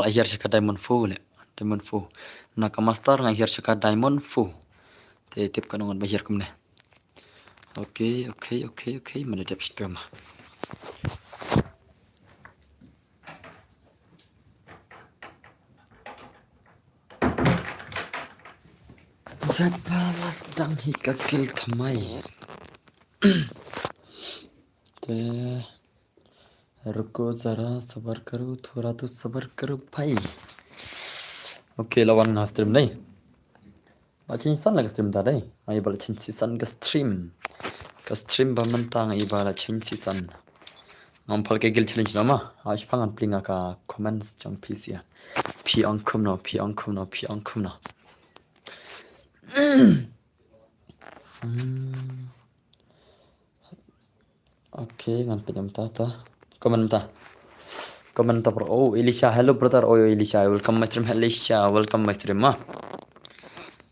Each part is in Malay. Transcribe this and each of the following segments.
Lahir saka diamond full le. Diamond full. Naka master ngahir saka diamond full. Tip kanongan bahir kumne. Oke. Mana dep stream. Jat balas dang hika kill kamai. ते रुको जरा सबर करो थोड़ा तो सबर करो भाई. Oke lawan stream nih. Bacin san lagi stream tadi. Ayo bala cincisan ke stream. Ke stream bamentang ayo bala cincisan. Ngampal ke gil challenge nama. Ayo pangan plinga ka comments jang PC ya. Pi angkum no. Oke, ngambil jam tata. Komentar bro. Oh, Elisha, hello brother. Oh, Elisha, welcome my stream. Elisha, welcome my stream.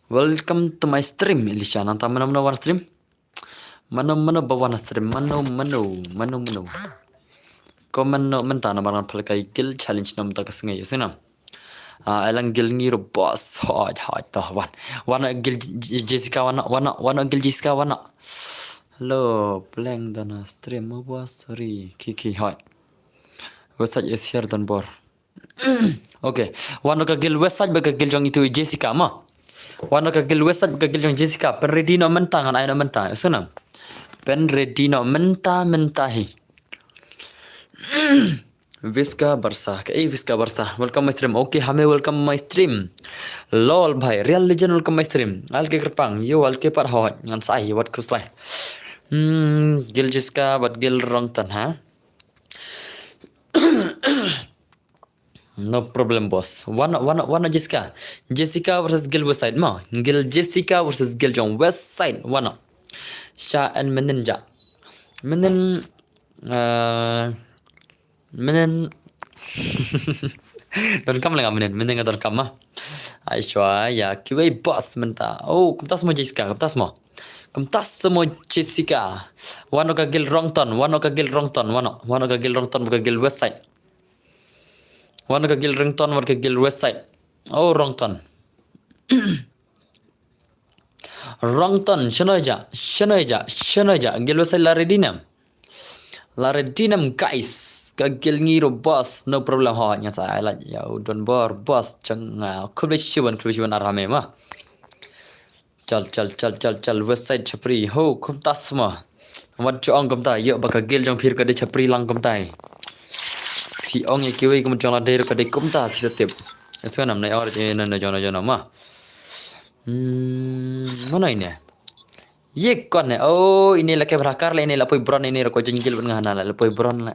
Welcome to my stream, Elisha. Nanta mana one stream? Mana bawa stream? Mana. Komen no mentana maran palkai kill challenge nam tak sengai senam. Elang gil ngiro boss hot toh wana gil Jessica wana gil Jessica wana. Hello, blank dana stream mo boss sorry kiki hot. Website is here dan bor. Okay, wana ka gil website baga gil jong itu Jessica ma. Wana ka gil website baga gil jong Jessica pen ready no mentangan ay no mentang senam. Pen ready no mentahi. Viska Barsa. Welcome my stream. Okay, hame welcome my stream. Lol bhai, real legend welcome my stream. Alke kerpang, yo alke par hot. Ngan sai wat kuslai. Gil Jiska but gil rongtan ha. No problem boss. Wana Jessica. Jessica versus Gil west side ma. Gil Jessica versus Gil jong west side wana. Sha and Meninja. Menen don kam lang menen nga don kam ma ai shwa ya kiway boss menta oh kumtas mo Jessica kumtas mo Jessica wano ka gil rongton wano ka gil west side wano ka gil west side oh rongton shanoja gil west side laredinam guys Gagil ngiro boss no problem ho nya sa ala ya don bor boss chang kublishiban arame ma chal west side chapri ho kum tasma wat chong kam ta yo baka gil jong phir ka de chapri lang kam tai phi ong ye kiwi kum chong la de ka de kum ta phi satep eso nam nai or na jona ma mana ini ye kon ne oh ini la ke brakar la ini la poi bron ini ko jenggil ben ngana la poi bron la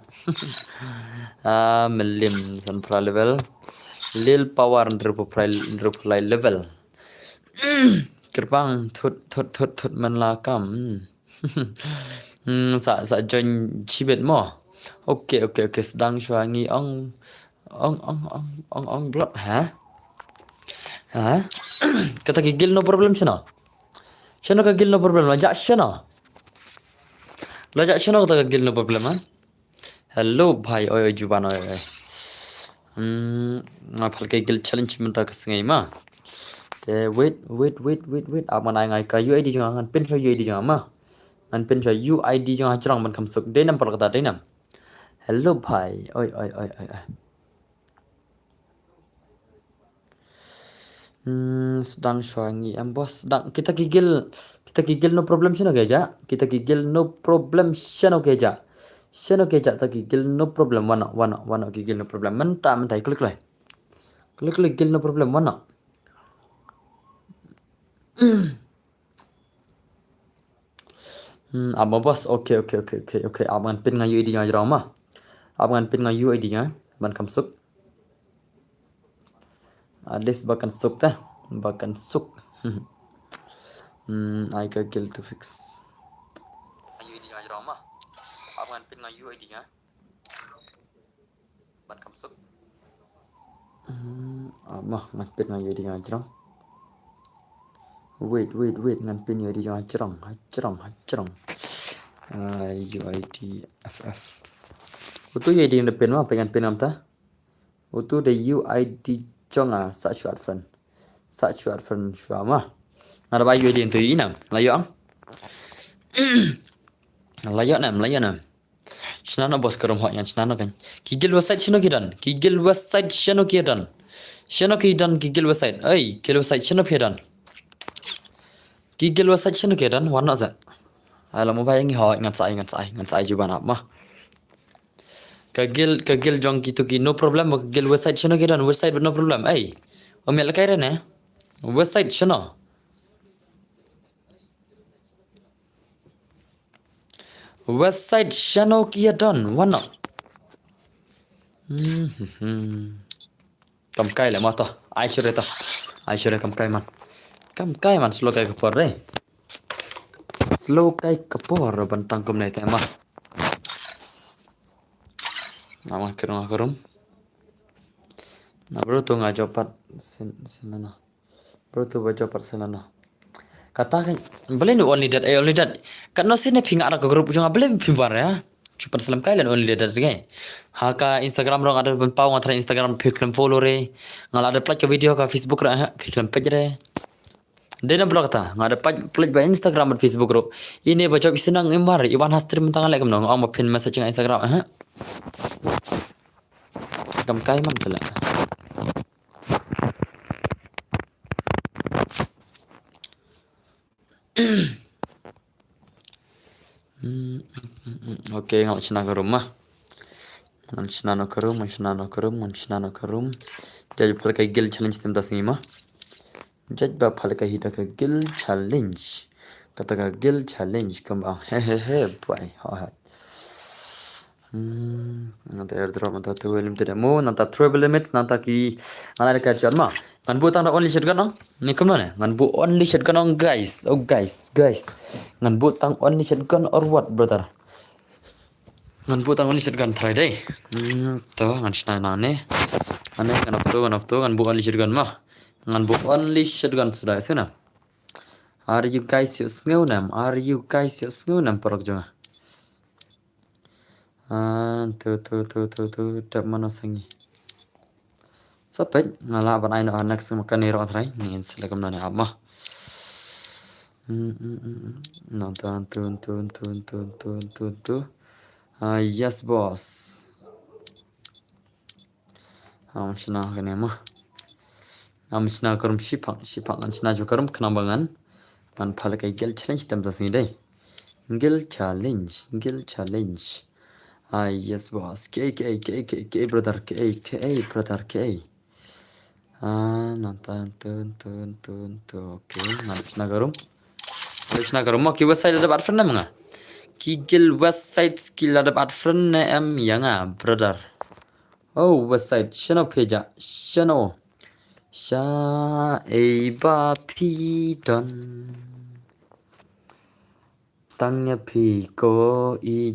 melim san pra level lil power reply level kerbang thut man la kam sa join chibet mo okay sedang shwangi ong blood ha kata gigil no problem sino ka gil no problem la jak shano kata ka gil no problem ha hello bhai oy juban oy phal ke gil challenge menta ka sengai ma te wait aman ai ngai ka UID jang ngan pin so UID jang ma ngan pin so UID jang achrang man kam suk de nam par kata de nam hello bhai oy sedang shwangi bos sedang kita gigil no problem sino geja kita gigil no problem sino geja ta gigil no problem wana gigil no problem mentai klik gigil no problem wana aba bos okay abangan pin nga UID nga jrama abangan pin nga UID nga ban kam suk Alis bahkan suk. I got guilt to fix. UID nga drama. Abangan pin nga UID nga. Ban kam suk. Ngan pin nga UID nga drama. Wait ngan pin UID nga drama. UID FF. Itu UID yang depan mah pengen pin am ta? Itu the UID jonga sa chuat friend. Sa chuat friend shua ma. Ada ba UID tu inam. Layo ang. Layo nam. Shnano bos karom ho yan shnano kan. Kigil website shino kidan. Kigil website shino kidan. Shino kidan kigil website. Ay, kigil website shino kidan. Kigil website shino kidan warna za. Ala mo bayang ho ngat sai juban ap mah. Kagil jong gitu ki no problem kagil website shino kidan website no problem. Ay. Omel kai rene. Website shino. Website shano kidan warna. Cầm cây lại mà to ai chưa đây cầm cây man slow cây kapor đây slow cây kapor rồi bantang kom này thế mà nama kerum nah bro tuh nggak jopat senana bro tuh baca jopat senana katakan boleh nu only that kan no sini pinga anak grup juga boleh pimbar ya cepat selam kailan only that kan haka Instagram rong ada pau ngatra Instagram piklam follow re ngal ada plak video ka Facebook ra piklam page re dena blog ta ngada plak ba Instagram at Facebook ro ini baca isinang imbar iwan hastrim tangan lek nong ang pin message ng Instagram kam kai man tala oke ngal china ke rumah Manchinano karum. Jadi palka gil challenge tim das ngima. Jadi ba palka hita ka gil challenge. Kata ka gil challenge kamba he boy. Ha. Nanta airdrop nanta tuwelim tidak mo nanta travel limit nanta ki ana ka charma. Ngan bu tang only shot ganong. Ni kam ne. Ngan bu only shot ganong guys. Oh guys. Ngan bu tang only shot gun or what brother? Ngan bu tang only shot gun try day. To ngan shna nane. Ane kan of to ngan bu only shot gun mah. Ngan bu only shot gun sudah sana. Are you guys yus ngeunam? Porok jonga. Tu tak mana sangi. Sampai ngala ban aino anak semua kanero atrai ngin selekam nane amah. Nonton tu. Yes boss. Amshna kene mah. Amshna karum sipang amshna jo karum kenambangan. Man phala kai gel challenge tam das ni dai. Gel challenge. Yes boss. K brother K. Nonton tu. Okay, amshna karum mah ki website ada bat friend manga. Kigil website skill ada bat friend em yanga brother. Oh website shano page shano sha eba pidon tangnya pi ko i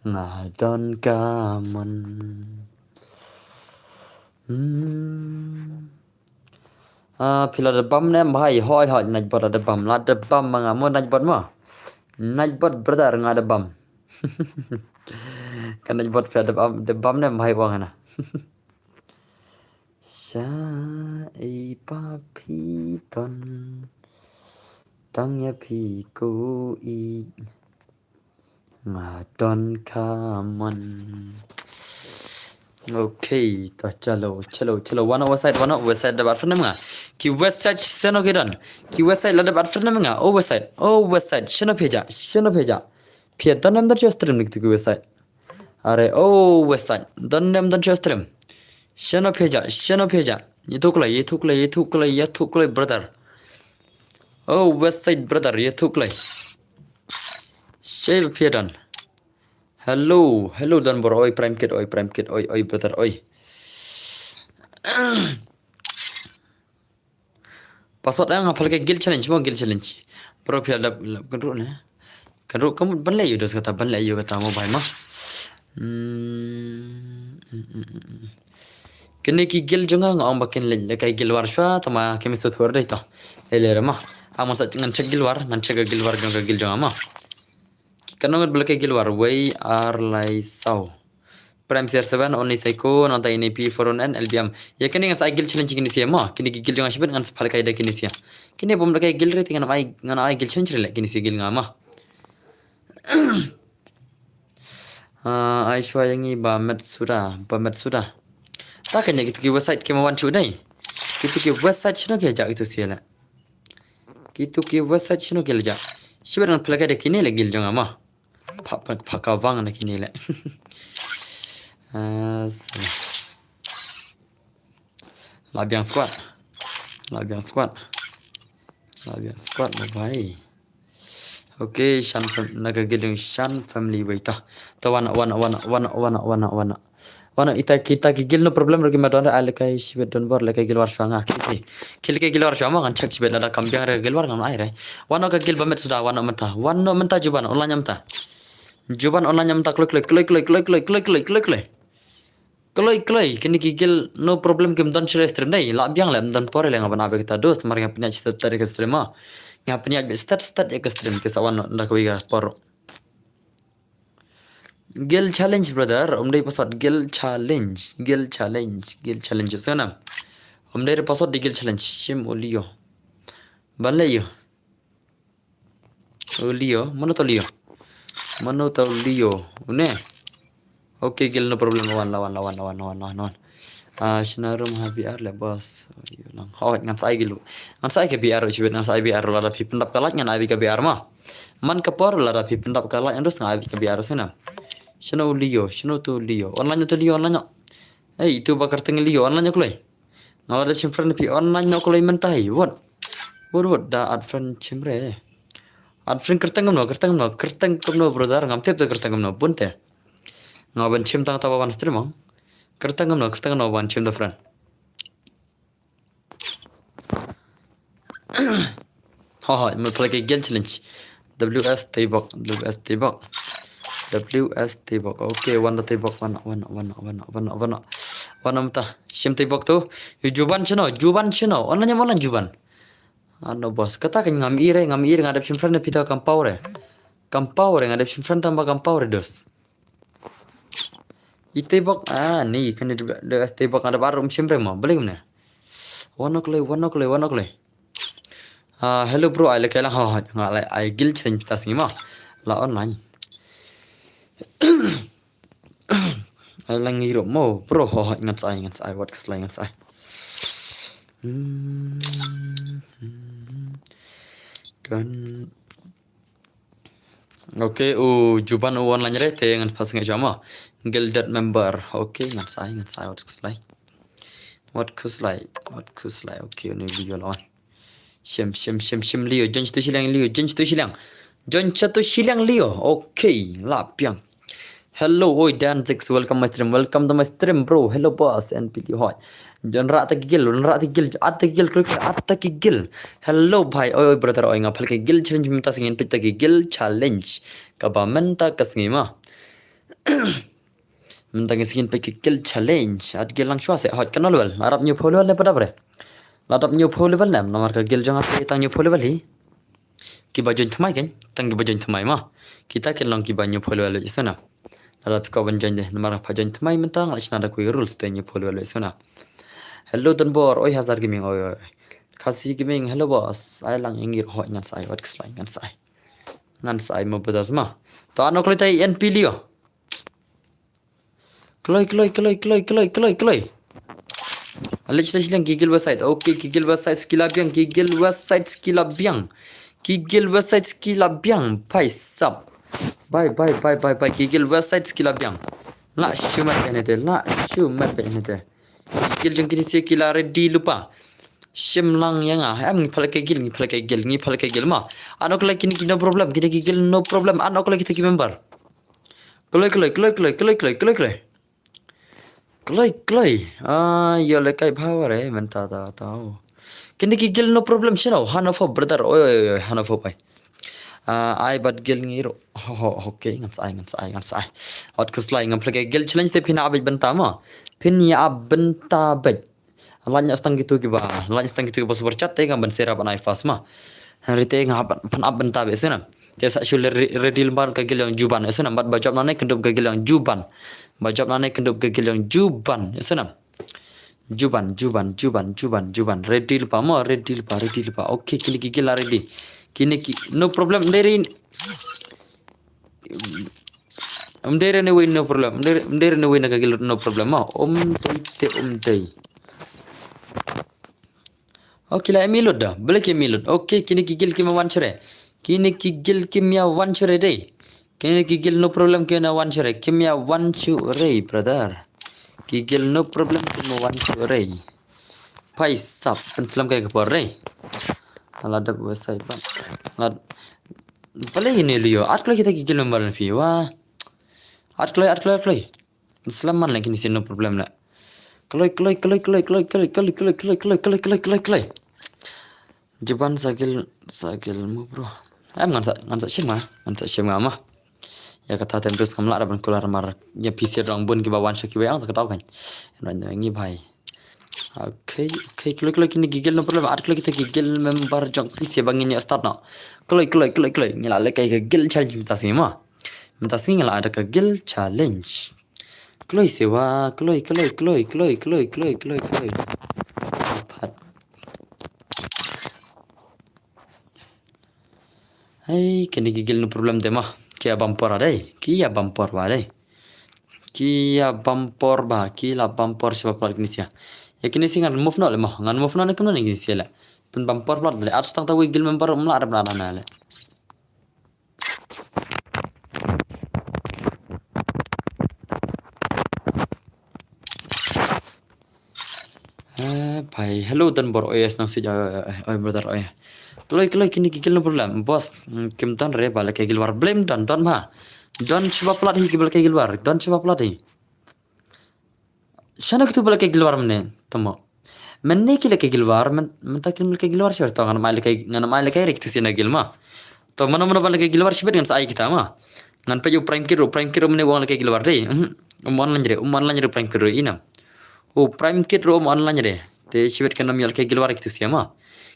na don kamon pila da bam ne bhai hoi naj bot da bam la da bam manga mo naj bot brother nga da bam kan naj bot da bam ne bhai bang na sha eba pidon tangnya pi ko i na don kamon. Okay, तो चलो wana website da barfan mga ki website shano kidan ki website la da barfan mga oh website shano page pia tanam da stream nik ki website are oh website tanam da stream shano page ye thuklai brother oh website brother ye thuklai share pia dan Hello dan bro oi prime kid oi brother oi. Password ang hafal ke gil challenge. Bro pia lab kan ru ne. Kan ru kamu ban lai dos kata mo bai ma. Kene ki gil jonga ngam bakin le kai gil war shwa tama kemi so thor dai to. Ele ma. Amo sa ngan check gil war jonga gil jonga ma. Kanong belakang gilwar way are lai sau Prime CR7 only Seiko nonton ini P4 LBM. Ya kini ngan saya gil challenge kini sih mah. Kini gil jangan sibuk ngan sepal kaida kini sih. Kini bom lagi gil reti ngan ai gil challenge lek kini sih gil ngama. Ai shua yang ini bamet sudah. Tak kena gitu ke website kemawan cudai. Gitu ke website cina ke jak itu sih lah. Gitu ke website cina ke lejak. Sibuk ngan pelak kaida kini lek gil jangan mah. Pakawang nak kini lek. Labiang squad mobile. Okay, Shan nagagilong Shan family waita. Tawana wana kita gigil no problem lagi madon ala kai shibet don bor la kai gilwar shanga kil kai gilwar shama kan chak shibet la kambiang re gilwar kan ai re wana ka gil bamet sudah wana menta juban online nyamta Keloi, kini gigil no problem kem don share stream dai, la biang lam don pore lenga bana kita dos, mari nga punya cita tadi ke stream ah. Nga punya start ya ke stream ke sawan ndak wiga poro. Gil challenge brother, dai pasat gil challenge sana. Dai pasat di gil challenge shim olio. Balle yo. Olio, mana to lio? Une. Okay, gil no problem lawan. Shinarum ha BR le bos. Lang. Ngan sai gilu. Ngan sai ke BR chibet ngan sai BR la rapi pendap kalat ngan abi ke BR ma. Man ke por la rapi pendap kalat ngan terus ngan abi ke BR sana. Shino tu Leo. Online tu Leo online. Itu bakar teng Leo online kulai. Ngal ada friend pi online no kulai mentai. What da ad friend chimre. Ad friend kerteng no brother ngam tep kerteng no bunte. Ngaban chim tang tawa wan stream ang. Kertang no wan chim the friend. Mau play game challenge. WS tebak. Okay, wan tebak wana mta. Shim tebak tu. Juban chino. Online juban. Ano bos. Kata kan ngam ire ngadap shim friend pita kampau ngadap shim friend tambah kampau dos. Itebak nih kan ada tebak ada baru sempre mah boleh mana wana kule hello bro ai kala ngalai ai gil challenge tas ni mah la online ai lang hero mo bro ngat sai what keslai ngat sai kan okay juban online re te ngan pas ngai jama Gilded member. Okay, ngan sai what kuslai. Okay, ini video lawan. Shim Leo. Jon tu silang Leo. Okay, lapiang. Hello, oi Dan Zix, welcome to my stream, bro. Hello boss, NPT hot. Jon rat gil. Hello bhai, oi brother, oi ngapal ke gil challenge minta singin pita ke gil challenge. Kabamen ta kasngima. Mentang skin pakai kill challenge at gil lang shwa se hot kanal level arab new level le pada bre ladap new level nam nomor ka gil jang apa tang new level hi ki bajon thmai kan tang ki bajon thmai ma kita ken long ki ba new level isana ladap ka ban jan de nomor bajon thmai mentang alishna da koi rules te new level isana hello danbor oi hazar gaming oi khasi gaming hello boss ai lang ingir hot ngan sai wat kslai ngan sai mo bedas ma to ano klai tai np lio Kloi. Alich silang gigil website. Okay, gigil website skilabiang. Pai sub. Bye. Gigil website skilabiang. La shumat penete. Gigil jeng kini si kila ready lupa. Shim lang yang am ngipalake gil ma. Ano kala kini no problem. Kini gigil no problem. Ano kala kita ki member. Kloi. Yo lekai power menta tahu. Kini gigil no problem sino. Hanafo brother. Oi hanafo pai. I but gil ngiro. Okay ngan sai. Hot kuslai ngam play gil challenge te pina abid bentama. Pin ya benta bed. Lanya stang gitu kiba. Super chat te ngam ben serap anai fast ma. Rite ngam pan ab benta be sina. Tiasa shul redil bar kagil yang juban. Esenam bat bajab nane kendup kagil yang juban. Bajab nane kendup kagil yang juban. Esenam. Juban. Redil pa mo, redil pa. Okay, kini gigil la ready. No problem. Mdere ne way no problem. Mdere ne way na kagil no problem mo. Tay. Okay la emilod dah. Balik emilod. Okay, kini gigil kima wanchere. Kini gigil kimya wanchere day. Kini gigil no problem kina wanchere. Kimya wanchere, brother. Gigil no problem kima wanchere. Pai sap penselam kayak kepor day. Aladap website pan. Alad. Balik ini liyo. Atlo kita gigil nomor fi. Wah. Atlo. Penselam man lagi ni no problem la. Keloi. Jeban sagil mu bro. Ngansa shema mah. Ya kata terus kamla ada keluar mar ya PC orang bun ki bawan syaki bayang tak tahu kan. Ngi bhai. Okay, keloi kini gigil no problem. At keloi kita gigil member jong PC bangin ya start no. Keloi. Ngila le kai gigil challenge minta sini mah. Minta sini ngila ada gigil challenge. Keloi sewa, keloi. Hai, kini gigil no problem deh mah. Kia bumper bah. Kia bumper siapa pelat kini sia. Ya kini sih ngan move no le mah. Ngan move no ne kemana kini sia le. Pun bumper pelat le. Ats tang tahu gigil member melar le. Bhai, hello dan bor OS nang sija oi brother oi. Keloi kini gigil no problem. Bos, kim don re bala kegil war blame don mah. Don coba pelat hi kibal kegil war. Don coba pelat hi. Shana kutu bala kegil war mene tamo. Menne kile kegil war mentakil kegil war syar to ngana maile kai rek tusi nagil mah. To mana bala kegil war sibet ngan sai kita mah. Ngan peju prime kiro mene wong kegil war dei. Online jere prime kiro inam. Oh prime kid rom online re. Te sibet kana mial kegil war itu siama.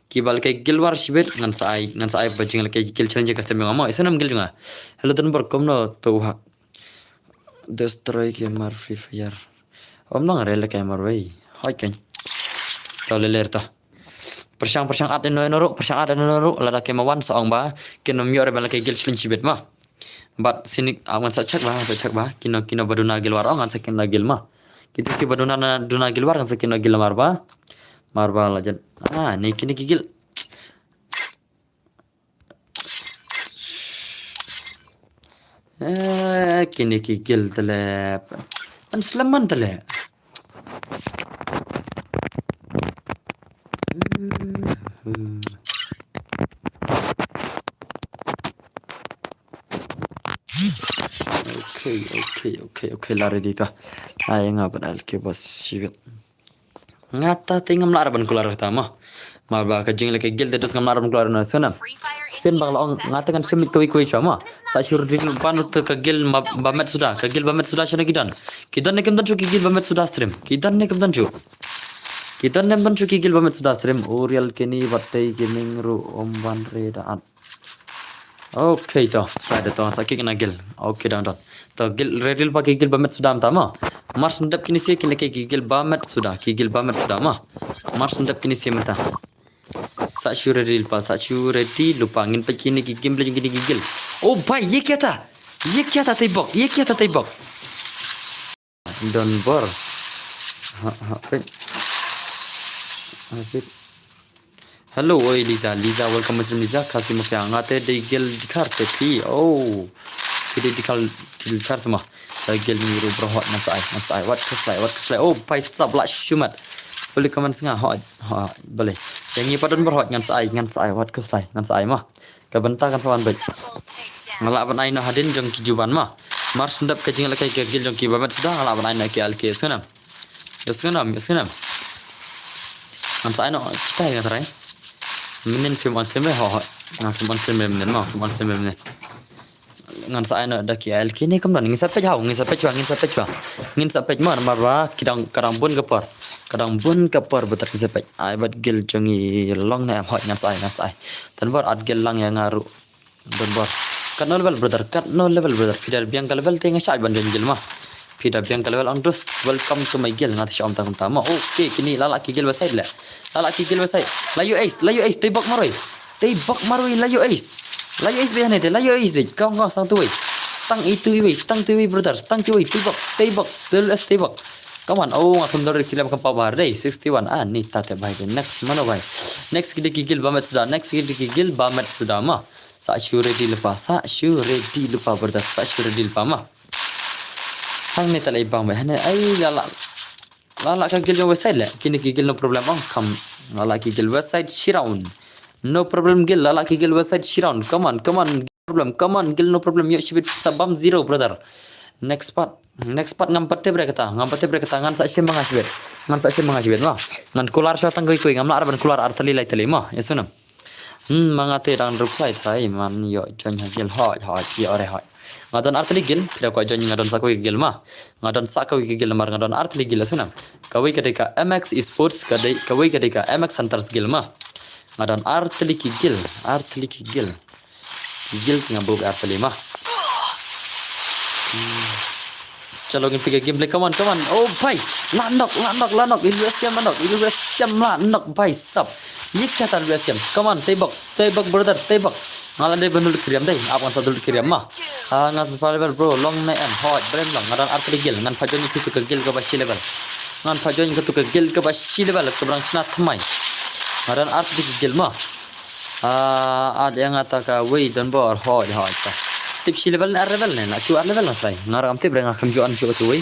Kibal kegil war sibet ngan sai bajing kegil challenge custom ngama. Isanam gil junga. Hello dan berkomno to ha. Destroy gamer free fire. Nang rela gamer way. Hai kan. Tole lerta. Persang ad no lada kemawan saong ba kino miore bala kegil challenge sibet mah. But sini awan sa cak ba kino baduna gil war ngan sakin lagil mah. Kita si baduna gil war ngan sakin lagil marba lajan. Ni kini gigil. Kini gigil tele. Pan selaman tele. Okay, lari dita. Ay nga padahal ke bos sibet. Ngata tingam laraban keluar utama. Marba kajing lagi gil terus ngam laraban keluar na sana. Sen bang laong ngata kan semit kuwi sama. Sa syur dil panut ke gil bamet sudah. Ke gil bamet sudah sana kidan. Kidan ne kemdan chu gil bamet sudah stream. Kidan ne kemdan chu gil bamet sudah stream. Orial kini batai gaming ru omban redaan. Okay to. Ada to sakit kena gil. Okay down. To gil redil pakai gil bamet sudah tama. Mars ndap kini sih kini gigil bamet sudah mah. Mars ndap kini sih mata. Sa syure di lupa ngin pe kini gigil. Oh bhai ye क्या था tebok. Don bor. Hello oi Liza welcome to Liza kasih mafia ngate digil dikar tepi. Oh. Kita dikar semua. Gel miru berhot nansai what keslai oh pai sabla shumat boleh komen sengah ha boleh yang ni padan berhot ngansai what keslai nansai mah kabenta kan sawan baik ngalak ban aina hadin jong kijuban mah mar sundap kajing lakai gel jong kibabat sudah ngalak ban aina ke alke sunam nansai no kita yang terakhir minin film on sembe ho film on sembe menen ngan sa ana daki al kini kamdan ngin sapej man marwa kadang bun kapar betar sapej ai bat gel jongi long na hot ngan sai tan bar ad gel lang yang ngaru Don't bar. Cut no level brother. Cut no level brother. Peter Bianca level tengah shy ban gil mah. Peter Bianca level on dus. Welcome to my gil ngat syam tang tama. Okay, kini lala ki gil website la. Lala ki gil website. Layu ace tebak maroi. Tebak maroi layu ace. Layu ace behan itu. Layu ace deh. Kau ngau sang tu wei. Stang itu wei. Stang tu wei brother. Stang tu wei. Tebak. Terus tebak. Come on. Oh, aku mendorong kilam ke power day 61. Ah, ni tak baik. Next mana baik? Next kita gigil bamet sudah. Next kita gigil bamet sudah mah. Sa syure di lupa brother. Sa syure di lupa mah. Hang ni tak lagi bang baik. Ai lala ka gigil website lah. Kini gigil no problem on kam. Lala gigil website shiraun. No problem gil. Lala gigil website shiraun. Come on. Problem. Come on. Gil no problem. Yuk shibit sabam 0 brother. Next part ngampate bre kata ngan sa shem mangasbet mah ngan kular sha tang koi ngam lar ban kular artali lai tali mah yasunam mangate dang reply thai man yo jon hagil ho yo re ho ngadon artali gil pira ko jon ngadon sa koi gil mah ngadon sa koi gil mar ngadon artali gil yasunam kawai kadeka MX Esports kawai kadeka MX Hunters gil mah ngadon artali gil ngabuk artali mah चलो game play come on ओ भाई लानक इलुएसियम लानक भाई सब ये क्या था इलुएसियम कम ऑन तेबक ब्रदर तेबक ngala de benul kriam dai apan sa dul kriam mah ngan level bro long na en hot brem long ngaran artri gil ngan fajon ni tu ke gil ke bashi level ngan fajon ke tu ke gil ke bashi level ke brang sna thmai ngaran artri gil mah ad yang ataka wei don bor hot ta tip si level na level na tu level na sai ngaram tip brang kham joan jo tu wei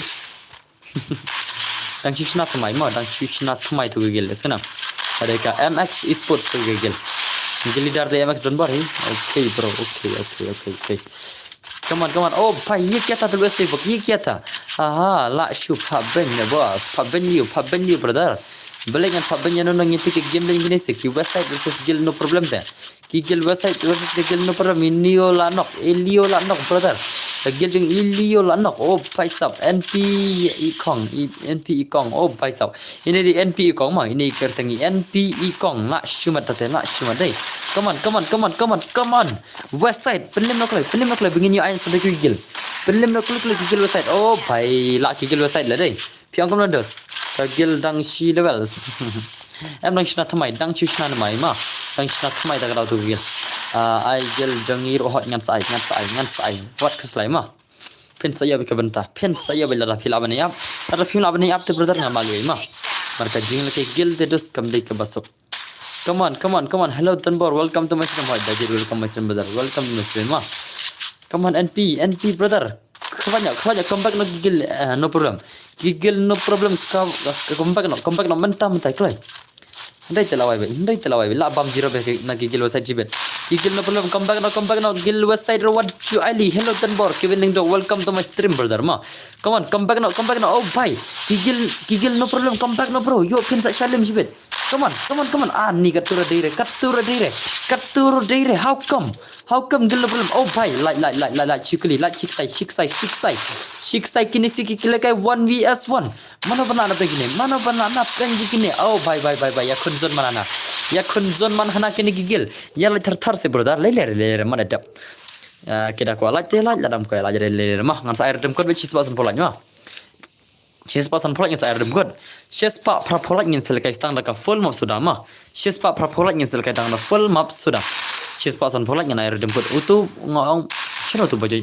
dang sna thmai ma dang sna thmai tu gil esna ada ka MX Esports tu gil leader de MX don't worry okay bro okay come on oh भाई ये क्या था तो ये क्या था la shu paben ne boss paben you brother belagan paben no ngi pick game lagi ni sek website versus gil no problem there ki gil website versus gil no problem elio la nok brother gil jeng elio la nok oh भाई sab NP Kong oh भाई sab ini di NP Kong mah ini kertangi NP Kong la shu mat dai come on website pelim nok lagi begin you ain sedek gil pelim nok lagi gil website oh भाई la ki gil website la dai piang kom dos gil dang shi levels em dang shna thamai dang chu shna mai ma dang shna thamai da galaw tu gil ai gil jangir oh ngan sai wat khuslai ma pen saya bi kabenta pen saya bi la phila bani ap te brother nga malui ma marka jing ke gil de dos kam dei ke basok come on hello Tanbor welcome to my stream dajir welcome my stream brother welcome to my stream ma come on NP brother banyak comeback no gigil no problem comeback no mentah klai ndai telawai la bam zero be na gigil website jibet gigil no problem comeback no gigil website what you ali hello Tanbor Kevin Lindo welcome to my stream brother ma come on comeback no oh bhai gigil no problem comeback no bro yo pin sa shalim jibet come on ni katura dire how come gil no problem oh bhai like chikli like chick sai kini siki kila kai 1vs1 mana banana peng gini oh bhai ya khunzon man hana kini gigil ya la thar se brother le mana dap kida ko la te la dam ko la jare le mah ngan sa air dem ko be chis basan polanya mah chis basan polanya sa air dem god chis pa pra polanya sel kai stang da ka full map sudah mah chis pa pra polanya sel kai dang na full map sudah chis pa san polanya na air dem god utu ngong chino tu baja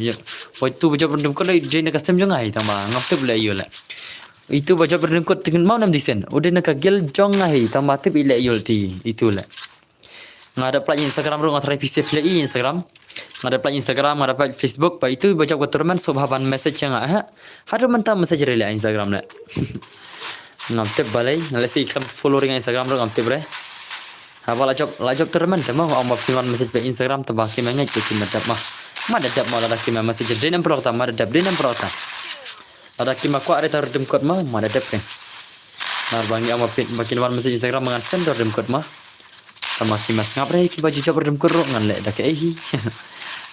tu baja dem ko le jena custom jong ai tama ngap le yul itu baca berdem ko tingin mau nam disen udah nak gel jong ai tama tip ile yul ti itu le ngada play Instagram ro ngatrai PC play Instagram ngada play Instagram ngada play Facebook pa itu baca ko turman sobhaban message yang hadu menta message rele Instagram le ngam tip balai nalesi kam following Instagram ro ngam tip re apa lajop turman tama mau ma message pe Instagram tabaki mengai ko tin dap mah madadap mau lada kima message denam prota madadap denam prota ada kima ko are tar dem code mah madadap ke nar bangi ama pin makin wan message Instagram mangan send dem code mah sama kima ngapre ki baju job dem code ro ngan le dak ehi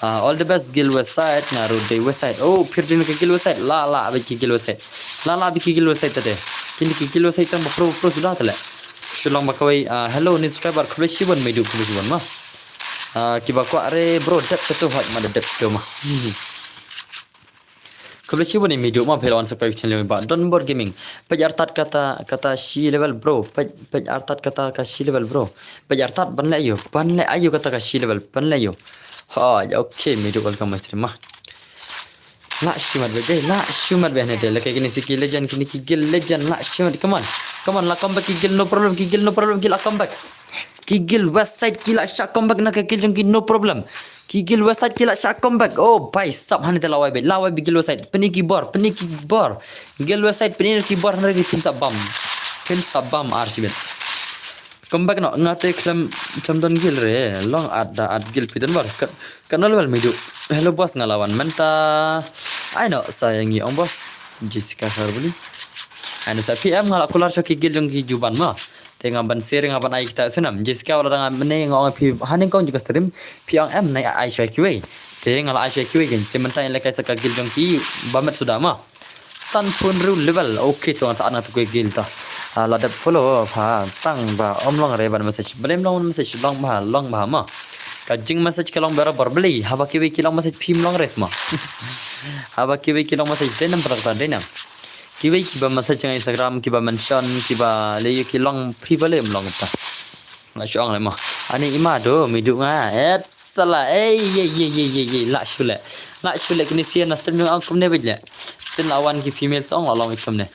all the best gil website ngaru de website oh pirdin ke gil website la bi ki gil website tade kini ki gil website tam pro sudah tale shulong bakawai hello ni subscriber khule shibon medu khule shibon mah Kiba kwa re bro dep satu hot mada dep sto mah. Kalau sih boleh video mah pelawan sampai channel ba Don Board Gaming. Pejartat kata si level bro. Pejartat kata ka si level bro. Pejartat ban le ayo kata ka si level ban le yo. Ha okay video welcome mas terima. La shumat be ne de la kini si legend kini gil legend la shumat come on la come back gil no problem gil la come back. Kigil website kila syak comeback nak kigil jong no problem. Kigil website kila syak comeback. Oh bhai sab hani tela wai lawai bigil website peni keyboard. Gil website peni keyboard hari pin sabam arsibet. Comeback no ngate klam don gil re long ad gil pidan bar kanal wal medu. Hello boss ngalawan menta. I know sayangi om boss Jessica Harbuli. Ano sa PM ngalak kular so kigil jong juban ma. Tengah ban sharing apa naik kita senam. Jessica orang dengan meneng orang pi haning kau juga stream pi ang em naik Aisyah QA. Tengah la Aisyah QA kan. Tementai lekai sakagil jong ki bamet sudah mah. San pun rule level. Okay tuan saat nak tu gil ta. Ladap follow ha tang ba om long re ban message. Belum long message long bah mah. Kajing message kalong berabar beli. Haba QA kilong message pim long res mah. Haba QA kilong message denam perakta denam. Kiba message ng Instagram, kiba mention, kiba leyo kilong pibale mlong ta. La syong le mah. Ani ima do midu nga. Salah. Ye la shule kini sia na stream ang kumne bidle. Sin lawan ki female song long ikum ne.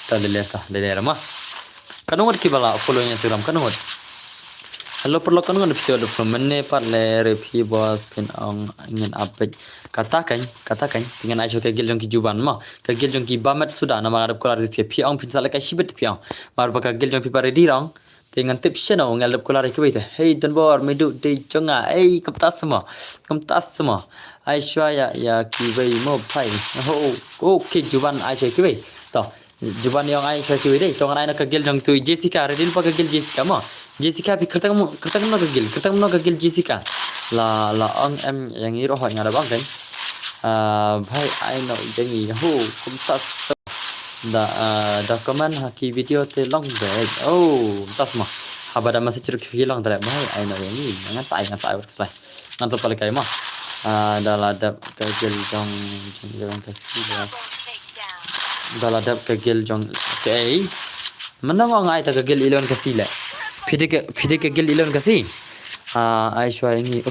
Ta le mah. Kanungot kiba la follow Instagram kanungot. Halo perlu kan episode from mana part le repi bos pin ang ingin update katakan dengan ajo ke giljong ki juban ma ke giljong ki bamet sudah nama arab kolar di pi ang pin sala ka shibet pi ang mar ba ka giljong pi pare dirang dengan tips no ngal kolar ki bete hey dan bor medu de jonga hey kamtas semua aisha ya ki bai mo pai ho ke juban aisha ki bai to juban yang aisha ki bai de to ngai na ka giljong tu Jessica redil pa ka gil Jessica ma Jessica pi kerta no gagil Jessica la ang em yang iro ho ngara bang kan bhai I know dengi ho kumtas da comment haki video te long bag tas mah habada masih ceruk hilang tadi bhai I know yang ini ngan sai works lah ngan so pale kai mah da ladap gagil jong kasih da ladap gagil jong kai mana mau ngai ta gagil ilon kasih lah Pide ke gil ilon kasi. Aisha ini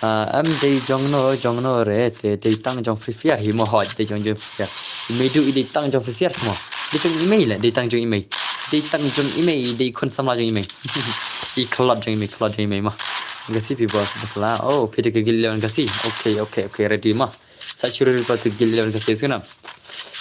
am de jongno re te tang jong free fire hi mo hot de jong free fire. Medu i de tang jong free fire semua. De jong email la de tang jong email. De tang jong email de kun samla jong email. I cloud jong email mah. Kasi pi bos betla. Oh pide ke gil ilon kasi. Okay ready mah. Sa churu pa ke gil ilon kasi sunam.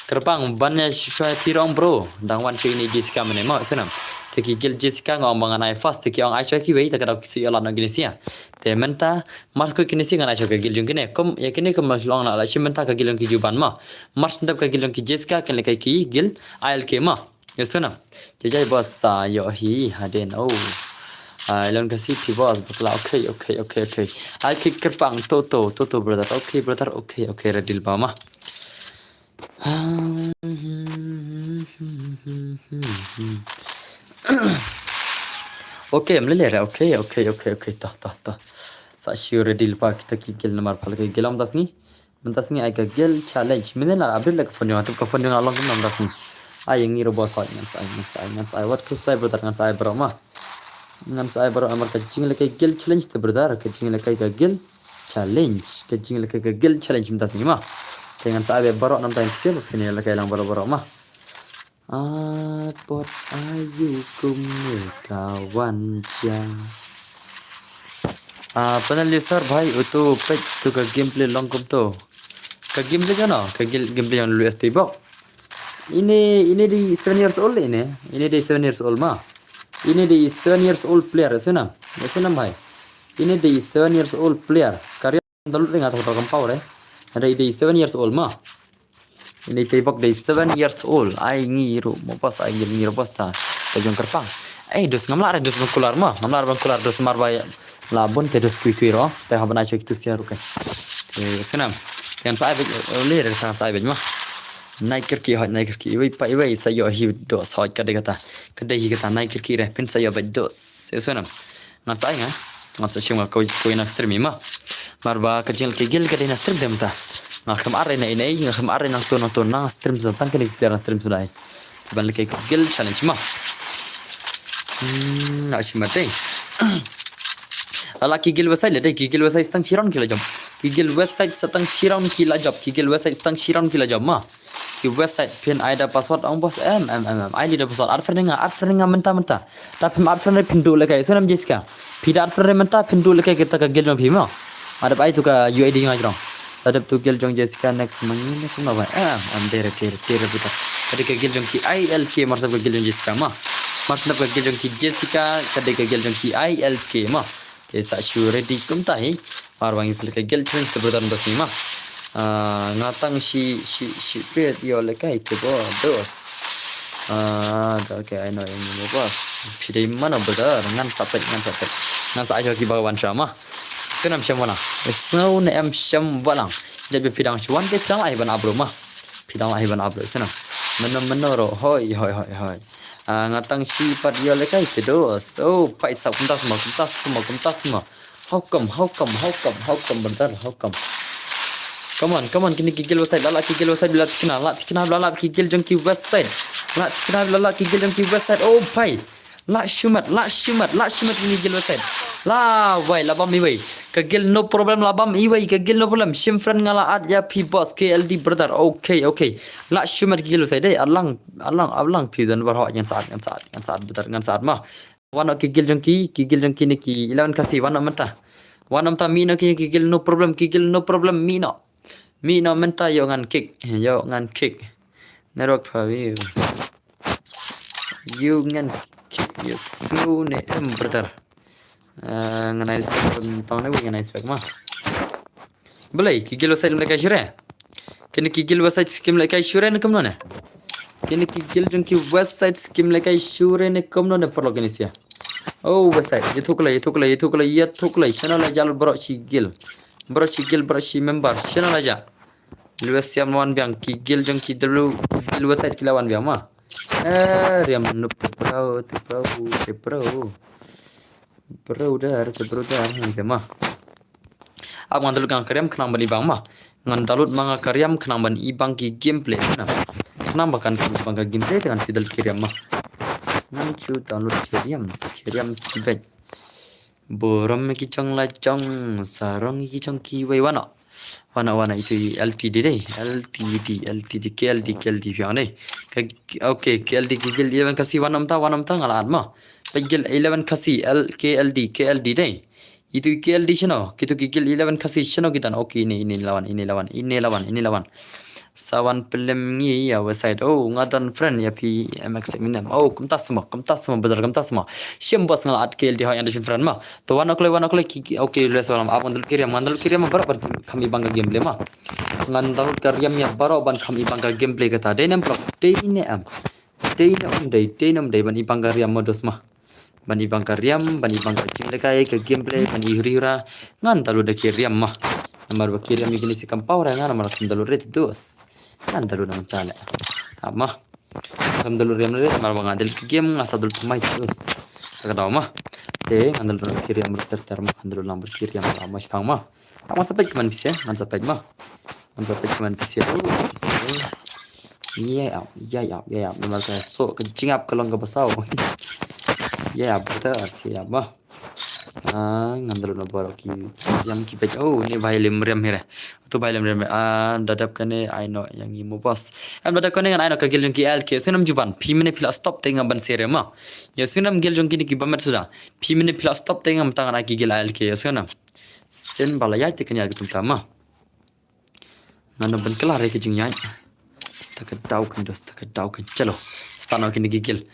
Kerpang bannya syai pirong bro. Dangwan cuy ini Jessica mana mah sunam. Teki gil Jessica ngomong ngan fast teki ang Aisyah ki wei tak ada kisi alat nak gini sia. Te menta mas ko kini sia ngan Aisyah ke gil jung kini. Kom ya kini kom mas long nak la si menta ke gil jung ki juban ma. Mas ndap ke gil jung ki Jessica kan lekai ki gil ail ke ma. Yesuna. Jajai bos sa yo hi haden Elon kasi pi bos bakla okay. Al ki kerpang toto brother. Okay brother okay redil ba ma. Okay, meleleh. Okay. Tah. Sa sure deal pa kita kigil namar pal ke gelam das ni. Mentas ni ai ka gel challenge. Menen la abdul lek phone tu ka phone ngalong kam nam das ni. Ai ngi ro boss ngan sai what to say brother ngan sai bro ma. Ngan sai bro amar ka jing lek gel challenge te brother ka jing lek ka gel challenge. Ka jing lek ka gel challenge mentas ni ma. Dengan sai bro nam time sel phone lek lang bro ma. Pot ayu kawan jang. Penalisar bhai itu pek tu ka gameplay long kum tu. Ka gameplay jana, ka gameplay yang lu tiba. Ini di 7 years old ini. Ini di 7 years old mah. Ini di 7 years old player senam. Senam bhai. Ini di 7 years old player. Karya dalut ring atau kampau deh. Ada di 7 years old mah. Ini tibok day 7 years old. Ai ngiru mo pas ai ngiru pas ta. Tajong kerpang. Dos ngamlar dos bangkular mah. Ngamlar bangkular dos marbaya. Labon te dos kuiro. Te habana chok tu siaru kan. Senam. Kan sai le re kan sai mah. Naik kirki wei pai wei sayo hi dos hot kade kata. Kade hi kata naik kirki re pin sayo ba dos. Senam. Ngan sai nga. Ngasa cuma kau nak stream ima. Marba kecil kegil ke dina stream dem ta. Ngakam arena ini ngakam arena nang nang stream tentang kini player stream sudah. Ban le kegil challenge ma. Nak cuma deh. Ala kigil website le deh kigil website stang siram kila jam. Kigil website setang siram kila job. Kigil website stang siram kila job ma. Ki website pin ada password ang bos ID da password arfrenga menta tapi arfrenga pindu le kai sunam jiska pida arfrenga menta pindu le kai kita ka gel jong phima ada pai tu ka UID ngajrong ada tu gel jong jiska next mangine kuma ba tere buta tadi ka gel jong ki ILK marsab ka gel jong jiska ma marsab ka gel jong ki Jessica tadi ka gel jong ki ILK ma esa shu ready kum tai par wangi pil ka gel challenge ka berdan basni ma ngatang si pet yo le kai ke dos okay I know yang bos pidai mana benar ngan sapet ngan sa aja ki bawan sama senam syamwana snow ne am syam walang jadi pidang cuan ke pidang ai ban abro mah pidang ai ban abro senam menoro hoi ngatang si pat yo le kai ke dos pai sa kuntas semua how come benar how come Come on, kini kigil website, lala kigil website bila tikna lala kigil jong ki website. La tikna lala kigil jong ki website. Oh pai. La shumat kini kigil website. La wai labam iwai. Kagil no problem labam iwai kagil no problem. Shimfran ngala ad ya pi boss KLD brother. Okay. La shumat kigil website deh. Alang pi dan berhak yang saat betul ngan saat mah. Wana kigil jong ki ni ki 11 kasih wana mentah mino ki kigil no problem mino menta yo ngan kick nerok pawi yo ngan kick yo sune brother ngan ice tang ne ngan ice mah boleh kigil website mereka syure kini kigil website skim mereka syure ne kamno ne kini kigil jong ki website skim mereka syure ne kamno ne perlu kini sia oh website ये थुकला channel aja lo bro cigil member channel aja luas siam wan biang kigil jong ki dulu kigil website kilawan biang mah riam nup pro dar hangke mah aku ngandalut kang karyam kenang ban ibang mah ngandalut manga karyam kenang ban ibang ki gameplay na kenang bahkan ibang ka gameplay dengan sidal kiryam mah ngancu download kiryam sibet borom ki chong la chong sarong ki chong ki wei wana itu LTD deh LTD KLD fiang deh okay KLD kigil 11 kasih wanam ta ngalat mah pegil 11 kasih KLD deh itu KLD chano kitu kigil 11 kasih chano kita okay ini lawan sawan pelem ngi ya website ngadan friend ya pi MX minam kumtas semua betul syem bos ngalat KLD ha yang ada friend mah to wana kole okay les walam ngandal kirim barabar kami bangga gameplay mah ngandal kirim ya barabar kami bangga gameplay kata denem blok deinem ban ibangga riam modus mah ban ibangga gameplay ke gameplay ban ihura ngandal udah kirim mah nomor kirim ini si kampau ra ngana malah ngandal red dos ngandal udah mencala mah ngandal riam red malah ngandal game ngasadul pemain terus kada mah ngandal kirim berterter mah ngandal lamber kirim mas pang mah sampai cuman bisa sampai cuman bisa iya memang saya so kencingap kalau nggak besar ya betul siap mah ngandal na baro ki jam ki pej ni vailem rem here to vailem rem dadap kane aino yang imo bos dadap kane ngan aino ka gel jong ki LK sunam juban pimene pila stop tenga ban sere ma ya sunam gel jong ki bamet sudah pimene pila stop tenga mtangan aki gel LK ya sunam sen bala ya te kanya bitum tama nano ban kala re ki jing nya takadau kan chalo stano kini gigil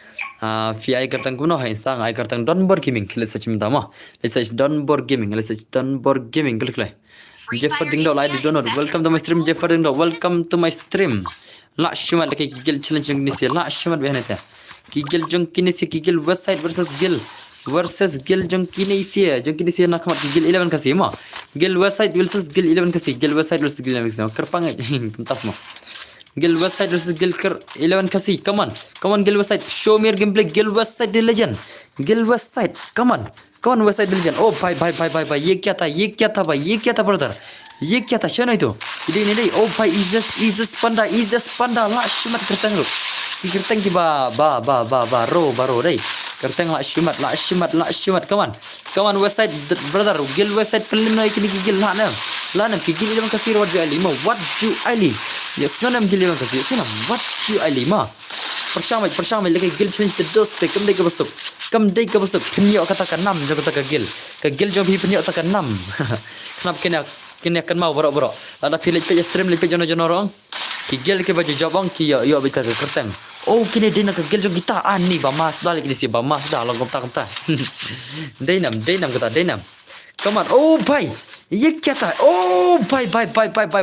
fi ai kartang kuno hai sang ai kartang donbor gaming kile sachim dama let's say donbor gaming kile Jeffer ding do lai di donor welcome to my stream Jeffer ding do welcome to my stream la shumat laki gigil challenge ni se la shumat behnata gigil jong kini se gigil website versus gil jong kini se nak mat gigil 11 kasih ma gil website versus gil 11 kasih gil website versus gil 11 kasih kerpang kentas ma Gil website versus Gil 11 kasih. Come on Gil website. Show me your gameplay. Gil website the legend. Gil website. Come कौन वैसा दिलजन ओ भाई ये क्या था भाई ये क्या था ब्रदर ये क्या था शनो itu ini ओ भाई is just panda lah shumat kertang lu kertang ki ba ro dai kertang lah shumat kawan website brother gil website film na ikini gil la nam ki gil lam kasir wajju ali ma wajju ali yes nanam gil lam kasir sinam wajju ali ma persamai lagi gil change the dust kam dai ka basuk penyo kata ka nam jo kata ka gil jo bi penyo kata ka nam kenapa kena akan mau borok ada pilih pe stream lipe jono orang ki gil ke baju jabang ki yo bita ke kertang oh kini dina ke gil jo kita ani ba mas balik di si ba mas dah long komta denam kata denam come on oh bhai ये क्या था oh bye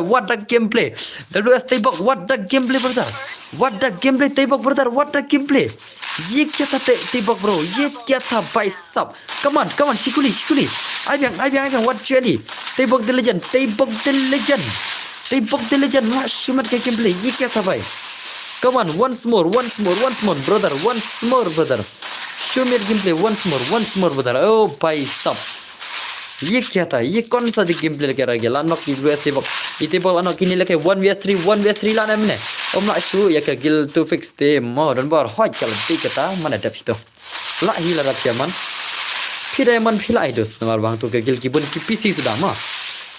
what the gameplay WS Tebok what the gameplay brother what the gameplay Tebok brother what the gameplay ये क्या था Tebok bro ये क्या था भाई साहब come on sikuli ayang what really Tebok the legend lah shumat ke gameplay ये क्या था भाई come on once more brother shumat gameplay once more brother oh भाई साहब ये क्या था ये कौन सा गेम प्ले लेके रह गया लानok di US tebok itebol anok kini leke 1vs3 lah namanya om nak su ya ke gil to fix te mo dan bar hot kalau ti kata mana dap situ lah hila rak yaman piraman phila idos namar bang tu ke gil ki bun ki PC sudah mah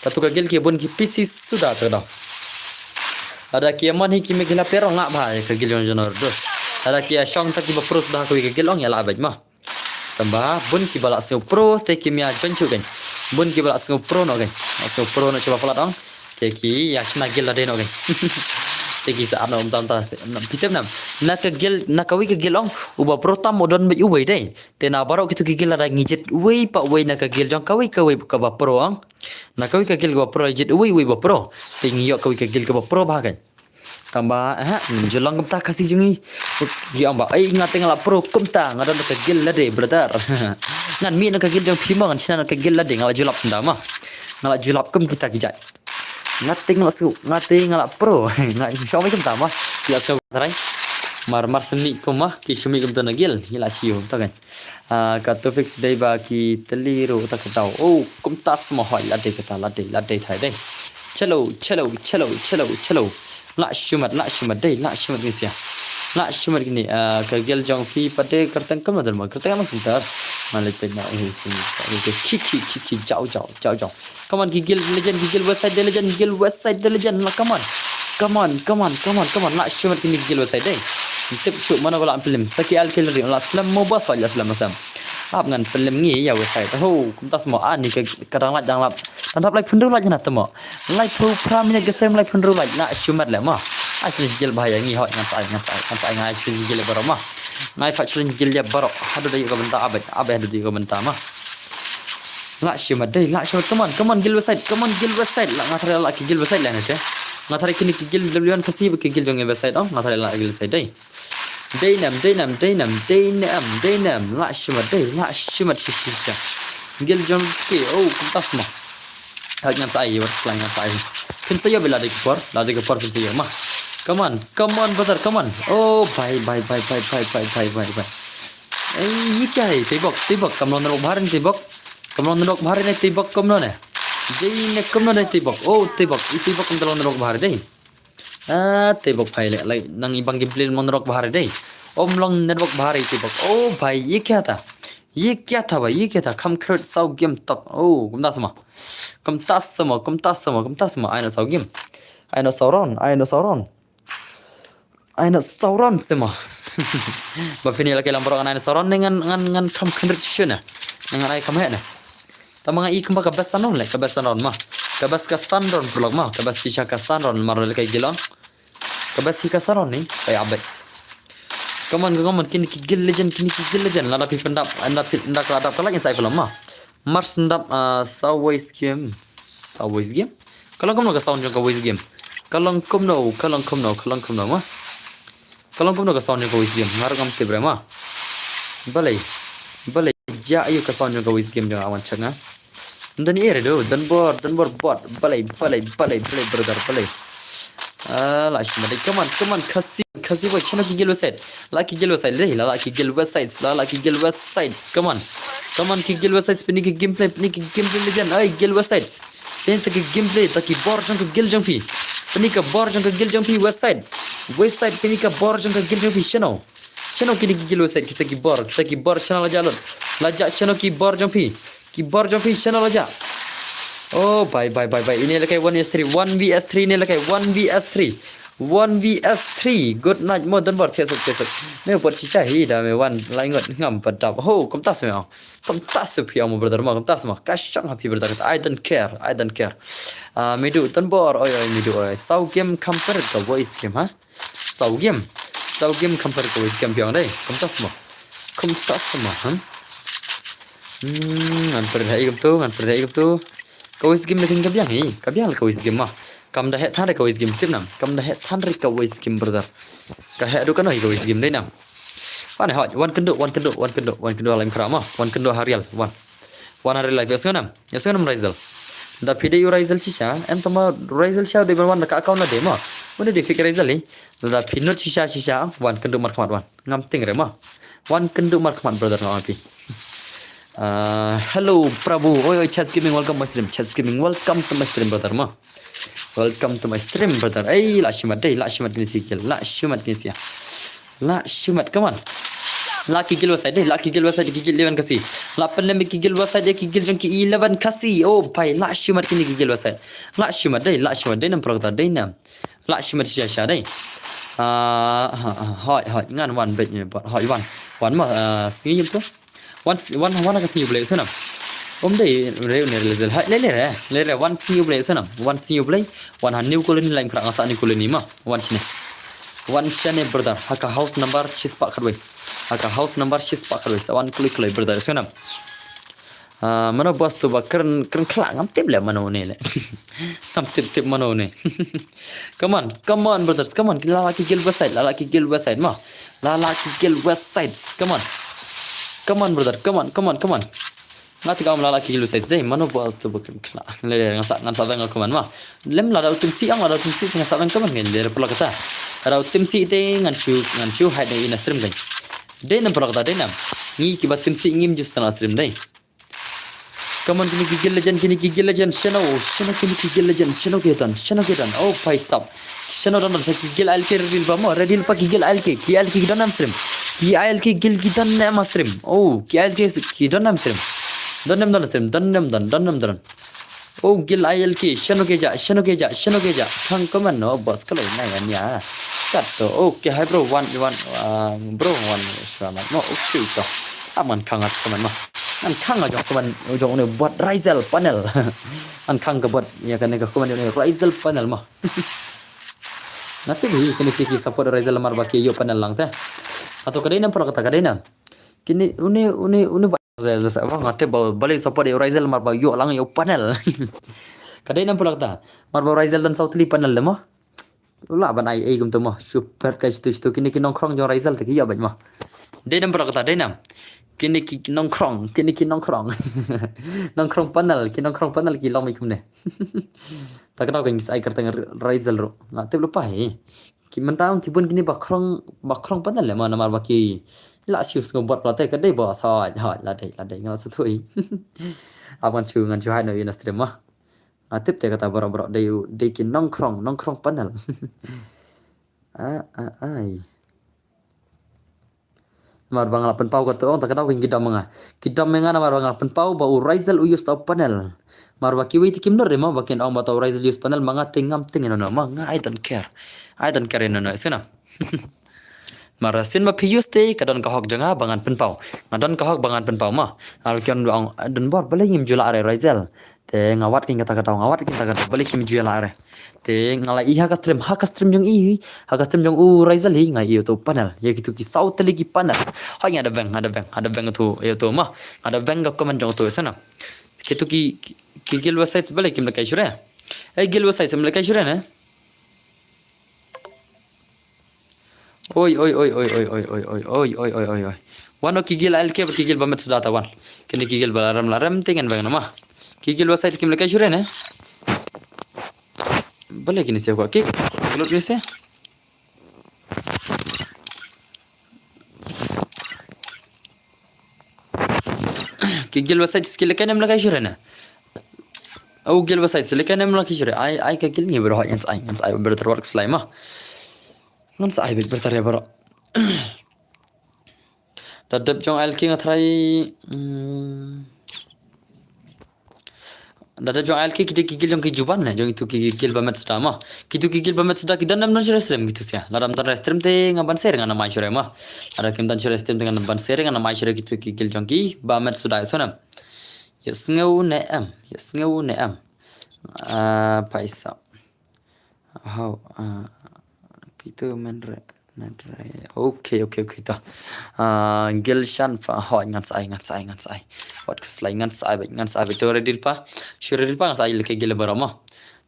tu ke gil ki bun ki PC sudah tu dah ada kiaman hi ki me gila perong ngak bhai ke gil jonor dos ada kia shong tak ki pro sudah ko ke gil ong ya la baj mah tambah bun ki balak sing pro te ki mia jonchu kan bun ki balak sing pro no kan sing pro no coba pelat ong te ki ya shna gil ade no kan te ki sa ano tam ta pitem nam na ka wi ka gil ong uba pro tam odon be ubai dai te na barok kitu ki gil ada ngijit wi pa wi na ka gil jong ka wi ka ba pro ong na ka wi ka gil ba pro jit wi ba pro te ngiyok ka wi ka gil ka ba pro ba kan tambah jelang kumta kasih jengi ya amba ai ngate ngala pro kumta ngadan ka gil lade brother ngan mi na ka gil jong phima ngan sina ka gil lade ngala julap ndama ngala julap kum kita kijat ngate ngala pro ngai shawai kumta ma ya so tarai mar semi kumah ki semi kumta na gil hila siu ta kan ka to fix dai ba ki teliru ta ka tau oh kumta smo hoi lade kata lade thai dai chalo la shumat dai la shumat ni sia la shumat gini ka gel jong fi pade kertang kam nadal ma kertang mas sintar malik pe na hi sin ki jao come on gigil website the legend la come on la shumat gini gigil website dai tip chu mana wala film saki al killer la slam mobas wala slam masam ap ngan film ngi ya website ho kumta semua ani ke kadang lak jang lap tantap like phundu lak jana temo like pro pramine gestem like phundu lak na shumat le ma asli gil bahaya ngi hot ngan sai ngai asli gil baro ma ngai fa challenge gil ya baro hadu dai ko benta abad hadu dai ko benta ma la shumat dai come on gil website la ngathare la gil website la na che ngathare kini gil w1 kasi ke gil jong website oh ngathare la gil website dai Daynam la shumat shisha gil jom ki oh kumtas ma hak ngan sai wat slang ngan sai pin sayo bela de kepor pin sayo ma come on brother come on oh bye ये क्या है tebok kamlon rok bharin tebok ne tebok kamlon ne jei ne kamlon ne tebok oh tebok kamlon rok bhar dei tebok भाई ले नंग ibang gameplay monrok bahar dei om long network bahar tebok oh भाई ये क्या था भाई ये क्या था come crit sau game tok oh kumta sama aina sau game aina sauron sama bapini laki lampor aina sauron ngan come crit shuna ngan ai come hena tamanga I kemba kebesanon mah kebas kasanron pulak mah kebas sisa kasanron marol kay gilong kebas si kasanron ni kay abet come on kini gil legend lada pi pendap ndak adap kalak insai film mah mars ndap saways game kalau kamu ka sound jong ka ways game kalau kamu mah kalau kamu ka sound jong ka ways game ngaragam tibre mah balai ja ayo ka sound jong ka ways game jong awan changa dan ere do dan bor bot balai brother balai La shimade. Come on. Kasi boy. Channel Kigel website. La Kigel website. La Kigel websites. La Kigel websites. Come on Kigel websites. Pini ki gameplay legend. Ay Gel websites. Pini taki gameplay. Taki bor jang ke Gel jang pi. Pini ka bor jang ke Gel jang pi website. Website pini ka bor jang ke Gel jang pi channel. Channel kini Kigel website. Kita ki bor channel aja lor. Lajak channel ki bor jang pi. Ki bor jang pi channel aja. Oh, bye. Ini lakai 1vs3. 1vs3 ini lakai 1vs3. 1vs3. Good night. Modern bot thiệt sự. Nếu bot chỉ chạy đã mấy one lại ngợt ngầm bật đập. Oh, công tác sao? Công tác sao phiêu mà brother mà công tác mà. Cái chẳng happy brother. I don't care. Mình đủ tân bot. Ôi mình đủ. Sau game compare cái voice game ha. Sau game compare cái voice game phiêu đây. Công tác mà. Ngan perhai gam tu. Kau game lekin kabiang lah kau game mah. Kam dah than kau game tim nam. Kam dah than kau game brother. Kau tu kan kau game đây nam. Apa ni hot? One kendo lain kerama. One kendo harial. One hari live yasun nam. Rizal. Dah video Rizal sisa. Em tama Rizal sisa di one nak account na demo. Mana di fikir Rizal ni? Dah pinot sisa. One kendo markamat one. Ngam ting rema. One kendo markamat brother na api. Hello Prabu. Oi Chess Gaming, welcome to my stream brother ma. Welcome to my stream brother. Hey la shimat ni sikil. La shimat come on. La kigil website kigil 11 kasi. La pandemic kigil website kigil jang ki 11 kasi. Oh pai la shimat kini kigil website. La shimat dai nam product dai nam. La shimat sha dai. Hoi ngan one bit ni bot. Hoi one ma singim tu. One akan see you play sana. Deh Rizal. Le one see you play sana. One see you play. One new colony lain kerana asal new colony mah. One sini brother. Haka house number 6 pak kadwe. One klik brother sana. Mana bos tu keren kelak ngam tip le mana ni le. Ngam tip mana ni. Come on brothers. Come on. Lalaki gil website mah. Lalaki gil websites. Come on brother, come on. Nanti kau melala kilo size deh, mana bos tu bukan kena. Le ngan sa bang aku mah. Lem la dau tim si ngan sa bang kaman ngel le pula kata. Dau tim si deh ngan chu hai deh in stream deh. Deh nam pula kata deh nam. Ni kibat tim si ngim just na stream deh. Come on kini gigil legend. Shano kini gigil legend. Shano ketan. Oh pai sab. Shano dan sa gigil alke reveal ba mo. Reveal pa gigil alke. Ki alke gidan nam stream. Ki alke gil gidan nam stream. Oh ki alke gidan nam stream. Dan nam. Oh gil alke. Shano keja. Kang kaman no bos kalau nai ya. Kat to. Okay hi bro. One selamat. No okay to. Aman kangat kaman mah. An khang aja kawan ujung ni buat Rizal panel. An khang ke buat ya kan ke kawan ni Rizal panel mah. Nanti ni kini siki support Rizal mar baki yo panel lang teh. Atau kadai nam pula kata kadai nam. Kini uni Rizal apa ngate balik support Rizal mar baki yo lang yo panel. Kadai nam pula kata mar baki Rizal dan Southly panel le mah. Ulah ban ai gum tu mah super kai stu kini nongkrong jong Rizal tak iya baj mah. Dai nam pula kata dai nam. Kini nongkrong nongkrong panel ki long ikum ne. Tak kenal kan ai kerta Rizal ro. Ngate lupa he. Ki mentang ki pun kini bakrong panel le mana mar baki. La sius ngom buat pelate kadai ba sa la dai ngal sutui. Awan chu ngan chu hai no in stream mah. Ngate te kata borok dai ki nongkrong panel. Ai. Mar bang lapan pau kata orang tak kenal kan kita menga mar bang lapan pau bau Rizal uyus tau panel mar baki wei tikim nor dema bakin orang batau Rizal uyus panel manga tingam no manga I don't care no sena mar sin ma pius te kadon kahok janga bangan penpau ngadon kahok bangan penpau mah alkion bang dan bor balik ngim jula are Rizal te ngawat king kata balik ngim jula are te ngalai haka stream jong Rizal hi ngai tu panel ya gitu ki south lagi panel hanya ada bank tu ya tu mah ada bank ko man jong tu sana gitu ki gil website balik kim lakai shure gil website sem lakai shure na oi wano ki gil alke ki gil bamet data wan kini ki gil laram tengan bang nama ki gil website kim lakai shure na boleh kini siapa kik spekulot guys ya. Kigil website skill kan namla kaishurena. Au gil website skill kan namla kaishur. Ai kigil ni bro yang ai berterwork slime. Ngan ai berter ya bro. Dadap jong alki ngatrai Dadap jong alki kita kikil jong kijuban na jong itu kikil bamet sudah mah. Kitu kikil bamet sudah kita nam nang stream gitu sih. Ladam tan stream te ngaban share ngana mai sure mah. Ada kim tan stream dengan ban share ngana mai sure kitu kikil jong ki bamet sudah sonam. Yes ngau ne am. Paisa. How kita menre. Okay ta. Gilshan fa ho ngan sai. Wat kuslai ngan sai to redil pa. Sure redil pa ngan sai leke gil barama.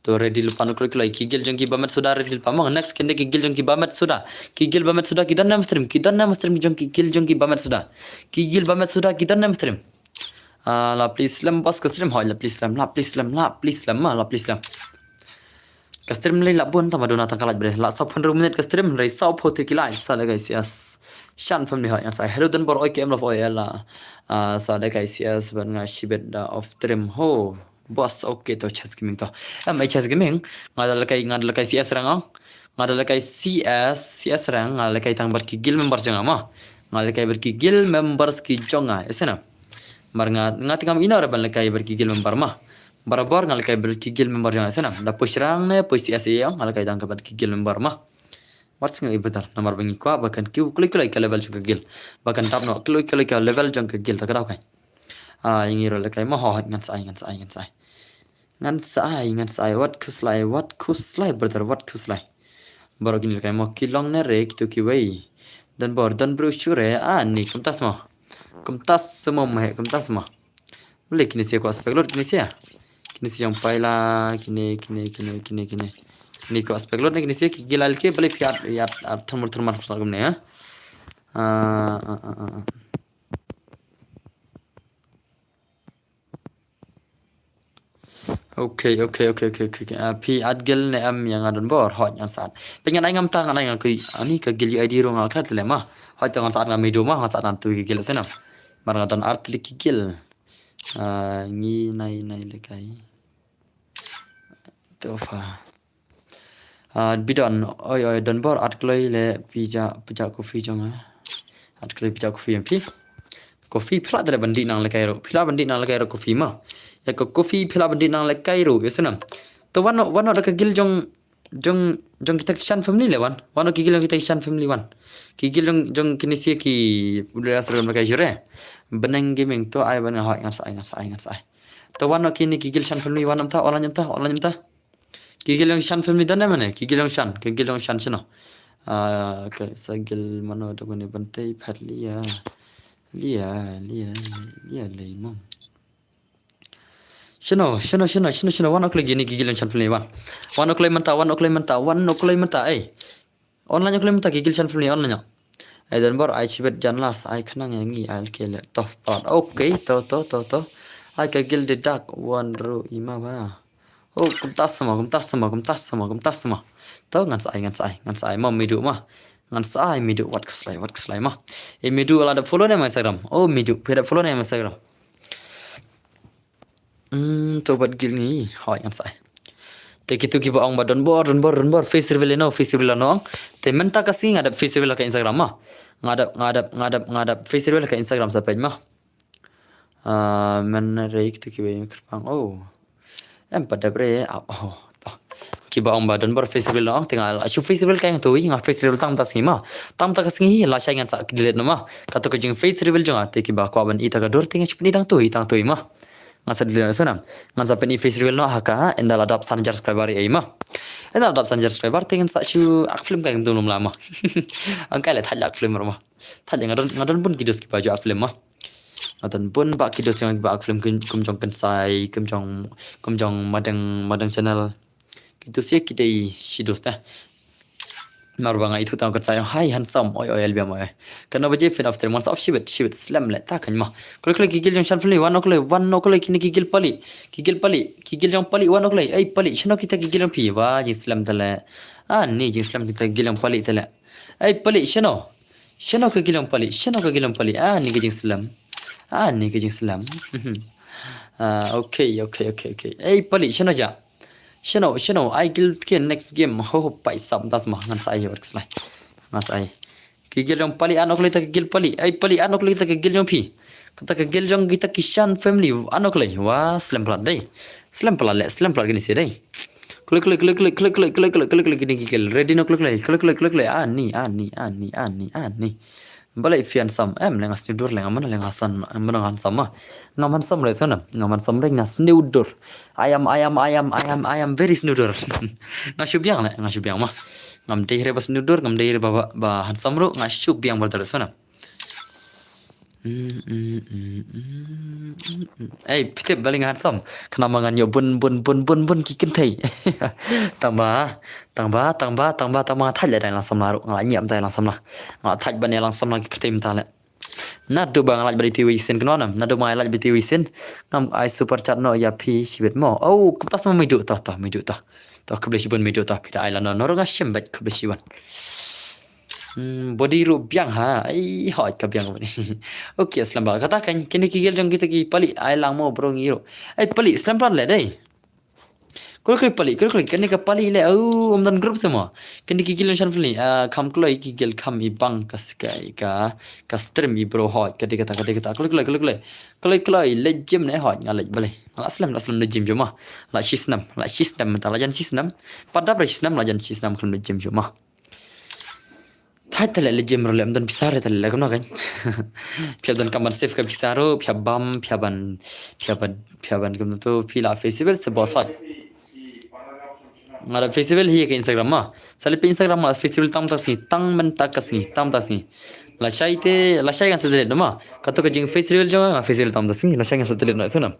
To redil pa nukul kulai kigil jengki bamet sudah redil pa mah next kende kigil jengki bamet sudah. Kigil bamet sudah kita nam stream jengki kigil jengki bamet sudah. Kigil bamet sudah kita nam stream. La please lam bas ke stream ho la please lam. Kastrim lay labun tama dona tangkalat bre la sap 100 minit kastrim ray sap hote kilai sala guys yes shan family ha yang sai hello dan bor oike emla foya la sala guys yes ban nga shibet da of trim ho boss okay to chess gaming to ai chess gaming ngadal kai cs rang ngadal kai cs rang ngadal kai tang bar ki gil members jang ama ngadal kai bar ki gil members ki jonga esena mar ngati kam ina ban kai bar ki gil member ma barabar ngal kai berkigil member yang sana da pusrang ne puisi yang ngal kai dang kabat kigil member mah what's ngai betar nomor bangi ko bahkan klik ke level jong kigil bahkan tap no klik ke level jong kigil tak kai yang iro le kai mah ho ngan sai what kuslai brother what kuslai baru gini kai mah kilong ne re kitu ki wei dan brochure ni kumtas semua boleh kini saya ko aspek lot kini saya kini si yang paila kini ko aspek lot kini si gilal ke balik ya thermal pasal gumne ya Okay. Pi adgel ne am yang adon bor hot yang saat. Pengen ai ngam tang ai ngam kui ani ke gil ID ro ngal khat le mah. Hot tang saat ngam video mah saat nan tu gil sena. Mar ngatan art lik gil. Ngi nai le kai. Tofa. Bidon oi don bor art kloi le pija kopi jonga. Art kloi pija kopi yang pi. Kopi pila dere bandi nang le kai ro. Pila bandi nang le kai ro kopi mah. Ya ko kopi pila bandi nang le kai ro yesena. To wano da kagil jong kita kishan family le wan. Wano kigil kita kishan family wan. Kigil jong kini si ki budaya seragam kai jure. Benang gaming to ai ban ha ngasai. To wano kini kigil shan family wanam ta orang nyamta. Kigil yang shan family dan mana? Kigil yang shan sino. Ke sagil mano to gone bantai pharlia. Lia lemong. Shino wano kle gini kigil yang shan family wan. Wano kle menta online kle menta kigil shan family online. Dan baru ai cibet janlas ai khanang yang ngi al kele tof part okay to ai kagil dedak wan ro ima ba kumtas sama to ngan sai mom midu mah ngan sai midu wat keslai mah midu ala da follow ne Instagram midu peda follow ne Instagram to bat gil ni hoi ngan sai te kitu ki baong badon bor festival no te menta kasi ngadap festival ka Instagram mah ngadap festival ka Instagram sa page mah men reik tu ki we kerpang pada bre ki baong badon bor festival no tinggal asu festival ka yang tu nga festival tam tas ngima tam ta kasngi la shay ngan sa dilet no mah kato ko jing festival jonga te ki ba ko ban ita ka dor tinga chpni tang tu mah ngasa dilen sana ngasa pen festival no haka endal adap sanjar subscriber ai mah endal adap sanjar subscriber tingan sa chu ak film ka ngam tulum lama angkai le thajak film mah thajak ngadon pun kidos ki baju ak film mah ngadon pun ba kidos yang ba ak film kum jong kensai kum jong madang channel kitu sia kidai sidos ta marbanga itu tang kensai hai handsome oi album oi kana baje fin after months of shibet slam le ta kan mah klik gigil jong shan film one okle kini gigil jong pali one okle ai pali shino kita gigil jong pi wa ji slam tale Ni jing Islam kita gilang pali tala. Pali shano. Shano ke gilang pali. Shano ke gilang pali. Ni ke jing Islam. Ni ke jing Islam. Okay. Pali shano ja. Shano. I gil ke next game. Ho pai sam das mah ngan sai works lai. Mas ai. Kigil yang pali anok lita kigil pali. Pali anok lita kigil yang pi. Kata kigil yang kita kishan family anok lai. Wah, slam plat dai. Slam plat gini sih dai. Klik gini kigil. Ready no klik. Ani. Balai fian sam lengas tidur lengan mana lengasan menangan sama. Ngaman sam le sana. Ngaman sam le ngas tidur. Ayam very snudur. Ngasubiang mah. Ngam dehre bas nudur ngam dehre ba hansam ro ngashuk biang bardar sana. Pite baling hansam kena mangan yo bun kikin thai. Tamba thaj le dai langsam la ro ngala nyam dai langsam la. Ngala thaj ban langsam la pite mta le. Nadu bang laj bari TV sen kenonam. Nadu mai laj bari TV sen. Ngam ai super chat no ya pi sibet mo. Kita sama midu ta. Tak kebersihkan media tak pida island orang asyam bat kebersihkan. Body ru biang hot ka biang ni. Okay, Islam kata kan kini kigil jang kita ki pali island mo bro ngiro. Pali Islam plan le dai. Kul pali kini ka pali le omdan group semua. Kini kigil shan fli kam kloi kigil kam I bang ka stream I bro hot kata kul kloi le gym ne hot ngalai balai. Aslam le gym joma. La shisnam ta lajan shisnam. Pada ber shisnam lajan shisnam kun le gym joma. Thai tale le gym role omdan bisare tale le kamna kan. Piadan kamar safe ka bisaro piaban kamna to pila festival se bosat. Ngada festival hi ke Instagram ma. Sale pe Instagram ma festival tam ta si. La shai kan sedele ma. Kato ka jing festival jong festival tam ta si. La shai kan sedele na sunam.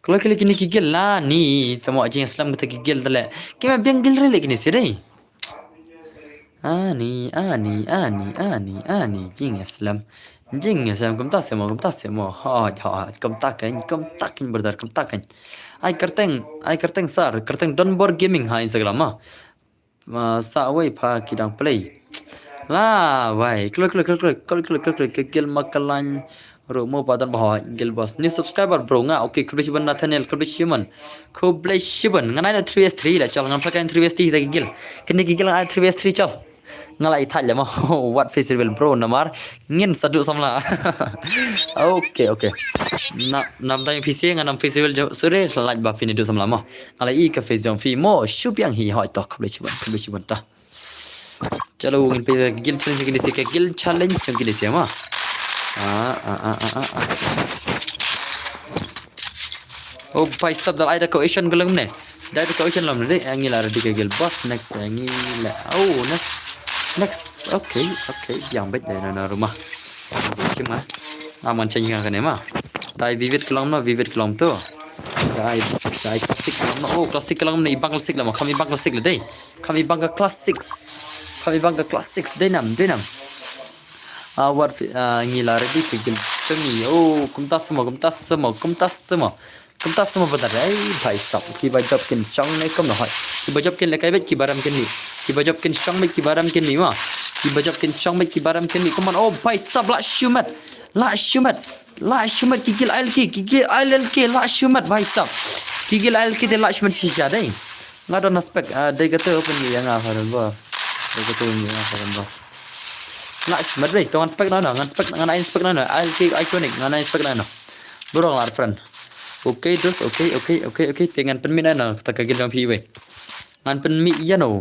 Kalau kini kigil lah ni tamo jing Islam kita kigil tale. Kima biang gil rele kini sirei. Ani jing Islam kum ta semo hot kum takin berdar kum takin ai kerteng sar kerteng Donbor gaming ha Instagram ma sa wei pa kidang play la wai klik gil makalan romo padan bah gil bos ni subscriber bro nga okay kublishiban Nathaniel kublishiban ngana 3vs3 la chal ngam pakai 3vs3 ta gil kini gil 3vs3 chal ngalai thaj lama what festival bro namar ngin sadu samla. Okay nam dai pc nganam festival sore laj ba fini do samla ma ngalai ka face jong fi mo shupiang hi hoi to kublishiban ta chalo ngin pe gil challenge gili se ma भाई सब दल आइदा क्वेश्चन गलम ने direct question lump ने angila ready ke gil boss next angila next okay yang bet na rumah cuma aman cengin kan ma dai vivid kelam tu dai classic kelam classic kelam ne ibang classic lama kami ibang classic le dai kami ibang classics denam what angila ready ke gil cemi kumtas semua benar भाई सब की बजब किन चंग ने कम न है की बजब किन लेkai bet ki baram kin ni ki bajab kin chang bet ki baram kin ni ma ki bajab kin chang bet ki baram kin ni come on भाई सब la shumat ki gil ilk la shumat भाई सब ki gil ilk de la shumat si ja dai ngadon aspek dai kata open ni yang afaran ba la shumat dai to aspek na ngan aspek ngan aspek na ilk iconic ngan aspek na bro ngar friend. Okay terus okay dengan penmi na kita kagil jang pi we ngan penmi ya no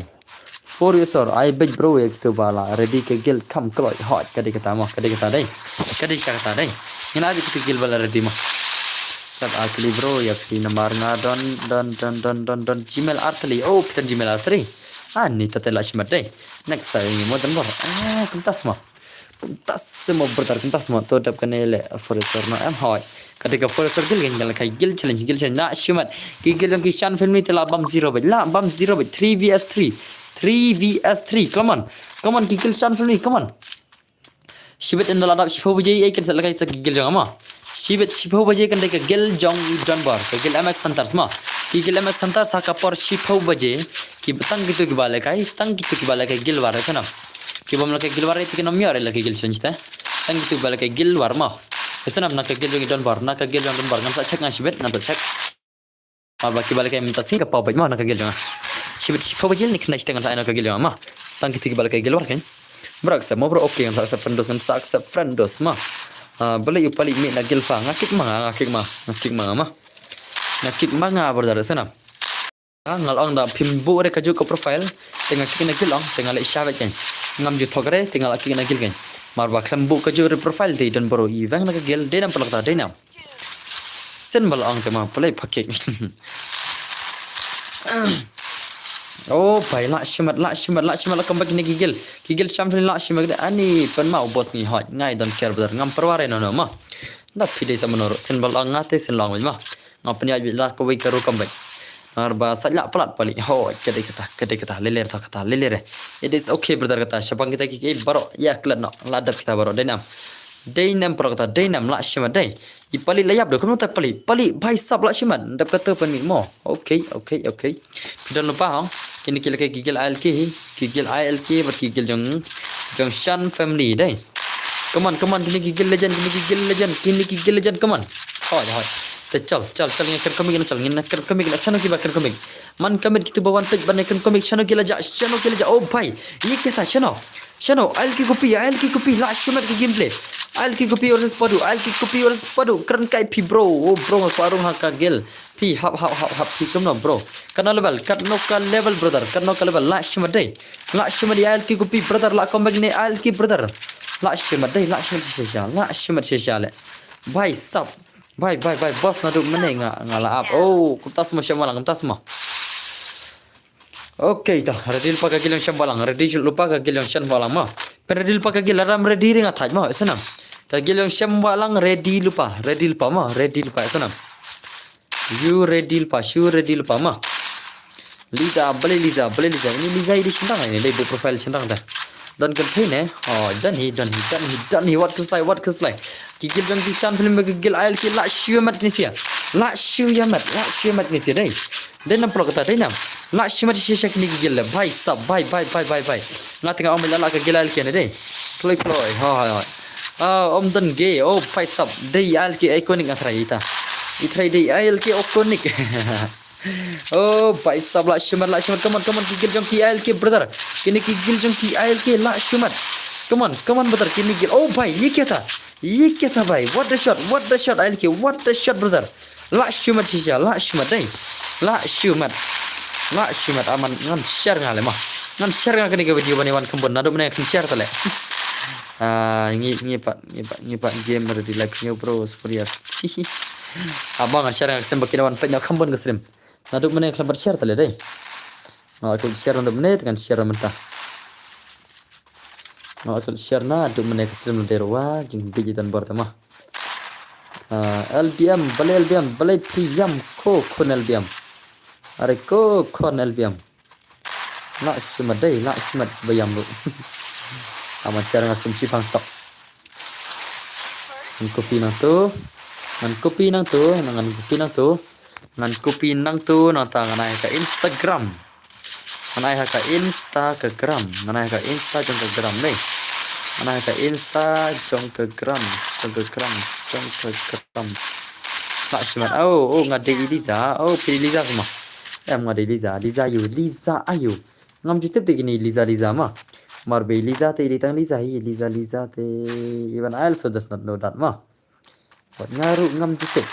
for you sir I bet bro ek to bala ready kagil kam kloi hot kadi kata dai ina abi kagil bala ready ma start akli bro ya pi namar nga don gmail artli pitan gmail artli ni tatela shmat dai next saya ni modan bor kumtas semua bertar to dap kanele for you sir na am hot ketika full circle gel kai gil challenge na shumat gil yang kishan film ni telah bam 0 bet 3vs3 come on gil shan film ni come on shibet in the ladap shipo bujai ai kan lakai sak gil jang ama Shibet shipau baje kan deka gel jong I donbor ke gel MX santar semua. Ki gel MX santar sakapor shipau baje ki tang gitu ki balakai gel war kana. Ki bom lakai gel war itu kana miar lakai gel senjata. Tang gitu balakai gel war mah. Kesanam nak gel jong I donbor nak gel jong donbor ngam sa cek ngan shibet ngam sa cek. Baki balakai minta sing kapau baj mah nak gel jong. Shibet shipau baje ni kena isteng sa nak gel jong mah. Tang gitu ki balakai gel war kan. Bro accept mau bro okay ngam sa accept friendos ngam sa accept friendos mah. Boleh you paling mid nak gilfa ngakik mah nga berdara sana ngal ong da pimbu re kaju ko profile tengah kik nak gilong tengah le shavet kan ngam ju thogre tinggal akik nak gil kan mar ba klambu kaju re profile de don bro I wang nak gil de nam pelak de nam sen bal ong te ma play phakik Oh, pai la shimat la kambak ni gigil shamfli la shimat ani pen mau bos ni hot ngai don care badar ngam perware no ma na pide sa manoro sen bal ngate sen long ma ngam penya la ko wei karu kambak arba sajla plat pali ho kede kata leler ta kata leler it is okay brother kata syapang kita ki baro ya klat no ladap kita baro Dainam prokata dainam la shimat dai I pali layap do kamu tak pali bhai sab la shimat dap kata pani mo okay dan lupa hong kini kila ke gigil ALK ber gigil jong shan family dai come on kini gigil legend kini gigil legend come on hoi te chal ngi kan komik chal ngi kan komik na chano ki ba kan komik man kamit kitu bawan tek ban kan komik chano ki laja oh bhai ye kita chano ALK kopi la shimat ki gameplay ALK kopi versus padu keren kai pi bro oh bro ngak parung haka gel pi hap pi kamno bro kana level brother kana level la shimat dai ALK kopi brother la comeback ni ALK brother la shimat shesha le bhai sab bhai boss na du mane ngala up oh kutas mo syamalang kutas mo Okay dah, ready lupa kagil yang syambalang, mah. Ready lupa kagil aram ready ring ataj mah, senam. Kagil yang syambalang ready lupa mah, senam. You ready lupa mah. Liza, beli Liza. Ini Liza ini sendang ini, dia profile sendang dah. Dan kenapa ni? Oh, done he. What to say? Gigil yang kisah film gigil ALK la syumat ni sia. La syumat ni sia dai. Dan nampak kata dai nam. La syumat sia kini gigil le. Bhai sab, bhai. Nga tengah om la gigil ALK ni dai. Play. Hai. Om dan gay. Oh, bhai sab. Dai ALK iconic athrai ita. Itrai dai ALK iconic. Oh, bhai sab la syumat come on gigil jong ki ALK brother. Kini gigil jong ki ALK la syumat. Come on brother kini gigil. Oh bhai, ye kya tha bhai. What the shot ALK. What the shot brother. La syumat shisha, la syumat dai. La syumat aman ngan share ngale mah. Ngan share ngakani ke video bani wan kembon nadu mena kan share tale. Ngi pak game di live nya bro Furious. Abang share ngak sem bakina wan penya kembon ke stream. Nadu mena kan share tale dai. Aku share nadu mena kan share mentah. Aku share na nadu mena stream derwa jing biji dan bertema. LBM balai priyam ko kon LBM. Are ko kon LBM. La shimat bayam lu. Aman share ngasum sipang stok. Ngan kopi nang tu nota nganai ka Instagram. Nganai ka Insta jong ke gram nih. Nganai ka Insta jong ke gram. Tak shimat. Oh ngade Liza. Oh pilih Liza semua. Ngade Liza ayu. Ngam jutip de gini Liza mah. Marbe Liza te ditang Liza te even I also does not know that mah. Buat ngaru ngam jutip.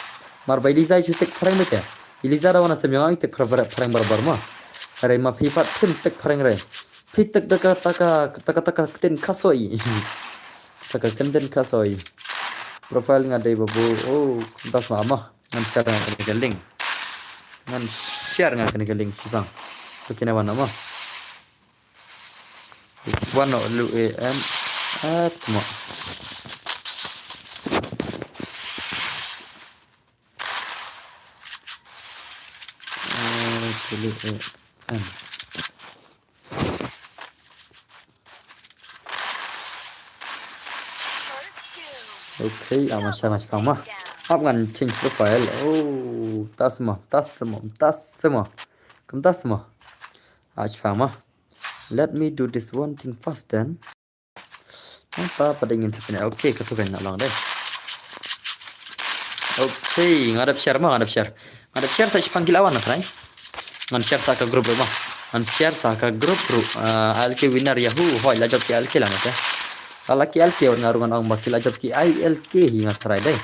Marbe Liza jutik perang bete. Liza rawan asam yang itik perang barbar mah. Hari mah pipat pun tek perang re. Pitek taka keten kasoi. Taka kenten kasoi. Profile ngade babu. Oh, kuntas mah. Ngan share ngakani link. Ngan share ngakani link sibang. Tukina wana mah. Wano lu atmo. Lu Okay, aman sama mah. Ngan change profile. Oh, tas semua. Kum tas semua. Paham. Let me do this one thing first then. Apa pada ingin sebenarnya? Oke, ketukan nak lang deh. Oke, ngadap share. Ngadap share tak panggil awan nak ngan share sa ka grup mah. Ngan share sa ka grup ALK winner Yahoo. Hoi la job ki ALK lah mata. Laki ALK ngarungan ang bakil la job ki ILK hingat try deh.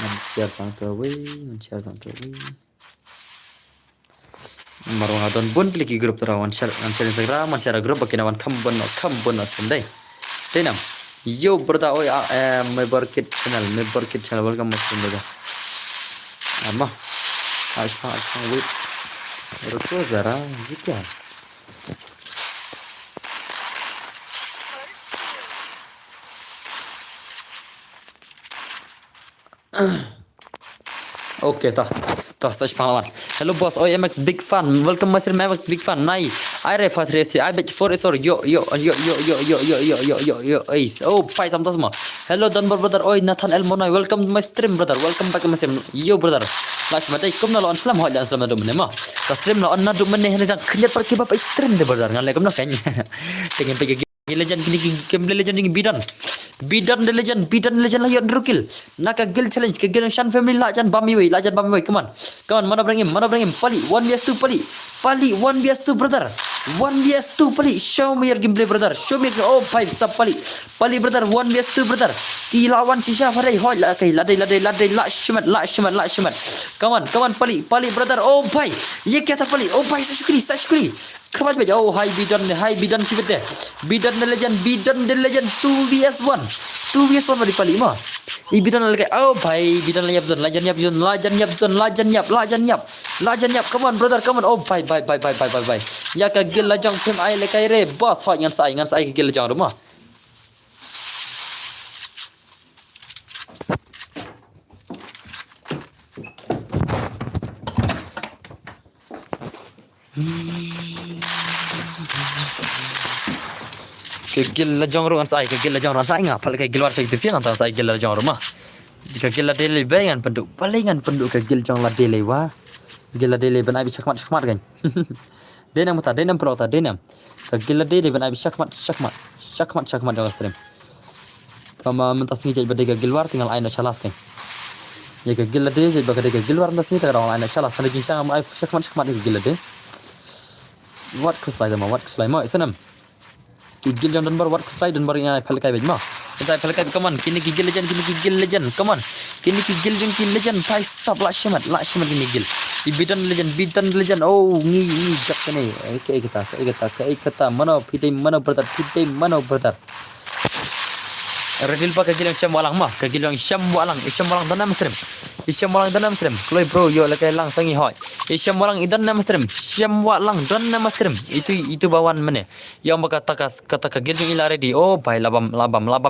Ngan share sang tu we. Marung adon bun klik grup terawan share Instagram, share grup bakinawan kambon sendai. Denam. Yo brother oi member kit channel welcome masuk brother. Amma. Ashpa wait. Ruko zara gitu ya. Oke tah search pengalaman. Hello boss, OMX big fan. Welcome Master MX big fan. Nai, I refer to I bet for sorry. Yo. Ace. Oh, pai samto semua. Hello Dunbar brother. Oi Nathan Elmonoy. Welcome to my stream brother. Welcome back to my stream. Yo brother. Last mata ikum na lo on slam hoja slam do menema. Ta stream na on na do meneh dan kenyat pergi bapak stream de brother. Ngan lekum na kayaknya. Pengen pergi legend kini legend kini bidan the legend lah yon rukil naka guild challenge ke guild shan family lajan bami way come on mana bring him pali 1vs2 pali 1vs2 brother 1vs2 pali show me your gameplay brother show me oh 5 sub pali brother 1vs2 brother kilawan sisa farai hoi la kai ladai la shimat come on pali brother oh bhai ye kya tha pali oh bhai sashkuri Kawan baca oh hi bidan sibet deh bidan the legend 2vs1 bari pali mah I bidan lagi oh bhai bidan lajan yap come on brother come on oh bhai ya ka gil lajang pem ai lekai re boss hot ngan sai ke gil lajang rumah Kegil lajang ru sai ngapal ke gil war cek tisi ngan sai gil lajang rumah jika gil dele bayan penduk palingan penduk ke gil jang la dele wa gil dele ben abi sakmat kan denam pelota denam ke gil dele ben abi sakmat jang stream kama mentas ngi jadi badega gil war tinggal aina chalas kan ya ke gil dele jadi badega gil war mentas ngi tinggal aina chalas kan lagi sang ai sakmat ke gil dele what kuslai ma isanam Gigil jam Dunbar what slide Dunbar yang pelkai bejma. Kita pelkai come on kini gigil legend come on. Kini gigil legend pai sab la shimat kini gigil. Bidan legend oh ni jak ni. Kita mana pidai mana brother. Redil pa kagil yang syam walang mah kagil yang syam walang danam stream kloi bro yo lakai lang sangi hoi syam walang idan nam stream syam walang dan nam stream itu bawan mana yang kata kagil yang ila ready oh bhai labam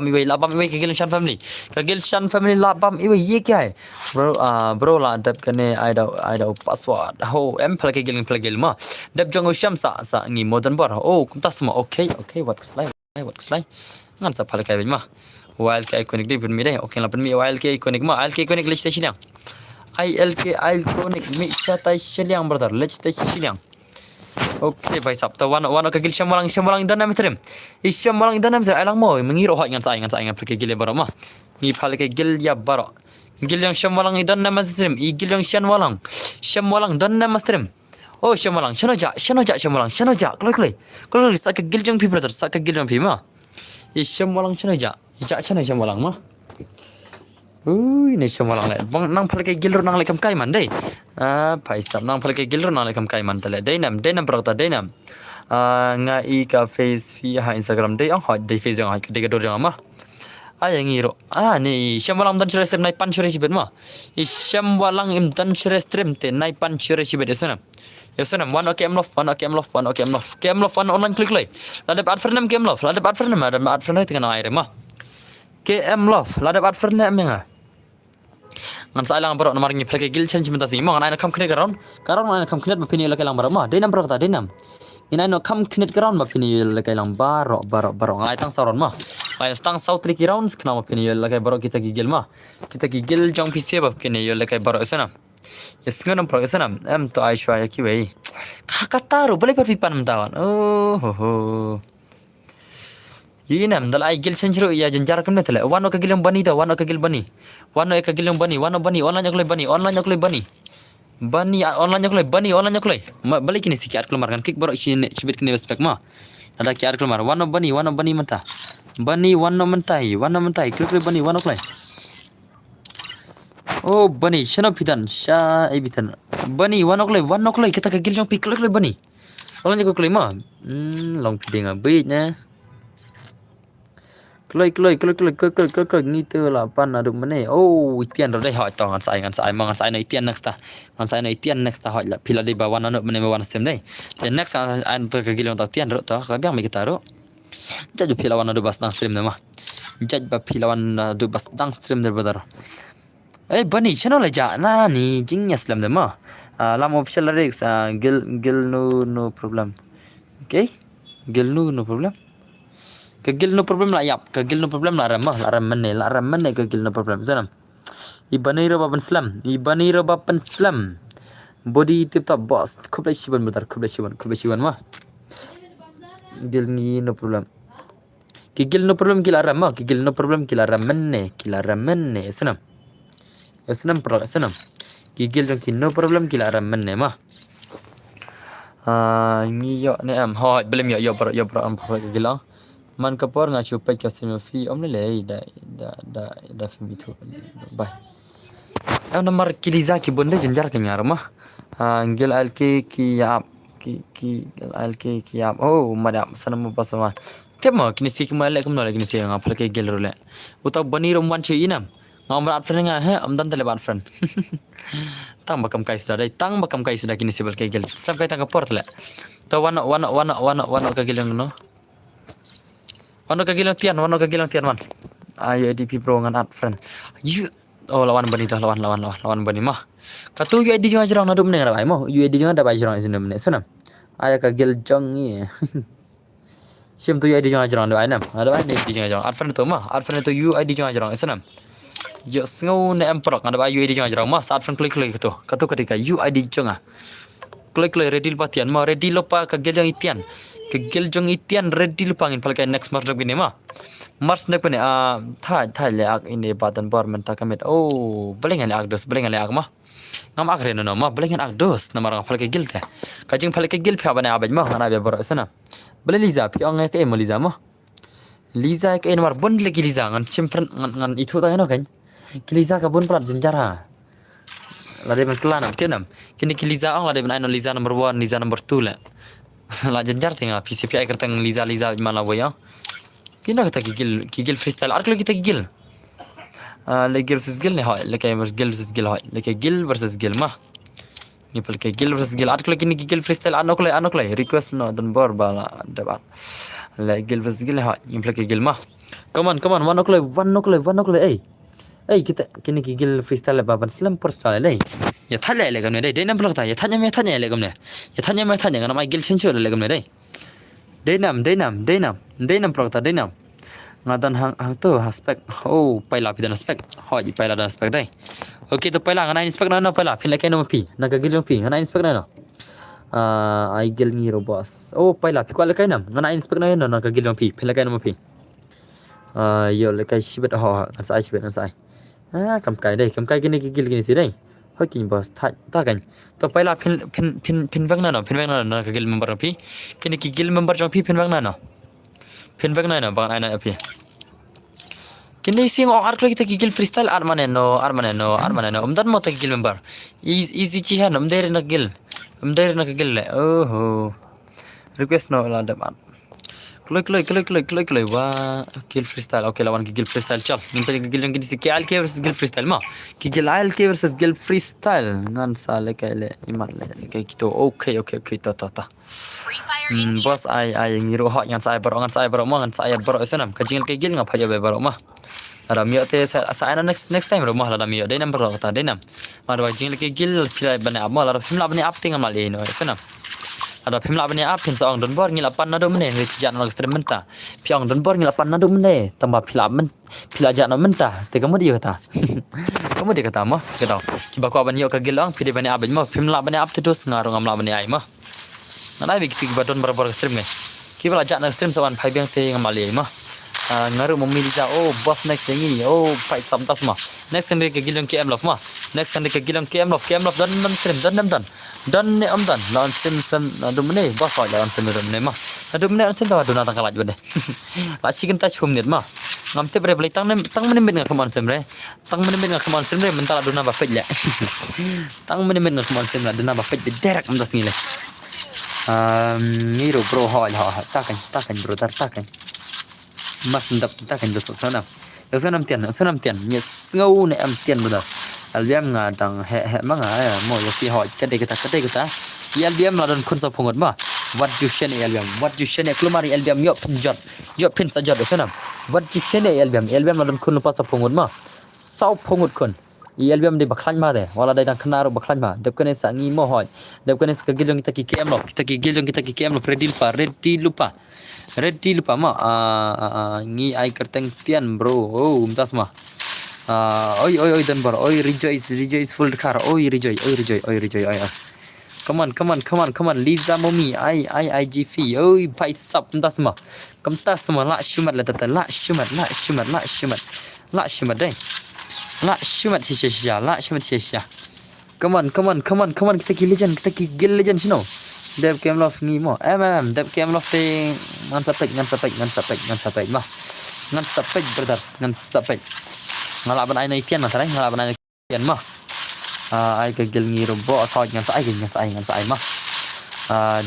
iwe kagil shan family labam iwe ye kya hai bro la dap kane aida password ho em kagil mah dap jong syam sa ngi modern bar oh kuntas mah okay what slide ngan sa phalkai mah wild ke iconic di permi deh okay lah permi wild ke iconic list station yang ILK iconic mi chatai sheliang brother list station yang okay bhai sab ta wana ke gil syamalang dan nam stream syamalang dan nam stream alang mo mengiro hot ngan sa pergi gil baro mah ni phalkai gil ya baro gil yang syamalang dan nam stream gil yang syamalang dan nam stream oh syamalang shanoja kloi sak gil jang pi brother sak gil jang pi mah syamalang shanoja syamalang mah ini syamalang le bang nang phalkai gilro nang lekam kai man dei bhai sab nang phalkai gilro nang lekam kai man tale denam prota denam nga I ka face via Instagram dei ang hot dei face ang de ga dor jang mah ay ngiro ni syamalang dan stream nai pan sure sibet mah syamalang im dan sure stream te nai pan sure sibet esana one okay I'm love online klik lay ladap advernam game love ladap advernam ada advernam dengan air mah KM love ladap advernam yang ngan sa lang baro namar ngi plake gil change mentas ni mo ana kam knet garon ana kam knet bapini la kalang baro ma denam baro ta denam ina no kam knet garon bapini la kalang baro ngai tang saron ma Lain stang sau tricky rounds kenapa pini yo lakai baru kita gigil mah. Kita gigil jong PC bab kini yo lakai baru sana. Ya sengaja pro sana. To ai shwa ya kiwei. Kakataru boleh perpipan mentawan. Oh ho ho. Yinam dal ai gil senjro ya jenjar kan metale. Wano ka gilang bani da wano ka gil bani. Wano ka gilang bani wano bani online nyakle bani online nyakle bani. Bani online nyakle bani online nyakle. Balik kini sikit keluar kan kick baru sibit kini respect mah. Ada kiat keluar wano bani menta. Bani wano mentai klik bani wano klay. Oh bani shana pitan sha bitan. Bani wano klay kita ka gil jong pi klik bani. Online nyakle mah. Long piding abitnya. Kloi ngite la pan adu mane oh itian ro dai hoi to ngan sai na itian next ta hoi la pila di bawan anu mane bawan stem dai then next an to ka gilong ta tian ro to ka biang me kita ro jaju pila wan adu bas nang stream ma jaj ba pila wan adu bas nang stream der badar bani channel la ja na ni jing yaslam de ma lam official lyrics gil no problem okay gil no problem kegil no problem lah yap kegil no problem lah ramah la ram mane kegil no problem sanam ibani ro bapan slam body tip top boss kublai shiban mah gil ni no problem kegil no problem kila ramah kegil no problem kila ram mane sanam pro sanam kegil jong no problem kila ram mane mah ni yo ne am ho belum yo pro am pro kegil man kapor nga chupai customer fee omle le da film itu bye am nomor kiliza ki bonde jenjar ke nyar mah ngel alke ki yap ki alke ki yap oh madam sanam pasama kema kini sik male kum nole kini sik ngapal ke gel role uta bani romwan che inam ngamar at friend nga he am dan tele ban friend tang bakam kai sudah kini sibal ke gel sampai tang kapor le to wana ka gel no Wano kagilang tian man. Ayo DP Pro ngan at friend. You lawan bani dah lawan bani mah. Katu UID jangan jarang nadu meneng ada mo. UID jangan ada jarang sini meneng sana. Ayo kagil jong ni. Sim tu UID jangan jarang ada nam. Ada UID jangan jarang. At friend tu mah. At friend tu UID jangan jarang sana. Yo sengau ne emprok ada UID jangan jarang mah. At friend klik tu. Katu ketika UID jangan. Klik ready lupatian mah ready lupa kagil jong itian. Kegel jong itian ready lupangin palkai next month lagi ni mah mars ne pune thai le ak ini batan bar menta kamet oh belengan ak dos belengan ak mah ngam ak reno mah belengan ak dos namar palkai gel te kajing palkai gel pha bana abaj mah ana be bor sana bele liza pi ong ke liza mah liza ke nomor bon lagi liza ngan chimfren ngan itu ta no kan liza ka bon prat jenjara lade men kelanam tenam kini liza ong lade men liza nomor 1 liza nomor 2 la la jenjar tinggal PCPI kertang liza mana boya kina kita gigil freestyle ark kita gigil le gil versus gil ne ha le kay gil versus gil ha le kay gil versus gil mah ni pel kay gil versus gil ark kini gigil freestyle anok le request no don bor bala debat le gil versus gil ha ni pel kay gil mah come on one o'clock eh kita kini gigil freestyle baban slam personal le ya tanya le gamne dai nam plakta ya tanya le gamne ya tanya ngana mai gil chencho le gamne dai nam plakta dai nam ngadan hang to aspek oh paila pidan aspek hoji paila dan aspek dai okay to paila ngana inspek na paila pin le no pi naga gil pi ngana inspek na no ai gil ni ro boss oh paila pi kwal kai nam ngana inspek na no naga gil pi pin le no pi yo le kai shibet ho sai shibet sai kam kai kini gigil kini si dai hokin bos ta kan to paila pin vang na no ka gil member pi kini gil member jong pi pin vang na no bang ana pi kini sing ar kita gigil freestyle armane no umdan mo ta gil member easy chi han umder na gil le oh request no la dapat Klik wah gil freestyle okay lawan gil freestyle chal nimpa gil yang gini sikit alke versus gil freestyle mah gil alke versus gil freestyle ngan sale kale iman le kayak gitu okay ta bos ai ngiru hak ngan saya baro mah ngan saya baro senam kajing kayak gil ngapa ya baro mah ada mio te saya next time rumah ada mio dai number kata dai nam mar wajing kayak gil freestyle bana amal ada himla bani up tinggal mal ini senam ada phim la bani ap phin song don bor ngila pan na do mene ri jan log stream menta piang don bor ngila pan na do mene tamba phila jan na menta te kamu dia kata kamu dia kata mo kedau kiba ko bani yo ka gilang pide bani ap mo phim la bani ap te dos ngarong am la bani ai mo nanai bi ki ba don bor stream nge kiba la jan na stream sawan phai biang te ngam ali mo ngaru mummi dia oh boss next ini oh pai sam tas ma next kan ke gilang KM lof ma next kan ke gilang KM lof dan stream dan ne am dan lawan sim adu mene boss wa lawan sim adu mene ma adu mene sim da duna tang kalaj bade la chicken touch hum net ma ngam te bre blai tang mene men ngam sim re tang mene men ngam sim re mentala duna ba pej le tang mene men ngam sim la duna ba pej direct am das ni le ngiro bro ha takan bro takan mas ndap kita kan dosa sanam tian yes ngau ne am tian benar albiam ngadang he manga mo yo si ho kade kita albiam ladon kun sa phongot ma what you shen klumari albiam yo pin sa jot sanam what you shen albiam ladon kun pa sa phongot ma sau phongot kun albiam de baklan ma de wala dai dang khanar baklan ma dep kane sangi mo ho dep kane ska gilong kita ki kem lo ready lupa ma ngi ai kerteng tian bro oh umtas ma oi dan bar oi rejoice full car oi rejoice come on Liza mommy I GV oi pai sap umtas ma kamtas ma la shumat la tata la shumat dai la shumat shisha come on kita ki legend sino Dep kem lof ni mo dep kem lof te ngan sapek mah ngan sapek brothers ngan sapek ngalaban ai nai pian ma tarai ngalaban ai pian mah ai ke gel ngi robo asoj ngan sai mah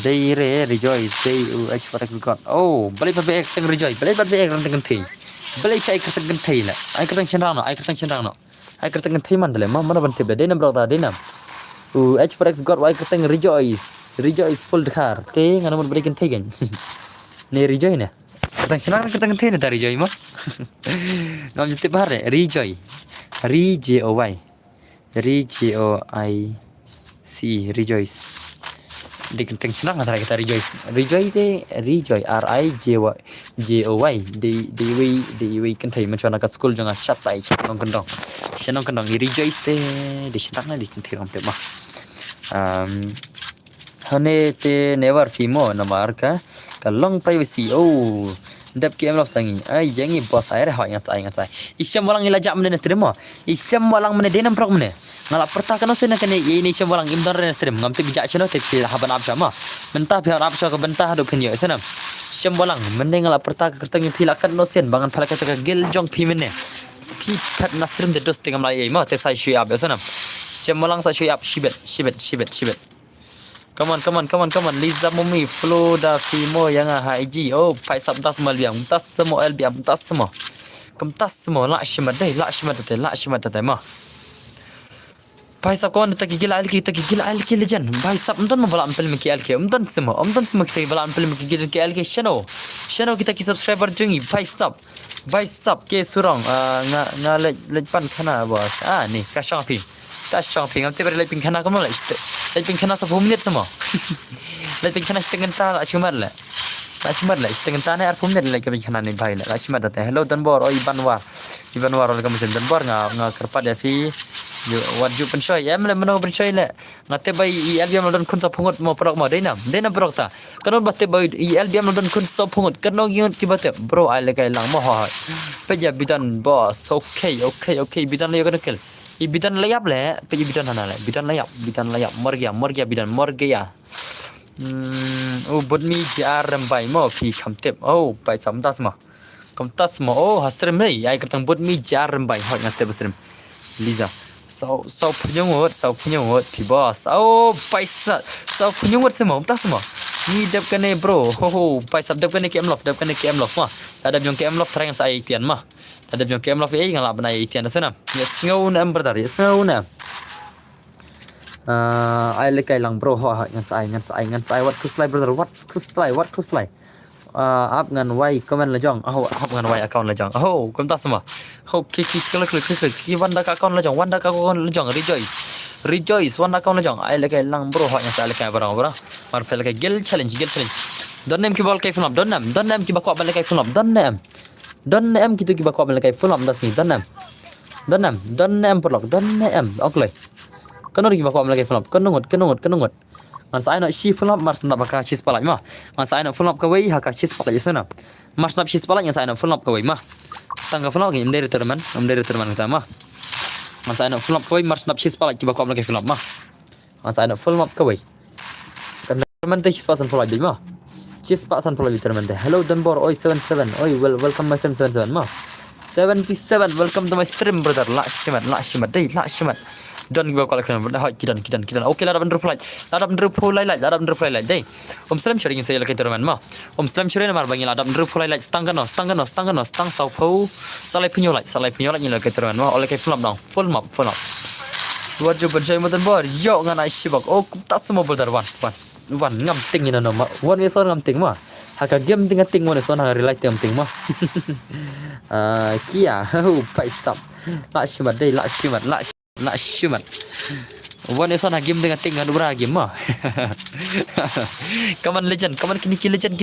dei re rejoice dei UH for X god oh balik pa ek teng rejoice balik pa ek rang teng thei balik pa ek teng thei la ai ka teng chen rang no ai ka teng thei man dale ma mana ban tebe dei nam brother dei nam UH for X god ai ka teng rejoice full car te ngana mon berikan tegen ne rejoice ne katang senang katang te ne dari rejoice mo ngam jete bare rejoice rejoice dikan teng senang antara kita rejoice RIJOY di kan thai macam nak school jangan shat tai senang kendong rejoice te di senang na di kan thai rom te ma hane te never fimo na marka ka long privacy oh dap kem lo sangi ai jangi boss air ha yang sai isyam walang ilajak mene stream isyam walang mene denam prok mene ngala perta kano sena kene ini isyam walang imdar ne stream ngam te bijak chano te haban ab sama mentah biar ab ka bentah do pin yo sana isyam walang mene ngala perta ka kertang philakan no sen bangan phalaka ka gel jong phi mene phi phat na stream de dos tingam lai ma te sai shui ab sana isyam walang sa shui ab shibet Come on. Liza Mumi, Flo da Fimo yang haji. Oh, pai sab tas maliang, tas semua LBM, tas semua. Kem tas semua la shimat dai ma. Pai sab kawan tak gila alki legend. Pai sab umtan mabala ampel miki alki. Umtan semua kita bala ampel miki gila alki channel kita ki subscriber jungi pai sab ke surang nga lepan kana bos. Ni kasang ping am te ber lepin khana kom la lepin khana sa minit sama lepin khana setengah ta la shumar la setengah ta ne ar minit la lepin khana ni bhai la shumar date hello danbor oi banwar ol kam sen danbor nga kerpat ya fi wat ju pen shoy em le mano pen shoy le ngate bai album don kun sa phungot mo prok ma deinam prok ta kanon batte bai album don kun sa phungot kanon ngiot ki batte bro ai le kai lang mo ha pe ja bidan boss okay bidan le kan kel bidan layap le pergi bidan mana le bidan layap morgia bidan morgia oh bot mi jar rembai mo pi khamtep oh pai samtas ma oh hastream le ai katang bot mi jar rembai hot ngate bestream Liza sau punyungot pi boss oh pai sa sau punyungot semua ni dep kane bro ho pai sab dep kane kem lof ma ada jong kem lof terang sai pian ma ada jong kem lof ei ngala banai pian sana yes ngau na brother yes ngau na ai le kai lang bro ho ngan sai what kuslai brother what kuslai up ngan wai comment la jong up ngan wai account la jong kom ta sama ho ki klik ki wanda ka account la jong rejoice rejoice wan account la jong ai la kai lang bro hot nya sa la kai barang bro mar pel kai gil challenge don nem ki bol kai full up don nem ki bakwa bal kai full up don nem ki tu ki bakwa bal kai full up das ni don nem perlok don nem oklay kanor ki bakwa bal kai full up kanungot man sai no shi full up mar snap ka shi spalak ma man sai no full up ka wei ha ka shi spalak yesana mar snap shi spalak nya sai no full up ka wei ma tangga full up ki mdere terman kita ma man sai no full up ka wei mar snap shi spalak ki bakwa bal kai full up ma man sai no full up ka wei kan terman te shi pasan full up ma Cheers Pak San Pulau Terman teh. Hello Denbor, oi 77, oi welcome my 77 ma. 77, welcome to my stream brother. Lak shimat, deh, lak shimat. Don gua kalau kena dah kidan. Okey lah, dapat reply. Dapat reply deh. Salam sharing saya lagi Terman ma. Salam sharing mar bangi dapat reply like stang saupo. Salai penyolat ni lagi Terman ma. Oleh kai full map. Wajib berjaya Denbor. Yo ngana shibak. Oh, tak semua brother wan ngam ting ina no ma wan we son ngam ting ma haka game ting ting wan son ha relate ngam ting ma kia hu pai sap la shimat dei la shimat wan we son ha game ting adu bra game ma kaman legend kini legend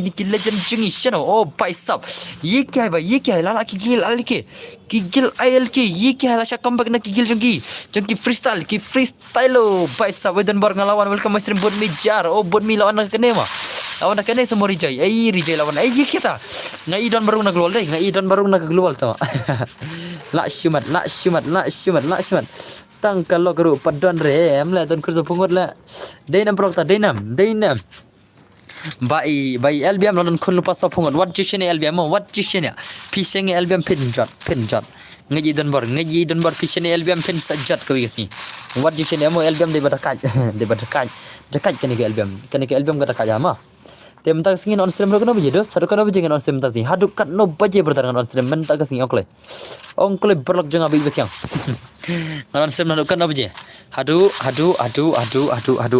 jungi channel oh pai sap ye kya hai la ki gil ILK ye kya hai la sha comeback na ki gil jungi freestyle lo pai sap wedan bar ngalawan welcome stream bot mi jar oh bot mi lawan nak kene ma lawan nak kene semua rijai lawan ye kita ngai don baru nak global ta la shimat tang kalau keru padon re em la don kurso pungut la deinam prokta deinam bai LBM lon kun lupa so pungut what jishene LBM what jishene piseng LBM pinjot ngaji don bor piseng LBM pin sajat ko gisni what jishene mo LBM de badakaj kene ke LBM kata kaja ma tem tak singin on stream rokono bije dos rokono bije on stream tak sing haduk kat no baje bertarangan on stream men tak sing ongle berlok jeng abi bekyang on stream haduk kat no bije hadu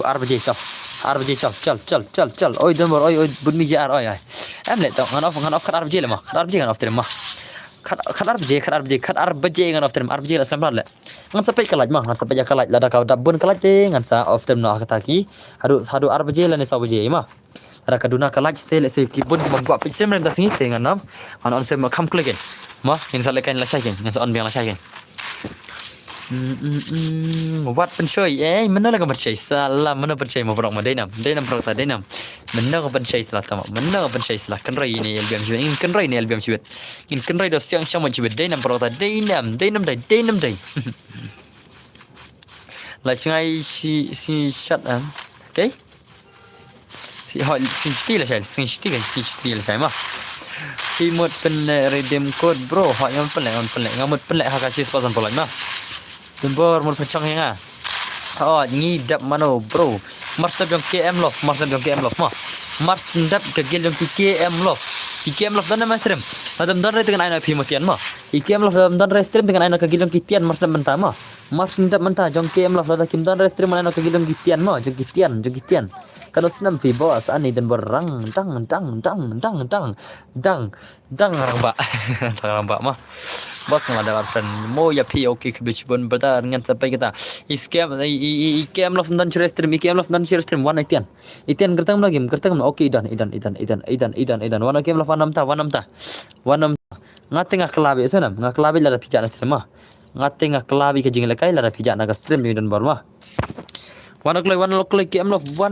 ar baje chal oi dembor oi bunmi jar oi em le to ngan off kat ar baje le ma ngan off stream ma kat ar baje ngan off stream ar baje la stream le ngan sampai kalaj la da ka dabun kalaj te ngan sa off stream no kata ki hadu ar baje la ne sa baje ma ada kaduna kalaj stel se kibun membuat pisem dan tasngi dengan nam on sem kam klegen ma insalakan la shaken ngan on biang la shaken wat pensoi mana la percaya salah mana percaya mau berok ma denam berok ta denam mana ka percaya salah tama mana ka percaya salah kan rai ni LBM jiwet in kan rai ni LBM jiwet in kan rai do siang siang ma jiwet denam berok ta denam dai la singai si shut okay si stil saya mah si mod pen redeem code bro hak yang on pelek ngamut pelek hak kasi sepasan pelek mah tembor mod pecang yang oh ngidap mano bro marsab yang KM love mah marsendap kegel yang KM love dan nama stream adam dan dengan aina pimatian mah KM love dan stream dengan aina kegel yang kitian marsab mentah mah marsendap mentah jong KM love dan kim dan stream aina kegel yang kitian mah jong kitian kalau senam fi bos ani dan berang dang rambak mah bos ngada friend mo ya pi okay kebicibun berda dengan sampai kita ikem love dan stream wan itian gertang lagi okay idan wan ikem love wanam ta ngatengah kelabi senam ngakelabi la pijak na stream mah ngatengah kelabi ke jingle kai la pijak na stream dan bermah One o'clock KM love by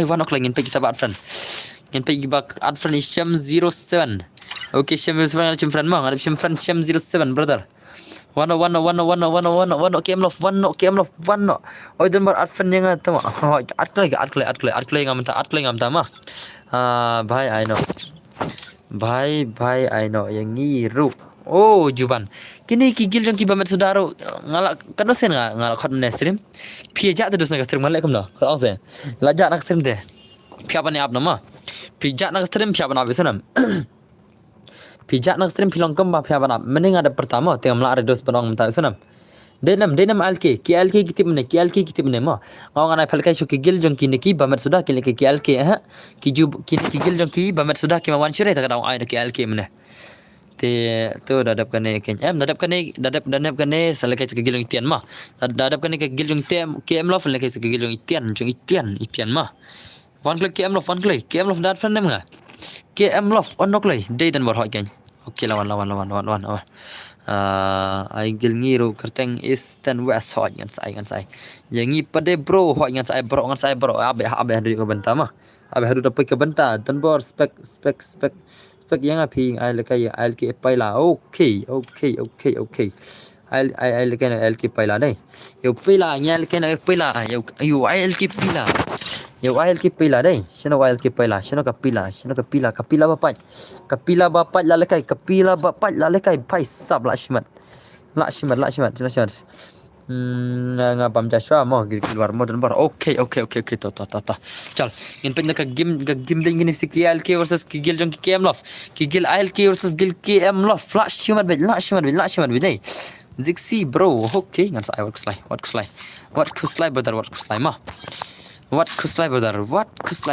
one o'clock ngin pe kita bat friend ngin pe bak ad friend Sham 07 okay Sham 07 cim friend mang ada Sham friend Sham 07 brother one KM love one oi dan bar ad friend yang tama ad klay ngam ta ma bhai I know yang ngiru oh juban kini kigil jong kibamet sudaro ngalak kanosen ngalak khot ne stream pija tu dus na stream ngalak kum no khong sen lajak nak stream de pia ban ap nama pija nak stream pia ban ap senam pija nak stream pilong kem ba pia ban ap mending ada pertama tengam la ada dos penong menta senam denam alke KLK kitip ne ma ngong anai phalkai chu kigil jong kini ki bamet sudah kini KLK kini kigil jong ki bamet sudah ki ma wan chere ta kadang ai KLK mene tu dadap kane ken dadap kane selekai sekegil jong itian mah dadap kane kegil jong kem lof selekai sekegil jong itian mah wan klik kem lof dat fan nem nga kem lof onok lei dei dan bor hoi ken okey lawan ai gil ngiru kerteng Eastern West hoi ngan sai yang pade bro hoi ngan sai bro abe hadu ke benta mah abe hadu dapat ke benta dan bor spek yang api ai lekai ai ke paila okey ai lekai ai ke paila dai yo pila nyal ke na pila yo ai ke pila dai shino ai ke pila shino kapila bapat la lekai pai sab la shimat ngapam Joshua mo keluar mo dan bar okey to chal in pen ka game ding ni sikial ke versus kigil jong KM lof kigil ILK versus gil KM lof flash shimat bit dai zixi bro okey ngan sai what kuslai brother what kuslai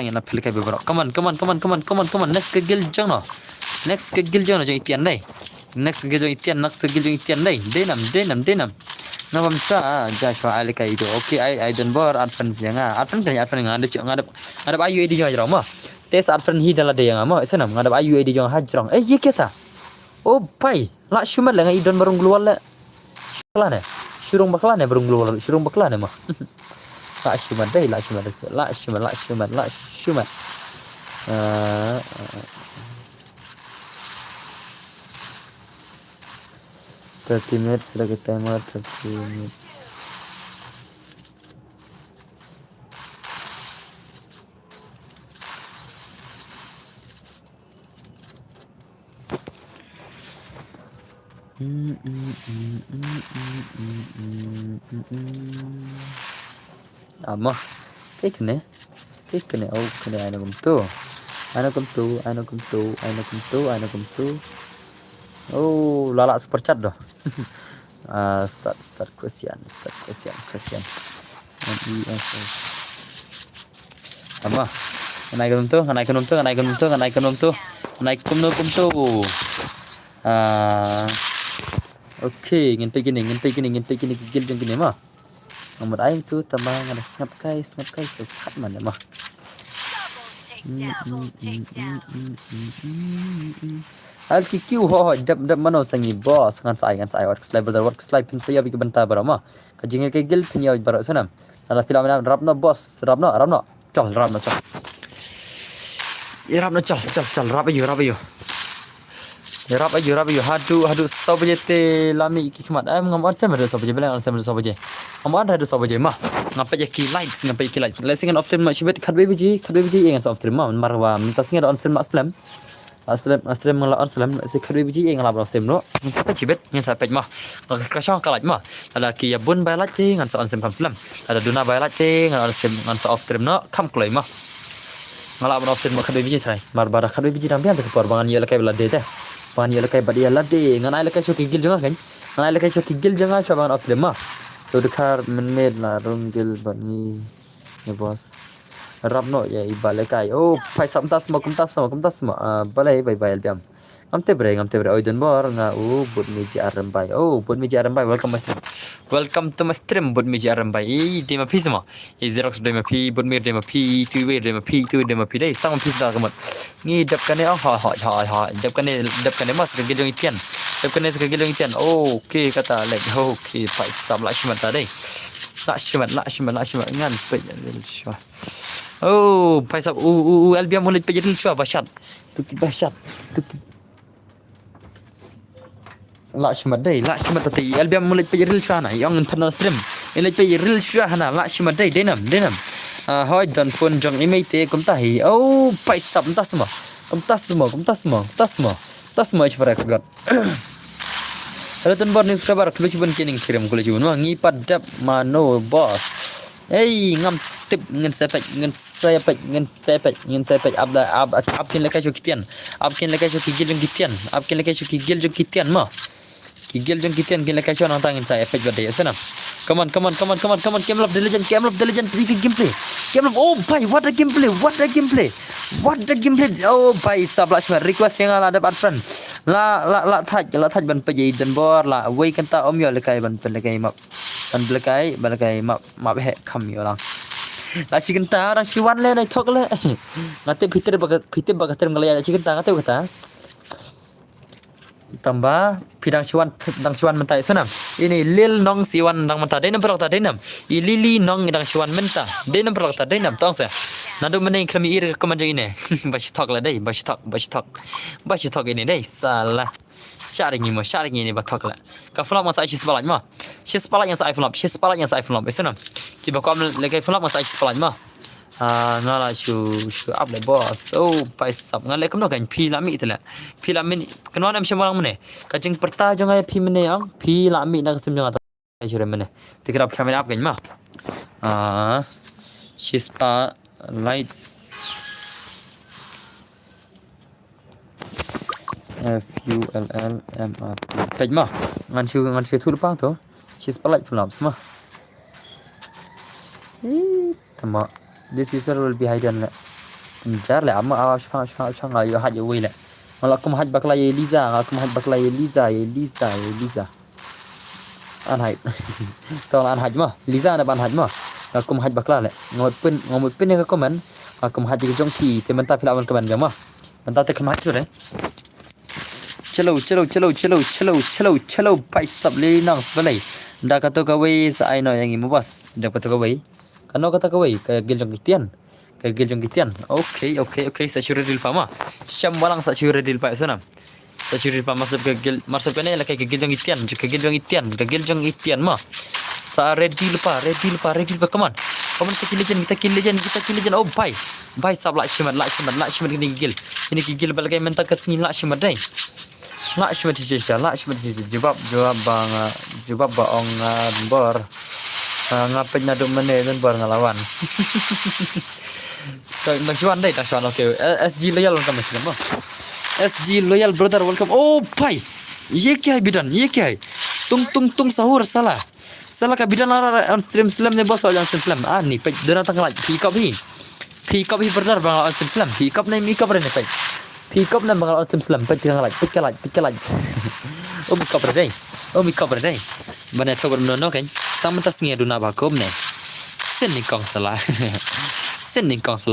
na pilkai bro come on next kigil jong jong itian dai next kigil jong itian dai denam Ngapam Joshua alika itu okey ai don bor advance yang advance ngadap ayu di jong ajrong mah tes advance hi dala de yang mah senam ngadap ayu di jong hajrong ye kita oh pai la shumat la ngai don barung glual la ne surung bakla ne barung glual surung bakla ne mah la shumat 30 minutes lagi timer 30 minutes Amma kene oh kene anakum tu oh lalak super chat dah start question Amma naik kum tu okey ngin pe gini gigil jong gini mah nomor aing tu tamang ada ngap kai so kat mana mah Al kikiu ho dap mano sangi boss ngan sai work slide pin saya bi benta barama kajingil ke gil pin ya barak sanam ala filam rapno boss rapno chal ya rapno chal rap ayo hadu sobjete lami kikmat am ngam arcam ada sobje belang arcam ada sobje amar ada sobje mah ngapai ki likes lesing often mak shibet khadbe biji engan often mah marwa mintasnya ada on aslam ngala aslam se khadbe biji engan lab often no sampai shibet sampai mah kasang kalat mah ada ki ya bun balat te ngan on kam slam ada duna balat te ngan often no kam klai mah ngala often mak khadbe biji trai mar bara khadbe biji rambian te korbangan ya lakai belade te pan ya lekai badia lade ngan ai lekai choki gil jangan kan ngan ai lekai choki gil jangan coba of them mah to dekar menmade la rungil bani ya bos rapno ya ibalekai oh pai samtas ma balai bye albiam ngamte bre oiden bor nga bud meji arambai welcome to my stream bud meji arambai dema pisma xerox dema pi bud mir dema pi tu dema pi dai stang pis da kamat ni dap kane ha dap kane mas ke gilong itian okey kata like okey pai sam la shimat dai la shimat ngan pe oh pai sab albiam mulit pe jadi chua bashat tu la shimat tati albiam mulit pe real shana yang internal stream ini pe real shana la shimat dai denam hoi dan phone jong email te kum tahi oh pai sab tas semua chfara kagat Ratan bor news kabar kelucuban kening kirim kelucuban wah ngi padap mano boss ngam tip ngan sepet abkin lekai chokitian abkin lekai chokigil jong kitian mah Gigil jong kitian gila kasih orang tangin saya epic birthday sana. Come on. Game of the Legend. Gameplay. Oh bhai, what a gameplay. Oh bhai, sabla semua request yang ada dapat friend. La thaj ban pejai dan bor la wei kanta om yo lekai ban pelekai map. Ban belekai map he kam yo lang. La si kanta orang si wan le nai thok le. Ngate phite bagas term ngalaya si kanta ngate kata. Tambah pidang siwan mentai sana. Ini lil nong siwan dang mentai denam perok ta denam. I lili nong dang siwan menta. Denam perok ta denam tong sa. Nadu meneng kami ir ke manjang ini. Bashi talk lah deh, bashi talk ini deh. Salah. Sharing ini batok lah. Ka flop masa ishi sepalak mah. Shi sepalak yang sa flop. Sana. Kiba ko am lekai flop masa ishi sepalak mah. Ngala shu up le boss. Oh pai sap ngala kam no kan phi lami itla. Phi lami kenal am shemang mene. Kacing perta jangan phi mene yang phi lami nak sim jangan ta shure mene. Tikra kamera up kan ma. Shispa lights FULLMRT. Page ma. Ngan shu thul pa to. Shispa light flop semua. Tama. This user will be hidden le. Jar le amma awas shang ayo haj wei le. Ngalakum haj bakla ye Liza. An haj. Tong an haj ma. Liza na ban haj ma. Ngalakum haj bakla le. Ngomut pin yang komen. Ngalakum haj ke jong ki te menta filawan komen jama. Menta te kem haj le. Chalo pai sab le nang balai. Da kato ka wei sa ai no yang imu bas. Da kato ka wei. Kano kata kau ke gil jong kitian. Okay. Sa syure dil pa ma. Syam walang sa syure dil pa sana. Sa syure dil pa masuk ke gil la ke gil jong itian ma. Sa red deal pa. Come on kita kill legend. Oh bye sab la shimat kini gil. Ini gil balagai menta kesini la shimat dai. La shimat jawab ba ong bor. Ngapain nyaduk mana dan bar ngelawan. Tak cuan okay. SG loyal welcome semua. SG loyal brother welcome. Oh bhai. Ye kya hai bidan? Tung sahur salah ka bidan on stream slam ne boss on stream slam. Ni page dana tang like pick up hi brother bang on stream slam. Pick up ne ne page. Pick up ne bang on stream slam page tang like pick like. Oh mi cover dai. Bana thobar no kan. Tang mentas ngi aduna bakom ne. Sen ni kong salah.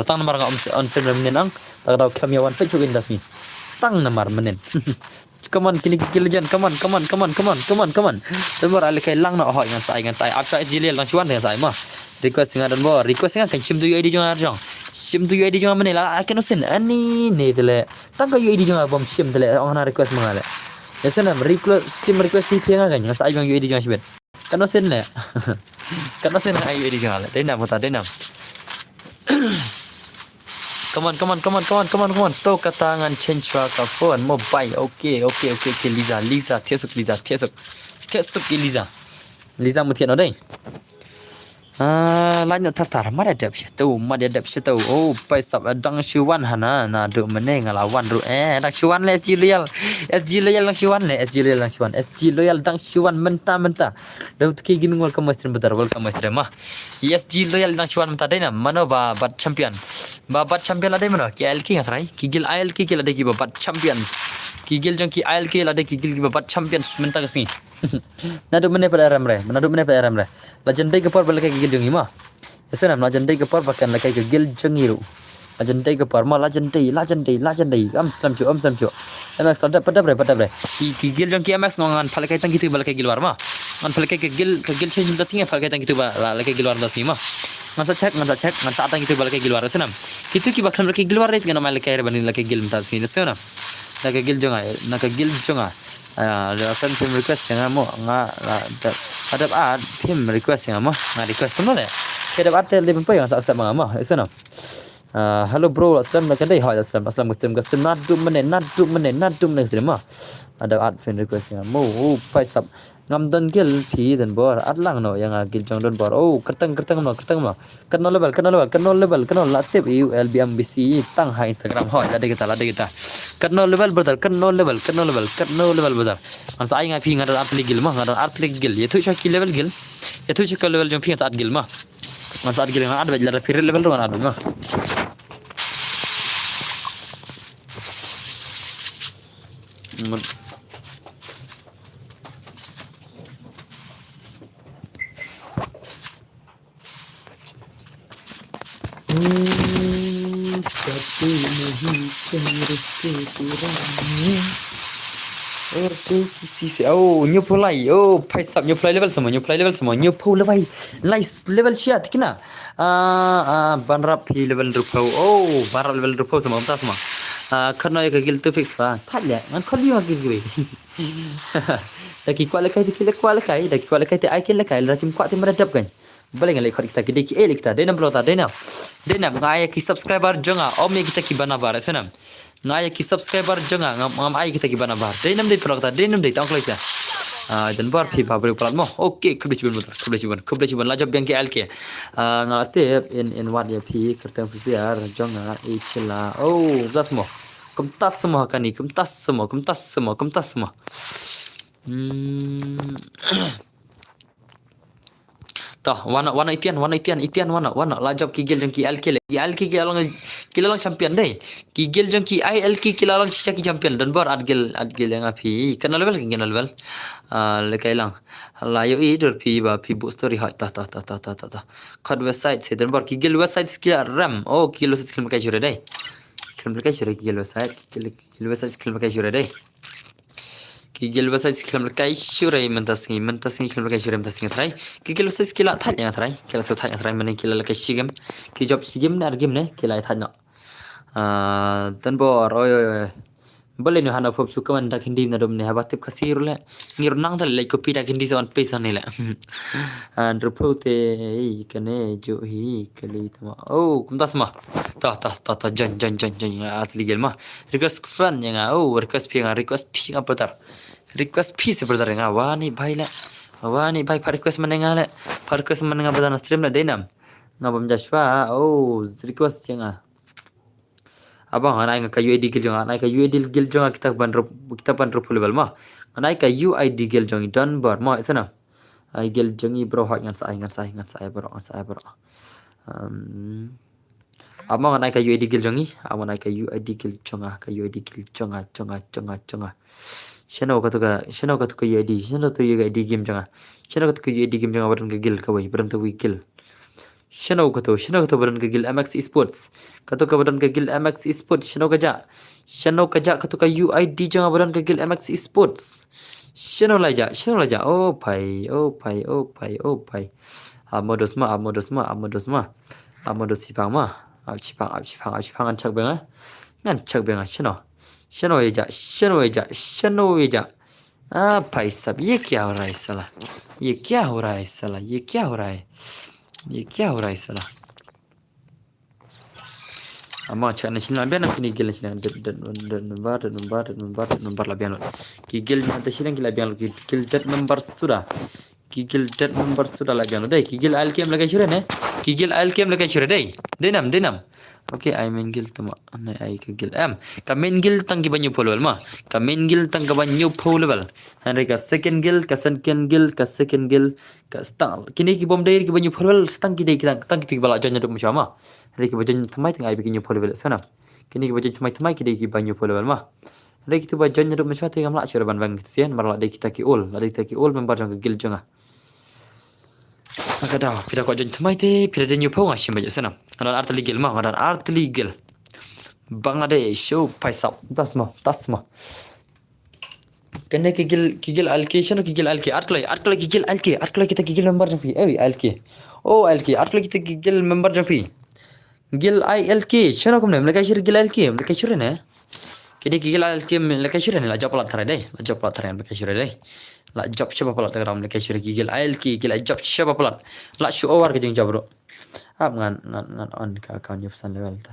Tang namar on film menang. Tak ada kami wan page jokin das ni. Tang namar menen. Come on kini kill legend. Come on. Temor ale kai lang na hoi ngan sai. Aksa jilel lang chuan dengan sai ma. Request ngan dan bo. Request ngan kan sim tu ID jong. Sim tu ID jong menela. Akan sen ani ne tele. Tang ka ID jong bom sim tele. Ong na request mangale. Yesana request si piang kan ngan sai bang ID jong sibet. Kano sen le. Kano sen ai ID jong ale. Denam bota denam. Come on. To katangan change ka phone mobile. Okay. Liza. Tiesuk Liza. Liza mutian odai. Lain tar mada dap situ. Oh pai sab dang syuan hana na do meneng lawan ru dang syuan le SG loyal dang syuan SG loyal dang syuan menta daud ki gaming welcome master mah SG loyal dang syuan menta dena mano bat champion ade mano ki IL ki ngatrai kigil IL ki ade ki bat champions kigil jang ki IL ki ade kigil ki bat champions menta kesini. Nadu mene pada ramre. Legendai kepar balakai gigil jong ima. Esenam legendai kepar bahkan lakai gigil jong iru. Legendai kepar ma legendai. Am slam cu. MX pada bre. Gigil jong ki MX ngongan palakai tang gitu balakai gilwar ma. Ngan palakai gigil change dasing palakai tang gitu balakai gilwar dasing ma. Ngan sa check ngan sa tang gitu balakai gilwar esenam. Kitu ki bakal balakai gilwar ret ngana malakai rebani lakai gil mtasing esenam. Lakai gil jonga. Asan film request yang amo ada film request yang amo request pun ada. Ada lebih apa yang saya mama itu no. Hello bro, aslam nak kedai hai aslam custom nadum mene Ada film request yang amo pai sab ngam don gil pi dan bor atlang no yang gil jong don bor oh kerteng no kenol level kenol latip eu lbmbc tang ha Instagram ho lade kita kenol level brother kenol level brother man sa inga pi ngadar atli gil mah ngadar atli gil yetu shaki level gil yetu shaki level jong pi at gil mah man sa gil ngadar bajlar pir level ro ngadar mah Satu नहीं रिश्ते पुराने और तो किसी से new play price up new play level semua new pull level nice level siat kena banrap hi level rupau banrap level rupau semua entah semua karena ya gil tu fix lah tak ya man kali lagi gue lagi kuat lekai te ai kin lekai lagi kuat te meradap kan boleh ngalai kita kita denam belota denam ngaya ki subscriber jonga om kita ki bana bar senam ngaya ki subscriber jonga ngam ai kita ki bana bar denam de pelota denam de tang kelita dan bar pi pa beri pelat mo okey kubli cibun lajab yang ki alke ngate in what ya pi kertang fiar jonga ichla das mo kemtas semua kan ni kemtas semua Tah, wana itian wana lajab kigel jeng ki alki kilalang champion deh. Kigel jeng ki alki kilalang sisa ki champion dan bar adgel yang api kenal level lekailang layo dur pi ba pi bu story ha ta kad website se dan bar kigel website skill ram kigel website skill makai jure deh kigel website skill makai jure deh kigel website skill makai jure mentasni skill makai jure mentasni try kigel website skill thak yang try kila so thak yang try menen kila lakai sigem ki job sigem nar game ne kila thak no dan bor oi boleh ni hana fob suka man dak hindi na dom ne habatip kasir le ngir nang dal like copy dak hindi son pesa ni le and report kane jo hi kali tama kumta sama ta jan atli gel ma request friend yang request pi apa tar request pi sebentar yang wani bhai request menenga le request menenga badana stream le denam ngabam jashwa request yang abang anai ka UID gil jong anai ka UID gil jong kita ban rup level mah anai ka UID gil jong dan bar mah sana ai gil jong i bro hot ngan sai bro abang anai ka UID gil jong i abang anai ka UID gil jong ka UID gil jong shano ka to UID shano to UID game jong shano ka to UID game jong badan ka gil ka wai badan to gil shano ka to badan ka gil MX Esports kato ka badan ka gil MX Esports shano ka ja kato ka UID jang badan ka gil MX Esports shano la ja pai amodos sipang ma chipang an chak benga shano ja भाई साहब ये क्या हो रहा है साला ये क्या हो रहा है साला amma cak na silang bian aku ni gel silang number la bian ki gel na ta silang la bian ki gel dat number sudah la bian dai ki gel alkem la kai ne ki gel alkem la kai dai denam okay I main gil tama na ai ka gil ka main gil tang ki banyu pol ma ka main gil tang ka banyu pol level han ka second gil ka stang kini ki bom dai ki banyu pol stang ki dai tang ki bala jan duk macam Reki bajan thamai tengah ai bikin pol level sana kini ki bajan thamai ki dai ki banyu pol level ma reki tu bajan duk macam te gamla chura ban bang sian marla dai kita ki ol member jang gil janga maka dah pira ko jan thamai te pira de new pong asim baja sana ngadan art legal ma ngadan art legal Bangladesh show paisa tasma kene ki gil allocation ki gil alki art kita ki gil member jang pi alki alki art kita ki gil member jang pi gil ILK shano kom nem lekai shir gil ILK lekai shir ne kini gil ILK lekai shir ne la job plat thare dai lekai shir dai la job shaba plat gram lekai shir gil ILK gil job shaba plat la show over ke jeng jabro ab ngan on ka account ni pesan level ta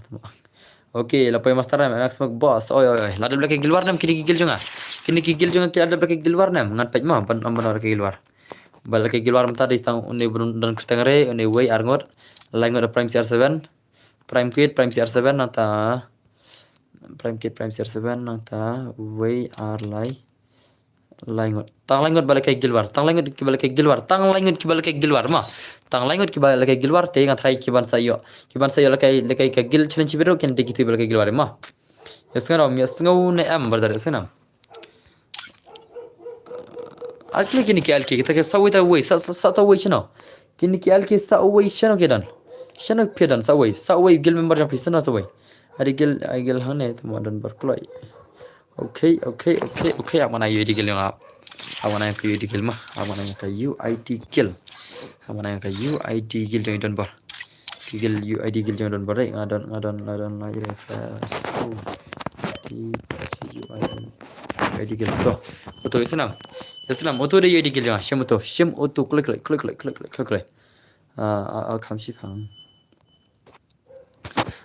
Okey, lapai master nam anak smoke boss. Oi oi oi. Lada belakang keluar nam kini gigil jonga. Kini gigil jonga lada belakang keluar nam. Ngan paj ma ban benar keluar. Balik keluar mata di stang unde dan ketengare unde way arngot. Lain ngot prime CR7. Prime kit prime CR7 nata. Prime kit prime CR7 nata way ar lai. Laingot tang laingot balik ke gilwar tang laingot ki balik ke gilwar tang laingot ki balik ke gilwar ma tang laingot ki balik ke gilwar te ngat hai ki ban sayo lakai ke gil challenge biro ken de ki balik ke gilwar ma yasngaro yasngau ne am bardar sanam akli kini ki alki kita ke sawi ta wei sa ta wei chino kini ki alki sa wei chino kedan chino pedan sa wei gil member jam pisana sa wei ari gil hane tu modern berkloi okay amana yedi gil nga amana yang yedi gil mah amana yang UID gil amana yang UID gil jang don bar gil UID gil jang don bar ngadon lagi refresh UID gil to auto islam auto de UID gil jang shim auto klik kamsi phang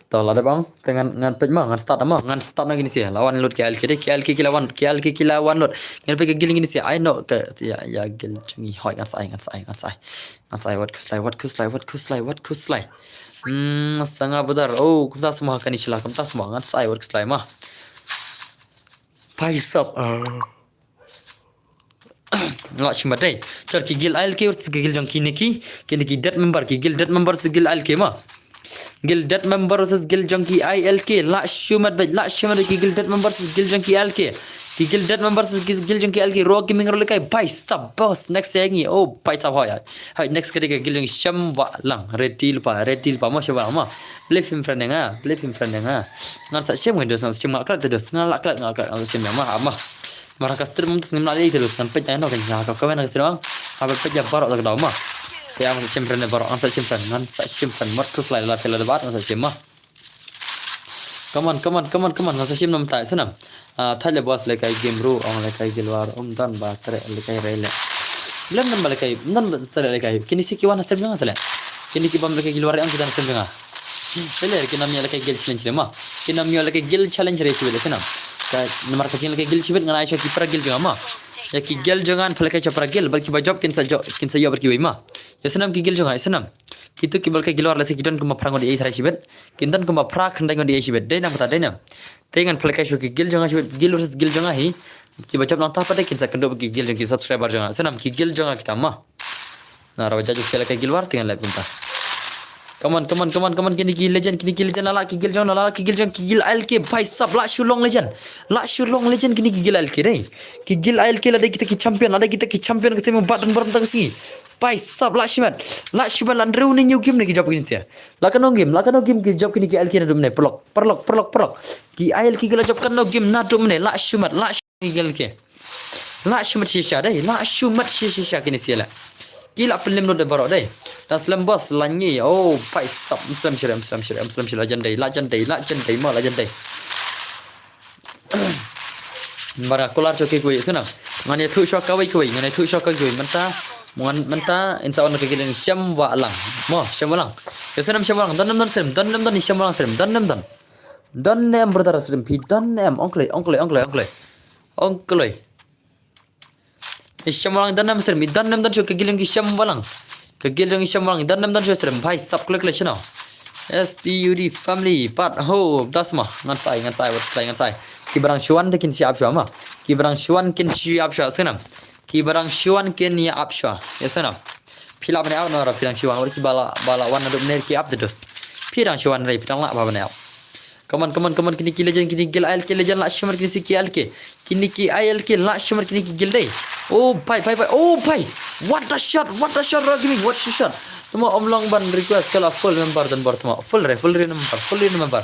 to lada bang ngan pej ma ngan start na gini sih lawan lot KLK lawan lot ngan pe gil gini sih I know ke ya gil chungi hoi ngan sai what kuslai sanga badar oh kumta semua kan istilah kumta semua ngan sai what kuslai mah paisap nggak cuma deh char ki gil ALK urus gil jang kini ki dead member gil ALK mah gil dead member versus gil junkie ILK la shumat ki gil dead member versus gil junkie ILK ki gil dead member versus gil junkie ILK rock gaming ro lekai bai sab boss next yangi oh bai sab hoya hai next kali gil junkie sham wa lang redil pa mo shaba ma play film friend nga ngar sa shem ngai dos shem ngaklat dos ngalaklat shem ma marakas term tus ngimna dei terus kan pej no kan ka kawen ngas terang apa pej barok tak daw ma ya masa cimpen ne barok ansa cimpen ngan sa cimpen mat kus lai la tela debat ansa cimma come on ansa cim nam ta sanam thale boss le kai game ro ong le kai gilwar dan ba tre le kai rele lam nam le kai nan tre le kai kini siki wana step nga tele kini ki bam le kai gilwar ang kidan step nga tele ki nam le kai gil challenge le ma ki nam le kai gil challenge re chile sanam ka nomor kecil le kai gil chibet ngana aisha ki pra gil nga ma ya ki gel jangan pelakai capra gel bagi bajop kin sa yo berki wima ya senam ki gel jangan senam kitu ki balkai gilwar lasi kidan kuma prango di thai sibet kintan kuma pra khandai ngodi sibet dai nam kata dai nam tengan pelakai shu ki gel jangan sibet gel versus gel jangan hi ki bajop nang ta pada kin sa kendo ki gel jangan subscriber jangan senam ki gel jangan kita ma na rawa jaju pelakai gilwar tengan live pinta come on kini ki legend lala ki gil jang ki gil ALK bhai sab la shulong legend kini ki gil ALK dai ki gil ALK la dai kita ki champion ke semi badan tak si bhai sab la shimat lan reu ni new game ni ki job kini sia la kan game ki job kini ki ALK na dum ne perlok ki ALK ki la job kan no game na dum ne la shimat ki gil ke la shimat shisha dai shisha kini sia la gila pelim no de barok dai dan slam boss lanyi oh pai sap muslim syirah legend dai ma legend dai bara kolar choki koi sana ngane thu shok kawai manta insa on ke giling syam wa lang mo syam walang kesanam syam walang dan syam walang dan nem brother srim pi dan nem oncle syam walang dan nem srim dan choki giling syam walang kegiling syam walang dan nem srim bhai sub klik channel STUD family part ho dasma ngan sai wat sai ki barang shuan de kin siap shwa ma ki barang shuan kin siap shwa sanam ki barang shuan kin ya ap shwa ya sanam phila bane aw no ra pirang shuan war ki bala wan do ne ki ap de dos pirang shuan rei pirang la ba bane aw come on kini ki legend kini gil ALK legend la shumar kini ki ALK kini ki ALK la shumar kini ki gil dai oh bye oh bye what a shot giving what a shot tuma omlong ban request kala full member dan bartama full member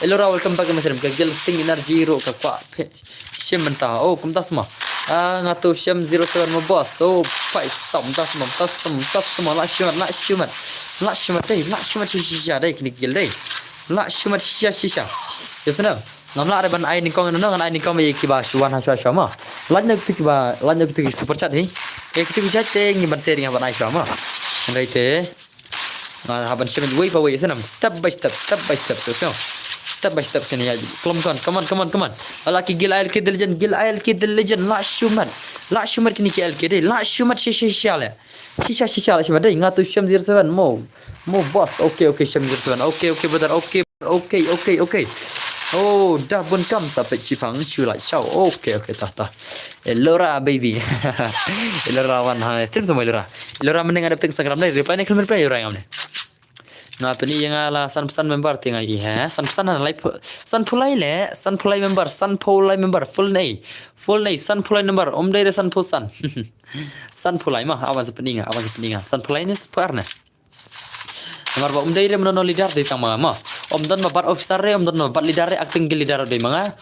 elora welcome back masrim ka gil sting energy ro ka kwa shim menta oh kumta sama ngatu shim 07 mo boss oh bye sam tasma la shumar dai shisha dai kini gil dai la shumat shisha yesna namla are ban ai nikong no ngan ai nikong ye kiba shuan ha shwa ma lanyo kitu super chat hi ye kitu chat te ngi ban sharing ban ai shwa ma ngai te ha ban shim wei pa wei yesna step by step step by step kena ya. Come on. Laki gil ALK the legend. La Shumat kini ki ALK deh. La Shumat shisha le. Shisha le deh. Ingat tu Sham 07 mo boss. Okay Sham 07. Okay brother. Okay. Oh, dah pun kam sampai Cipang culai show. Okay, tah. Elora baby. Elora wan ha stream semua Elora. Elora mending ada Instagram ni. Reply ni kelmer reply orang amne. Nah, pani yang ala san member tinggal iya. San live san pulai member full name san pulai member dari san pusan. San pulai mah awan sepeninga. San pulai ni separna. Nomor ba dari menono leader di tang mga ma. Dan mabat officer dan mabat leader acting gil leader di mga.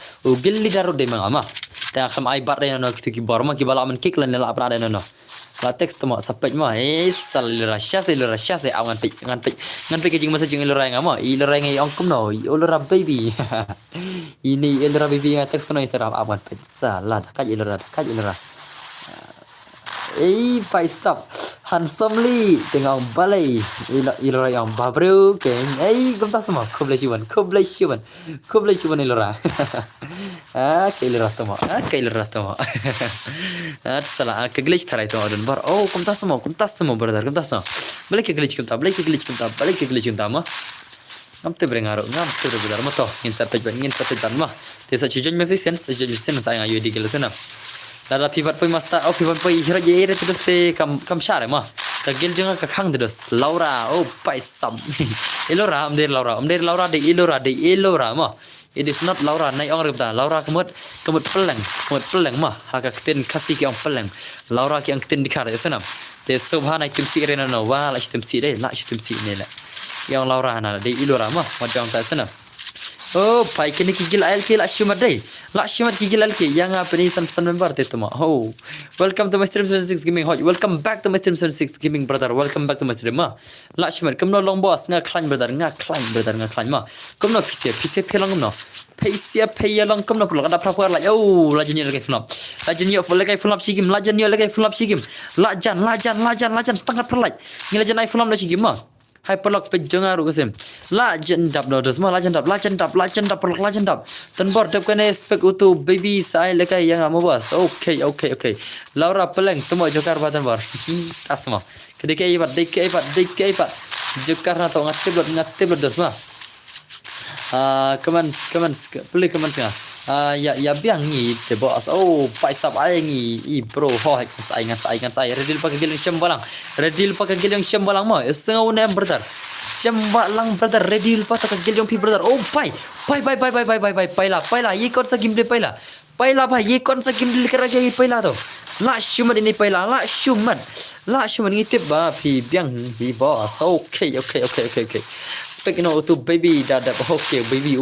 Gil leader di mga ma. Tang kam ai bat no ki borma ki bala man kick lan la apna no. La teks temo sapet ma sal rasya se awan ngan pe kijing masa jing ilora ngama ilora ngai ongkum no ilora baby. Ini ilora baby nga teks kono isara awan pe salah kaj ilora. Faisap handsomely tengok balai ilora yang babru keng gumta semua kublesyuan ilora. Ilora tomo salah keglitch tarai to adun bar gumta semua brother gumta semua balik ke glitch gumta mah ngamte brengaru brother moto ngin sapej ban mah tesa cijon mesi sen saya ayu di gelusuna Lada pivot poi masta pivot poi hira ye terus te kam share mah kagil jenga kakang terus Laura pai sam Elora amder Laura de Elora mah it is not Laura nai ong ribta Laura kemut peleng mah haka kten kasi ki ong peleng Laura ki ong kten dikar senam te subha nai kimsi rena no wa la timsi de la timsi ne la yang Laura na de Elora mah wadang ta senam pai kini kigil ALK la shumat kigil ALK yang apa ni san member tu mah. Welcome to my stream 76 gaming hot. Welcome back to my stream 76 gaming brother. Welcome back to my stream mah. La shumat kamno long boss nga climb brother mah. Kamno PC pelang kamno. PC long kamno pulang ada apa la lajan lagi flop. Lagi flop sigim. Lajan setengah per like. Ni lajan ai flop la sigim mah. Hyperlock pe jangaru kesem. Lajan dap no dos ma lajan dap tan bor dap kene spek utu baby sai lekai yang amo bos. Okay. Laura peleng temo jokar batan bor. Tasma. Kedike ibat. Jokar na to ngate blot dos ma. Kaman beli kaman sanga. Ya biang ni te bos. Pai sap ai ngi bro ho ngan sai redil pakai giling syam balang ma senga une brother syam balang brother redil pakai giling pi brother pai la ye kon sa gimle pai la bhai ye kon sa gimle kara ge pai la to la shumat ini pai la shumat ni te ba pi biang hi bos. Okay spek no to baby dada okay baby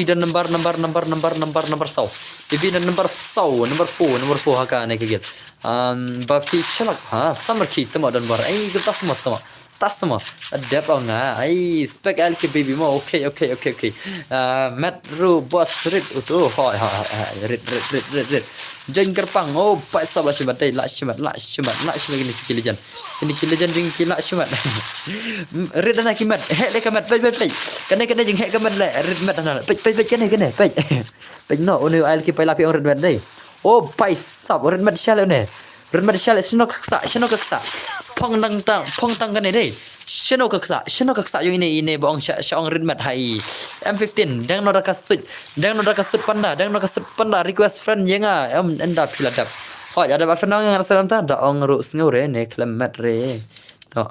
dan number sau baby dan number 4 haka ne kegel bapi shalak summer key temo dan bar kita semua tas semua adap nga spek ALK baby mo okay mat ru boss red utu red jen gerpang pai sabla shibat la shimat gini sikilijan ding kila shimat red na kimat le kamat pai kene jing kamat le red mat na pai kene pai no onu ALK pai la pi red mat dei pai sab red mat shale ne red mat shale sino kaksa phong tang kan dei sino kaksa yung ini boong syong red mat hai M15 dang no rakasut panda request friend yenga enda piladap ada ba friend yang salam ta da ong ru sngore ne klemat re to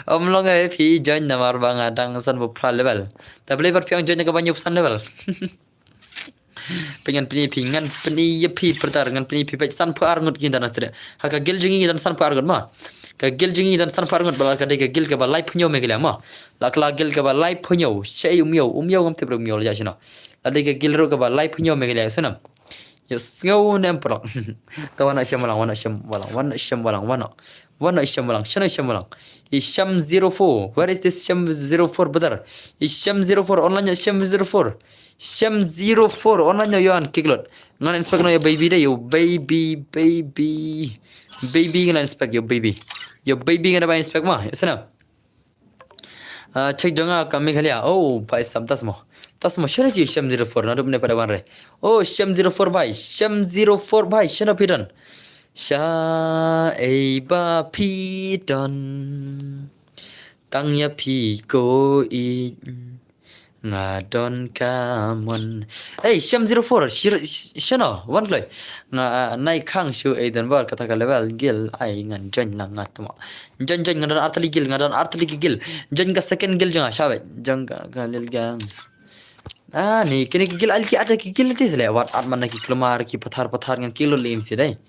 long pi join namar bang adang san bu level tablet bar pi ong join ka banyu san level pengen pingan pi pertar ngan pi san pu arngut kin dan astre haka gel jingi dan san pu arngut ma ka gel jingi dan san pu arngut bala ka de gel ka ba live punyo me gela ma la gel ka ba live punyo sei umyo ngam te bro umyo ja sino la de gel ro ka ba live punyo me gela sunam yes ngau nem pro tawana syam walang Isham 04 where is this Isham 04 brother Isham 04 online Isham 04 Sham 04 online yon kiklot ngan inspect no ya baby deh baby ngan inspect yo baby ngan ba inspect mah sana Cek jangan kami kali ya. Oh, भाई साहब tas mo shana ji sham 04 na dubne pada wan re. Oh, sham 04 भाई, sham 04 भाई shana pidan. Sha ei ba pi don. Tang ya pi go i nga don ka mon. Hey, sham 04 shana wan klai. Nga nai khang shu ei dan bar kata ka level gil ai ngan jan lang ngat mo. Jan ngadan artali gil ngadan artali gil. Jan ka second gil janga shawe. Jang ka lil gang. Nih kini gigil alki ada gigil tis le wat at mana ki kelmar ki pathar ngan kilo lim si dai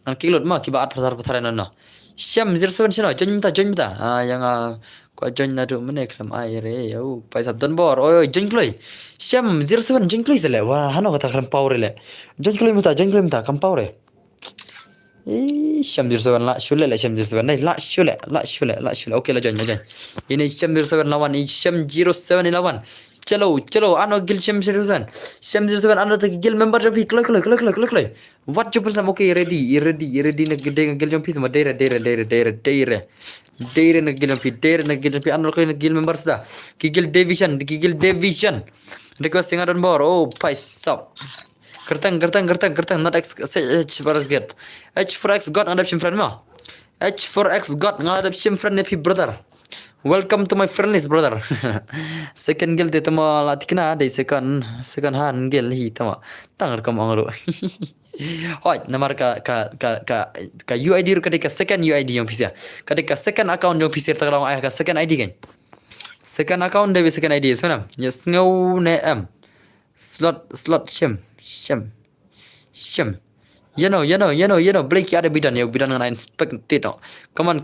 ngan kilo ma ki ba at pathar na syam 07 sino jonta yang ko jon na du mene klam ai re au paisap don bor oi jon kloi syam 07 jon kloi le wa hano kata klam power le jon kloi mata kam power syam 07 la shule le syam 07 nei la shule okay la jon ini syam 07 lawan ini syam 07 lawan चलो ano gil sham 07 ano gil member jam kloi what you person okay ready na gil gil jam pis ma dere na gil jam ano gil member sudah gil division request singaran bor oh paisap kertang not x h for x get h for x got adoption friend ma h for x got adoption friend happy brother. Welcome to my friendless brother. Second gil de tama latikna de second hand gil hi tama tangar kam angro. Hoi namar ka UID ru kadika second UID yang pisia. Kadika second account yang pisia tagrang ayah ka second ID kan. Second account de second ID sonam. Yes ngau ne am. Slot shim. You know, Blake ada bidan dengan inspected. Come on,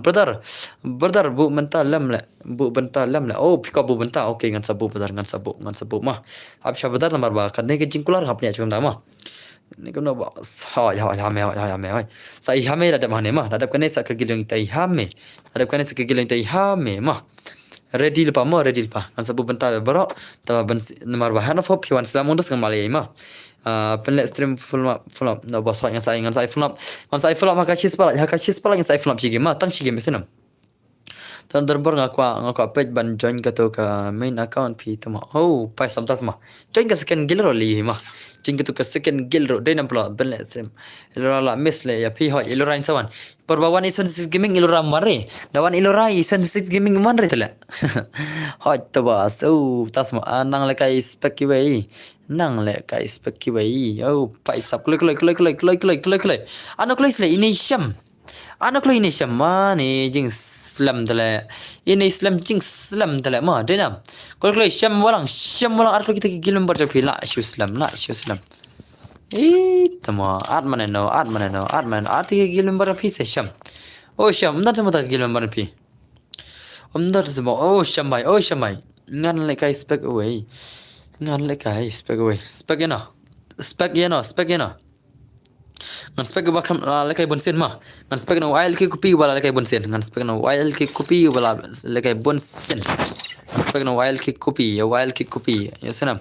brother, bu benta lam le. Oh, pika bu benta. Okay, ngan sabu mah. Absha brother nomor ba, kadne ke jingkular ngapnya cuma mah. Ni kono ba, hai. Sa ihame dadap mane mah, dadap kane sa kegilong tai hame. Mah. Ready lepa. Ngan sabu benta baro, ta ben nomor ba hanafop piwan selam undas ngamali mah. Penlet stream full up no bos ngan saya full up haka chis pala ngan saya full up sige ma tang sige mesenam tan terbor ngakwa page ban join ka to ka main account pi tama oh pai samtas ma join ka second gil ro li ma join ka to ka second gil ro dai namplo penlet stream ilora la miss le ya pi ho ilora in sawan perbawan ison sis gaming ilora mare dawan ilora ison sis gaming manre tele ho to bas oh tasma anang le kai spek wei nang le kai spek wei oh paisap klek ano klek le ini syam ma ni jing slam tele ini slam jing slam tele ma denam klek syam walang arko kita gilum barja pila shu slam tama atman ati gilum barja pi se syam oh syam ndan sama ta gilum barja pi ndan sama oh syam bai ngan le kai spek away ngan le kai spek away spek yana ngan spek ba kam le kai bonsen ma ngan spek no oil ki kopi wala le kai bonsen ngan spek no oil ki kopi wala le kai bonsen spek no oil ki kopi ya senam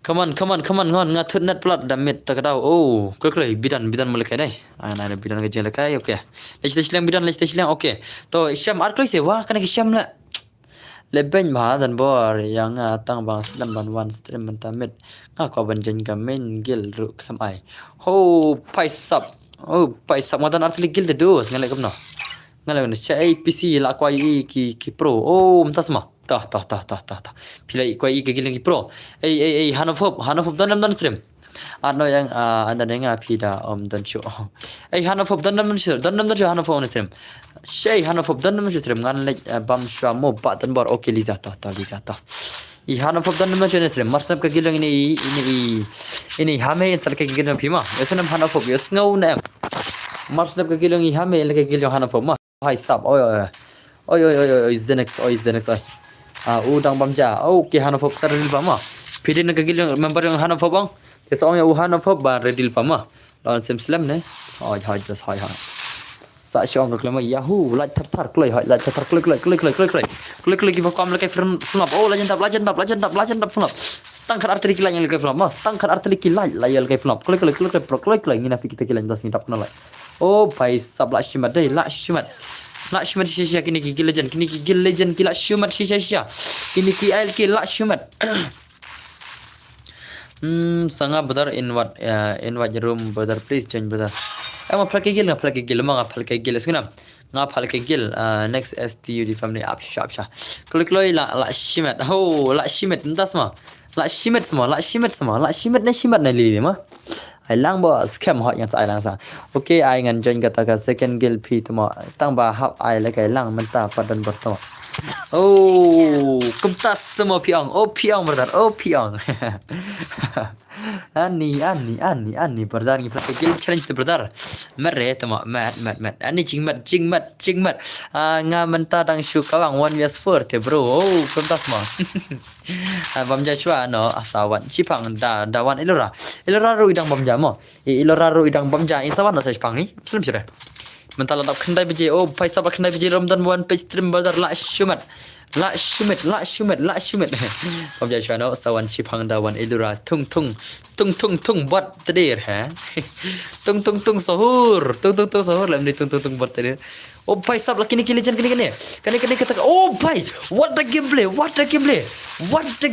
come on ngon ngathut net plat damit takadau oh klek bidan mole kai dai ana bidan ke jeng le kai okay lech bidan okay to syam ar klek se wa kana ki syam la lebeng ba dan bor yang tang bang slam ban one stream mentamit ngako banjen gamen gil ru klamai ho paisap madan artli gil de dos ngale kamno ngale cha apc la kwai ki pro oh mtas ma ta pilai kwai ki gil ki pro hanof dan stream ano yang anda dengar pida dan show hanof dan hanof on stream Shay hanof dan stream ngan le bam shwa mo ba dan bor okay liza ta hanof dan stream marsap ka gilang ini hame sal ka gilang phima esanam hanof yesngau na marsap ka gilang hame le ka gilang hanof ma hai sap oi zenex udang bamja okay hanof saril ba ma pidin ka gilang member yang hanof bang kesong ya hanof ba redil pa ma lawan slam ne hai just hai sa syong reklama yahoo like tar klei hai like tar klei ki bakom le kai flop oh legend tap flop stangkar arteri kilan yang le kai flop mas stangkar arteri kilan la yel kai flop klei ngina pi kita kilan das ngidap kena like oh pai sabla shimat dai la shimat La Shumat Shisha kini ki legend kini ki legend ki La Shumat Shisha kini ki ail ki La Shumat. Sangat brother invite room brother please join brother. Emang plaki gil emang plaki gil sekarang. Ngap plaki gil next STU di family up shop. Kalau la Shimat. Oh la Shimat entah semua. La Shimat ni lili mah. Ai lang bo scam hot yang ai lang sa. Okay ai ngan join kata ka second gil pi tama tang ba hap ai la kai lang mentah padan bertama. Oh, kemtas semua piang. Oh piang brother. Oh piang. Ani brother ni play game challenge tu brother. Merre tama mat. Ani cingmat. Nga mentah dang shu kawang 1vs4 te bro. Oh, kemtas mah. Bam Joshua no asawan cipang dawan ilora ru idang bam jamo. Ilora ru idang bam ja insawan no sa cipang ni. Sebelum sudah. Mentala tak kendai biji pai sabak kendai biji Ramadan one page stream brother la shumat Pam Joshua no sawan cipang dawan ilura tung bot tedir ha tung sahur lam ni tung bot tedir pai sab la kini legend kini kata pai what the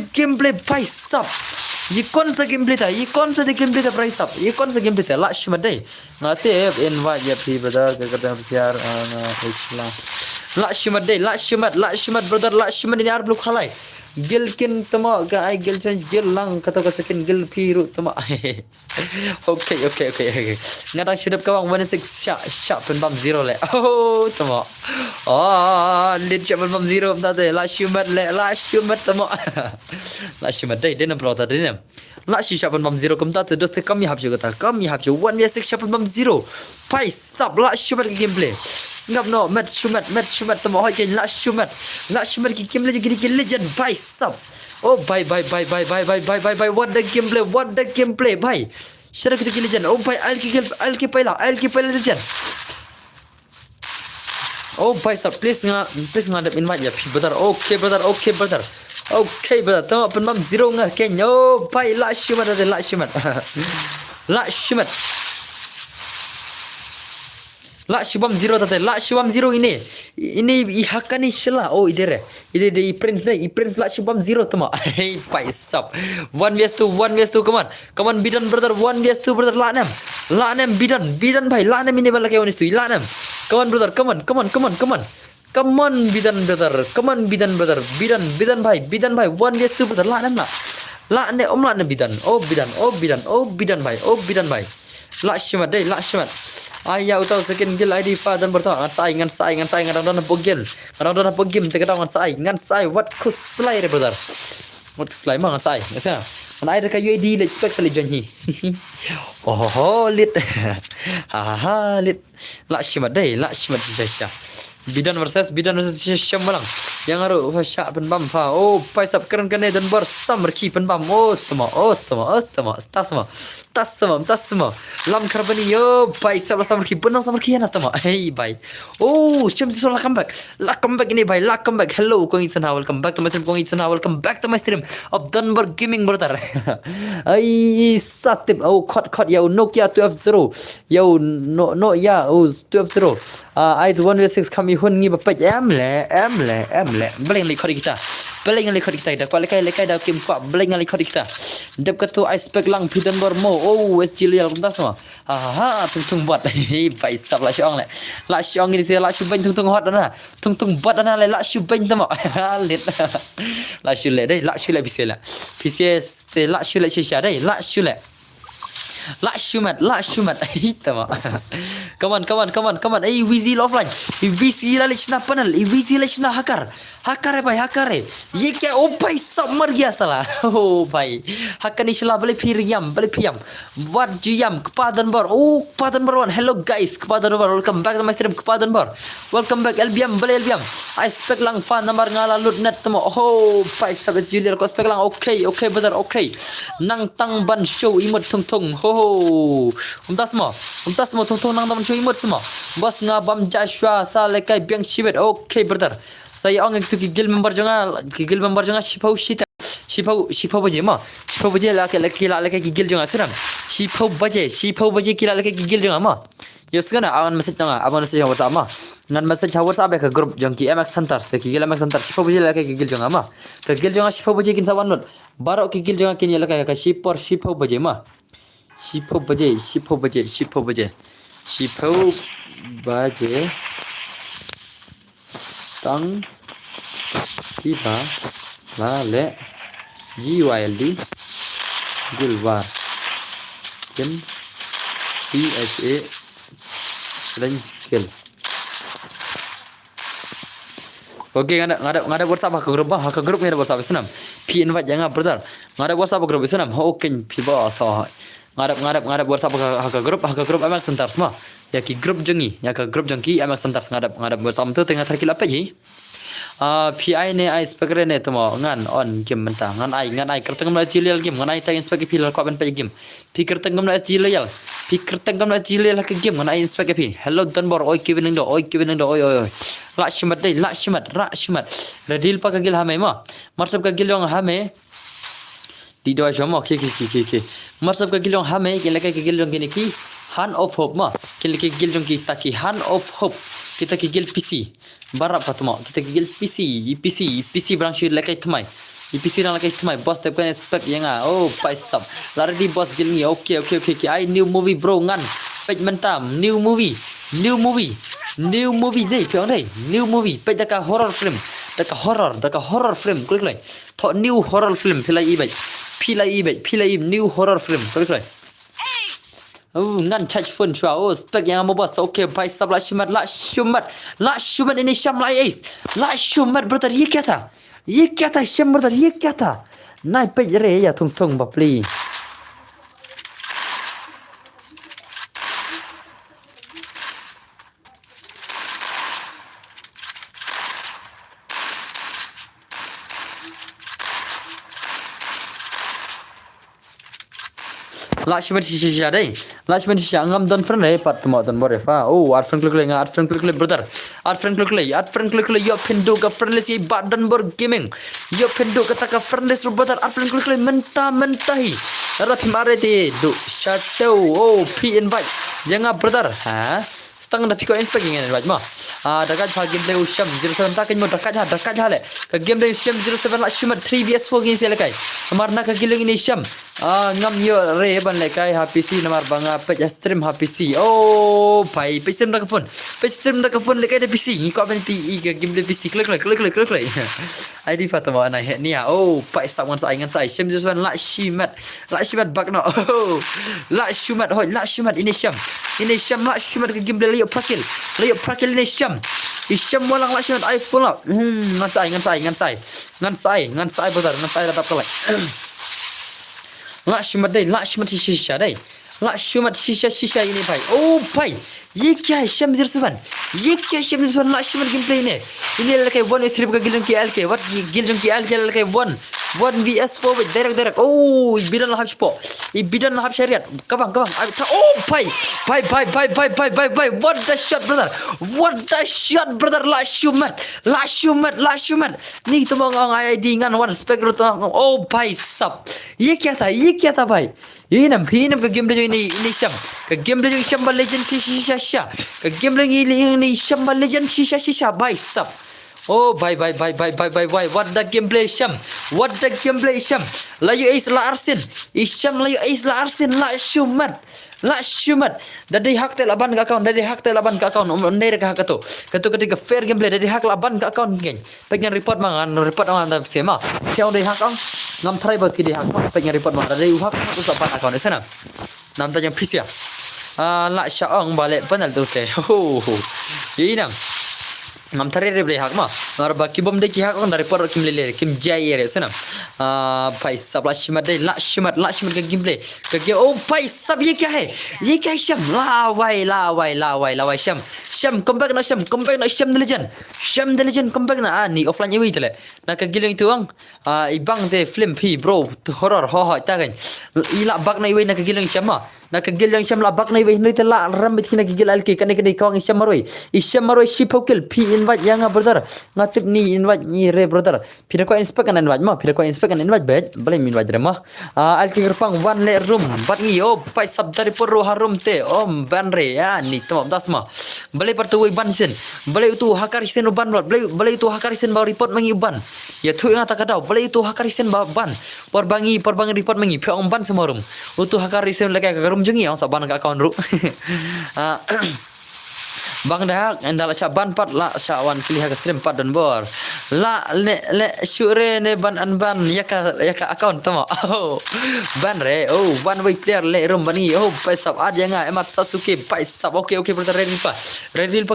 gameplay pai sab ये कौन सा game play था price up ये कौन सा game play था लास्ट में दे नाते इनवाइट या भी ब्रदर क्या करते हैं यार लास्ट में ब्रदर लास्ट में यार ब्लू खालाई गिल किन तमा गाय गिल चेंज गिल lang kata sekin गिल piru tama okay ngada shudap kawang 16 shot pen bam 0 le oh tama lit shot pen bam 0 tadi la shumat tama la shumat dai dena bro tadi ne la shot pen bam 0 kum tadi doste kami habju 1v6 shot pen bam 0 pai sub la shumat gameplay ngap no match shumat tama hoi ke la shumat ki gameplay gini legend pai sub oh bye what the gameplay bye shara kita legend oh bye I'll keep legend oh bye sub please ngadap invite ya brother okay brother tama penam 0 ngah ken oh bye la shumat La shubam 0 tadi. La shubam 0 ini ihakan ni shela. Oh ide de prince la shubam 0 tama. Hey paisap. 1vs2 come on bidan brother 1vs2 brother la nem bidan bhai la nem ini bala ke honest la nem come on brother come on bidan brother bidan bhai 1vs2 brother la nem la ne bidan bhai la shimat Ayah utau sekian gil ID fa dan bertemu ngan sai ngan pogil tegak ngan sai what kuslai brother what kuslai mang ngan sai ngan ai dekat UAD let's spec sali janji lit lit la shimat shisha bidan versus shisha malang yang aru syak pen bam fa oh paisap keren kene dan bersam berki pen bam tama tas semua lam karbani yo baik sabla samar ki benang samar ki yana tama hey bye oh cem tu la comeback ini bye la comeback hello kong itsan welcome back to my stream of Dunbar Gaming brother ai satip oh cut yo Nokia 2F0 yo no ya oh 2F0 I 1v6 kami hun ngi bapak em le beleng likod kita dah kuat lekai dah kim kuat beleng likod kita dep katu icepack lang pidan bormo oh SG lial kuntas semua tung buat bai sab la syong ini saya la syubeng tung hot dana tung buat dana la syubeng tama lit la syule dai la syule bisela te la syule shisha dai la syule La shumat tama come on VZ offline VZ la lechna panel VZ lechna hakar ye kya oh bhai sab mar gaya sala oh bhai hakani shala bale phiyam what jiyam kepadan bar one hello guys kepadan bar welcome back to my stream kepadan bar welcome back LBM I spec lang fan namar ngala lut net tama oh bhai sab junior ko spec lang okay brother okay nang tang ban show imot thong umtas mo tong nang ban show imot semua bos ngabam Joshua salekai biang chibet okay brother saya orang itu gigil member jangan shipau shita Shipau baje ma. Shipau baje laki gigil jong asram. Shipau baje kila laki gigil jong ma. Yo segana awan message tanga, awan message WhatsApp ma. Ngan message WhatsApp ka group jong ki MX Center se gigil MX Center. Shipau baje laki gigil jong ma. Ka gigil jong shipau baje kin sawan not. Barok gigil jong kin laki ka shipau baje ma. Shipau baje. Shipau baje tang tiba la le GYLD Gilwar Kin CHA Kill. Oke, ngada WhatsApp hak grup ni ada WhatsApp senam. Pi invite jangan brother. Ngada WhatsApp grup senam. Oke, pi ba so. Ngada WhatsApp hak grup amal sentar semua. Ya ki grup jengi, ya ka grup jengki amal sentar ngada WhatsApp tu tengah terkilap aja. PI ne ai speaker ne tomo ngan on game mentah ngan ai kertengam la jilel game ngan ai ta inspect pilal ko ben pe game pi kertengam la jilel ke game ngan ai inspect pi hello donbor oi kibin ndo oi la shimat radil pa ka gil hame ma marsab ka gil yong hame di do jamo ki marsab ka gil yong hame ke ka gil yong ki hand of hope ma ke gil yong ki taki hand of hope kita gigil PC barap fatma kita gigil PC berang shir lekai tmai PC rang lekai tmai boss tep kan spec yang oh paisap lari di boss gil ni okay ki I new movie bro ngan page mentam new movie deh piang deh new movie page daka horror film klik lai tho new horror film pilai ibet new horror film klik lai ngan charge phone chua spek yang mau bos okay bye sab la shumat ini syam la ace la shumat brother ye kya tha syam brother ye kya tha nai pe re ya thung bapli Lashman shisha deh. Lashman shisha ngam don friend le pat mo don bore fa. Oh, art friend klik le brother. Art friend klik le yo pindo ka friendless ye bat don bor gaming. Yo pindo ka taka friendless brother. Art friend klik le mentahi. Rat mare te do shadow. Oh, P invite. Jangan brother. Ha? Setengah dah piko inspect ingin invite ma. Dekat gameplay Usham 07 tak mo dekat ha le. Ka gameplay Usham 07 la shumat 3vs4 gini sila kai. Amarna ka giling ini Usham. Ngam yo re ban le kai ha PC namar banga pe stream ha PC. Oh, pai pe stream dak phone le kai de PC. Ni ko ben PE ka gameplay PC klik. ID Fatama na he ni oh, pai sak ngan sai Usham 07 la shimat bak no. Oh, la shumat ini Usham la shumat ka gameplay Layup prakil ni Isyam walang la shumat iPhone lah. Ngan sai brother dapat kelak. La shumat shisha ini pai. Oh pai. Ye kya Syam 07 la shumat gameplay ni. Ini lakai 1 strip ka gilong ki LK. What gilong ki LK lakai 1 vs4 with direct. Oh, bidan lahab spo. Bidan lahab syariat. Kabang. Oh, pai. What the shot brother. La shumat. Ni tu mong ID ngan one spec ro. Oh, pai sap. Ye kya tha pai. Hinam ke game ini Syam. Ke game dia Syam legend shisha. Ke game ini Syam legend shisha. Pai sap. Oh, bye. What the gameplay Syam? Layu Ace la Arsin. Isyam layu Ace la Arsin la shumat. Dari hak telaban ke account. Onde ka hak tu. Ketika fair gameplay dari hak laban ke account geng. Pengen report mangan sema. Siapa dari hak ngam try bagi di hak pengen report mangan dari hak tu sapan account di sana. Nam tanya please ya. La syaong balik panel tu ke. Oh. Ini nam. Ngam tari re hak ma mar ba kibom de ki hak on dari por kim lele kim jai re sana pai sab la shimat ka gameplay ka ge oh pai sab ye kya hai Syam la wai Syam come back na Syam the legend come back na ni offline ye tele na ka giling tu ang ibang de film pi bro horror ho ta kan ila bak na iwe na ka giling Syam ma na kagil yang syam la bak nai wei nai tela ram bit kina gigil alki kan kini kawang isyam maroi shipokil pi invite yang brother ngatip ni invite ni re brother pira ko inspect kan invite ma pira ko inspect kan invite bet boleh invite remah alki gerpang one le room bat ni oh pai sab dari poro harum te om ban re ya ni tamam das ma boleh pertu ban sen boleh itu hakar sen ban boleh itu hakar sen ba report mangi ban ya tu ngata kata boleh itu hakar sen ba ban perbangi report mangi phe ban semua room utu hakar sen leka ka room jungi ang sa ban ka account ru Bang dah endala ban pat la syawan pilih ke stream pat dan bor la le syure ne ban yaka account tama oh ban re oh one way player le rum bani oh paisap ad yang emar Sasuke paisap okay brother ready pa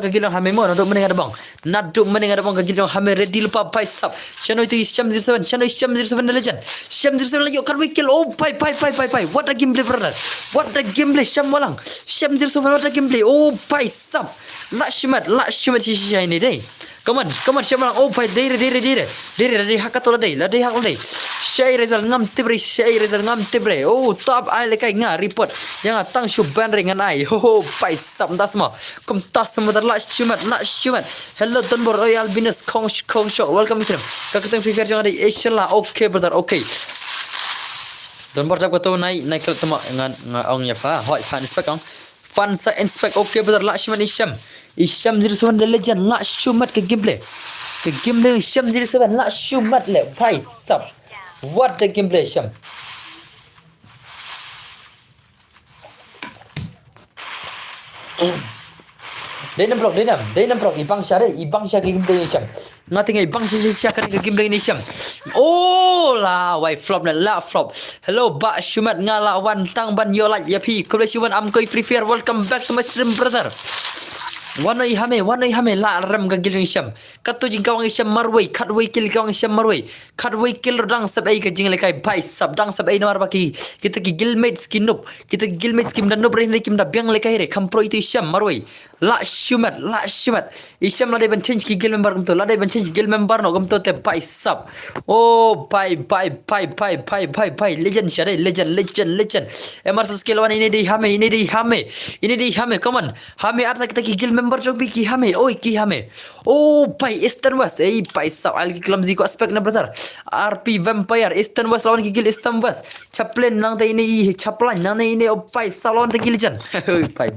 kagilang hame mo naduk mening ada bang kagilang hame ready pa paisap chano itu Syam 07 legend Syam 07 lagi kan wikil oh pai what a gameplay brother what a gameplay Syam walang Syam 07 what a gameplay oh paisap la shimat shisha ini deh. Come on, siapa orang? Oh, pai dire hakatola deh, la deh hakol deh. Syai Rizal ngam tibre. Oh, top ai lekai nga report. Yang tang shu ban ringan ai. Oh, pai sam das mo. Kom tas mo dar la shimat. Hello Donbor oi albinus kong shot. Welcome to. Kakatang free fire jangan ada Asian lah. Okay brother, okay. Donbor tak betul naik kelab temak dengan ong ya fa. Hoi fan inspect ong. Fansa inspect okay brother la shimat Isyam 07 the legend la shumat ke gameplay Isyam 07 la shumat le bhai sab what the gameplay Isyam Dalam blog ibang syare ke gameplay Isyam ngating ibang syare ke gameplay Isyam oh la wai flop la flop hello ba shumat ngala wan tang ban yo like ya pi kolesiwan am koi free fire welcome back to my stream brother Wanai hame la ram gagil Isyam katu jing kawang Isyam marway katway kill kawang Isyam marway katway kill dang sab ai ka jing lekai bai sab dang sab ai namar baki kita ki gilmates ki nup kita gilmates kim dan nup rehin kim da biang lekai re kampro itu Isyam marway la shumat Isyam la deben change ki gil member gumto la deben change gil member no gumto te bai sab oh bai legend syare legend emar skill wan ini di hame come on hame asa kita ki gil member jog bi ki hame oh pai Eastern West pai sab algi clumsy ko aspect na brother RP Vampire Eastern West lawan ki gil Eastern West chaplain nang te ini chaplan nang ini oh pai salon te gil legend pai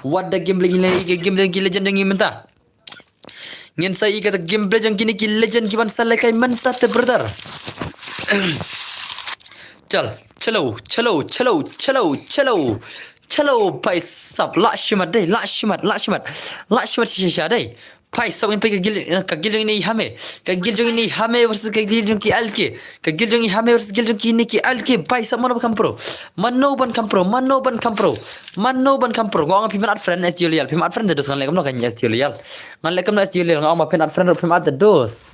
what the gameplay legend yang minta ngin sai kata gameplay jang kini ki legend ki ban salai kai manta te brother chalo pai sab la shimat shisha deh pai sab in pai kagil ini hame versus kagil jong ki alke kagil jong hame versus kagil jong ki ni ki alke pai sab mano ban kampro ngong piman at friend SG Lial piman at friend dos kan lekam no kan SG Lial ngan lekam no SG Lial ngong ma piman at friend piman at dos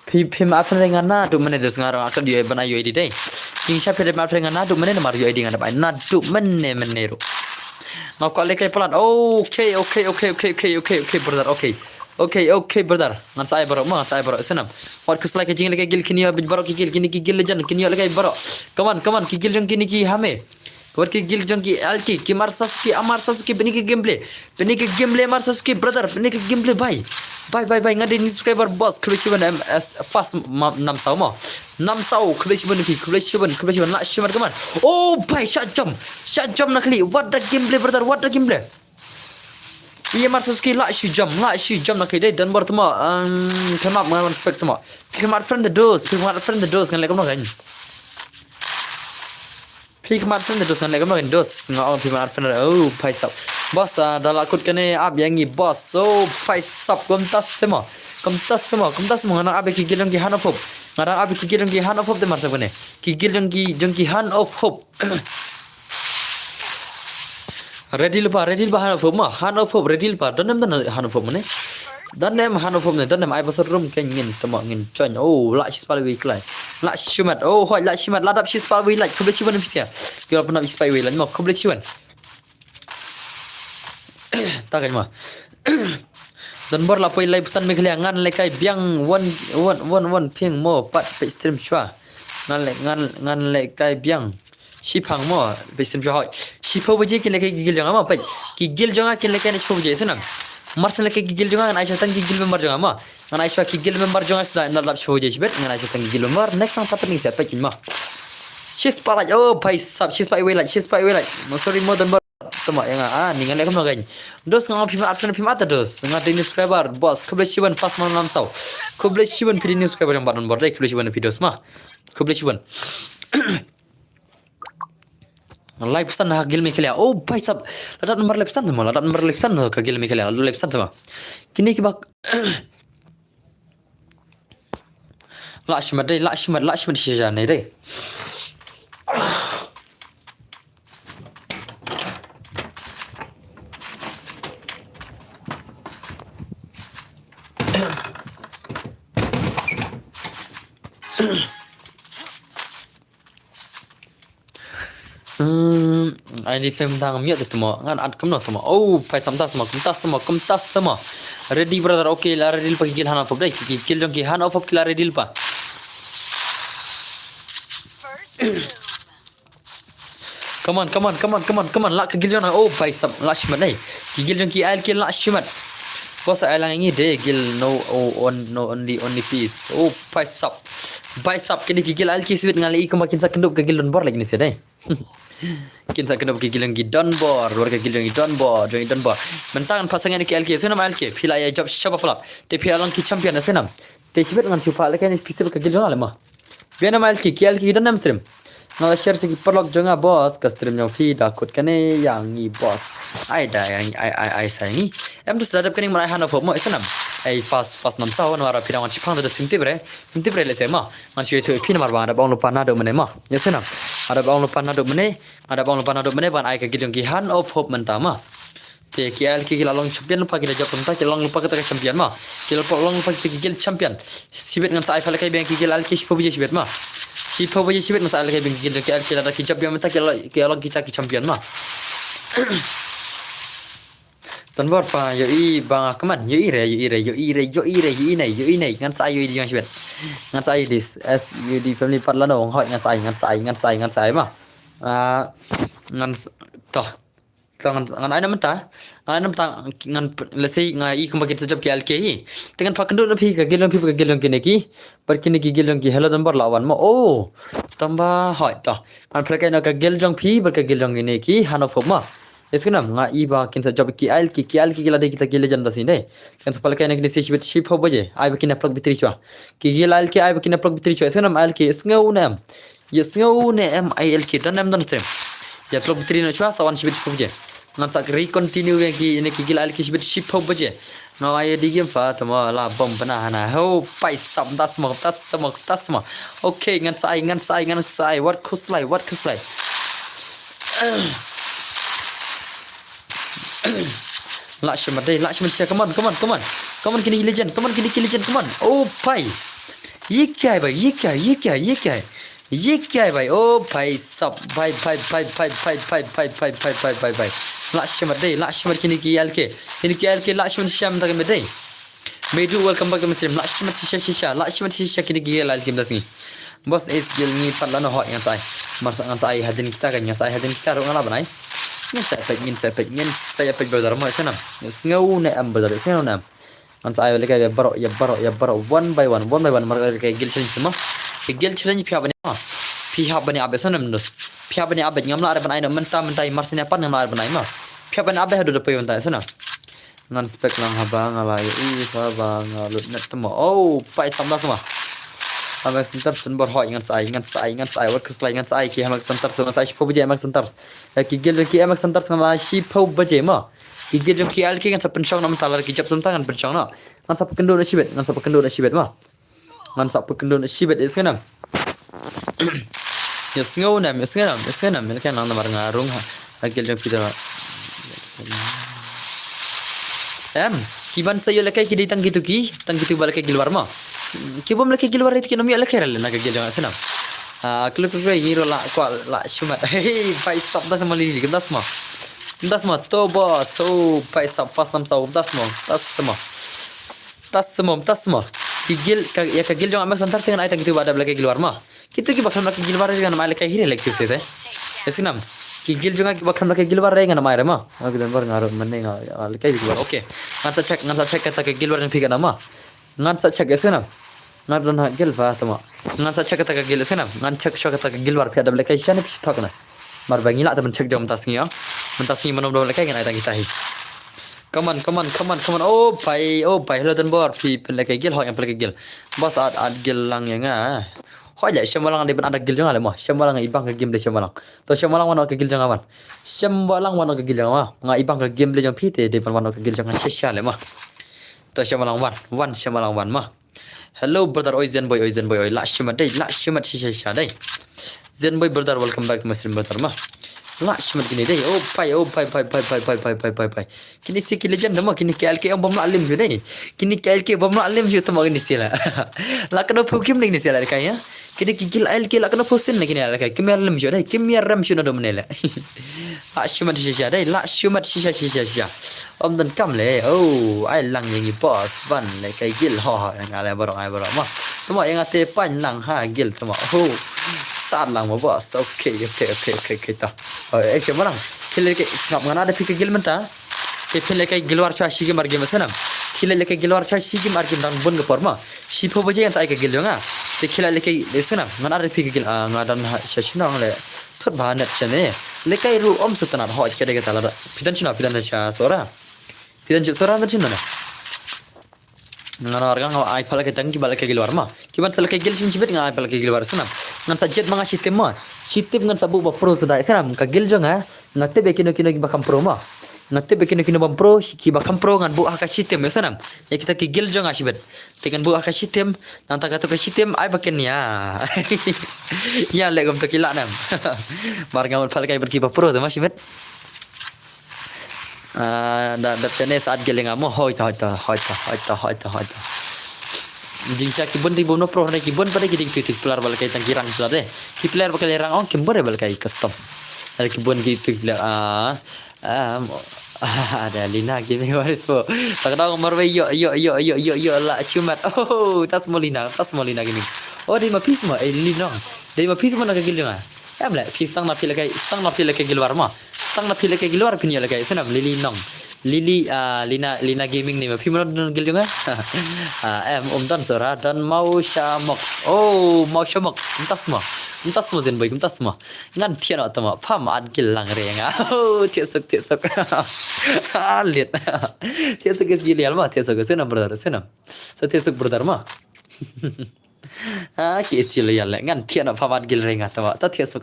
pim at friend ngana du mene dos ngarang akan di bana UID deh king sha piman at friend ngana du mene mar UID ngana pai na du mene ro ngau ko lekai pelan okay brother okay brother ngan sai baro senam what kus like jing lekai gil kini baro ki gil kini ki gil jan kini lekai baro come on ki gil jong kini ki hame what ki gil jong ki alki ki amar Sasuke beni ki gameplay amar Sasuke brother beni ki gameplay bye ngade ni subscriber boss khlesiban ms fast nam sau khlesiban la shimar kaman oh bye shot jump nakli what the gameplay brother what the gameplay iya mar Sasuke la shi jump nakli dai dan bertemu come up my respect tama pick friend the doors kan lekam no kan pick friend the doors kan lekam no kan dos ngau pick friend oh paisap boss dalakut kene ab yangi boss oh paisap komtas semua ngana ab ki gilong ki hand of hope de mar sabane ki gilong ki hand of hope ready lupa hand of hope ready lupa dan hand of hope mane dan hand of hope ne dan ai basar room kan ngin tama ngin join oh la shi spal wi klai la shimat oh hoi la shimat la dap shi spal wi like kubli chiwan pisia kira pernah shi spal wi la mo kubli chiwan tak kan ma dan bor la poi live pesan mekhlia ngan lekai biang one pieng mo pat pe stream chwa ngan lekai biang Sipang mo besim jo hoy. Sipo baje kin leke gigil jonga ma pai. Gigil jonga kin leke ni sipo baje senam. Marsan leke gigil jonga ngan Aisyah tang gigil member jonga ma. Ngan Aisyah gigil member jonga sila nalap sipo baje sibet ngan Aisyah tang gigil member next nang patani siapa kin ma. She's parat oh pai sab she's pai welai she's pai welai. No sorry mo dan tama yang ningan leke magain. Dos ngan pima arsan pima ta dos. Ngan di subscriber boss kublechiban fast man nam sau. Kublechiban pidi subscriber yang badan bordai kublechiban videos ma. Kublechiban. Live pesan ha gil mekelya oh भाई साहब ladat nomor live pesan semua ladat nomor live pesan ka gil mekelya live pesan semua kini ki bak lashmad shisha nei dai ini film tang miat tu semua ngan ad kemno semua oh pai samtas semua ready brother okay la ready pa gil hana fob dai gil jong ki hana fob kila ready pa come on la ka gil jong oh pai sab lashmat dai gil jong ki al ki lashmat bos ai lang ini de gil no only piece oh pai sab kini gil al ki sibit ngali ko makin sa kendup ka gil don bor lagi ni se dai kin sa kenapa gilang gidon bor warga gilang gidon bor mentangan pasangan ke LK senam LK pila ya job siapa pula te pila lang ki champion senam te sibet ngan siapa lek ni pisir ke gilang alama biana mal ki LK gidon nam stream ngala share segi perlok jonga bos ka stream yang feed akut kane yang ni bos ai da yang ai sayangi em tu sadap kene mai hana fo mo senam ai fast nam saw wara pira wan chipang da simte bre le sema man shi tu pina mar ba da bang lupa na do mene ma ya senam ada bang lupa na do mene ban ai ka gilang ki han of hope mentama te KL ki long champion lupa kita jawab tentang long lupa kita champion ma kita long lupa kita gil champion sibet ngan sai pala kai bang ki gil al ki sipo bije sibet ma sipo bije sibet ngan sai kai bang gil KL ki la ki champion menta ki long ki champion ma tan bor fa yo i bang kaman yo i nei ngan sai yo i yang sibet ngan sai this as you di family pat la no hoi ngan sai ma ngan to ngan ai namta ngan lesai ngai i kumbaki sejap ki alke hi dengan pakendo na phi ka gelon ki neki par kini ki gelon ki hello number lawan mo oh tamba hoi to kan phlekai na ka geljong phi bar ka geljong ki neki hanof ma eskunam nga i ba kin sejap ki alki gila de kita gile jan dasin dai kan phlekai na ki sibet ship ho baje ai ba kin plug bitri chwa ki gil alki ai ba kin plug bitri chwa eskunam alki sngo nam yesngo ne am ilk dan nam dan stream ya plug bitri na chwa sawan shibet ship baje ngan sak recontinue yang ki ini ki gil alki shibet ship ho baje no ai di game fa tama la bom pana hana ho pai sam das mo okay ngan sai what kuslai Lakshman Shah, come on kini legend come on oh pai ये क्या है भाई ये क्या है भाई ओ भाई सब भाई Lakshman kini kial ke Lakshman Shah tak medai Medu welcome back to stream Lakshman Shisha kini kial al kim dasni bos is gil ni patla no hot ngan sai marsa ngan sai hadin kita kan ngan sai hadin kita ro ngala banai ngin saya pek badar mo senam ngau ne am badar senam nam ngan sai le ka ya baro one by one mar ka gil challenge mo gil challenge pihak bani abe senam nos pihak bani abe ngam la ar banai no menta marsine pan ngam la ar banai mo pihak bani abe hadu de pe wanta senam ngan spek lang haba ngala i fa ba ngalut net mo oh pai samda semua Hamak sentar sun bor hoi ngan sai wat kuslai ngan sai ki hamak sentar sun sai po baje hamak sentar ki gel ki hamak sentar sun la shi po baje ma ki gel ki al ki ngan sa penchong nam talar ki jap sun tangan penchong na ngan sa pekendo na shibet ma ngan sa pekendo na shibet is kanam yes ngau nam kan nang mar ngarung ha gel ki da kiban sayo lekai ki ditang gitu balakai gilwar ma kibom laki gilwar itu kena miak lekar le nak gil jangan senam klub ngiro la kwa la shumat hey pai sap das sama lili das ma to boss so pai sap fast nam sau das ma kigil ya kagil jangan amak santar dengan ai tang itu ada balakai gilwar ma kita ki bakal balakai gilwar dengan mai lekai hire lek tu se Esinam ki gil junga bakam ke gil war renga na maire ma agdan bar ngar manne nga kai di war okay ngan sa check kata ke gil war phi kana ma ngan sa check esinam ngan don ha gil fa tama ngan sa check kata ke gil esinam ngan check shok kata ke gil war phi ada kai shane phi thakna mar bangi la temen check jom tasngi ya mentasngi manom do kai ngan ai tangi tahi come on oh pai hello dan bor phi pele ke gil ho yang pele ke gil bos ad gil lang yang Hoi lại xem balang đi bên ada gil jangan le mah xem balang ibang ke game de xem balang to xem balang wana ke gil jangan wan xem balang wana ke gil jangan mah nga ibang ke game de jang pite de pan wana ke gil jangan sesya le mah to xem balang wan xem balang wan mah hello brother oizen boy oi la shima sesya dai zen boy brother welcome back to my stream brother mah la shima gini dai oh pai kini si ki legend mah kini KLK bom la alim ju dai kini KLK bom la alim ju to mah ni sila la kana program ni sila kai ya kini kikil ail kila kana posin lagi ni ala kai kimia ram jo dai kimia ram jo na do menela la shima sesya dai la shima sesya om dan kam le oh ai lang yang boss ban le kai gil ho yang ala barang mah tuma yang ate pan lang ha gil tuma oh sad lang mo boss okay ta ek cuma lang kile ke ngap ngana ada pikir gil menta ke pele kai gil war cha shigi mar game sanam kile le kai gil war cha shigi mar game dang bon ke porma shipo boje yang sai ke gil jonga te kila le kai sanam ngana ada pikir gil ngadan shachna le thot ba net chane le kai ru om sutana ho ke de ta la pidan cha sora pidan sora na chinna ngana warga ngaw ai pala ke tangi bala ke gil war ma kiban sala ke gil sin chibet ngai pala ke gil war sanam ngan sajet manga sistem ngan sabu ba pro sudah sanam ka gil jonga ngate be kino ki bakam pro ma ngate be kino bam pro ki bakam pro ngan bu aka sistem ya sanam ya kita ki gil jonga sibet dengan bu aka sistem nanta ka to ke sistem ai baken ya ya le gom to kila nam warga ngal pala ke berki ba pro to ma sibet da tene saat gelenga mo hoita jingsa kibon di bono pro na kibon pada gidik titik pilar bal kai tangkirang selade ki pilar bakal rang on kimbore bal kai custom ada kibon gitu pilar ada Lina gini waris po takda marwe yo la shumat oh tas molina gini oh di ma pisma Lina di ma pisma na gilma amla pis tang na pila kai gilwar ma tang na pila kai gilwar pinya la kai sanam Lina gaming ni ma pimro gil jonga dan sora dan mau shamok entas mo zen boy entas mo ngan thian atama pham ad gil lang renga oh tiesok liet tiesok is gilial ma tiesok senam brother so tiesok brother ma ki istilah ya le ngan thian pham ad gil renga atama ta tiesok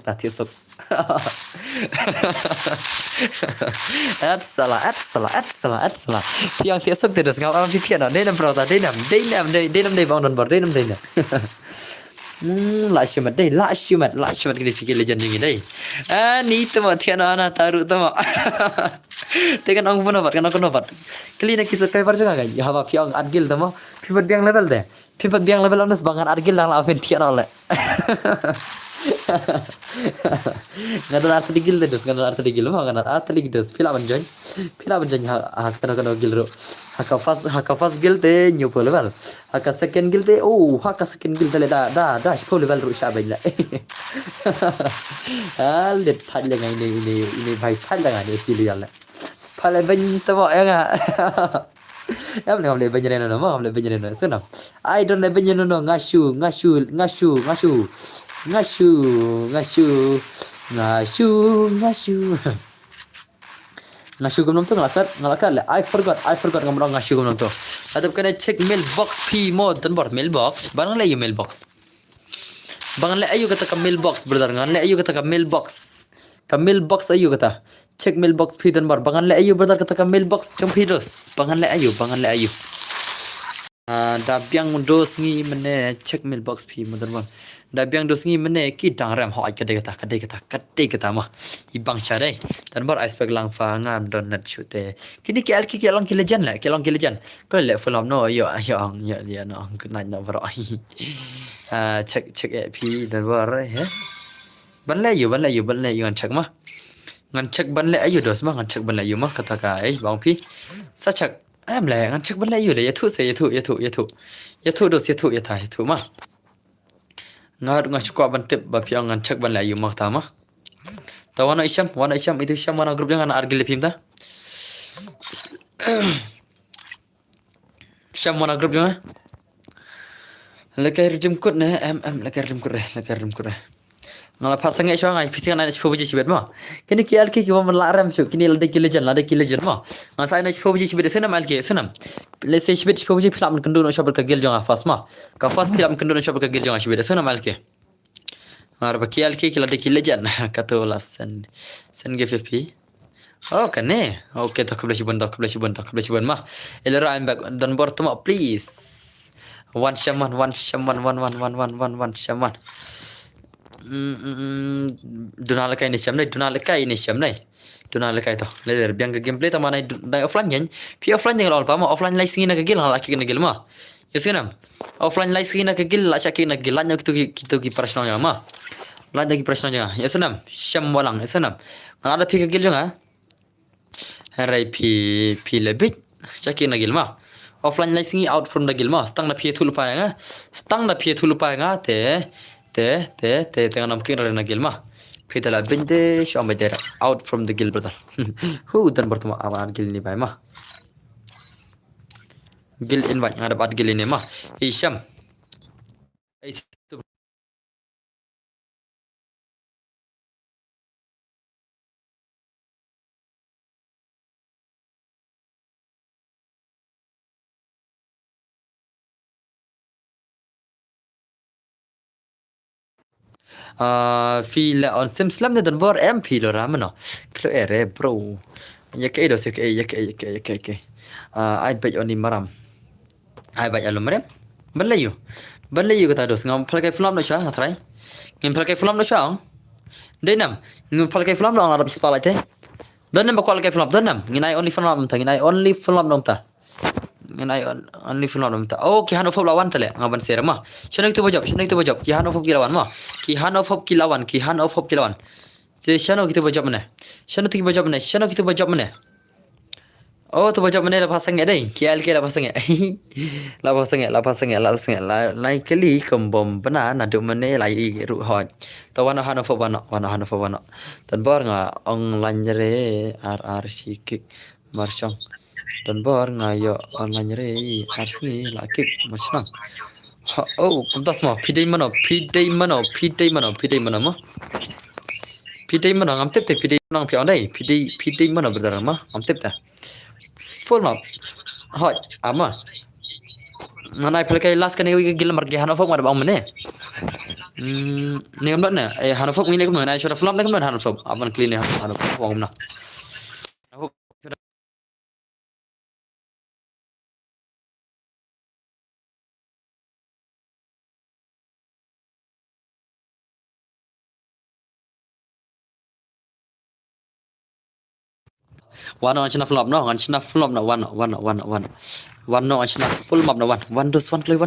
at salah yang tiesok tedas ngau am thian denam brother denam dei bang don bar denam la shimat gini sikit legend ini dai ni tama thiana ana taru tama tekan ong bono kan aku novat kelina kisah kai par jangan ya hawa fiang adgil tama pibat biang level anas bangan adgil lang afen thiana le ngadar arti digil mah ngadar arti digil des pila banjay hak kana gil ro haka fast gil te new level haka second gil te second gil te da spol level ro sha baila al det thadle ngai ini bhai thadle ngai sili yalla pale ben tamo enga em le ngomle benjene no sunam I don't le benjene no ngashu gum tu ngalakat le I forgot ngamrong ngashu gum tu adab kena check mailbox p mod dan bor mailbox bang le mailbox bang le ayu kata ka mailbox brother ngan le ayu kata ka mailbox ayu kata check mailbox p dan bor bang le ayu brother kata ka mailbox champiros bang le ayu da biang dos ngi mene check mailbox p mod dan bor da biang dos ngi mene ki dang ram ho kadai kata mah ibang syare dan bar aspek lang fa ngam don nat chute kini ki long kilejan ko le fulam no yo ya no kunai no bro check ap dan bar he ban le yu ngan check ban le ayu dos mah ngan check ban le yu mah kata ka bang pi sa check em le ngan check ban le yu le ya thu dos ya thai thu mah ngar ngachukwa ban tip ba piang ngan check ban le yu mah ta mah Tahu wana Isham itu Isham wana grup jangan argil lepim ta. Isham wana grup jangan. Lekai rim kut ne lekai rim kut ngala pasang ngai ngai pisi ngai chipo buji chibet mo kini ki alki ki wam laram chu kini lade ki legend mo ngasa ngai chipo buji chibet sena malki sena let's say chibet chipo buji film kendo no shop ka gel jonga fast mo ka fast film kendo no shop ka gel jonga chibet sena malki mar ba ki alki ki lade ki legend kato lasen sen gfp oh kane okay to kabla shibon ma elera I'm back dan bortoma please one shaman Dunalakai ni siam nai Dunalakai to leder biang ke gameplay ta mana dai offline nyen pi offline yang lawan pama offline lai singina ke gil hala ki na gil ma yesinam offline lai singina ke gil la chaki na gil lanya kitu ki personal ya ma lanya ki personal ya yesinam siam walang yesinam ada pi ke gil janga harai pi lebit chaki na gil ma offline lai singi out from the gil ma stang na pi thulupa nga te tengah nam kira na gil ma pita la binte shom bedera out from the gil brother hu dan bertemu awan gil ni bai ma gil invite ada bat gil ini ma Isham fila on sim slam ne dan bor em filo ramano klo ere bro ya ke do se ke ai bet oni maram ai bet alum rem balayu kata dos ngam palkai flam no sha atrai ngam palkai flam no sha denam ngam palkai flam no arab spala te donam bakal kai flam donam nginai only flam ta nginai only flam nom ta nginai only flam nom ta oh ki hanu fob lawan tale ngaban serama shana itu bojok ki hanu fob kilawan ma ki hanu fob kilawan je shano kitu bojok mana shano kitu bojok mana oh tu bojok mana la pasang dai ki al ke la pasang la lai kali kombom bana na du mana lai ru hot to wana hanu fob wana tan bor nga online re rrc kick marchong dan bor nga yo online re rc la kick marchong oh kumtas mo pidai mano ngam tep pidai nang pion dai pidai mano berdara ma ngam tep ta full map hot ama nanai pelkai last kan wi gil mar ge hanofok mar bang mene ngam na hanofok ngine kum na shora flam na kum hanofok aban clean hanofok wong na one on china flop no on china flop no one no on china full map no one dos one clay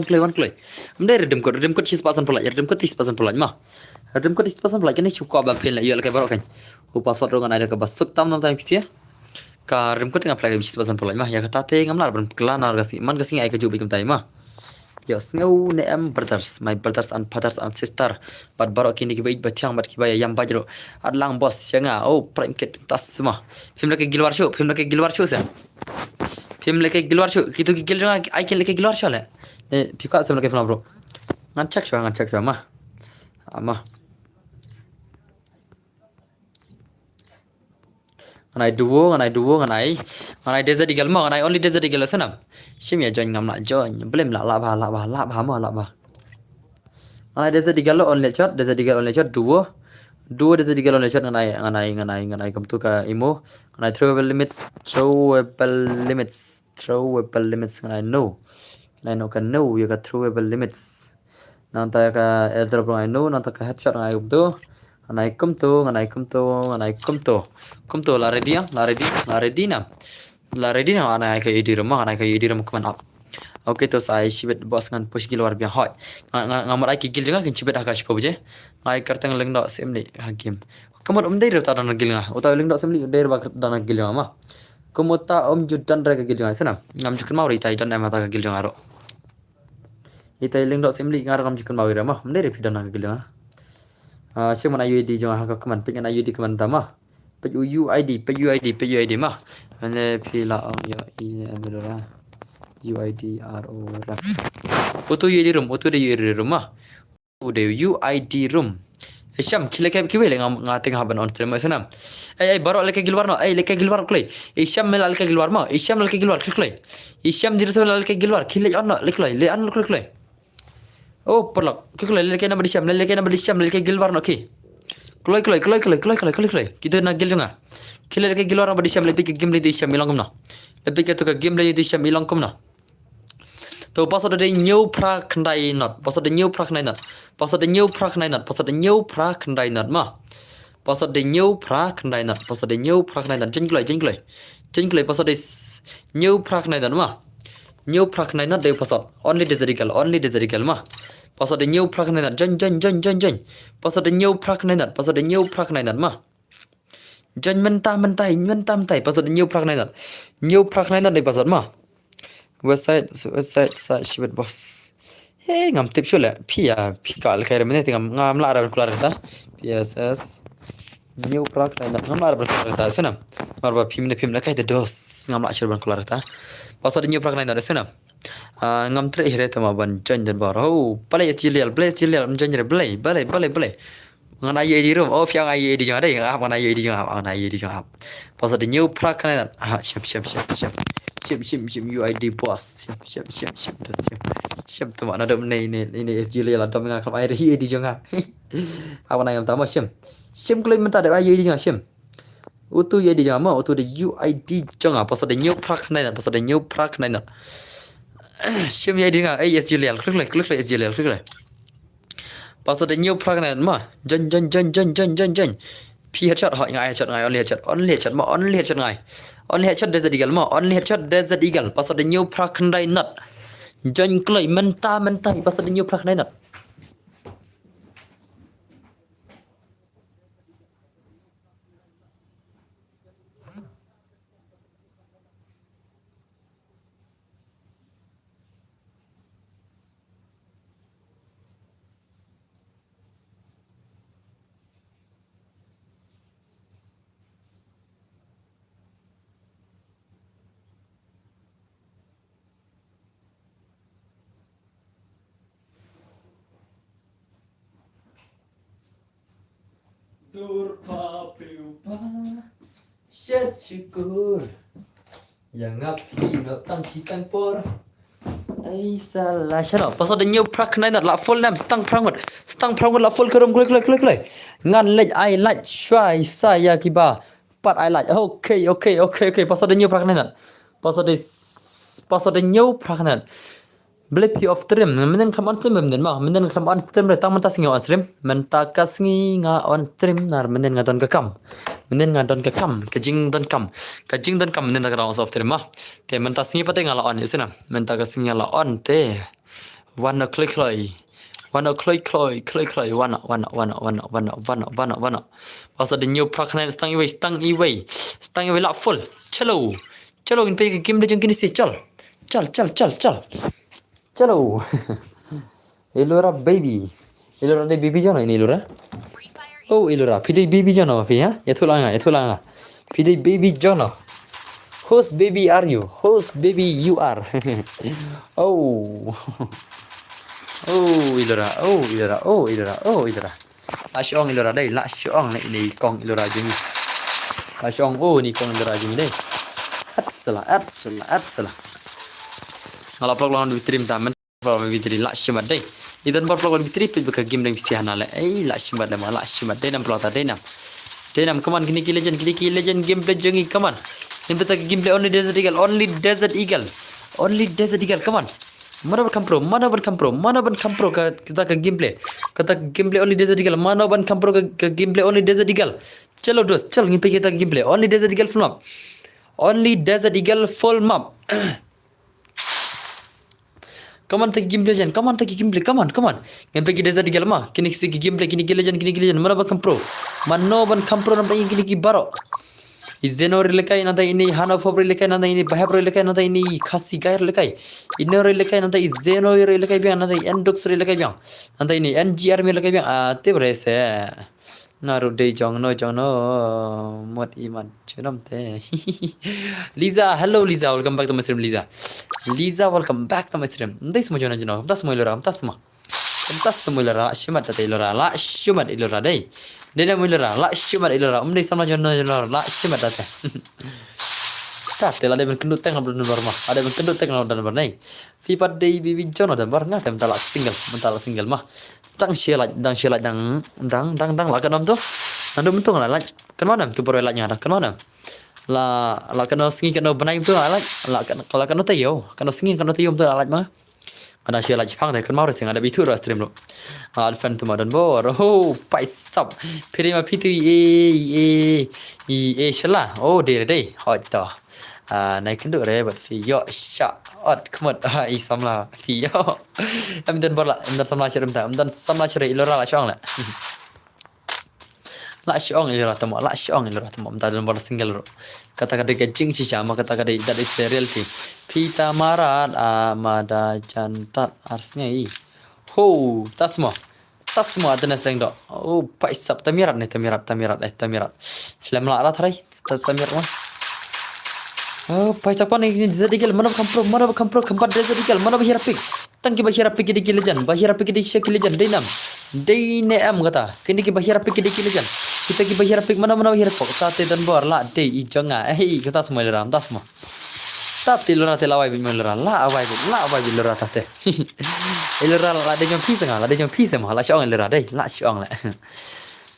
mde redim code 6% pula redim code 30% pula ma redim code 30% pula kini cukup ba pin la yel ka baro kan u password rongan ada ka basuk tam nam tam pisia ka redim code ngap lagi 30% pula ma ya kata te ngamlar ban klan argasi man gasi ai ka jubi kam tai ma yes ngau ne am brothers my brothers and fathers and sister but baro kini ki bait batyang bat ki baya yam bajro adlang boss yanga oh prime kit tas semua film lagi gilwar show sa film lagi gilwar show kitu ki gil janga ai ken lagi gilwar show le pika sem lagi film bro ngancak show ma ama nganai duo nganai desert eagle ma nganai only desert eagle sanam shim ya join ngam la join blame la ba ma la ba nganai desert eagle only shot duo desert eagle only shot nganai kam tu ka imo nganai throwable limits nganai no kan no you got throwable limits nanta ka airdrop nganai no nanta ka headshot nganai kam tu nganai kum tu la ready na anai ka idiram kuman up okay to sai shibet boss ngan push gil war biang hot ngamar ai ki gil janga kin shibet akash po je ai kartang leng do sem ni hakim kamot dai rota dan gil nga uta leng do sem li dai ba dan gil nga ma kumota judan ra ka gil nga sana ngam jukun mau ri tai dan emata ka gil nga ro itai leng do sem li ngar ngam jukun mau ri ma dai re pidan ka gil nga Cuma UID jangan hak keman pengen UID keman tama. UID mah. Ane pila ya ini berapa? UID RO. Auto UID room, auto de UID room mah. Udah UID room. Syam kile kiwe le ngating haban on stream sana. Baru leke gilwar no. Leke gilwar klei. Syam mel leke gilwar ma. Syam leke gilwar klei. Syam dirso leke gilwar kile on no klei. Le an klei. Oh perlak. Klei leke na badi syam, leke na badi syam leke gilwar no ki. Klei. Kita na gil jonga. Kile leke gilwar badi syam leke game le di syam ilang kumna. Leke to ka game le di syam ilang kumna. To pasal ada new pra kendai not. Pasal ada new pra kendai not. Pasal ada new pra kendai not. Pasal ada new pra kendai not mah. Pasal ada new pra kendai not. Pasal ada new pra kendai not. Jengklai. Pasal ada new pra kendai not mah. New pra kendai not dia pasal. Only deserigal mah. Pasal ada new pra kendai not. Jen. Pasal ada new pra kendai not. Pasal ada new pra kendai not mah. Jen mentah. Pasal ada new pra kendai not. New pra kendai not dia pasal mah. website shibet bos ngam tip shula pia kal khair mene tingam ngam la arab kular ta pss new product na ngam la arab kular ta sunam marba phimna kai de dos ngam la shirban kular ta pasal new product na sunam ngam tre hire ta ma ban jan bar ho play chilial jan play ngan ayi di room fyang ayi di jang dai ngam ayi di jang pasal new product na siap Sim UID bos. Siap tu mana ada ini SG le lah dom ngak air hi di janga. Apa nak yang tama sim. Sim kalau minta ada UID janga sim. Utu UID janga ma utu ada UID janga pasal ada new prak nai Sim UID janga SG le klik SG le klik. Pasal ada new prak nai ma jan. P headshot ngai only headshot ngai. Only headshot desert eagle ma only headshot desert eagle pasal ada new prakandai nut jan klei mentah pasal ada new prakandai nut Turpa piupa syukur yang ngapi no tangki por salah syara pasal ada new prak nai la full name stang prangut la full kerum klik ngan lej I like shwai saya kiba pat I like okay pasal ada new prak nai pasal ada new prak nai Blip you of stream, menen kam on stream menen mah, menen kam on stream retang mentas ngi on stream, mentakas ngi nga on stream nar menen nga don kekam, kajing don kam menen tak on stream mah, te mentas ngi pate ngala on isina, mentakas ngi ngala on te, wana klik loi, wana, pas ada new praknen stang iway la full, chalo in pe game le jeng kini si chal. Chalo. Elora baby. Elora de baby jana ini Elora. Oh Elora, pidai baby jana apa ya? Ya tulanga. Pidai baby jana. Whose baby are you? Whose baby you are? Oh. Elora. Asyong Elora dai, la syong ni kong Elora jeng. Asyong ni kong Elora jeng dai. Atsalah. Kalau lawan bitrim taman, kalau bitri lah cuma deh. Itu nampak lawan bitri pun bukan game yang bisa nala. Lah cuma deh nam pelata deh nam. Come on, kini legend gameplay jengi come on. Yang betul gameplay only desert eagle. Come on. Mana ban kampro kita ke gameplay. Kata gameplay only desert eagle. Mana ban kampro ke gameplay only desert eagle. Chalo dos, ngipi kita gameplay only desert eagle full map. Come on, take gameplay jen. Come on. Yang pergi desert eagle mah. Kini gameplay, kini legend. Mana ban kampro nampak kini baro. Januari lekai nanti ini Hanover lekai nanti ini Februari lekai nanti ini Kasih gair lekai Januari lekai nanti Januari lekai biang nanti Endux lekai biang nanti ini NGR mi lekai biang tibrese naru dei jong no mot iman chunam te Liza hello Liza welcome back to my stream Liza welcome back to my stream ndai semua jona jona tas semua ilora tas semua ilora shumat ta ilora la shumat ilora dei dei mo ilora la shumat ilora ndai sama jona la shumat ta ta tela de kendut teng dan mah ada kendut teng dan nai fi pad dei bibi jona dan bar ngata mentala single mah dang shela dang la kanom tu nandu mentung la kan mana tu baru la nya kan mana la kano singi kano banai tu la kalau kano tayo kano singi kano tayo tu la mah ada shela jipang de kan mau sing ada bitu ro stream lo fan tu madan bor oh pai sap pirima pitu e shela oh de hot to naik kenduk re buat video shot kemot isam lah video dan bola dan sama cerita dan sama cerita ilora la syong la syong ilora tamo dan bola single ro kata-kata gajing si sama kata-kata dari reality pita marat amada jantat arsnya ho tasmo ada nasreng do oh paisap tamirat lam la rat rai tamirat mah oh, paisa pa ni zadigel mana kampro kampat zadigel mana bahira pik tangki bahira pik di kilejan bahira pik di kilejan dei ne am kata kini ki bahira pik di kilejan kita ki bahira pik mana bahira pok tate dan bor la dei ijonga kita semua leram tas semua tate lora te lawai bi melora la awai bi lora tate lora la de jom pisa la de jom pisa ma la syong lora dei la syong la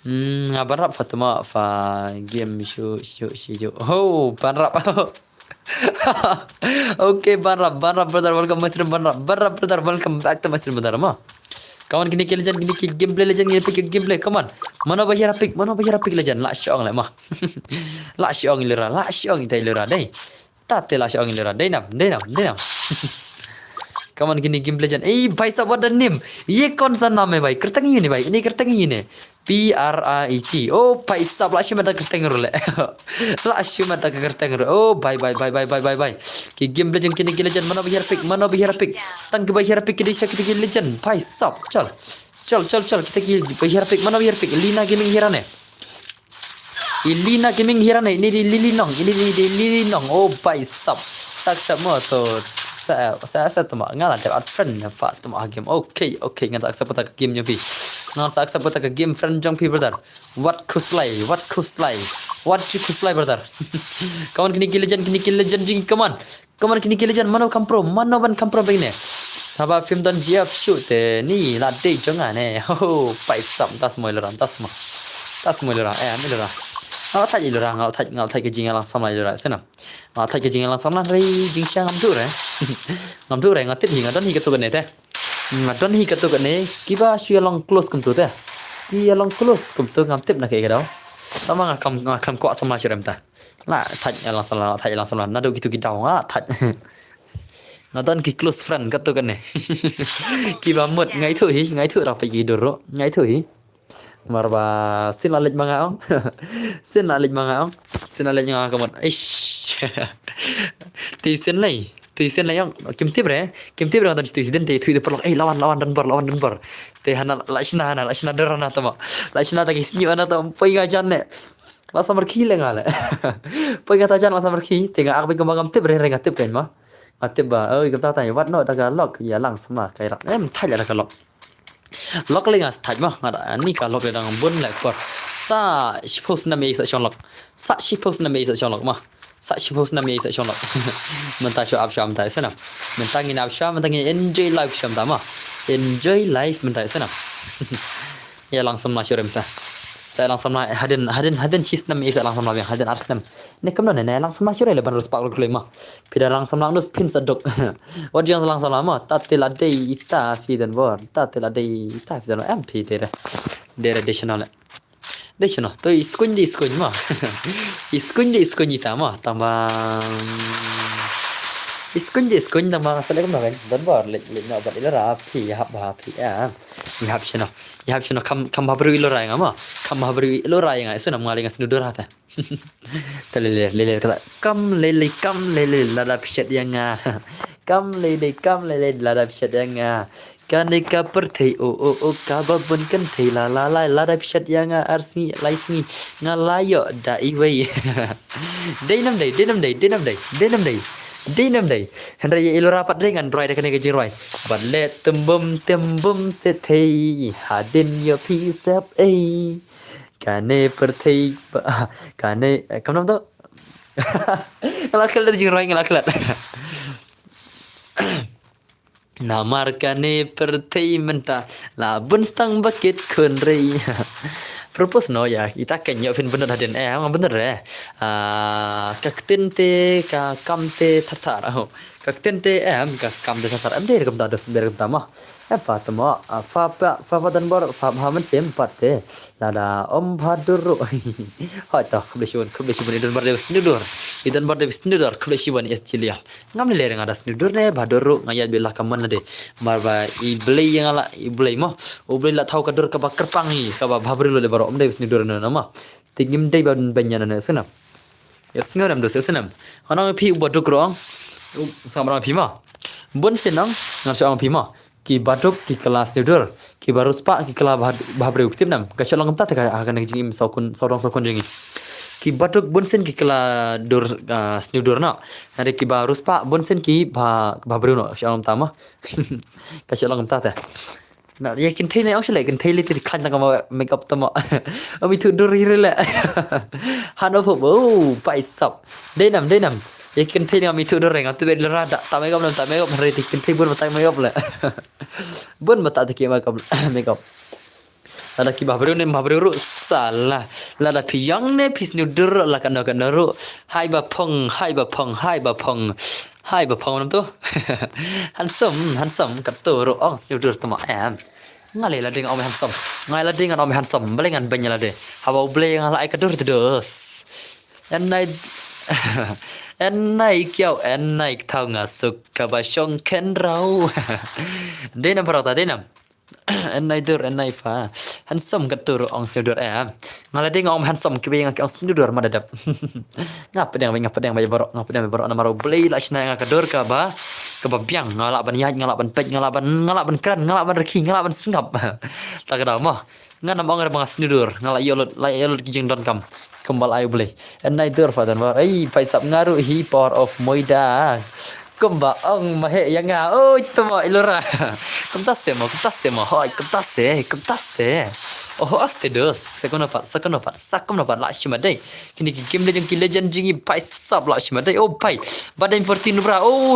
ngabarap Fatuma fa game show oh banrap okay banrap brother welcome my stream banrap brother welcome back to my stream brother ma kawan gini legend gini gameplay legend gini pick gameplay come on mana bahira pick legend la syong la ma la syong tai lera dai tate la syong lera dai nam kawan gini game legend भाई साहब what the name ये कौन सा नाम है भाई करतंगी ini भाई ini करतंगी ini PRIT oh भाई साहब लाशी मत करतंग रो ले लाशी मत करतंग रो oh bye कि game legend kini legend mana bahira pick tang ke bahira pick di sakit ki legend भाई साहब चल kita ki bahira pick mana bahira pick Lina gaming hirane Lina gaming hirane ini di Lilinong oh भाई साहब saksa motor saya tama ngala dapat friend na fa tama game okay ngata aksa pata game jong pi ngata aksa pata game friend jong pi brother what kuslai brother kawan kini legend jing kaman kini legend mano ban kampro begini saba film dan gf shoot ni la day jonga ne oh pai sam tas moileran milera ngal thaj ke jing lang samai lera sena ngal thaj ke jing lang samlan rei jing syang ngam tu re ngatit hi ngadon hi ketu gane te ngadon hi ketu gane kiba shia long close kum tu te ki long close kum tu ngam tip na ke gado sama ngakam kwa sama shirem ta la thaj lang samlan na do gitu ki daw nga thaj ngadon ki close friend ketu gane kiba mut ngai thu ra pa gi doro ngai thu hi marba sin lalit mga ong sin lalit nga kamot ish ti sin lay ong kim tip re ngadon tu sidin te thu de perlok lawan dan bor te hana lachna derana tama lachna ta kisni ana ta poi gajan ne la samar ki le ngale poi gata jan la samar ki te ga akbe kembang tip re ngatip kan ma ngatip ba oi gata ta wat no ta ga lok ya lang sama kai rak thai la ka lok lok le ngas thaj ma ngada ni ka lok le dang bun la por sa suppose na me sa chong lok ma sa suppose na me sa chong lok man ta show up sham ta sana man ta ngin up sham man ta ngin enjoy life sham ta ma enjoy life man ta sana ya langsung na shurem ta sa langsung na hadin his na me sa langsung na hadin arsnam ne kam na langsung na shure le ban ruspak lok le ma pida langsung na nus pin sa dok what yang langsung na ma ta tela dei ita fi den bor ta tela dei ita fi den mp dere additional to iskun ma iskun ita ma tambah Iskun nama masalah kan kan dan bar le na bar ilara phi hab ha phi you have shino kam habru ilora ngama kam habru ilora nga isu nam ngaling asnudur hata le kam le la la pichat yang kam le la la pichat yang kanika perthei o ka babun kan thei la la pichat yang arsi laisni ngalayo da iwei denam dei Dinam day. Henry ilo rapat dengan roy dekan ke roy. Balet tembum setei hadin yo pisap kane pertei kane kamu nam tu? Ngelakal dari roy ngelakal. Namar kane pertei menta labun stang bakit kunrei. Propose no ya kita kenya fin bener haden emang bener kaktin te ka kam te tartar kaktin te ka kam te tartar der kam da der kam tama fatma fa dan bor fa haman sem patte lada om bhadur ha ta khleshun idan bar devis nidur khleshun estilia ngam le ngada nidur ne bhadur ngaya bela kaman de marba iblei yang ala iblei mo oblei la thau kadur ka bakar pangi ka ba bhabri lo le baro om devis nidur na nama tingim dei ban banyana na sunam ya singaram do sunam hanang phi ubaduk rong samra phi ma bon senang ngasang phi ma ki baduk ki kelas tidur ki baru spa ki kelas bahabre uktif nam ka shalong kamta ka akan jing im saukun jingi ki baduk bonsen ki kelas dur snudur na hari ki baru spa bonsen ki bahabre no shalong tama ka shalong kamta ta na yakin thei ne actually kan thei le ti khan na ka make up tama ami tu dur hirela hano pho pai sap denam yakin thei ngam itu doreng atu be rada ta make up reti kin thei bun mata make up la bun mata ta ki make up ada ki babru salah la da piyang ne pis nu dur la kan ru hai ba phong nam tu handsome kat tu ro ong nu dur tama am ngale la ding om handsome ngai la ding om handsome belengan banya la de hawa ble ngala ai kadur terus and night en nay thao nga suk ka ba shong ken rau denam parata denam en nay fa handsome katur ong sedur ngala ding om handsome ke beng ong sedur madadap ngap pedang bay borok na maro blei la chna nga kadur ka ba biang ngala ban yaj ngala ban pej ngala ban kran ngala ban reki ngala ban singap ta ka mo ngana ong ra bang sedur ngala yolot kijing don kam kembal ayu boleh and neither fadan wa pai sap ngaru hi power of moida kemba ong mahe yang oi tama ilora kemtas semo hoi kemtas te oh aste dos sakon pat sakom pat la shima dai kini game legend jingi pai sap la shima dai oh pai badan 14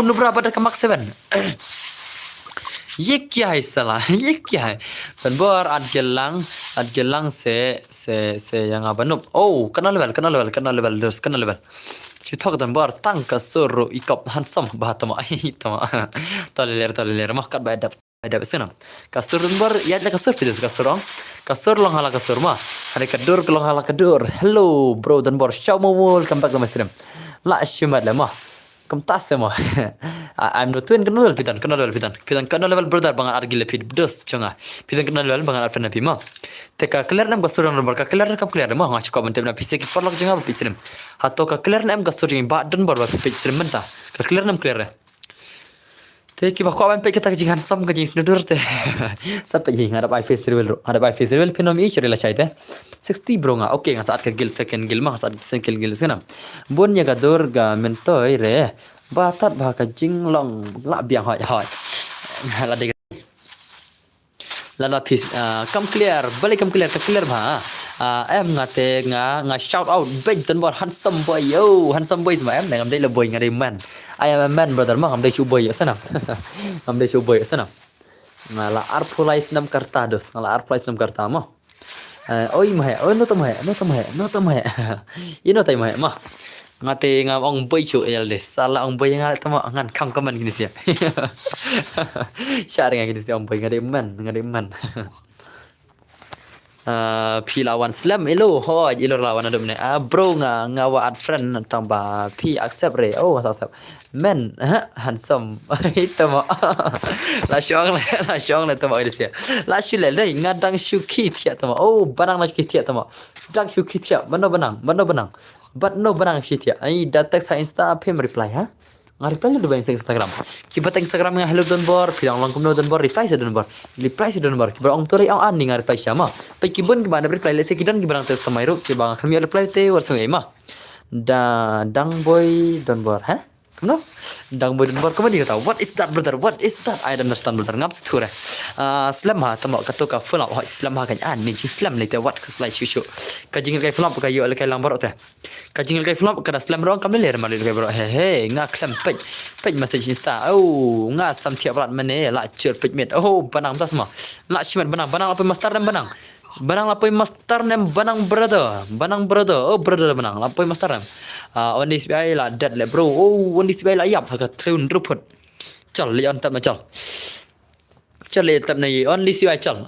nubra pada kamak 7 ये क्या है साला ये क्या है tanbor ad gelang se yang abanup oh kenal level citok tanbor tangka suru ikop hansam bahatama tama taler mah kat badap senam kasur tanbor ya ada kasur video kasur long hala kasur mah hari kadur long hala kadur hello bro tanbor show mo welcome back to my stream la shumat lemah Kemtas semua. I'm not twin kenal level brother bangan argile pid dos chunga. Pidan kenal level bangan arfan nabi ma. Teka clear nam gasur nomor ka clear kam clear ma ngach ko mentem na pise ki porlok jenga pitrim. Hato ka clear nam gasur jing ba dan bor ba pitrim menta. Ka clear nam clear. Te ki ba ko ban pe kita jingan sam ka jing snudur te. Sap jing ada by face reveal pinom each rela chaite. 60 bro nga okay nga saat ka gil second gil ma saat second gil senam. Bon ya ga dor ga mentoi re. Batat ba ka jing long la biang hoi la de la pis kam clear balik kam clear ka clear ba em ngate nga shout out big tan bor handsome boy ma em ngam dei la boy nga dei man I am a man brother ma ngam dei chu boy sanam ngala arpulais nam karta dos ngala arpulais nam karta ma oi no to ma ino tai ma ngate ngam ong boy chu el de sala ong boy nga tama ngan kham kaman gini sia syar nga gini sia ong boy nga dei man พี่ลาวันสลัมเอโลฮอจิโลลาวันนะดูเนี่ยbro งาว่าอัด friend ตังบ่าพี่ accept เลยโอ้accept men handsome ตัวมั้งlaช่องเลยตัวมั้งเดี๋ยวเสียละชิเลยเลยงาดังชูคีเทียตัวมั้งโอ้บ้านดังชูคีเทียตัวมั้งดังชูคีเทียมันโนบ้านบัดโนบ้านชีเทียไอ้ดัตเต็กซ์อินสตาพิมพ์ reply ฮะงา reply lu bang Instagram kibat Instagram nga hello don bor pilang lang kumno don bor reply sa don bor kibat ong tolay ang ani nga reply siya ma pa kibon gibana reply le se kidan gibana tes tamayro kibang kami reply te war sangay ma dang boy don bor ha kumno dang boy don bor kumani tahu what is that brother what is that I don't understand brother ngap seture slam ha tamo katoka full of slam ha kan ani ji slam le te what kuslai shushu kajing kai full ka yo le kai lang bor te kajing kai full kada slam rong kam le ler ma le kai bor he nga klam pej message insta oh nga sam thiap rat mane la chur pej met oh banang tas ma la shiman banang apa master dan banang lapoi master nem banang brother oh brother banang lapoi master nem on this way la dat le bro oh on this way la yap ka trun ruput chal li on tam na chal le tam này on this way chal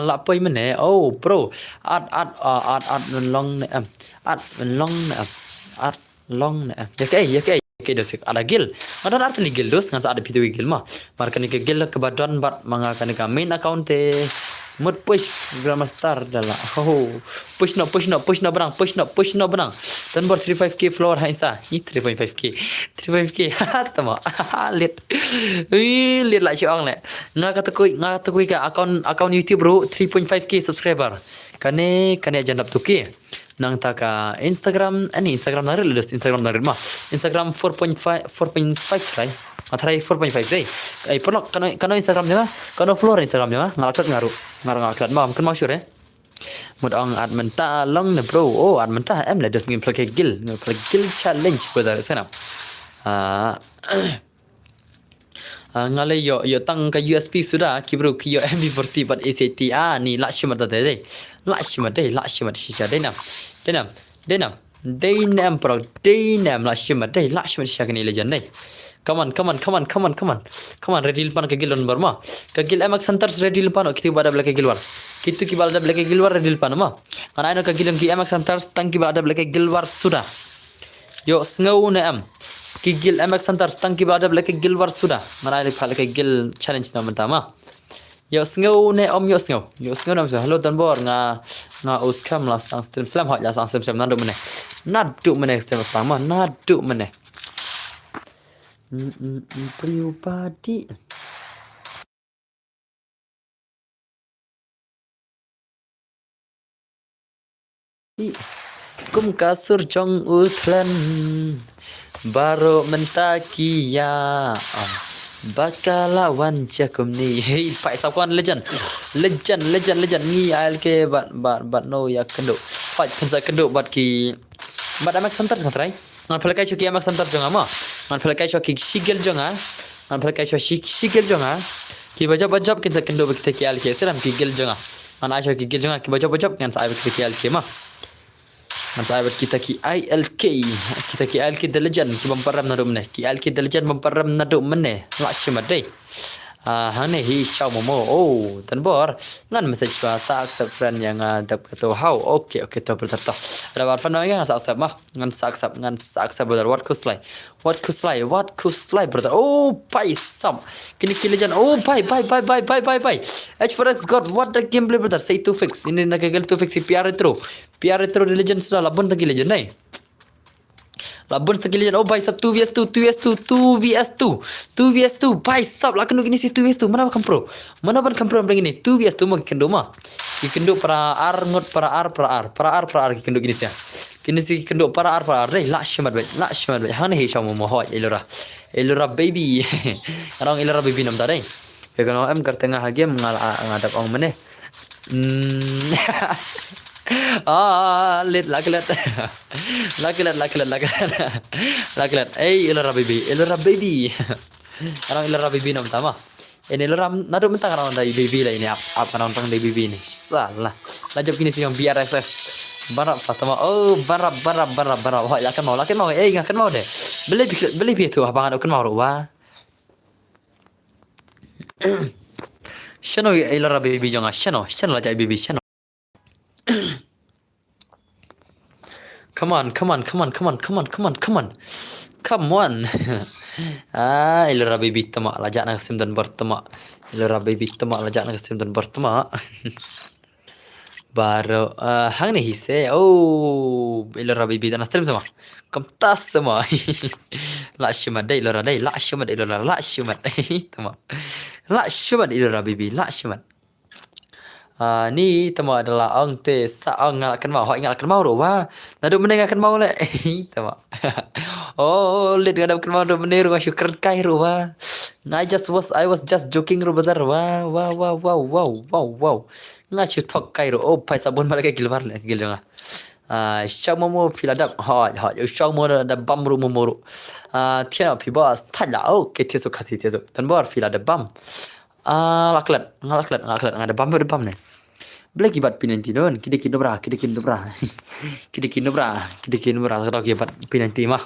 lapoi mane oh bro at long ne at long ne at long ne ya kai ke dosik ada gil madan arti ni gil dos ngan ada video gil mah markan ke gil ke badan bat mangakan ke main account te mut push grandmaster dala oh push no berang dan bor 35k floor hainsa 35k tama lihat lihat lah siang le ngaka takui ka account YouTube bro 3.5k subscriber kane jandap tuki nang taka Instagram narir mah Instagram 4.5 try atrai 4.5 deh ai pernah kano Instagram juga kano floor Instagram juga ngarat mah kan mau sure một ông admin ta long nè bro admin ta em lại được nghìn plug gil challenge brother xem nào ngale yo tang ka USB sudah kibru kiyo MB40 but ACT ni lakshmat deh lakshmat shisha denam bro lakshmat shisha ni legend deh come on ready pan ke gilon barma ke gil emak centers ready pan kiti bada black gilwar kitu ki bada black gilwar ready pan ma ana ino ke gilon ki emak centers tang ki bada black gilwar sudah yo sngow ne am ki gil emak centers tang ki bada black gilwar sudah mana ino phala ke gil challenge na mantama yo sngow ne om yo sngow nam hello dan bor nga uskam las tang stream slam hot ya sang stream nadu mene stream slam ma nadu mene pribadi kum kasur jong utlan baru mentakia bakalawan jakum ni hey pai sawan legend ni alk but no ya kendo pai pensa kendo but ki but amak santar santai ngan pelakai choki amak santar jonga ma ngan pelakai choki sigel jonga ngan pelakai choki sigel jonga ki bajab kin sakendo bekte ki alke seram ki gel jonga ngan aisha ki gel jonga ki bajab ngan sa bekte ki alke ma ngan sa kita ki ILK the legend ki bamparam na dumne ki ILK the legend bamparam na dumne lakshmat deh hane hi chau momo tan bor ngan message wa sa accept friend yang dap to how okay to brother to ada war fan nga sa accept mah ngan sa accept brother what kuslai brother pai sam kini legend bye H4X god what the gameplay brother say to fix ini nagagal to fix PR retro legend sudah labun tagi legend nai labun tagi legend bye sab 2vs2 bye sab lah kenu gini si 2vs2 mana ban pro begini 2vs2 mau kendo mah kendo para R ngot para R kendo gini sih kini si kendo para R deh lakshmat baik hane hi chau mo hoi elora baby orang elora baby nam tadi ya kalau em kat tengah game ngadap ong meneh let lakilat elora baby orang elora baby nam tama ini elora nado mentang orang dari baby lah ini apa orang dari baby ini salah lajab kini sih yang BRSS barap Fatama barap wah lakan mau ngakan mau deh beli itu abangan akan mau wa shano elora baby jonga shano la jai baby shano Come on, come on, come on, come on, come on, come on, come on. Come on. Ilera baby tama lajak nak sim dan bertema. Ilera baby tama lajak nak sim dan bertema. Baru hang ni hise. Oh, ilera baby dan stream sama. Kam tas sama. La shumat dai ilera dai. La shumat ilera la shumat. Tama. La shumat ilera baby. La shumat. Ni tama adalah ang te sa ang ngalakkan mau. Hak ngalakkan mau ro wa. Nadu mendengarkan mau le. Tama. Oh, lihat ngadapkan mau ro bener wa syukur kai ro wa. I was just joking ro badar. Wow, wow, wow, wow, wow, wow, wow. Ngachu thok kai ro. Oh, pai sabun malaka gilwar le gil janga. Shau momo filadap hot hot. Shau mo da bam ro momo ro. Tiana pi bas thala. Oh, ke teso kasi teso. Tan bar filadap bam. Laklat ngada bam ada bam ne. Blagi bat pinanti don, kidekin dobra, kidekin dobra, kalau kibat pinanti mah.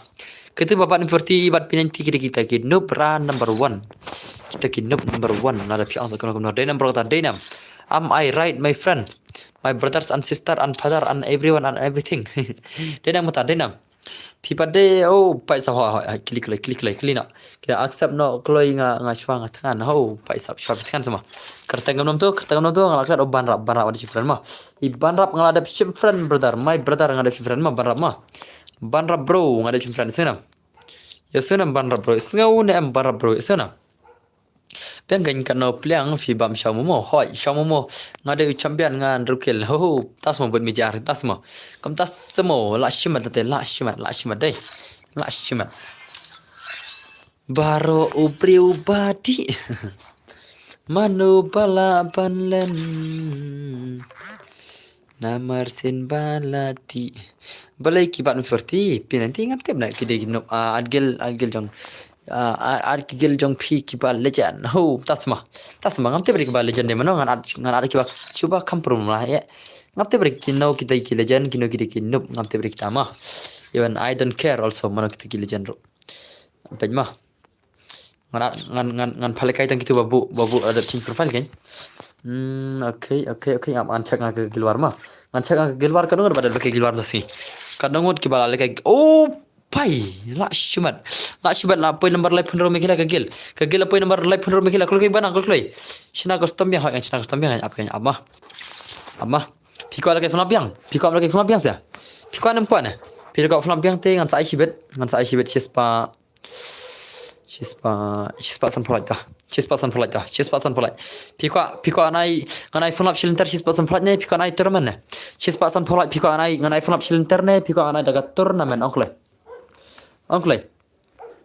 Ketu bapak seperti bat pinanti kita kinubra number 1. Kita kinub number 1. Nada piang kalau kemudian denam berkata denam. Am I right, my friend? My brothers and sister and father and everyone and everything. Denam mata denam. Pipade pai sa klik nak. Kita accept no kloi nga shwa nga tangan pai sa shwa tangan sama. Kertengam nom tu ngalaklat banrap ada friend mah. I banrap ngalada friend brother, my brother ngalada friend mah banrap mah. Banrap bro ngalada friend sana. Ya sana banrap bro. Ngau ne am banrap bro sana. Penggan kano pliang fi bam shamomo ngade champion ngan rukil tas mo bud mijar tas mo kam tas semua la shimat dai la shimat baro ubri ubadi manu bala banlen namar sin balati balai kibat ferti pinanti ngap tep nak kide ginop adgel jong Arkigil jong pi kibal legend. Tasma ngamte beri kibal legend de mano ngan kibal coba kamprum lah ya. Ngamte beri kino kita ki legend kino kita kinup ngamte beri kita mah. Even I don't care also mano kita ki legend ro. Apa mah. Ngan palekai tang kita babu ada change profile kan. Okay. Am cek ngak gilwar mah. Ngan cek ngak gilwar kadang ada pakai gilwar nasi. Kadang ngot kibal lekai. Pai la shumat la poin number live pun mikila kagil poin number live pun mikila kalau bana kalau shina custom yang apa kan amma piko lagi flam biang sa piko nam kwa na piko flam biang te ngan sai shibet chispa san polait piko anai flam shilinter chispa san polait ne piko anai turman ne chispa san polait piko anai flam shilinter ne piko anai daga turnamen Onklay.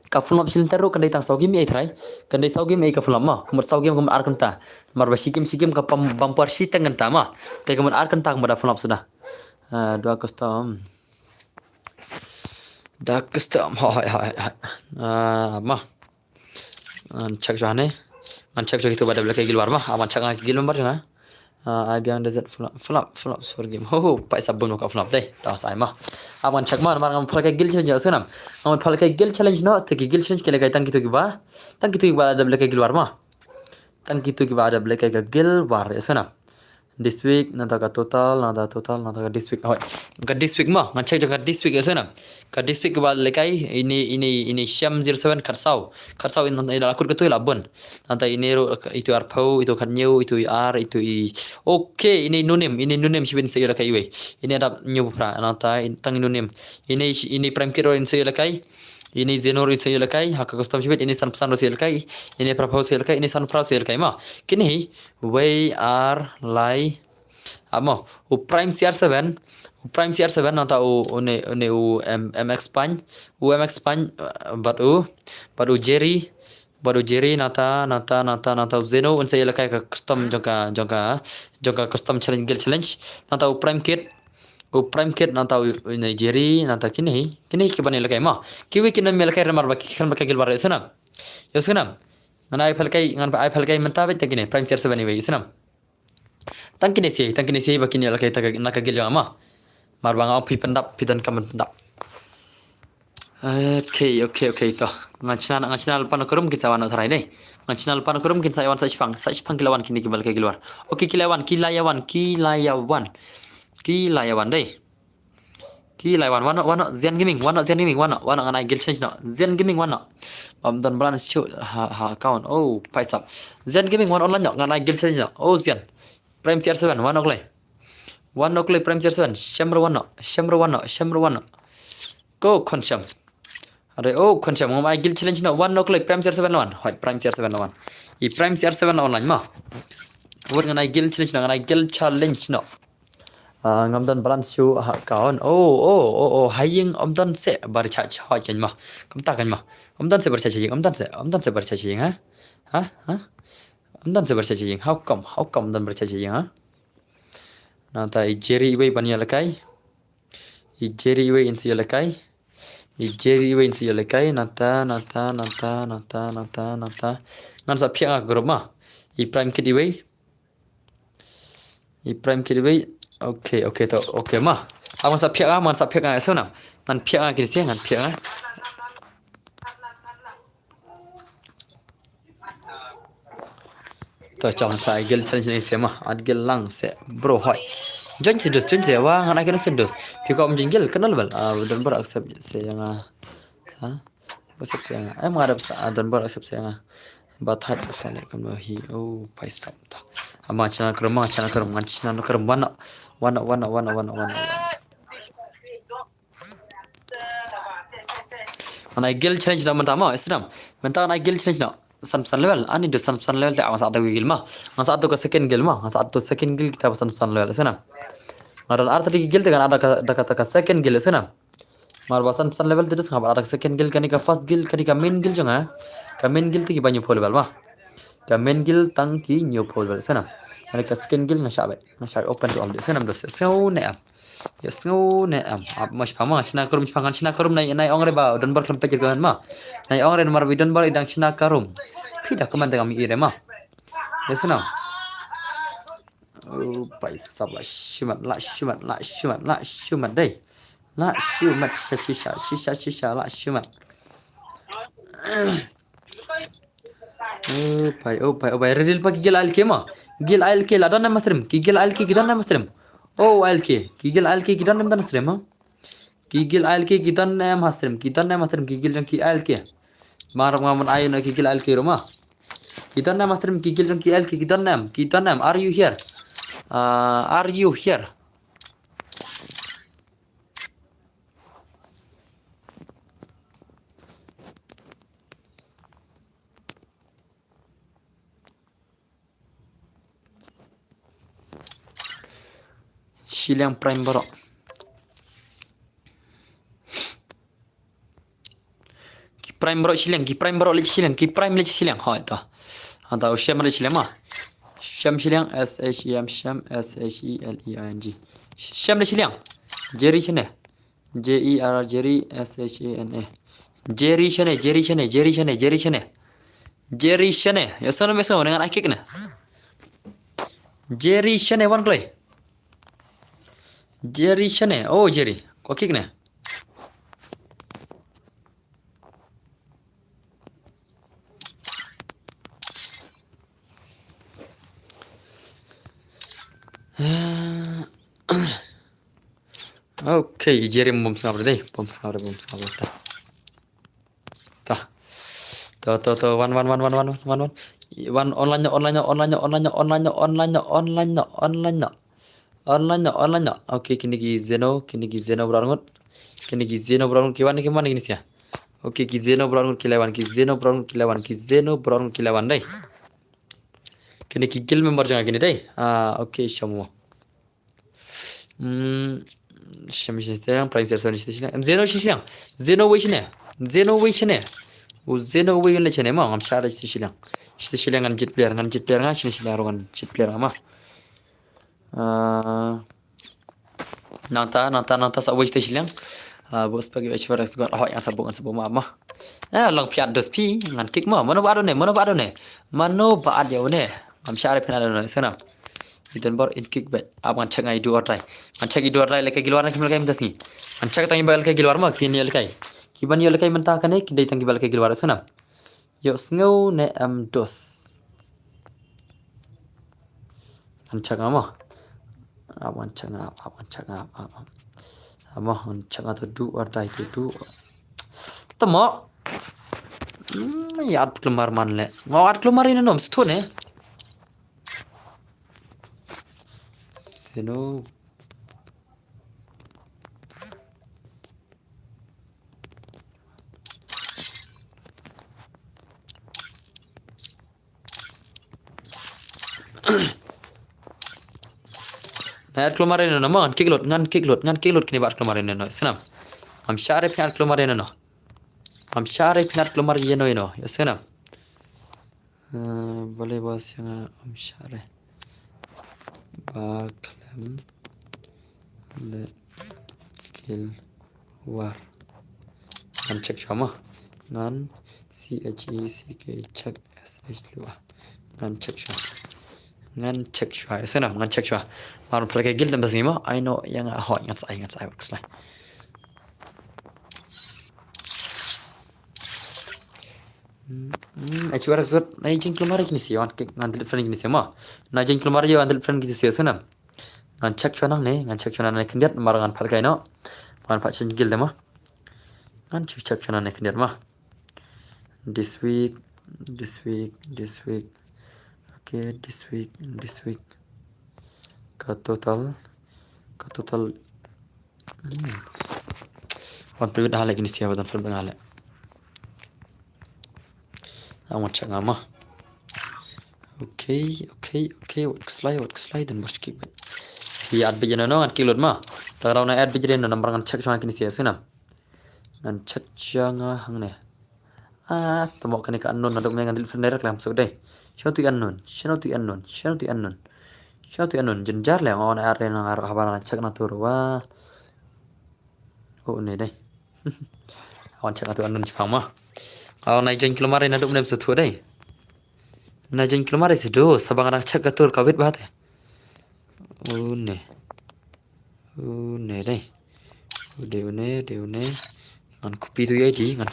Ka fulam silinter ro kandai tang saugim ai thrai. Kandai saugim ai ka fulam ma. Kumar saugim kumar ar kanta. Mar ba sikim ka bampar si tangan ta ma. Te kumar ar kanta kumar fulam sudah. Dua custom. Da custom. Hai. Ma. Cek jane. Cek itu pada belakang gilwar ma. Aman cek ngak gil member jana. Biang desert flap sorgim pai sabun ka flap deh tas ai mah awan chak mar ngam phalkai gil challenge senam ngam phalkai gil challenge no te gil challenge kele kai tang kitu ki ba ada belaka gil war mah tang kitu ki ba ada belaka gil war senam this week nada total nada this week ka this week mah ngan check jaga this week senam ka this week ba lekai ini Syam 07 karsau in akur ketu labon nanti ini itu arpau itu kanyu itu ar itu okay ini nunim sibin saya lekai we ini ada new pra nanti tang nunim ini prime kiro in saya lekai ini zenor saya lekai hak custom sibin ini san pesan saya lekai ini propose saya lekai ini san pra saya lekai mah kini we are lai amo prime CR7 nanta une MX pan baru Jerry nata Zeno un saya lekai ka custom jongka custom challenge nata prime kit nata une Jerry nata kini kibane lekai ma kiwi kinan me lekai ramar baki kan baki gilbar sana yosunam ngan ai phalkai menta bet kini prime CR7 ni we sunam tangkini si bakini lekai nak gil jama marbang au pidan kamen pendap. Okay to. Ngachnal panokurum kita wan utharai deh. Ngachnal panokurum kita sayawan saipang kilawan kini kibal ke giluar. Okay kilayawan deh. Gila wano Zen Gaming wano nganai gil change no Zen Gaming wano dan belan show ha account oh paisap Zen Gaming wano online no nganai gil change no oh Zen Prime CR7 wano klay Prime CR7 Shamro wano go konsham are oh konsham ngamai gil challenge no wano klay Prime CR7 lawan hoi Prime CR7 lawan I Prime CR7 online ma word nganai gil challenge no nganai gil challenge no ngam dan balance show ha kaon oh haying dan se bar cha cha chen ma kam ta kan ma dan se bar cha ching dan se bar cha ching ha dan se bar cha ching how come dan bar cha ching ha na ta I jerry way bania lakai I jerry way in si lakai I jerry way in si lakai nata ngan sa phia group ma I prime kid way okay to okay ma aman sa phia so na ngan phia ki se ngan phia to chong sa gel challenge ni se ma ad gel lang se bro hoi join se wa ngan akan sendos phi ko jinggil kenal bal dan ber accept se yang sa accept se yang em ngarap sa dan ber accept se yang bathat sane kan hi oh paisa ta ama chana krum ngan chana krum wana ana gel challenge na manta ma islam manta ana gel challenge na san level ani do san level ta asa ada gil ma asa ada ko second gil ma asa ada second gil kita san level sana maran arta di gil tegan ada ka second gil sana mar basan san level terus ngabar ada second gil kani ka first gil kani ka main gil jonga ka main gil ti banyu pol bal ma ka main gil tang ki new pol bal sana ani ka second gil ngashabe open to all sana do so ne ya so ne mas pama china karum nai ongre ba don bar kempe kan ma nai ongre mar bidon bar idang china karum pida kaman dengan mi ire ma ya sana oh pai sabla shumat dai la shumat shisha la shumat oh pai redil pa gil alke ma gil alke la dan masrim gil alke gidan masrim oh alke gil alke gidan dan masrim ma gil alke gidan masrim gil jang ki alke mar ngamun ayun gil alke roma gidan masrim gil jang ki alke gidan are you here Shiliang Prime Bro ki Prime Bro le Shiliang ha ta anta usham le Shiliang ma Sham Shiliang SHEM Sham SHELEING Sham le Shiliang Jerry shane JER Jerry SHANA Jerry shane ya sana meso dengan akik na Jerry shane wan klay Jerry shane oh Jerry ko kik na okay Jerry bom sangabra deh bom sangabra ta to one online okay kini ki Zeno berangut kiwan gini sih okay ki Zeno berangut kilawan deh kini ki gil member jangan gini deh okay semua Shamishiang Prime Serson Zeno way shine Zeno way le chene ma ngam shara Shiliang ngan jet player nga Shiliang rongan jet player ma nanta sa way Shiliang bos pagi achwara sgar ho yang sabung ma long piat dos pi ngan kick ma mano ba ne ngam shara penal ne sana Idan bar in kick bet aban changai du ortai leke gilwar na kimel kai mtasni anchak tangi bal kai gilwar ma kini el kai kiban yel kai menta kane kidai tangi bal kai gilwar suna yo sngo ne am dos anchak ama aban changa Amo cak atau du warta itu du. Temo. Yad kelemar man le. Ngawat kelemar ini nom stu ne. Seno. Yad kelemar ini nom ngan kiklot kini bat kelemar ini no. Senam. Am syare piat kelemar ini no. Am syare piat kelemar ini no. Ya senam. Boleh bahas yang am syare. Baklem le kil war. Ngan cek sama. Ngan CHECK cek SH luar. Ngan cek sama. Ngan cek sama. Senam ngan cek sama. Maru pelak gil dan basni mo. I know yang hot ngan sai works lah. Aci warak zat najin kelemar kini sih. Wan kek ngan telefon kini sih mo. Najin kelemar je ngan telefon kini sih senam. Ngan cek sama nang ne kendiat marangan pelak no. Man pak cin gil demo. Ngan cek sama ne kendiat mah. This week. Okay, this week. Ke total. Wan pribadi hal lagi ni siapa dan film hal. Amat cak ngama. Okay. Work slide dan bos kik. Hi ad bijana no ngan kilot mah. Tarau na ad bijana no nambarangan cek sama kini siapa senam. Ngan cek janga hang ne. Temo kani ka unknown nadok ngan telepon direct lam so deh. Show to unknown. Jenjar le ngon are nang aro habana cek na turu wa. Oh ne deh. Awan cek atu unknown Jepang mah. Kalau naik jen kilometer nadok nem so tu deh. Naik jen kilometer sido sabang anak cek atur kawit bahat. Oh ne deh. Udah. Ngan kopi tu ID. Ngan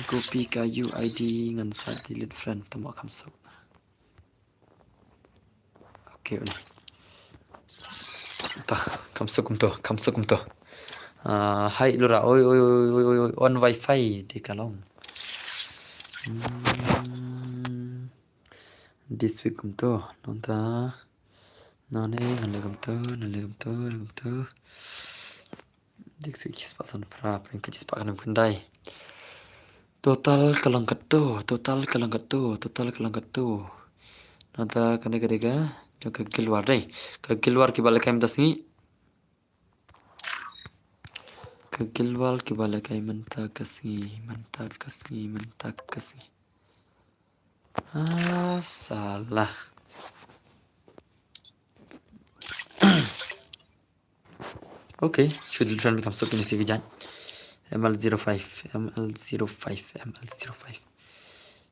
kopi kayu ID ngan saat delete friend temu akam so. Okay udah. Tah kam kum to. Hai lura oi on wifi di kalong. This week kum to nonta. Nane ngan kum to. This week pasan pra pring kis pakan pendai. Total kelangkat tu. Nanta kena jo keluar deh. Keluar ki balik kaim tasni. Keluar ki balik kaim mentak kasih. Salah. Okay, should friend become so kini sih jan. ML05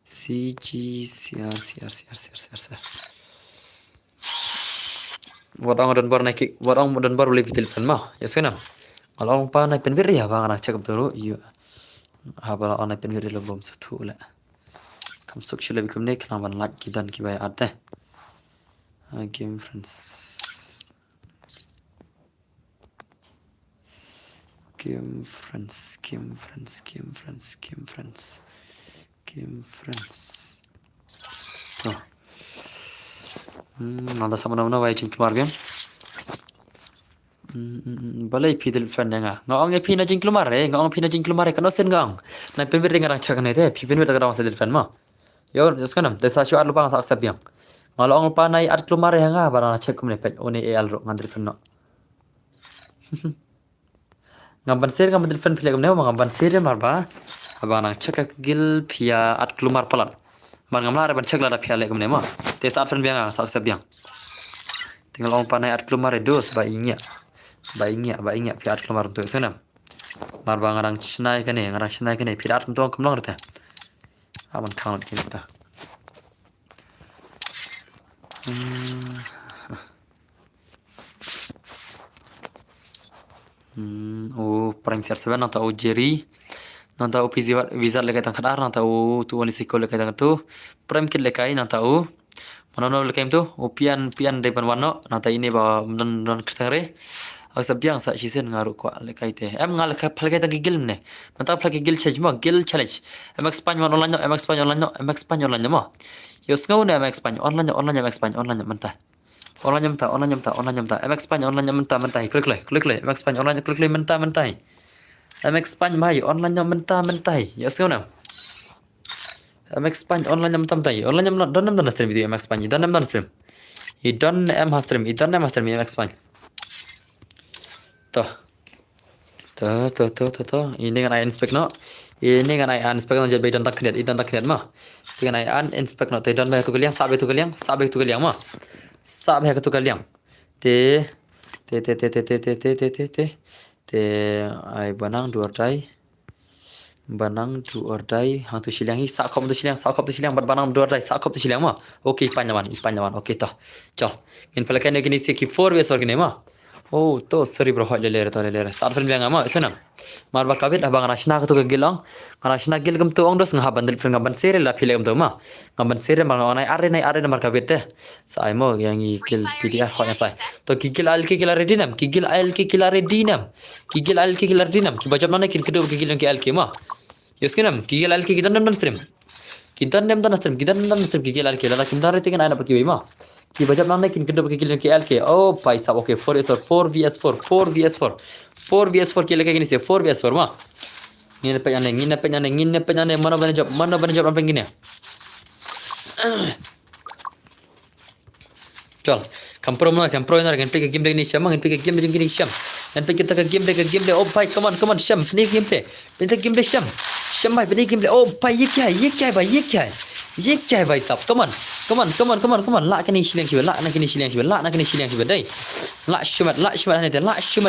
CR. Warang dan bar boleh telepon mah. Ya senam. Kalau pa naik penveri ya bang anak cakap dulu. Iya. Habala anak penveri lo belum satu lah. Kam sok shule bikum ne kelaman lagi dan kibaya ada. Game friends. Oh. Nada sama nama wajib keluar game. Balai pidel fan nga. Ngong pi na jing keluar kan osen gang. Na penveri ngarang cakap ne deh. Penveri tak ada masalah fan mah. Yo, sekarang desa syuar lupa nggak sak biang. Ngalong pa nai ad keluar yang nga barang cek kum ne pet one al ro ngandir fan no. Ngamban telepon pilih kemana? Ngamban sir marba. Abang nak cek gil pia at kelumar pelan. Man ngamla ada cek lada pia lek kemana mah. Tes at fan biang sak biang. Tinggal orang panai at kelumar dos bayinya pia at kelumar untuk sana. Marba ngarang cenai kene pia at untuk kemlang rete. Aman count kita. Prime Server nanta Jerry nanta visa lekai tang kadar nanta tu only siko lekai tang tu Prime kit lekai nanta manono lekai tu pian depan wano nanta ini ba non kitare Aksa biang sa shisen ngaru kwa lekai te. Em ngal ka phalkai ta gil ne. Manta phalkai gil challenge mo gil challenge. Em expand online no em expand online no em expand online mo. Yo ngau ne em expand online em expand online manta. Online menta em expand online menta klik le em expand online klik le menta em expand mai online menta yo ngau ne em expand online online don stream video em expand don stream idon em stream em expand toh ini kan ai inspect no ini kan ai inspect no jadi idan tak keniat mah dengan ai inspect no te don ba tu kaliang sabe tu kaliang mah sabe ha tu kaliang te ai banang du ordai hang tu siliang hi sa khop tu siliang bat banang du ordai sa khop tu siliang mah okey panyaman okey toh chal in pala kan gini se ki 4 ways orgine mah oh to sorry bro le saat film bilang ama sana mar ba kabit abang rasna ka to ka gilang rasna gil gam to ong dos ngha bandel film ngaban sere la film to ma ngaban sere mar onai are mar kabit te sai mo yang i gil pdf ho yang sai to gigil al ki gil ready nam gigil al ki ready nam ki bajab na kin kedo gigil ki al ki ma yeskinam gigil al ki dan stream kidan dan stream gigil al ki la kim dar tekan ana pergi ma ki bajab nang kin kedo gigil ki al ki oh pai sab okay 4 vs4 ki leka gini se 4 vs4 ma ngine penyane mana bana job apa gini chal kampro ina kan pick game ni sham kan pick game gini sham kan pick kita game oh pai come on sham ni game play pinta game play sham bai ni game play oh pai ye kya hai bhai sab come on la kani shileng shiba la kani shileng shiba dai la shumat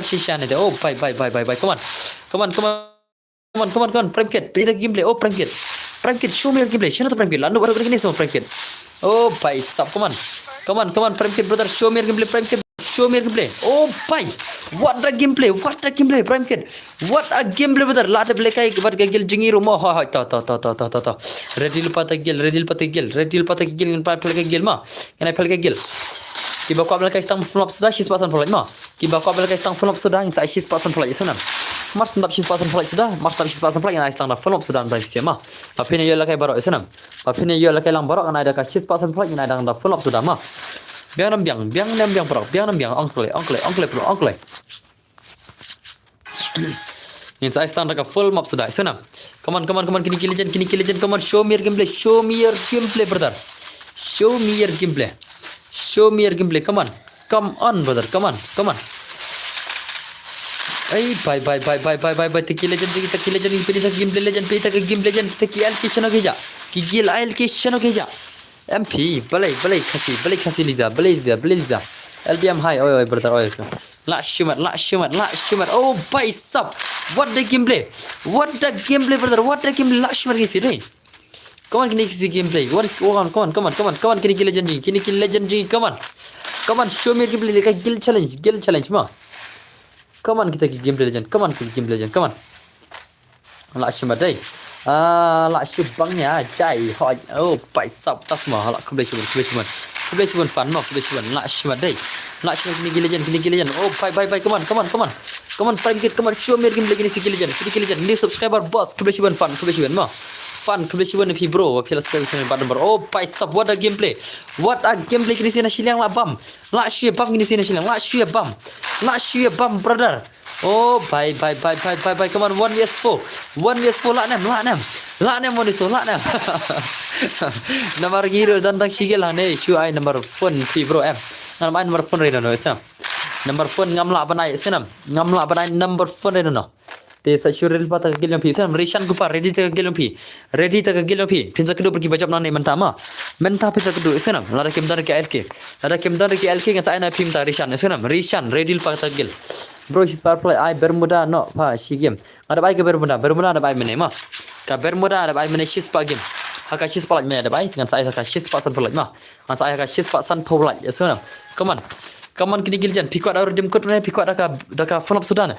shisha ne de oh bai come on prank kit pinta game play oh prank kit show me your game play shana to prank kit la no baru gini sama prank kit oh bai sab come on prank kit brother show me your gameplay oh pai what a gameplay prank kit what a gameplay brother la de play kai wat gel jingi rumo ha ta redil pata gel ngan pa play gel ma kan play gel kiba ko abla kai stang flop sudah 6% play ma kiba ko abla kai stang flop sudah insai 6% play sana mars ndap 6% play sudah mars ndap 6% play insai stang da flop sudah ndai sema apine yo la kai baro sana apine yo la kai lang baro kan ada ka 6% play ina da flop sudah ma biang nam bro oncle insai stang da ka full map sudah sana come on kini legend come on show me your gameplay brother show me your gameplay come on brother come on ay bye teki legend kita ki al ki chano geja MP balai khasi liza LBM high oi brother oi la shumat oh bhai sab what the gameplay brother la shumat ki dai come on kini gameplay come on kini legendary come on show me gameplay like gil challenge ma come on kita gameplay legend come on la shumat dai la shubangnya jai hoi oh pai sab tas ma la kubesuban fan ma kubesuban la shumat dai la shumat kini legend oh bye come on prank kit come on show me gameplay kini legend ni subscriber boss kubesuban ma fan kubesuban pi bro pila sekali sana bad number oh pai sab what a gameplay kini sina silang la bam kini sina silang la shue bam brother oh bye come on 1vs4 la nam 1vs4 la nam nomor hero dan tang sigel hane shu ai nomor phone pi bro em nomor phone reno no sam nomor phone ngamla banai senam number phone reno no te sa shuril pata gilem pi sam rishan gupa ready ta gilem pi pinsa kedu pergi bajap nane mentama menta pinsa kedu senam lara kemdar ke LK ngan sa ana pim ta rishan ready pata gil bro his power play I bermuda no pa shi game ada bai ke bermuda ada bai mene ma ka bermuda ada bai mene shis pa game haka shis pa me ada bai dengan saya haka shis pa san play ma an saya haka shis pa san play ya sana come on kini giljan pikwat ar dem kot ne pikwat daka flop sudah ne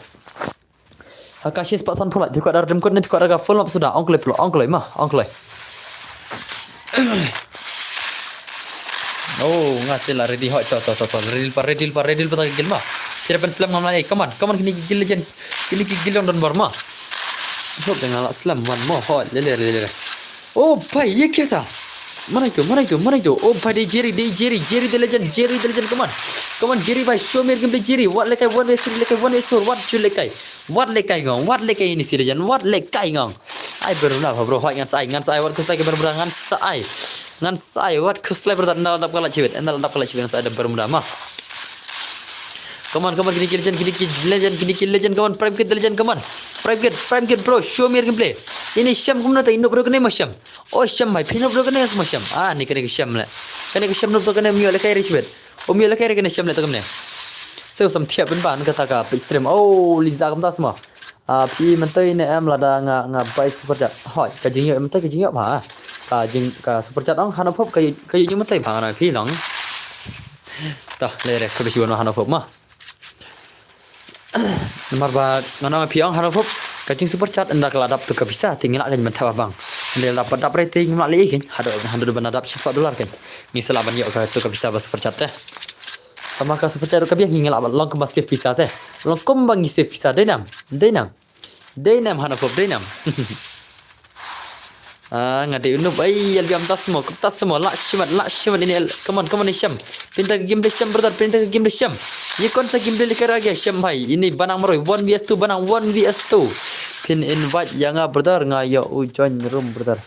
haka shis pa san play pikwat ar dem kot ne pikwat daka flop sudah oncle ma oh ngatela ready hot to ready pa ta gil ma Tidak pen Islam ngam lagi. Come on kini gigil legend. Kini gigil don Burma. Hope dengan Islam one more hot. Le. Oh भाई ये क्या था? Mana itu? Oh भाई Jerry the legend, come on Jerry भाई show me gameplay Jerry. What lekai one way three lekai one way four. What lekai ngong? What lekai ini si legend? What lekai ngong? Ai baru nak bro, hot ngan sai what kuslai ke baru ngan sai what kuslai baru nak kala cewek sai ada baru mah. Come on, kini legend, come on, prime kid legend, come on. Prime kid bro, show me your gameplay. Ini Syam kumna ta inno bro kene Syam. Oh Syam bhai, pino bro kene semua Syam. Ni kene Syam la. Kene Syam no kene mio la kai richbet. Oh mio la kai kene Syam la takamne. So sam thiap ben ban kata ka stream. Oh liza kam ta semua. Pi mentai ne am la da nga bai super chat. Hoi, ka jing yo mentai ka jing yo ba. Ka super chat ong hanofop ka jing mentai ba na pi long. Ta le re ka bisi wono hanofop ma. Nomor ba ngana piang hanofop kacing super chat anda keladap tu ke bisa tinggal akan mentah bang anda dapat rating melalui kan ada banadap $4 kan ni selaban yo tu ke bisa super chat teh sama ka super chat ke biang ngila long ke basket bisa teh long kom bang save bisa denam hanofop denam ngade unub ai albiam tas semua la shimat ini come on Syam pinta game de Syam brother pinta game de Syam ये कौन सा game लेकर आ गया Syam भाई ini banang meroy 1vs2 banang 1vs2 pin invite yang brother ngayo join room brother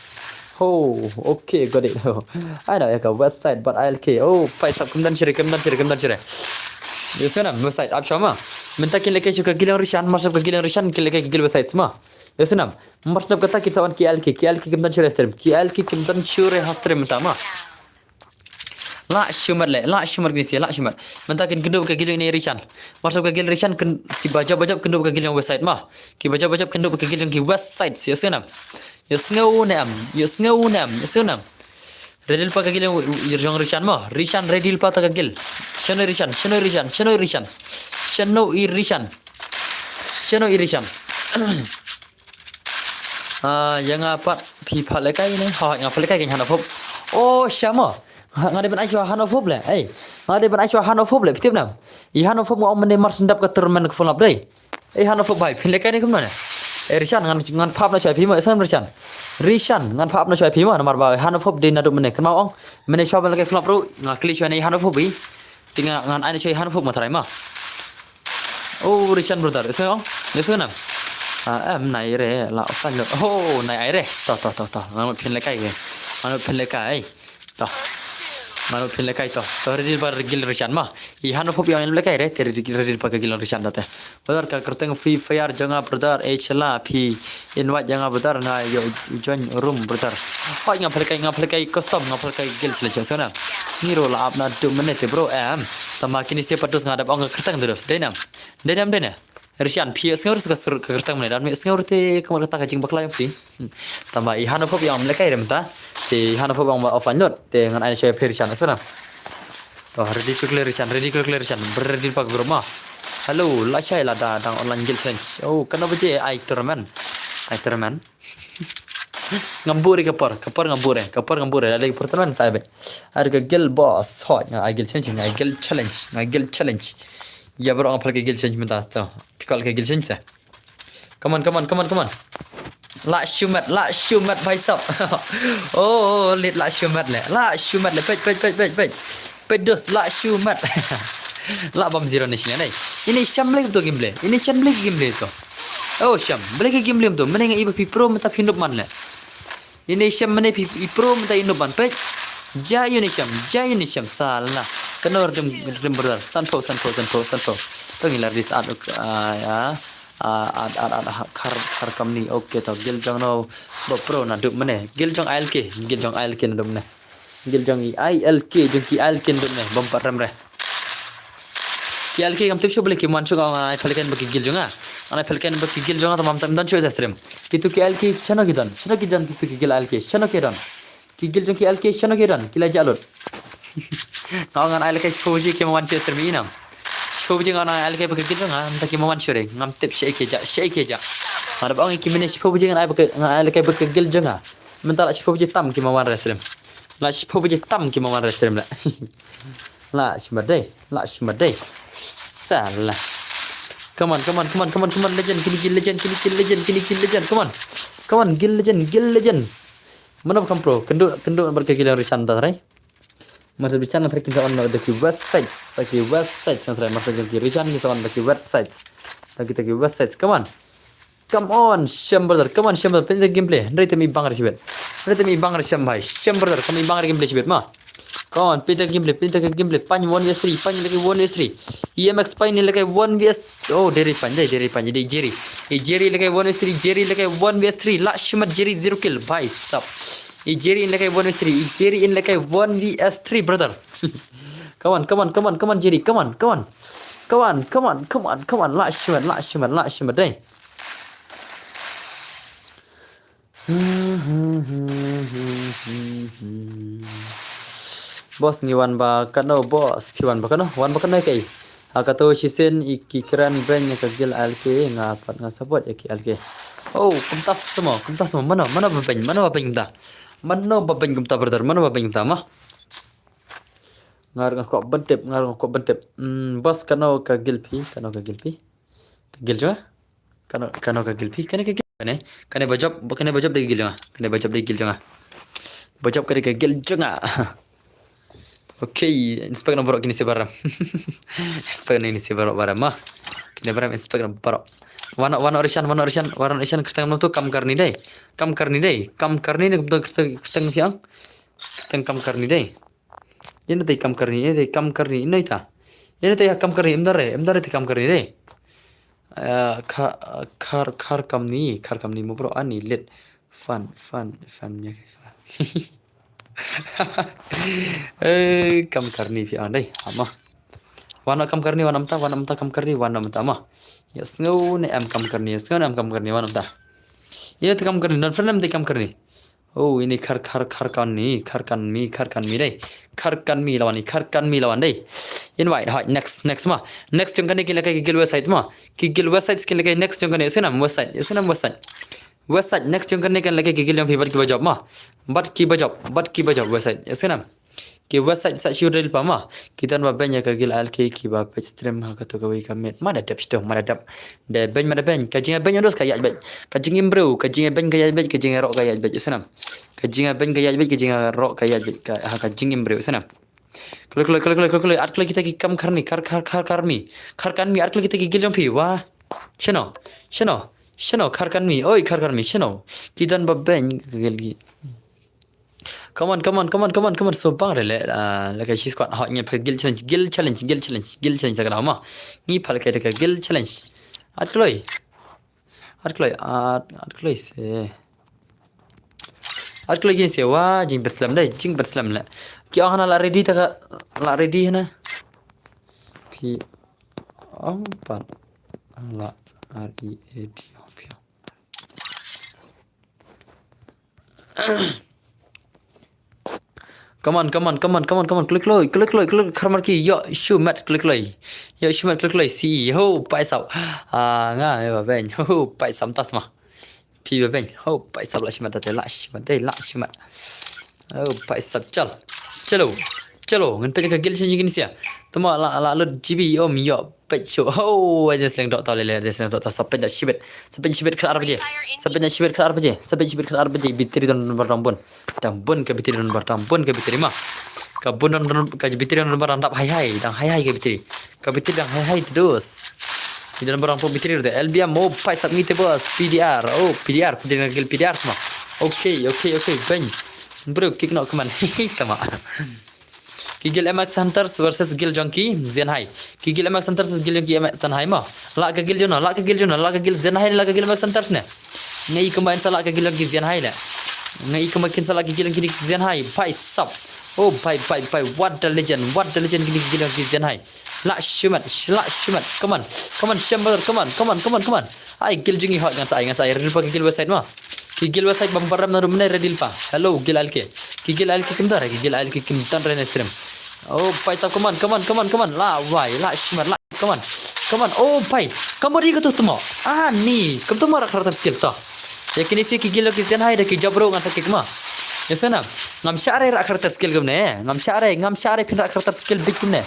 oh okay got it I know ya ka website but ILK oh paisap kemudian share Yusuna website आप शमा minta kin लेके चुका गिलन Rishan masuk ke gilang rishan kin लेके gil website semua Yusuna मतलब kata kita wan KLK kemudian share stream KLK kemudian share stream utama la shumar gini sih la shumar minta kin kendup ke gilang ni rishan masuk ke gilang rishan kin bajab kendup ke gilang website mah ki bajab kendup ke gilang ki website Yusuna Yusuna Redil pa kagil yung Rishan mo. Redil pa kagil. Shano Rishan. Yang apa pipa lekai ni? Yang apa lekai yang hanafop. Oh, Syama. Ngade ben aiswa hanafop le. Ngade ben aiswa hanafop le. Pitip nam. I hanafop mo amne mar sendap ka turmen ke phone update. Hanafop bai. Pin lekai ni kumna ne. Rishan ngan phap na chai phima san Rishan ngan phap na chai phima namar ba hanofop din nadu mene kan mau ong mene shop lagi flop ru ngakli chai ni hanofop bi tinga ngan ai chai hanofop ma tharai ma oh Rishan brother so na em nai re la fan lo oh nai ai re to ngan phin le kai to Manu pin lekai to redil bar gil Rishan ma I hanofop yang lekai re ter redil pa gil Rishan date brother ka kerteng free fire janga brother chela phi invite janga brother na yo join room brother hoi ngaplekai custom ngaplekai gil chele sana hero la apna 2 minute bro tama kini se padus ngadap ong kerteng terus denam Rishan phi sengor ka kerteng mene dan sengor te kamar kata kajing bakla yang phi tama I hanofop yang lekai re mta te hanofop yang offline lot te ngan ai share Rishan sana to ready to clear Rishan berdil pak berma halo la chai la da dang online gil challenge oh kana baje ai tournament ngambure kapar ngambure ada pertemuan sahabat ada gil boss hot ai gil challenge ya bro ang palke gil challenge minta asta pikal ke gil challenge come on la shumat bhai sab oh lit la shumat le pej pedos la shumat la bom zero ni sini ini Syam lagi tu gameplay tu oh Syam beli gameplay tu mana yang ibu pro mata hidup man le ini Syam mana pro mata hidup man pej jaya ni Syam salah kena dem brother santo tu ngilar dis ad khar kamni okay to gil jong no bo pro na duk mane gil jong ILK na dum ne gil jong ILK jong ki ILK dum ne bom param re ki ILK kam tip shoble ki man chu ai phalekan baki gil jonga ana phalekan baki gil jonga to mam tam dan chu stream kitu ki ILK shano kidan kitu ki gil ILK shano kidan ki gil jong ki ILK shano kidan kila jalot ngan ILK phoji ki man chu stream inam Phoji ngana ILK baki gil jonga mta ki man shure ngam tip shake ja ada bang ki mene phoji ngana ILK baki gil jonga menta la phoji tam ki man stream la phoji tam ki man stream la la shmadai Salah. Come on, legend, kill legend. Come on, kill legend. Mana bukan pro? Kenduk berkegilaan Risanta, right? Masa bicara nanti kita on the website, nanti masa kita Risanta kita on the website. Kita website. Come on, Syam brother. Pendek gameplay. Nanti kami bang Syam. Syam bhai. Syam brother, kami bang gameplay Syam mah. Come on, pendek gameplay. Pan 1vs3, pan lagi 1vs3. EMX pan ni lagi 1vs. Oh, Jerry pan, Jerry. Jerry lagi 1vs3, Jerry lagi 1vs3. Lakshmat Jerry 0 kill. Bhai sab. Jerry in lagi 1vs3, Jerry in lagi 1vs3 brother. Come on Jerry. Come on. Lakshmat deh. Bos ngiwan ba kano bos piwan ba kano wan ba kano kai akato shisen ikiran ben kagil alke ngapat ngasabot yaki alke oh kumtas semua mana ba ben ta brother mana ba ben ta mah ngar kok bentep bos kano kagil pi kagil juga kano kagil pi kane bajab de gil jonga bajab kare kagil jonga. Okay, Instagram borok kini sebaram. Instagram ini sebarok baram mah. Kini baram Instagram borok. Wana orishan kita tu kam karni deh. Kam karni ni kita yang kam karni deh. Ini tu kam karni ini ta. Ini tu kam karni emdar tu kam karni deh. Kar kam ni mo bro ani let fun nya. Kam karni fi andai ama wana kam karni wana mta kam karni wana mta ma yasngo ne am kam karni wana mta ini tu kam karni non film te kam karni oh ini kar kan mi lawan dai invite hot next ma next jong kan gil website ma gil website skin lagi next jong kan senam website next jong kan lagi gil yang fibat ki bajab ma bat ki bajab website senam ki website sa shuril pa ma kita ba benya ka gil alke ki ba page stream ha ka to ka wi ka met mana dap sto mana dap de ben ka jinga ben dos ka ya bet ka jingim bro ka jinga ben ka ya bet ka jinga ro ka ya bet senam ka jinga ben ka ya bet ka jinga ro ka ya bet ka ha ka jingim bro senam klik artikel kita ki kam karni kar mi artikel kita ki gil jong pi wa shino kar kan mi shino kidan ba ben gil gi come on so bang le like she's got hot gil challenge sagara ma ni phal kai ka gil challenge artikel se artikel gin se wa jing berslam la ki ana la ready na pi pa la read Come on. Klik khamar ki yo shumat klik loi si ho pai sao nga me ba ben ho pai sam tas ma pi ba ben ho pai sab la shimat ta la shimat oh pai sab chalo ngan pe ka gil sin jigin sia tuma la GB om yo pe chu ho aja seleng dot tale le seleng dot sampai dah shibet kelar baje bitri don bertambun ke bitri mah ka bunan ka bitri don berandap hai dang hai ke bitri ka bitri dang hai terus di dalam barang pun bitri de LBM mo pai submit bos PDR dengan gil PDR semua okay ben bro kick nak keman tama Gil MX Hunters versus Gil Junkie Zenhai. Gil MX Hunters versus Gil Junkie MX Zenhai mah. La ka Gil Zenhai la ka Gil MX Hunters ne. Ngai combine sa la ka Gil Junkie Zenhai la. Ngai combine sa la ka Gil Junkie Zenhai. Pai sub. Oh pai. What the legend Gil Junkie Zenhai. La shumat. Come on Shamber. Come on. Ai Gil Junkie hot ngan saya real pa Gil website mah. Gil website bambaram na rumne real pa. Hello Gil Alke kimdar Gil Alke kimtan rene stream. Oh, pai sab come on. La wai, la shimar la. Come on. Oh, pai. Kamu ri tu tumo. Ah, ni. Kamu tumo rak karakter skill to. Ya kini si ki gilo ki zen hai da ki jabro ngan sakik ma. Ya sana. Ngam syare rak karakter skill gumne. Ngam syare pin rak karakter skill big gumne.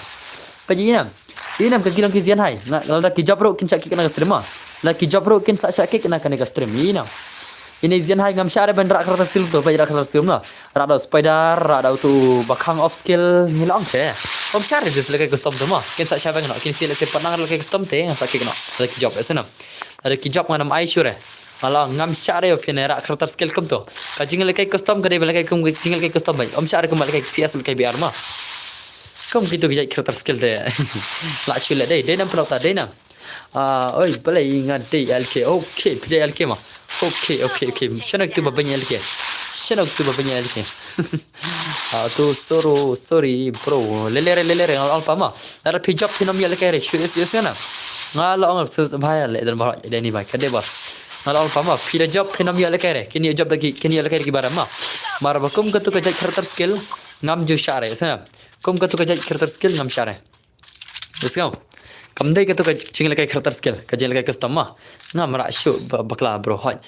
Pajina. Ini nam kegilang kizian hai. Lada ki job ro kin cak kena stream mah. La ki job ro kin sak kena kena stream ini nam. Ini zian hai ngam syare ben rak kertas skill tu, rak kertas skill lah. Rak dau spider, rak dau tu bakang off skill ni lang ke. Om syare dis lekai custom tu mah. Kin sak syare ngano, kin sila se panang lekai custom te ngam sak kena. Ada ki job esenam. Ada ki job nganam ai syure. Malah ngam syare opin rak kertas skill kum tu. Ka jingal lekai custom ka dei lekai kum jingal lekai custom bai. Om syare kum lekai CS lekai BR mah. Kum gitu ki kertas skill te. La syule dei, dei nam prota dei nam. Oi boleh ingat dei LK. Okey, pilih LK mah. Okay. Syanak tu babanya LK. Tu sorry bro. Lelere alpa mah. Ada pijak pinam ya LK re. Serius kan? Ngalo ngap su bahaya le dan bahaya ni baik kade bos. Ngalo alpa mah. Pijak pinam ya LK re. Kini job lagi kini LK re baram mah. Mar bakum katu kajak karakter skill ngam ju syare sana. Kum katu kajak karakter skill ngam syare. Terus Kamdai katu cinggal kai karakter skill, kajil kai custom mah. Ngam rak syu bakla bro hot.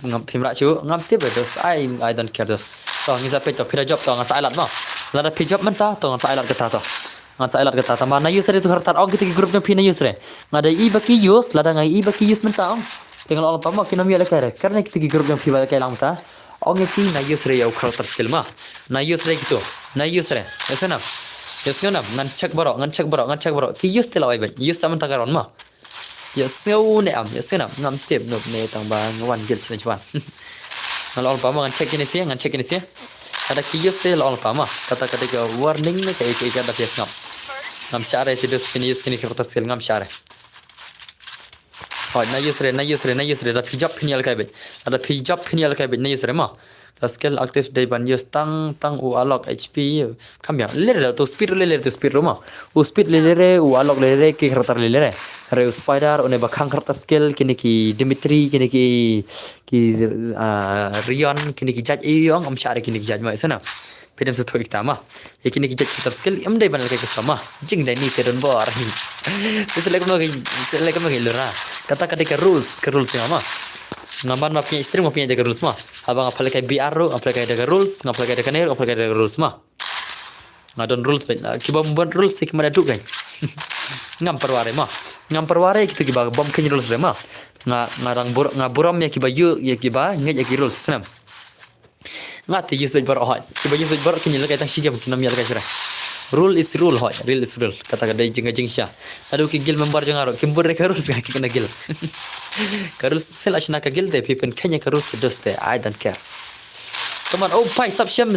Ngam pim rak syu ngam tiba dos I don't care dos. To ngisa pe to pira job to ngasa alat mah. Lara pi job menta to ngasa alat kata to. Ngasa alat kata ta mana user itu karakter ong kita grup pina user. Ngada I baki use lada ngai I baki use menta ong. Tinggal orang pama kina mi ala kai karena kita grup yang pi kai lang ta. Ong itu na user ya karakter skill mah. Na user gitu. Na user. Esana. Yes ngam ngan cek borok ki yus telawai ba yus saman tagaron ma yes ne am yes ngam tip no ne tang ba ngwan gil chine chwan ngal ol pa ma ngan cek ini sia ada ki yus tel ol pa ma kata ke warning ne kai ada pias ngam chare ti dus kini yus kini kertas skill ngam chare Hoi na yus re da pijap pinial kai be ada pijap pinial kai be na yus re ma skill aktif dari ban use tang u alok HP kam ya lele to speed roma u speed lele u alok lele ki karakter lele re spider one bakang karakter skill kini ki Dimitri kini ki Rion kini ki Jaj Yong am syare kini ki Jaj ma sana pedem sutu ikta kini ki Jaj karakter skill am dai ban kai customer jing dai ni teron bor terus lek mo lura kata ke rules yang ama Ngaman punya istri mau punya jaga rules mah. Abang apply kai BR ro, apply kai jaga rules, apply kai jaga ner, apply kai jaga rules mah. Ngadon rules pe. Kiba membuat rules sik mana duk kan. Ngam perware mah. Ngam perware gitu kiba bom kenyi rules re mah. Ngaburam ya kiba ya kiba ngai ya rules senam. Ngati use bar hot. Kiba use bar kenyi la kai tang sigam kinam ya kai sira. Rule is rule hot, rule is rule. Kata kadai jing sya. Aduh ki gil membar jang aro. Kimbur re rules ka kena gil. Karus sel ashna ka gil de pipen kenya karus doste I don't care. Come on, oh pai sab shem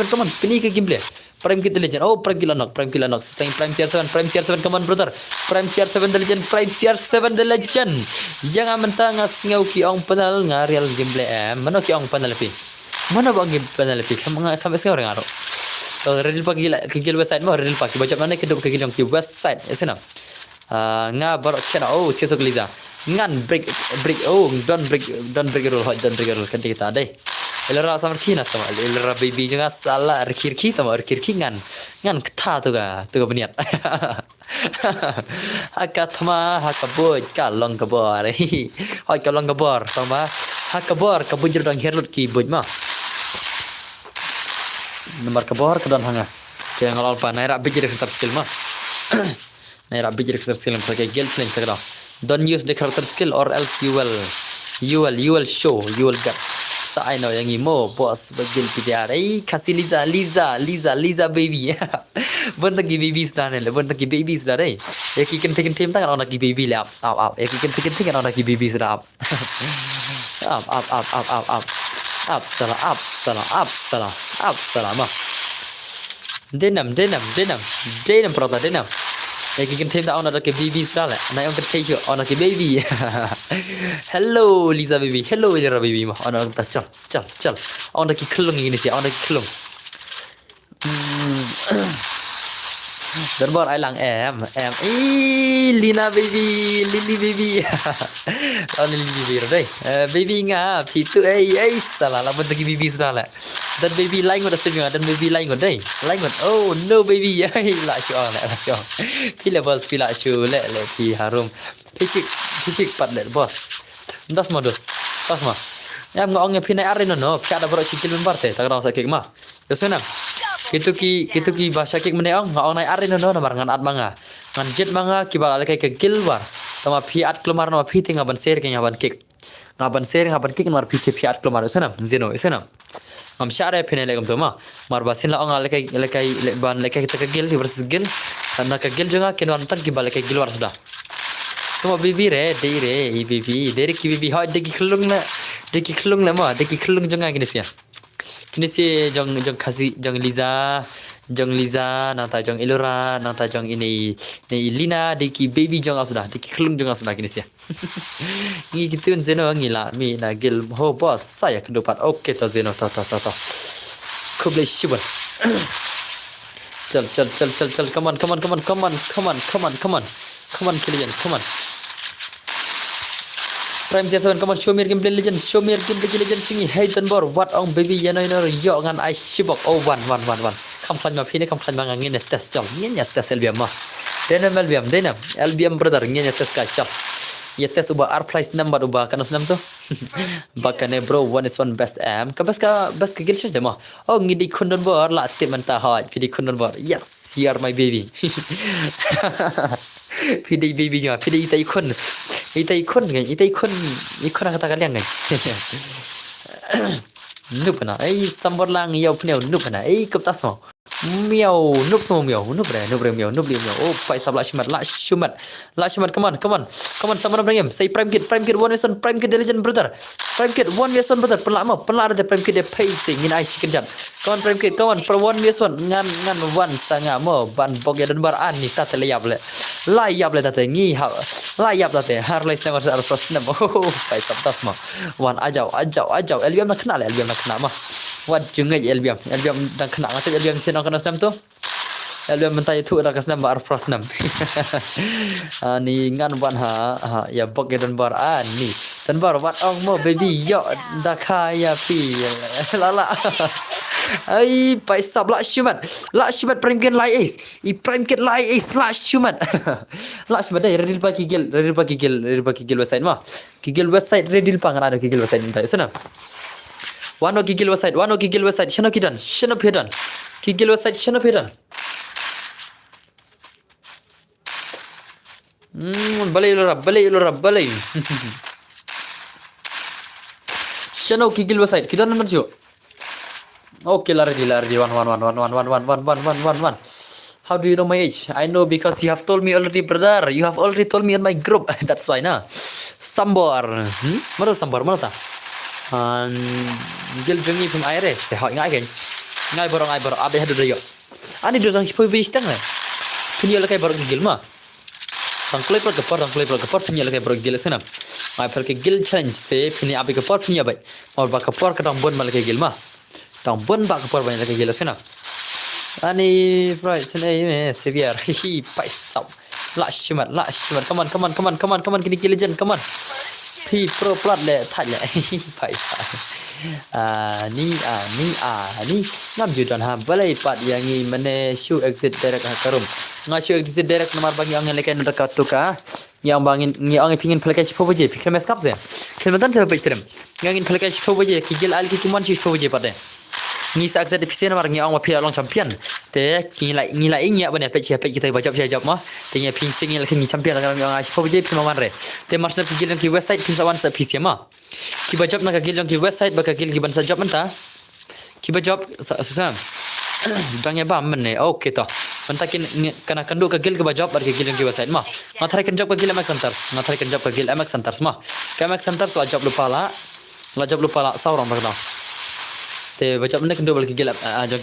come on, pini ke gimble. Prime Kid Legend. Oh, Prime Kill Unlock. Staying Prime CR7, come on brother. Prime CR7 the Legend, Prime CR7 the Legend. Jangan mentang ngau ki ong panal ngarial gimble Mana ki ong panal pi? Mana bang game panal pi? Kamu sekarang ngaro. Redil pagi ke gil website mo redil pagi baca mana ke ke gil ki website esena. Nga barok kena oh kesok liza. Ngan break don't break rule kan kita deh. Elera samar kina tama elera baby juga salah rikir tama ngan kata tu ga beniat. Akatma hakaboj kalong kabor. Hoi kalong kabor tama hakabor kabujur dang herlut ki boj ma. Nomor kabor kedon hanga. Kaya ngalal pa naira bijir karakter skill ma. Naira bijir karakter skill pakai gel challenge tagada. Don't use the character skill or else you will show you will get. Saya no yang imo bos bagil pidiar. Kasih Liza baby. Benda ki baby sudah ni, benda ki baby sudah ni. Eki kan tekin tangan orang ki baby le up. Eki kan tekin tangan orang ki baby sudah up. Up salah. Denam prota denam. Eki kan tangan orang ki baby sudah le. Naik orang terkeju orang ki baby. Hello Liza baby, hello Lira baby mah. Orang kita cal. Orang ki kelung ini sih, orang ki kelung. Darbar ailang Lina baby, Lily baby. Oh Lily baby rồi. Baby nga, pitu salah lah bentuk baby sudah lah. Dan baby lain kot asalnya, dan baby lain kot deh. Lain kot. Oh no baby, lah syok. Pila bos, pila syok, le pi harum. Pikik pat le bos. Das mah. Em ngong pi nai arin no, pi ada berok sikil membar teh, tak rasa sakit mah. Yo senang. Gitu ki bahasa kik meneong ngong nai arin no namar ngan at manga. Ngan jet manga ki bal kai ke gilwar. Tama pi at kelumar no pi ting aban ser ke ngaban kik. Ngaban kik mar pi se pi at kelumar senam zeno senam. Am syare pene legam to ma. Mar basin la ong lekai ban lekai kita ke gil versus gil. Karena ke gil jonga ken wan tan ki bal kai gilwar sudah. Tama bibi re dei re i bibi deri ki bibi ha deki kelung na ma deki kelung jonga gini sia. Kini si jong Liza nata jong Ilora nata jong ini Lina deki baby jong asda deki kelung jong asda kini sia. Ngi kitun zeno ngila mi na gil ho boss saya kedupat oke to zeno to kuble shibar. Chal come on Killians come on. Prime Jason come on show me your gameplay legend chingi hey dan bor what on baby yano yo ngan I shibok oh one kam klan ma phine kam klan ma ngin test chong ngin ya test LBM ma denam LBM brother ngin ya test ka chong ya test uba R price number uba kanus nam to bakane bro one is one best am ka bas ka gil saja ma oh ngidi kundon bor la tip manta ha pidi kundon bor yes you are my baby pidi baby ja pidi itai kun kata kalian kan noob na sambor lang yau pneu noob na kaptas mo miau noob semua miau noob oh pai sabla shumat come on sama orang say prime kid one lesson prime kid legend brother prime kid one lesson brother pelak ada prime kid pay thing in ice kejat come on prime kid come on per one lesson ngan one sanga mo ban bog ya dan bar ani ta layap le ta ngi ha layap ta harless never ar prosna oh pai sabtas mo one ajau LBM nak kenal mah wat jungai LBM dan kena ngata LBM sen kena senam tu LBM mentai tu dah kesenam bar prosnam ni ngan wan ha ya bog dan bar ani dan bar wat ong mo baby yo dah kaya pi lala ai pai sab la shumat prime gen lai ace prime gen lai ace la shumat dah redil pagi gil website mah gigil website redil pangan ada gigil website entai sana Wano gigil website shano pidan gigil website shano pidan balai shano gigil website kidan nomor jo okay lari one how do you know my age I know because you have told me already brother you have already told me in my group that's why na sambor mana ta gil jengi pun air se hoi ngai borong abe hadu dayo ani do sang poi bis tang punya lakai borong gil ma sang klei pro gapor punya lakai borong gil sana mai per ke gil challenge te punya abe gapor punya bai mau ba gapor ka tang bon malakai gil ma tang bon ba gapor banyak lakai gil sana ani right sene me severe hi pai sau la shimat come on kini gil legend come on Pi pro plat le thai le pai ni ngam judan ha balai pat yang ni mane show exit direct karum nga show exit direct nomor bagi ang lekai dekat tu ka yang bangin ni ang pingin pelkai chipo je pikir mes kap se kelmatan se pikirem ngin pelkai chipo je kigil al ki kuman chipo je pade ni sa exit pisen nomor ngi ang ma pia long champion te ngilai nya bane pe kita bajab mah te ngi ping sing ngi ngi champion kan ang chipo je pin man re te mas na kigil ki website pin sawan sa pc ma ki bajab na kagil ki website ba kagil ki ban sa job menta ki bajab susah dangnya ba mene okay to mentakin kana kandu kagil ki bajab bar kagil ki website ma mathai kan job kagil MX Centers ma MX Centers wajab lupa la saurang bagda te bajab mene kandu bal kagil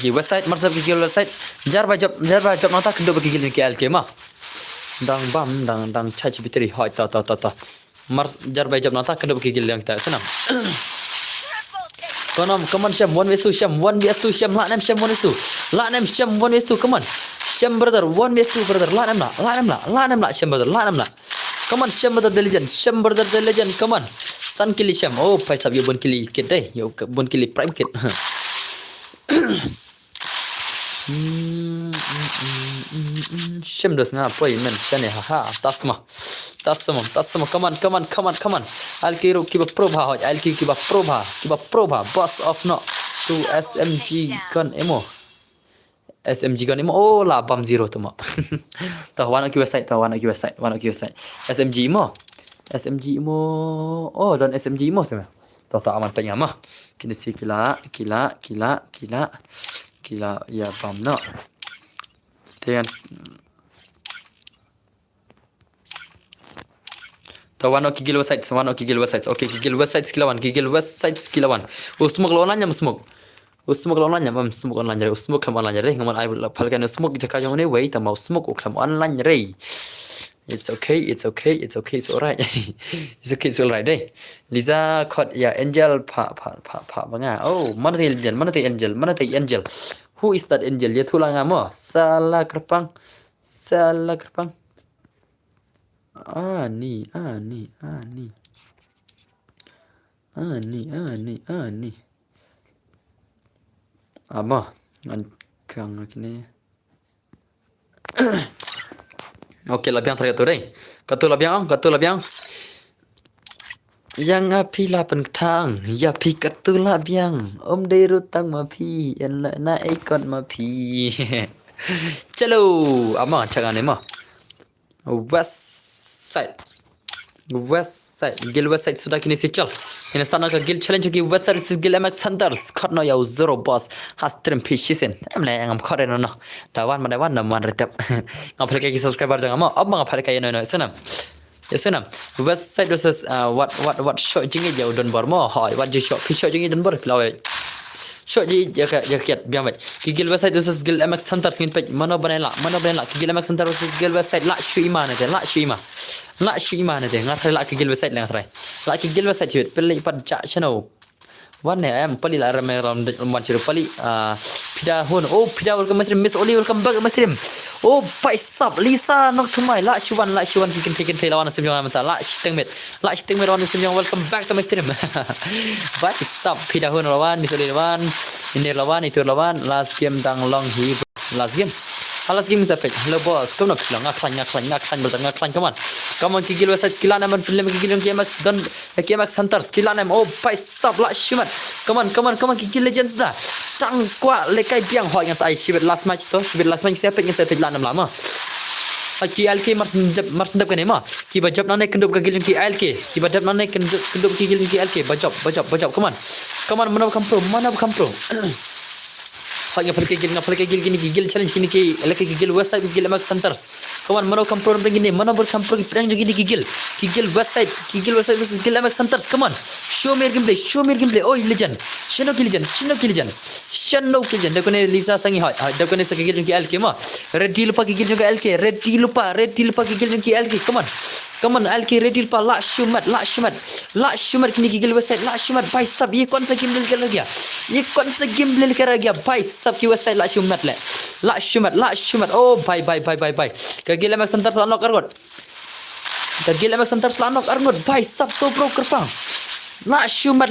ki website marsab kagil website jar bajab nata kandu bal kagil ki LK ma dang chachi bitri hoi ta mars jar bajab nata kandu bal kagil yang kita senam come on Sham 1v2 Sham la nem Sham 1v2 come on Sham brother 1v2 brother la nem la Sham brother la nem la come on Sham brother the legend come on San kili Sham oh pai sab yo bon kili kid dai yo bon kili prime kid Sham dos na poi men chane ha tasma come on alkiru kiba proba boss of no to smg kan emo SMG kan ni mo oh la bam zero tu mo. Tahu warna ki website SMG mo. SMG mo oh dan SMG mo sama. Tahu tak aman tanya mah. Kini si kila ya bam no. Dengan tahu warna ki website okay ki website kilawan smoke lawannya smoke smoke online nya smoke online re smoke kam online re ngaman ai phalkan smoke jaka jong ne wei ta mau smoke kam online re it's okay it's alright it's alright deh Liza khot ya angel pa banga oh mana te angel who is that angel ya thula ngamo salah kerpang ani ama angkang kini okay labiang terakhir deh katu labiang yang api lapan tang ya pi katu labiang om deru tang ma pi en na ikon ma pi chalo ama changan ema west side gil west side sudah kini sical ini start nak gil challenge ki west side gil MX Hunters karena ya zero boss has trim fishin amle ngam khore no dawan man retap ngam phale ki subscriber jang ma ab ma phale kai no sanam senam west side versus what shot jingi ya don bar mo hoi what shot fish shot jingi don bar lawe shot ji ya kiat biang bai ki gil west side versus gil MX Hunters ngin pej mana banela ki gil MX Hunters versus gil west side la shui ma ne de ngat la ki gil west side lang try la ki gil west side chit peli pat ja channel one am pali la ram wan chiru pali pida hun oh pida welcome miss Oli welcome back masrim oh pai sap Lisa nok thumai la shiwan kikin play lawan sim jong mata la steng met lawan sim jong welcome back to masrim pai sap pida hun lawan miss Oli lawan ini lawan itu lawan last game dang long hi last game sampai hello boss kamu nak ngaklan come on kigil website skill nam film kigil GMX dan GMX Hunters skill nam oh pai sab la shimat come on kigil legends dah tang kwa lekai biang hoi ngan sai shibet last match siapa la nam lama ki LK mars ndap kan ema ki bajab nane kendup kigil ki LK ki bajab nane kendup kigil ki LK bajab come on mana kam pro Hak yang pergi gil challenge gini ki laki gil website gil MX Hunters. Kawan mana kampur begini mana berkampur perang gini gil website versus gil MX Hunters. Come on show me gameplay oh legend shino ki legend dekone Lisa sangi hai dekone sa gil ki LK ma red deal pa gil ki LK red deal pa gil ki LK come on LK red deal pa la shumat kini gil website la shumat bhai sab ye kaun sa game खेल गया ये कौन सा game play कर गया भाई सबकी वेबसाइट ला shumat oh bye ka gil MX Hunters unlock arngot bhai sab to pro kerpang la shumat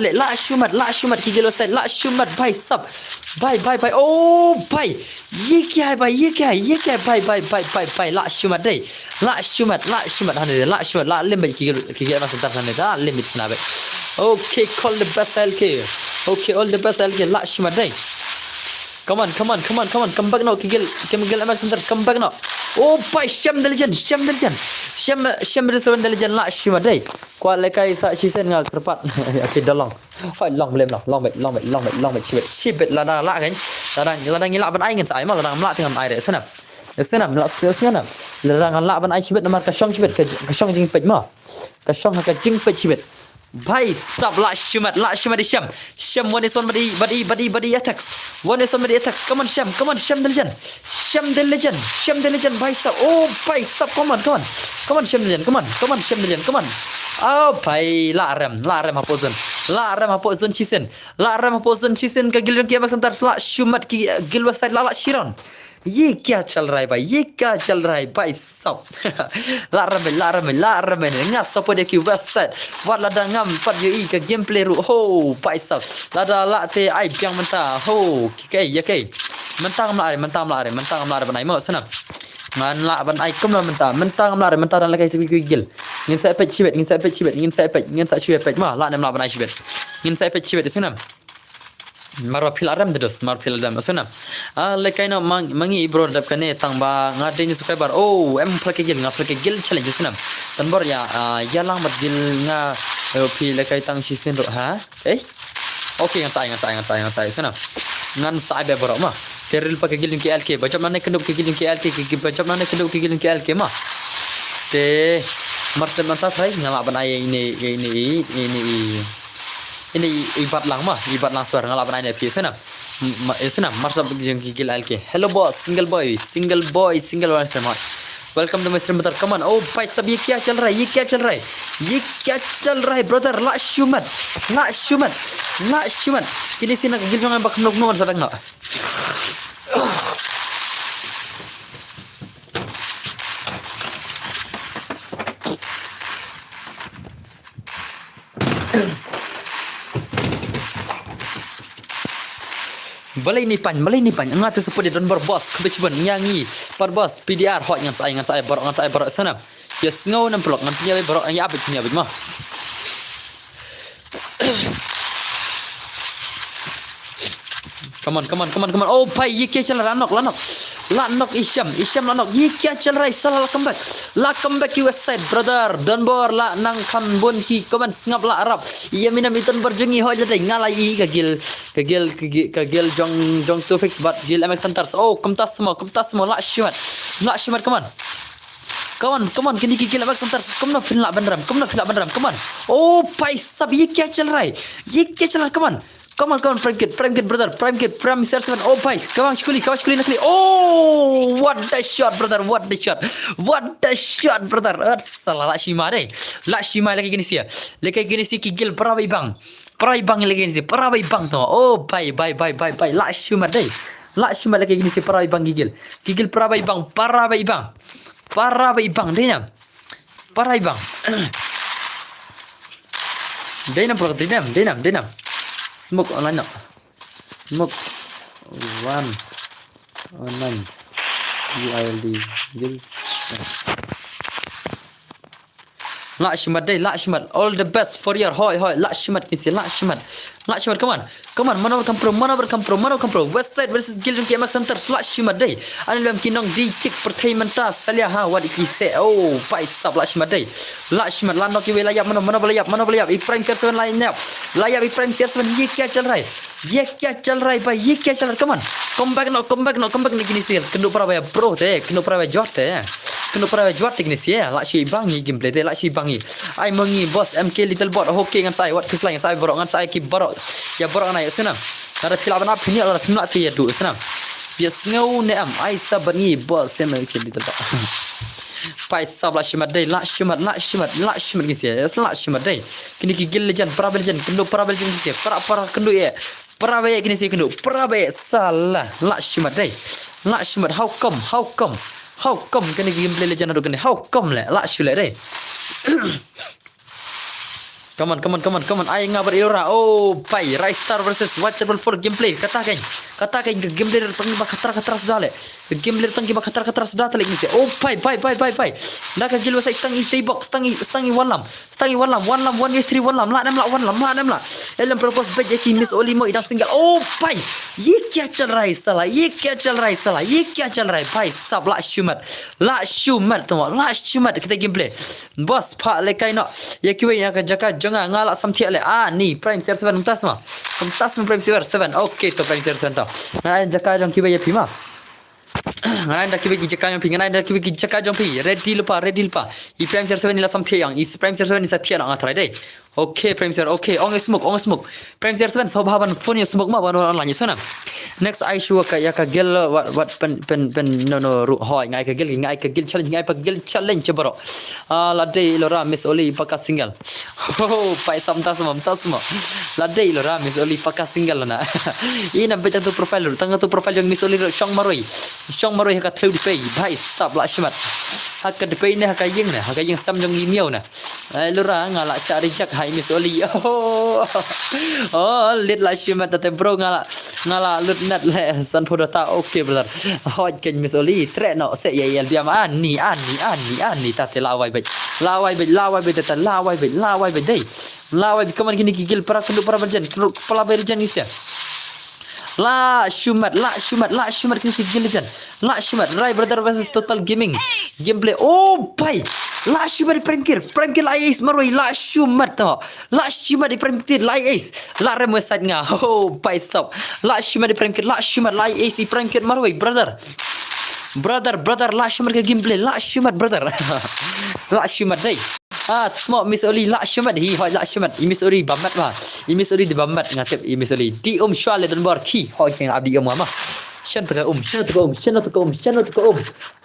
ki gil website la shumat bhai sab bye oh bhai ये क्या है bye la shumat deh la shumat hane la shumat la limit ki gil MX Hunters hane da limit na be okay call the best LK okay all the best LK la shumat deh come on come back now kigil MX Hunters come back now oh bye Sham the legend Sham the legend la shumat deh kwa lekai sa season ngak terpat okay dah long blem long shibet la kan la ngilak ban ai ngan sai ma la mlak dengan ai re senam la ban ai shibet namar ka shong shibet ka shong jing pej ma ka shong ka jing pej shibet भाई सब la shumat Sham one is one body attacks come on Sham the legend भाई सब oh भाई सब come on Sham the legend come on oh भाई la ram hapozen chisen ka gil ki MX Hunters la shumat ki gil website la shiron ये क्या चल रहा है भाई सब la rame ngas support ki website wat la dangam pat yo ka gameplay ru ho भाई सब la te ai biang menta ho ki mentang mlare banai mo sana ngan la ban ai kum la mentang mlare mentang la kai gil ngin sa pet chibet ma la nem la ban ai chibet ngin sa pet chibet sana Marwa phil adam dedos mar phil adam asuna lekai no mangi bro dap kane tangba ngade ni subscriber oh em plake gil nga plake gil challenge asuna tanbor ya yalang mat gil nga phi lekai tang si sen ro ha okay ngan sai asuna ngan sai be bro ma teril pake gil ki lk bajam nane kenduk ki gil ki lk ki bajam nane kenduk ki gil ki lk ma te marten manta thai ngala banai ini ibat lang suara ngalap naik piye sana marsab jeng gigil alke hello boss single boy sama welcome to my stream brother come on oh भाई सब ये क्या चल रहा है ये क्या चल रहा है brother la shumat kini sina gigil jangan bak nok sa tengah Balai ni pan ngat sepedi don boss kebeciban nyanyi par boss PDR hot ngan saya borok sana ya ngau nam pelok ngan punya borok ya abit mah come on oh pai ye क्या चल रहा lanok Isham lanok ye क्या चल रहा है salah come back US side brother don bor la nang kam bon ki kaman ngap la Arab iya minam iton berjengi ho jadi ngalai kagil jong to fix but gil MX Centers oh kemtas semua la shimat come on kini gil MX Centers come na philak bandram come on oh pai sab ye क्या चल रहा है come on prime kid brother prime sir 7 oh bhai kawang shkuli nakli oh what the shot brother salah la shima lagi gini sih kigil parabai bang lagi gini sih parabai bang to oh bye la shima lagi gini sih parabai bang gigil parabai bang denam denam smoke online no smoke one online UILD gil la shimat all the best for your hoy la shimat come on mana berkampro west side versus gildon KMX Center la shimat dai anilem kinong di cik pertaimenta salia ha what iki say oh pai sab la shimat la nok wilayah mana belayap Ibrahim Sersan lainnya layap Ibrahim Sersan ye क्या चल रहा है भाई ये क्या चल रहा है come back ni gini sih kendo para bro teh kendo para jot gini sih la shi bangi gameplay teh la shi bangi ai mengi boss MK little bot okay ngan saya what keslain saya borok ngan saya ki borok ya borok na ya senam ada filap na phini ala phina ti ya du senam ya ngau ne am ai sabangi boss MK little bot pai sab la shimat dai la shimat gini sih la shimat dai kini ki gil legend para legend kendo para legend sih para kendo ya para gini sih kendo para salah la shimat dai la shimat how come kini gameplay legend ado kini how come la shule dai come on ai ngabar ilora oh pai Rise Star versus White Table 4 gameplay katakan ke gameplay tangi ba katra sudah le gameplay tangi ba katra sudah talik ni oh pai dah ka gilwa sa tangi box tangi walam 1v3 walam la nem la elam propose bet ki miss olimo idang single oh pai ye क्या चल रहा है pai sab la shumat kita gameplay boss pak lekai no ya kiwe ya ka jaka jangan ngalak samthi ale ni prime ser 7 kumtas prime ser 7 okay to prime ser 7 ngai jaka jong kiwe ya pima ngai dak kiwe jaka jong pi ngai dak kiwe jaka jong pi red deal pa I prime ser 7 ni la samthi yang I prime ser 7 ni sa thia ang athrai dei okay prime ser okay ong smoke prime ser 7 sobaban phone ya smoke ma ban online sana next I show ka ya ka gel what pen no ru hoi ngai ka gel challenge bro la dei lora miss oli paka single oh pai samta semua la dei lora miss oli paka single na ina beta tu profile tanga tu profile yang miss oli chong maroi ka theu di pay bhai sab la shimat hak de pay ne hak yang sam jong email na lora ngala cari jak hai miss oli oh lit la shimat te bro ngala lut nat le san podota okay brother hot ken miss oli tre no se ya biam ani ta te lawai bet ta lawai bet dei lawai kaman kini gigil para kendu para berjan kepala berjan isya La Shumat, kini si Gilligan. La Shumat, Rai Brother versus Total Gaming. Gameplay. Oh, bhai. La Shumat di prime kill la ace maroi la Shumat to. La Shumat di prime kill la ace. La rem website nga. Oh, bhai sob. La Shumat di prime kill la Shumat la ace di prime kill maroi brother. Brother, la Shumat ke gameplay, la Shumat brother. La Shumat dai. Semua Miss Oli la Shumat hi hoi la Shumat. I Miss Oli bamat ma. I Miss Oli di bamat ngatip I Miss Oli. Di Shwale dan bor ki hoi keng abdi ma. Shan tu ka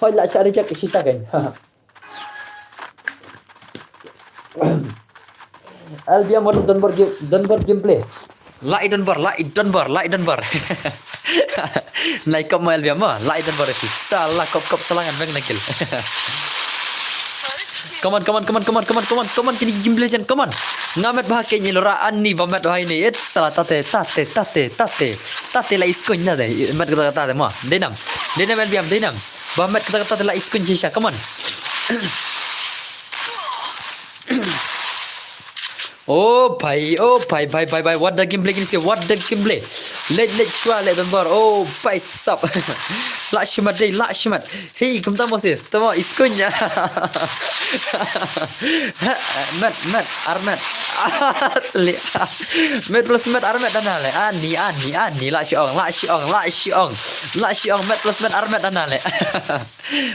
Hoi la syari jak sisa kan. Albia model Dunbar gameplay. Lai Dunbar. Naik kop mo Albia mo. Lai Dunbar itu salah kop salangan bang nakil. Come on kini game legend come on. Ngamet bahake ni loraan ni bamat bahai ni. Salah tate la iskun na deh. Mat kata mo. Denam Albiam denam. Bamat kata la iskun sisa come on. Oh bhai, what the gameplay kini sih? What the gameplay? Let Shwale dan bor. Oh bhai sap. La Shumat. Hey, kumta Moses. Tamo iskunya. Mat Armat. Mat plus Mat Armat dan ale. Ani la Shiong. Mat plus Mat Armat dan ale.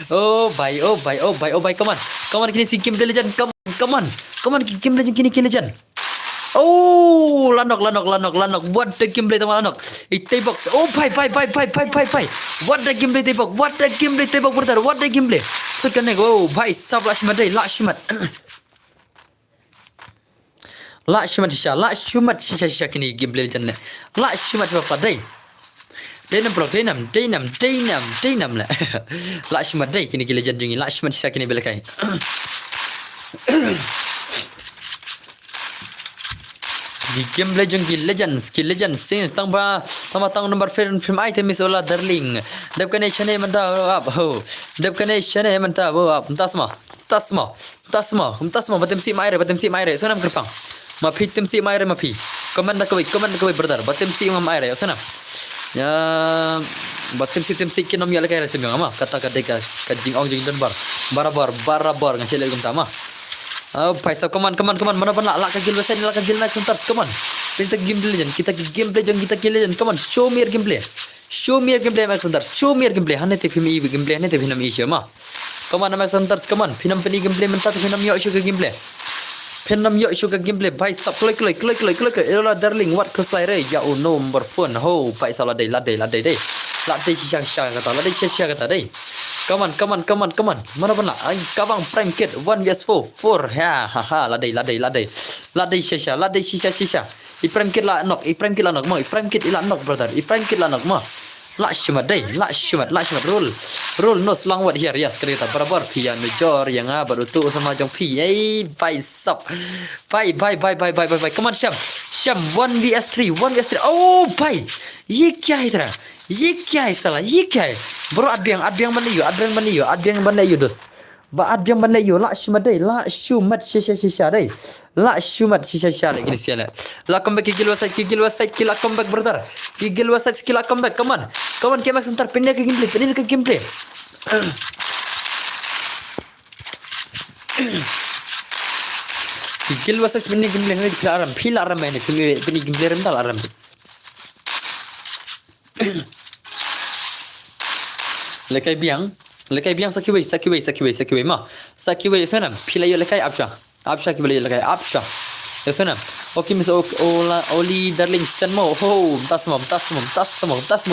Oh bhai. Come on kini si game legend. Come on game legend kini legend. Oh, lanok. What the gameplay teman lanok. Tebak. Oh, bye. What the gameplay tebak. Brother. What the gameplay. Tekan nego. Oh, bhai sab la Shumat. La Shumat sisa kini gameplay legend. La Shumat apa dai. Denam lah. La Shumat dai kini legend jingi. La Shumat sisa kini belakai. Di game legend skill sing tang number film item is ola darling dab kane chane manta ab ho dab kane chane manta bo ab tasma batem si maire sonam kerpang mapi tem si maire mapi comment na kawai brother batem si maire sonam ya batem si kinom yala kaya tem ama kata ka jing ong jing dan barabar ngacel gum tama. Oh, paisa, come on. Mana pun lak kagil website, lak kagil nak sentar, come on. Kita gameplay jan, kita kill legend, come on. Show me your gameplay, Max sentar. Show me your gameplay. Hane te film gameplay, hane te film issue ma. Come on, Max sentar, come on. Film peni gameplay mentat film yo issue ke gameplay. Bhai sub klik. Elah darling, what cause like ya nomor phone. Ho, paisa la dai. Ladai sisa kata dai. Come on. Mana pun lah. Kabang prime kit 1vs4 ya. Haha. Ladai sisa. I prime kit lah knock. Mo. I prime kit ilah knock brother. Mo. La Shumat roll no selang wat here yes kereta barabar pian jor yang baru tu sama jong pi bye sub bye come on Sham 1vs3 oh bye ये क्या है साला bro adbiang mana yo dos ba adbiang mana yo la Shumat sisa dai gini siala la comeback gigil website kill comeback brother gigil website skill comeback come on kemak sentar pindah ke gameplay gigil website pindah gameplay ni fil aram ini pindah gameplay rental aram lekai biang sakiwei ma sakiwei sana pilayo lekai absha ki lekai absha sana okay miss oli darling sen mo ho tasmo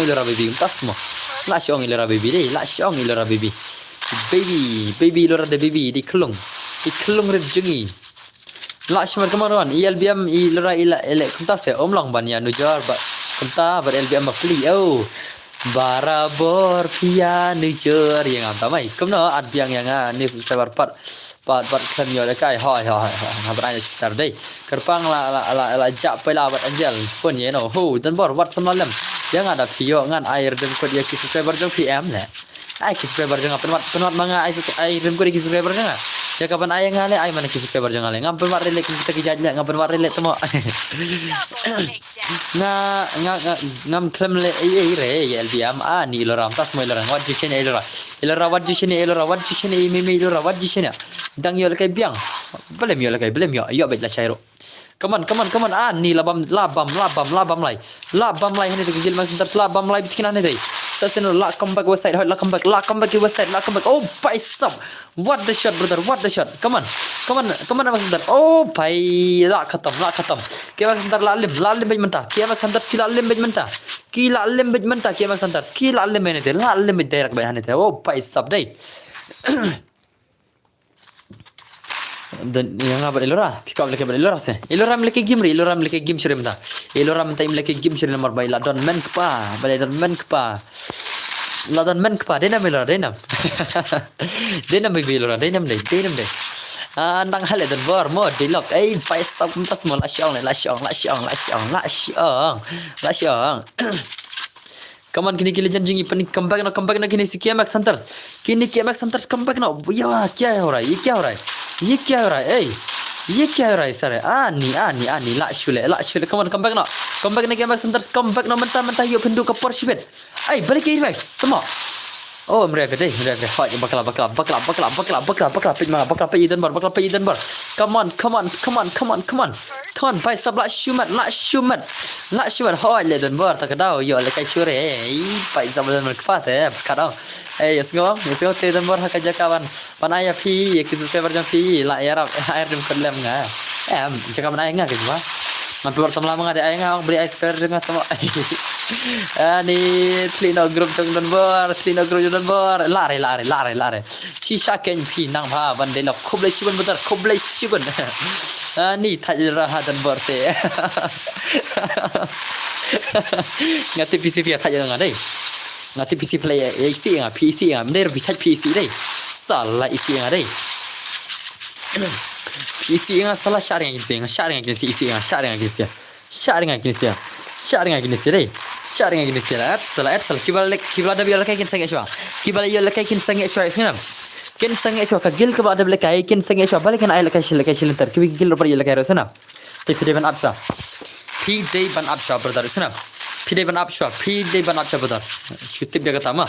ilera baby tasmo la shong ilera baby baby ilera de baby di kelung red jengi la shmar kamaran ilbm ilera ele kuntas omlong ban ya nujar ba kunta bar LBM makli oh barabor pia nujar yang amtamai kumno adbiang yang ni subscriber part kan yo lekai hoi habranya sekitar dai kerpang la jak pela bat anjal pun ye no ho dan bor wat semalam yang ada pio ngan air dan kod ya subscriber jong PM le ai subscriber jong penat manga ai rem kod subscriber jong Ya kapan ayah ngale ayah mana kisi pe barjang ngale ngam bar relek kita kijanya ngam bar relek temo ngam klem le re ya LBM ni loram tas mo loram wat jisene ilora wat jisene mimi ilora wat jisene dang yo kai biang belem yo bet la chairo Come on, ni labam lai. Labam lai hani gil mas inter labam lai bikin hani dai. Saseno la come back west side, la come back to west side, la come back. Oh, pice up. What the shot, brother? What the shot? Come on mas inter. Oh, pai la khatam. Kya mas inter la lim bej menta. Kya mas inter skill lim bej menta. Kya mas inter skill lim bej menta. La lim bej direct bej hani dai. Oh, pice up dai. Dan yang apa Elora? Pick up lagi apa Elora sih? Elora melaki game sure menta. Elora menta melaki game sure nomor bayi la don men kepa, La don men kepa, denam Elora, denam. Denam baby Elora, denam deh. Nang hal dan bor mod dialog. Paisap menta semua la syong. Come on, kini legend jingi pani comeback na kini si KMX Hunters. Kini KMX Hunters comeback na. Ya, क्या हो रहा है? ये क्या हो रहा है sir? Ani la shule. Come on, comeback na KMX Hunters comeback na mentah yo pindu ke Porshibet. Balik ke revive. Temo. Oh, revive. Hoi, bakla. Pit Eden bar. Come on. Pai sab la shumat. Hoi Eden bar tak dau yo le kai shure. Pai sab Eden bar kfat kadau. Yes go Eden bar hak aja kawan. Panaya fi ek subscriber jam fi la air dim kedlem nga. Cakap mana nga gitu ba. Nanti bersama lama ada ayah beri ice cream dengan semua. Ni Tlino group jong bor. Lari. Shisha ken pi nang ba bandai lok koblai shibun. Ni tajirah dan bor te. Ngati PC via tajirah ngadai. Ngati PC play PC nga. Mender bi taj PC dai. Salah isi ngadai. PC nga salah sharing isi nga salah kibala da biar kai kin sange shwa kibala yo kai kin sange shwa isnam kin sange shwa ka gil ka ba da kai kin sange shwa balik kan ay kai shil tar kibi gil par yo kai rosna te pide ban apsa brother isnam pide ban apsa brother shutib jaga tama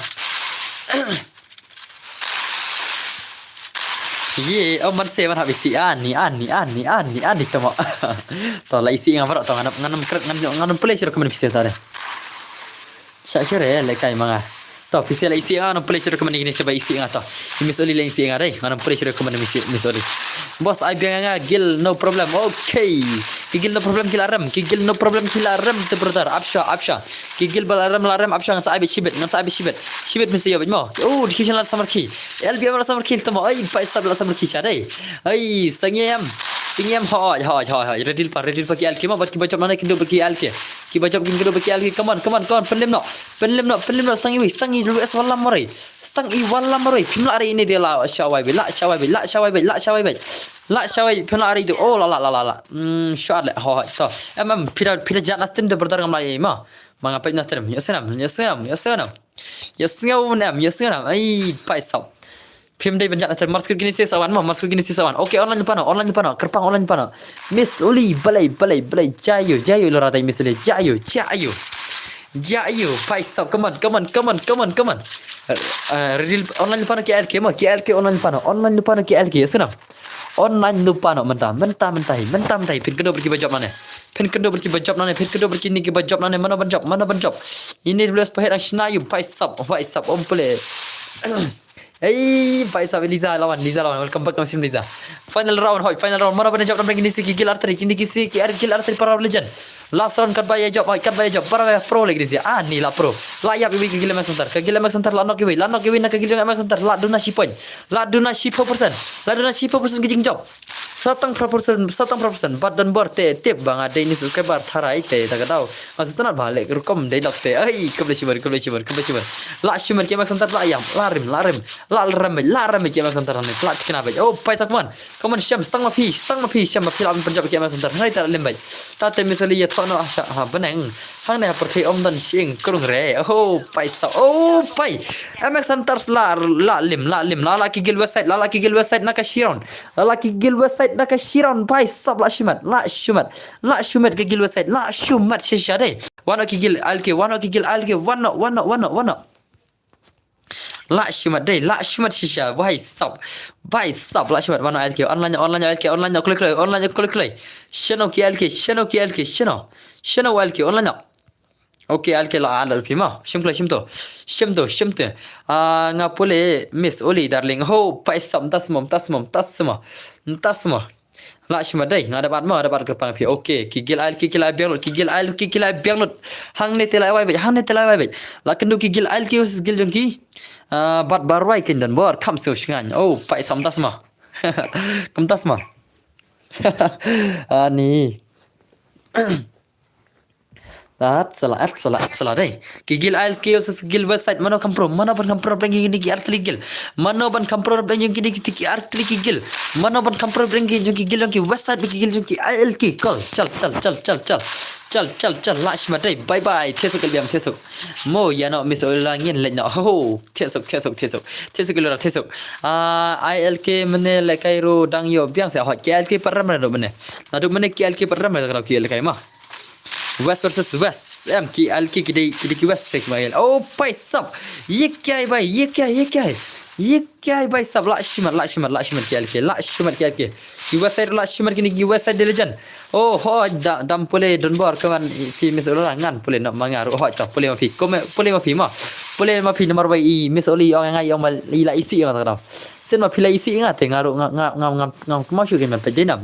Ye, man seven habis si ani tamo. Tola isi ngam to nganam play sir komen bisa tare. Syare le kai manga. To bisa isi nganam play sir komen gini seba isi ngato. Misoli le isi ngare nganam play sir komen misoli. Bos ai bianga gil no problem. Okay. Gil no problem kilaram te brother. Absha. Gil balaram absha ngasa abi shibet. Shibet mesti yo mo. Oh, dikishan la samar ki. LBM la samar ki tamo. Paisa la samar ki chare. Singem hoi. Redil pa ki alki ma bat ki bacap mana kindo baki alki. Come on. Penlim no. Stangi dulu es wallam marai. Pimla ari ini dia la shawai be. La shawai pimla ari itu. Oh la. Shot le hoi. To. Pira jat nastim de brother ngam lai ma. Mangapa nastim? Yasenam. Paisa. Pim day banjat nastim mars gini si sawan. Okay, online pano. Kerpang online pano. Miss Uli balai. Jayo lo ratai Miss Uli. Jayo. Paisa. Come on. Real online pano KLK online pano KLK yasenam. Online lupa no mentah. Pin kedua pergi bajab nane. Pin kedua pergi ni ke bajab nane. Mana banjab. Ini 12 pahit ang Shinayu. Paisap om pule. Paisap Liza lawan. Welcome back to Sim Liza. Final round. Mana banjab nang kini si gigil arteri. Gigil arteri para legend. Last round kat bayar job. Para pro lagi dia. Ni la pro. La ya bibi gigil Max Center. La nok giwi nak gigil Max Center. La duna shipon. 4% gijing job. Satang proportion. Bat dan bor te tip bang ada ini suka bar tharai te tak tahu. Maksudnya nak balik rukom dai lok te. Keble shibar. La shimer ke Max Center la ayam. La rim ke Max Center ni. La kenapa? Oh, paisa come on. Syam stang ma pi. Syam ma pi la penjab ke Max Center. Hai tak lembaj. Tate misalnya no asha ha beneng hang ne perthi om dan sing krung re oh pai sa oh pai mx antars la kigil website na ka shiron la kigil website na ka shiron pai sab la shumat kigil website la shumat shisha dai wano kigil alke wano la shumat dai la shumat shisha bai sab la shumat wano alke online klik shano ki alke shano alke online اوكي الكي لا على الفيما شمتو nga pole miss oli darling ho paisam tasma la shima dai ngada bat kerpang pi okay kigil biang hang ne telai wai la kendu kigil al ki gil jongki bat barwai kin dan bor kam so shingan oh paisam tasma kam tasma ani salah dai gigil gil website mano ban kampro brengi ni art legal mano ban kampro brengi ni art legal mano ban kampro brengi gil ki website gil ki alki call chal lash madai bye bye thesuk liam thesuk mo ya no miss olangin le no ho thesuk lora thesuk ilk mene le kairo dang yo biang sa hot klk param do mene nadu mene klk param do ki ilk ma West versus West ki alki ki West sek mail oh pai sab ye kya bai sab la shimat ki alki ki website la shimat ki website de legend oh ho dam pole don bor kawan si miss orang ngan pole nak mangaru ho ta pole ma pi nomor bai miss oli orang ngai yang la isi ngata tau sen ma pila isi ngate ngaru ngam mau shu ke ma pe denam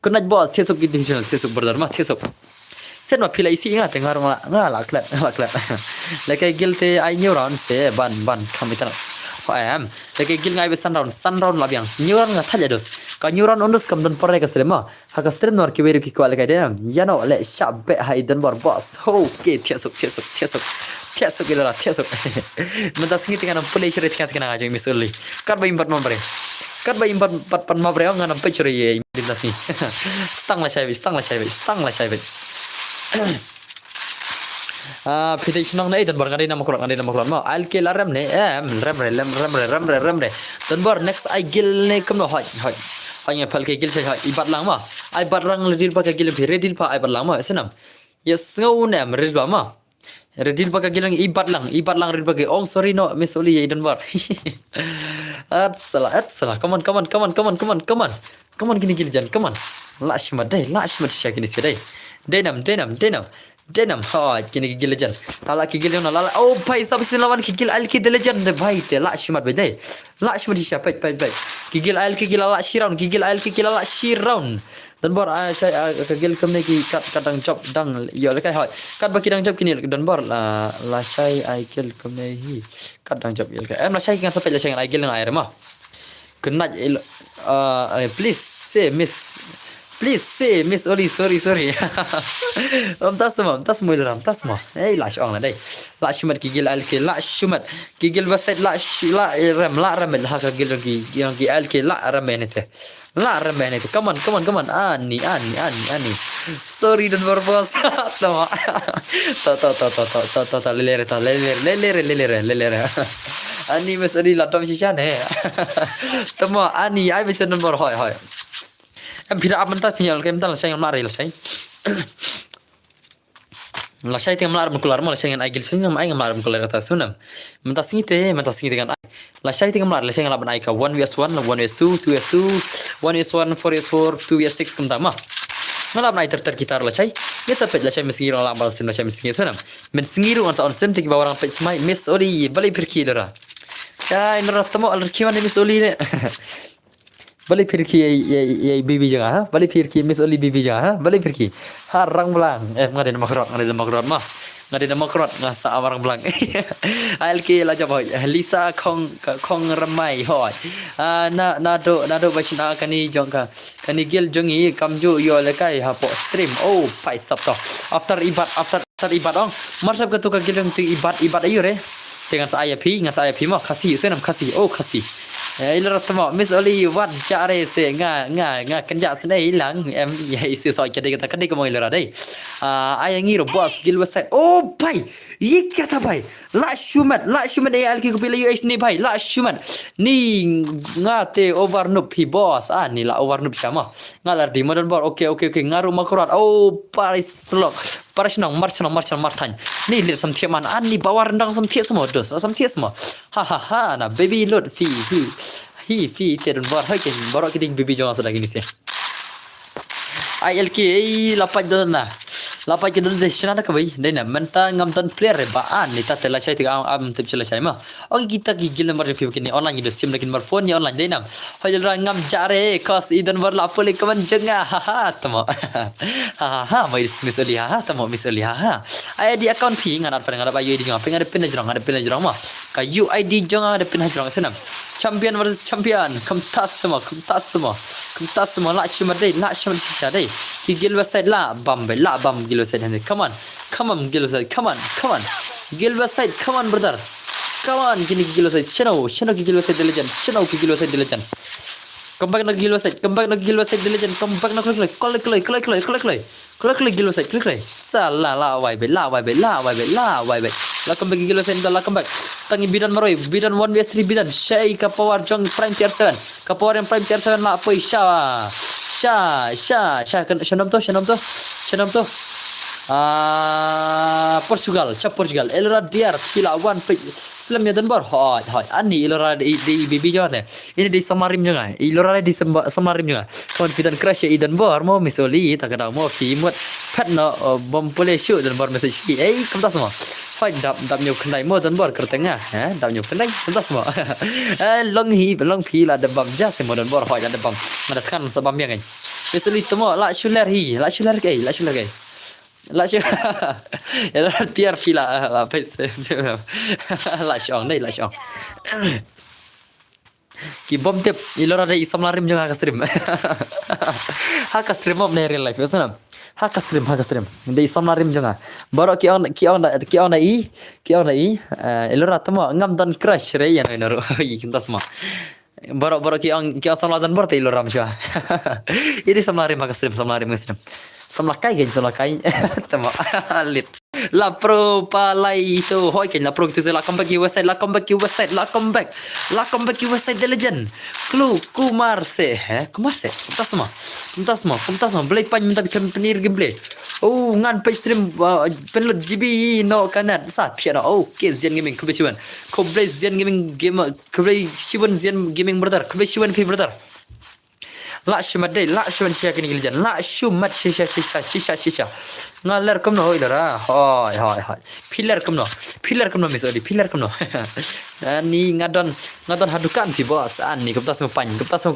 kunat boss thesuk ki divisional thesuk berdar ma thesuk sen ma pila isi nga tengar nga laklat lekai gilte ai neuron se ban kamitan am lekai gil ngai be sunround labiang neuron nga thajados ka neuron ondus kam don pore ka strema ha ka strem nor ki beru ki ko lekai dem yano le shabe haidan bor boss ho ke thiasuk ilora thiasuk mata singi tingan pulai chere tingan nga jeng misuli kar ba imbat nombre pat mabre nga nam pe chere ye dimnasi stang la chai pidai sinong na dan bor ngadi nama kurang ma alke la rem ne rem dan bor next I gil ne kam no hoi hanya palke gil sai ibat lang ma ai bat rang redil pa ka gil bhi redil pa ai bat lang ma senam yes ngau ne redil ba ma redil pa ka gil ibat lang redil pa ke oh sorry no miss oli ye dan bor at salah come on gini gil jan come on lashmat shakini sidai denam ha kini gigil legend tala gigil na lala oh bhai sabse lawan gigil al ki legend bhai te la shimat bhai la shimat shapai pai gigil al ki la shiround dan bor saya gigil kamne ki kadang job dang yo lekai hoi kat baki dang job kini dan bor la sai ai gil kamne hi kadang job yo lekai la sai kan sampai la sai ai gil nang air ma kena please say miss oli sorry tas mo ram tas mo ei lash ong la dai la shumat gigil alki la shumat gigil website la rem ha ka gil ki alki la ramenete come on ani sorry dan berbos tama ta lelere ani miss oli la dom shisha ne tama ani ai bisa nomor hoi em phira amanta phial kem tan sai ngam la sai la sai tem lar mukular mo la sai ngan agil sai ngam ai ngam lar mukular ta sunam menta singite kan ai la sai tem lar la sai ngam ai ka 1vs1 1vs2 2vs2 1vs1 4vs4 2vs6 kam tama ngala nai ter gitar la sai ya sapet la sai mesngiro la bal sim la sai mesngiro sunam men singiro on sa on sim tik bawang pet smai miss oli bali pirki dora ya inra tamo al kiwan miss oli ne balik firki ye bibi jangan ha balik firki miss oli bibi jangan ha balik firki harang belang ngade nama kerot ngade nama kerot ngasa amarang belang alki la jaboy lisa kong ramai hoy nado bachna kani jongka kani gil jongi kamju yo lekai ha po stream oh pai sabto after ibat ong marsab ka tu ka gil jong ibat ayu re dengan saya pi ma kasih senam kasih Ilora tamo Miss Oli wat jare se nga kenja sene hilang em ya isi so kade kata kade ko ilora dai ai ngiro boss gilwa sai oh bhai ये क्या था भाई la shumat ai alki ko pila US ni bhai la shumat ni ngate overnup hi boss ni la overnup sama ngalar di modern bar okay ngaru makurat oh paris slok paris nang martan ni lihat sam thiaman ni bawar rendang sam thia semua dos sam thia semua ha na baby load fi tiada bar hai ken barok kiding baby jangan sedang ini sih ai alki ai lapai ke dalam destinasi nak kau ini na menta ngam tan player ba ni ta telah saya tiga am tip celah saya mah oke kita gigil nomor review kini online gitu sim lagi nomor phone ni online deh nam hajal orang ngam jare kos idan bar lapor le kaman jenga tamo mai misali tamo misali ai di account pi ngan ada ngan ada UID jangan pengen ada pin jerang mah ka UID jangan ada pin jerang senam champion versus champion kumtas semua la cuma sisa deh gigil website la bam gil website ni come on gil website come on gil website come on brother come on gini gil website channel gil website legend channel gil website legend come back nak gil website legend come back nak klik gil website klik salah la wai be la come back gil website la come back tangi bidan maroi bidan 1vs3 bidan shay ka power jong prime CR7 ka power yang prime CR7 la apa sha shanam to Portugal elora diar pila one Islam ya dan bar hoi ani ilora di bibi jawan ini di samarim juga ilora di samarim juga confident crush ya dan bar mau misoli tak ada mau timut pet no bom boleh shoot dan bar message kemas semua hoi dap nyuk kendai mau dan bar kertengah dap nyuk kendai kemas semua long pi lah ada bam jas mau dan bar hoi ada bam ada kan sebam yang kan misoli temo la shuler kai la tiar pila la pes la shong ki bom tip ilora dai samlarim jang haka stream of real life yosna haka stream dai samlarim jang baro ki on i ilora tamo ngam dan crash re yan noro kinta sama baro ki on samladan borte ilora msha ini samlarim haka stream Samlakai tamo lit la pro palai itu hoi ken la pro itu la comeback website the legend kumar se kumtas semua play pan minta bikin penir gameplay oh ngan pay stream penlut GB no kanat sa pia okay Zian gaming koble Zian gaming gamer koble Shiwan Zian gaming brother koble Shiwan brother la shumat shisha kini giljan la shumat shisha ngalar kom no ilora hoi pillar kom no misodi pillar kom no ani ngadon hadukan pi bos ani kaptas mo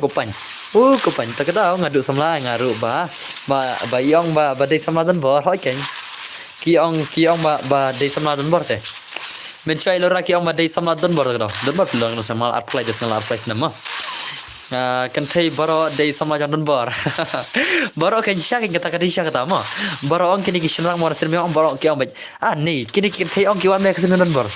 kopan kopan tak ada ngadu samla ngaru ba yong ba dei samladan bor hoi ken kiong ba dei samladan bor te men chai lora kiong ba dei samladan bor tak do bor pilong no samal art play nama kan thei baro dei samajan don bor baro kan syak kata mo baro ong kini kishnang mo termi ong baro ki ong ni kini thei ong ki wan mek sin don bor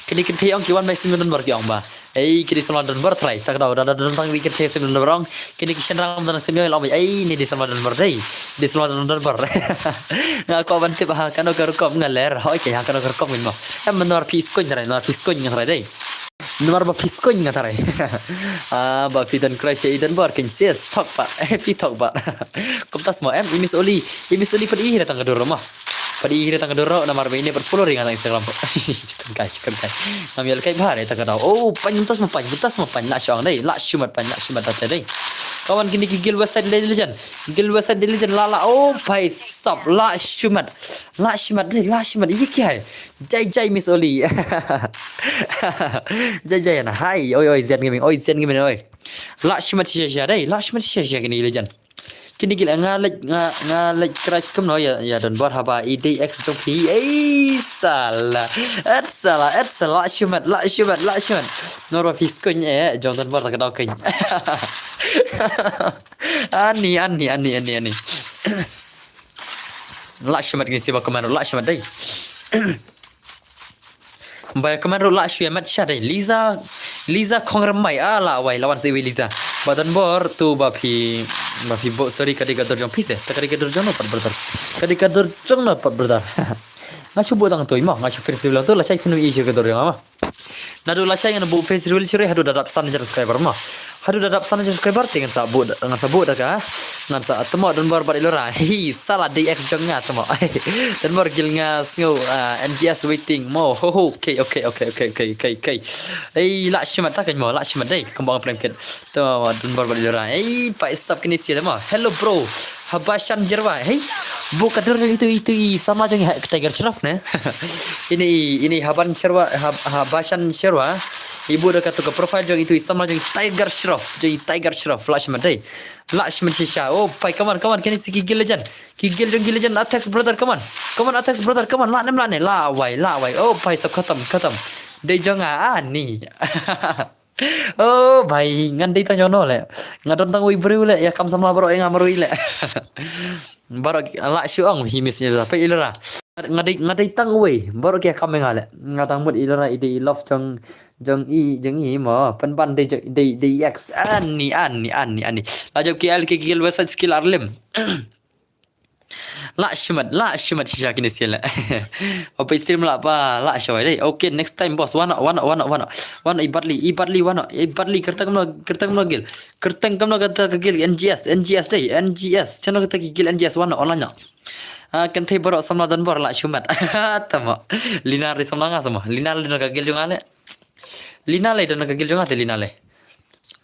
kini thei ong ki wan mek sin don bor ki ong ba kini samajan don bor trai tak da don tang wi thei sin don bor kini kishnang mo dan sin ong ni di samajan bor dei di samajan don bor na ko ban tip ha kan ko kom ngaler hoi ke ha kan ko kom min mo menor piskon ngare dei Nomor ba piskon ngatarai ba fidan crash idan bar ken ses tok ba tok ba kumtas mo imis oli padi hira tang kadoro mah padi hira tang kadoro nomor ba ini follow ringan Instagram chicken kai nam yel kai bahare tak kadau pantas mo pan la shong dai la shumat tat dai kawan kini gigil website legend lala bhai sab la shumat ये क्या है jai Miss Oli jai na hai oi Zen gaming oi la shumat shisha dai kini legend kini gila ngalek crash kem no ya dan bor haba IDX jong pi salah la shumat noro fiskon jong dan bor tak dau ken ani la shumat kini siba komando la shumat dai Mbak kemarin la shumat syadai Liza Liza khong ramai ala wai lawan sewi Liza. Badan bor tu bapi bo story kadika dorjong pise. Kadika dorjong no pat brother. Kadika dorjong no pat brother. Ngacu bo tang tu ima ngacu festival tu la cai kenu isi ke dorjong ama. Nadu la cai ngana bo festival cire hadu dadap san subscriber ma. Hadu dadap san subscriber dengan sabut dah ka. Ngan sa temo dan bor bar ilora. Hi salah DX jonga temo. Dan bor gil nga sngo NGS waiting mo. Ho okay. La shimat tak mo la shimat dai kembang frame kit. Tu dan bor bar ilora. Pak stop kini sia mo. Hello bro. Habashan jerwa. Bu kader itu sama jeng Tiger Shroff ne. Ini Habashan Sherwa. Ibu dah kata ke profile jeng itu sama jeng Tiger Shroff. Lashman day. Lashman shisha. Oh, pai come on. Kini si Gigil Legend. Gigil Legend attacks brother. Come on attacks brother. Come on. La wai. Oh, pai sab khatam. Day jeng ni. Oh, bhai ngan dei ta jono le. Ngadon tang ui bru le ya kam samla bro yang amrui le. Baro la syuang himisnya pa ilera. Ngadai tang ui baro kia kam ngale. Ngatang mut ilera ide love jong i mo pan dei x ani. Lajab ki gil website skill arlim. La shimat shisha kini sila. Apa stream la pa la shawai deh. Okay, next time boss. Wana ibadli kertang kamno gil. Kertang kamno kata gil NGS deh. NGS channel kata gil NGS wana online. Kan thei borok samla dan bor la shimat. Tama. Linar di samla nga sama. Linar le ka gil jongale. Lina le dan ka gil jongate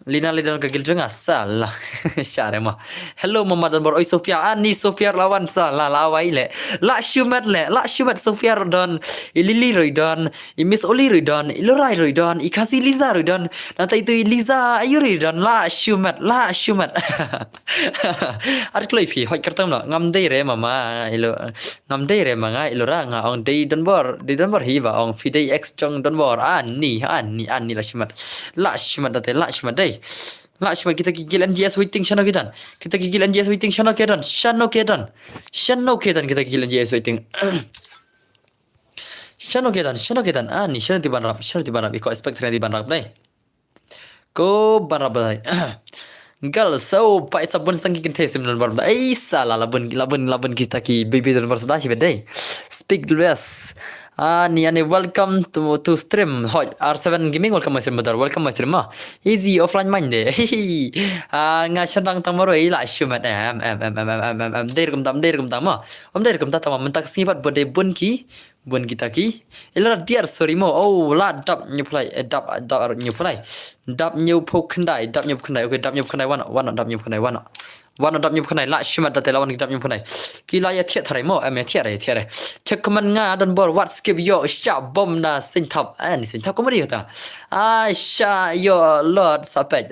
Lina le dan ka gil jonga salah. Syare mah. Hello Mama dan bor oi Sofia ani Sofia lawan salah lawai le. La shumat Sofia rodon. Ilili rodon. Miss Oli rodon. Ilorai rodon. Ikasi Liza rodon. Nanti itu Liza ayu rodon. La shumat. Ar kloi phi hoi kertam no ngam dei re mama ilo ngam dei re manga ilora nga ong dei dan bor hi ba ong fi dei x jong dan bor ani la shumat date la shumat dei. La shimat kita gigil NGS waiting shano kedan. Kita gigil NGS waiting shano kedan kita gigil NGS waiting. Shano kedan. Ni shano di banrap. Iko expect di banrap dai. Ko banrap dai. Gal so pa sabun tangki kente simnon bar dai. Salah labun kita ki baby dan bar sudah dai. Speak less. Ni welcome to stream hot R7 gaming welcome my stream brother welcome my stream easy offline mind deh nga shandang tamaro ila shumat der kum tam der kum tam mentak singibat bode bun kita ki ila diar sorry mo oh la dap nyuplai dap nyuplai dap nyupukandai okay dap nyupukandai wana dap nyupukandai wana dap nyupukandai la shumat date lawan dap nyupukandai kila ya thiat tharai mo thiat re cekman nga dan bor what skip yo sha bom na sin thap ani sin thap komari hota sha yo lord sapet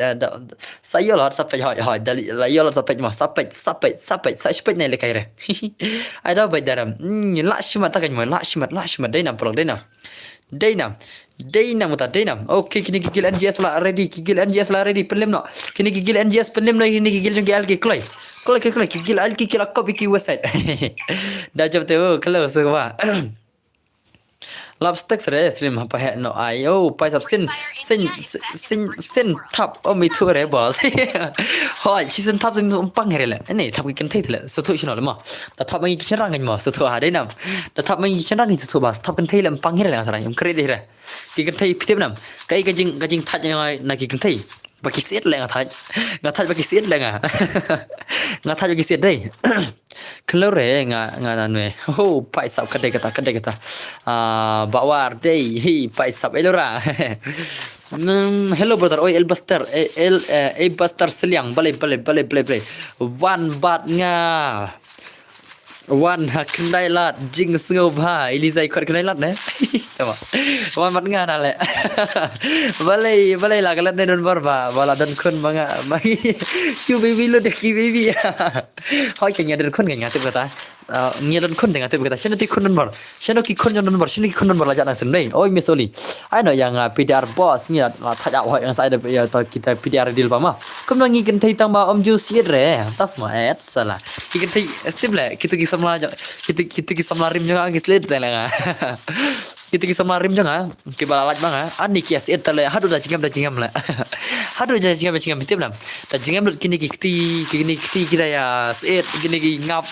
sa yo lord sapet hoi dali la yo lord sapet mo sapet sa spet ne le kai re ai da bai daram la shumat takan mo la shumat Dainam okay kini gigil NGS la ready pelim no kini gigil NGS pelim no kini gigil jong GL kloi gigil al gigil akko biki website dah jam tu kalau semua lobster re stream apa he no ayo pai sab sin tap mi thu re boss hoi season tap pang here le ni tap ki kan thei le so thu chino le ma da tap mi kin rang ma so thu ha dai nam da tap mi kin rang so thu bas tap kan thei le pang here le sa yum kre de re ki kan thei pitep nam kai ka jing that na ki kan thei baki siet le nga that baki siet le nga that baki siet dai kalau re nga nanwe oh pai sab kadai kata bawar dei hi pai sab elora hello brother oi elbaster seliang bale one bat nga one kendai lat jing sngau ba Eliza ikut kendai lat ne tama one bat nga na le balai la galat ne don barba bala don kun manga mai shu baby lo deki baby hoi kenya don kun nga tu kata ngia don kun dengan tu kata seno ti kun don bar seno ki kun don bar la jana sen nei oi misoli ai no yang PDR boss ngia la thaja hoi yang sai da ya to kita PDR deal pa ma kum no ngi kan thei tang ba om ju siet re tas ma et sala ki kan thei step le kita ki samla rim jangan gislet lah kita kisah marim jangan kita balalat bang ani kias etale hadu dah jingam lah hadu dah jingam betul nam dah jingam kini kita ya set kini ngap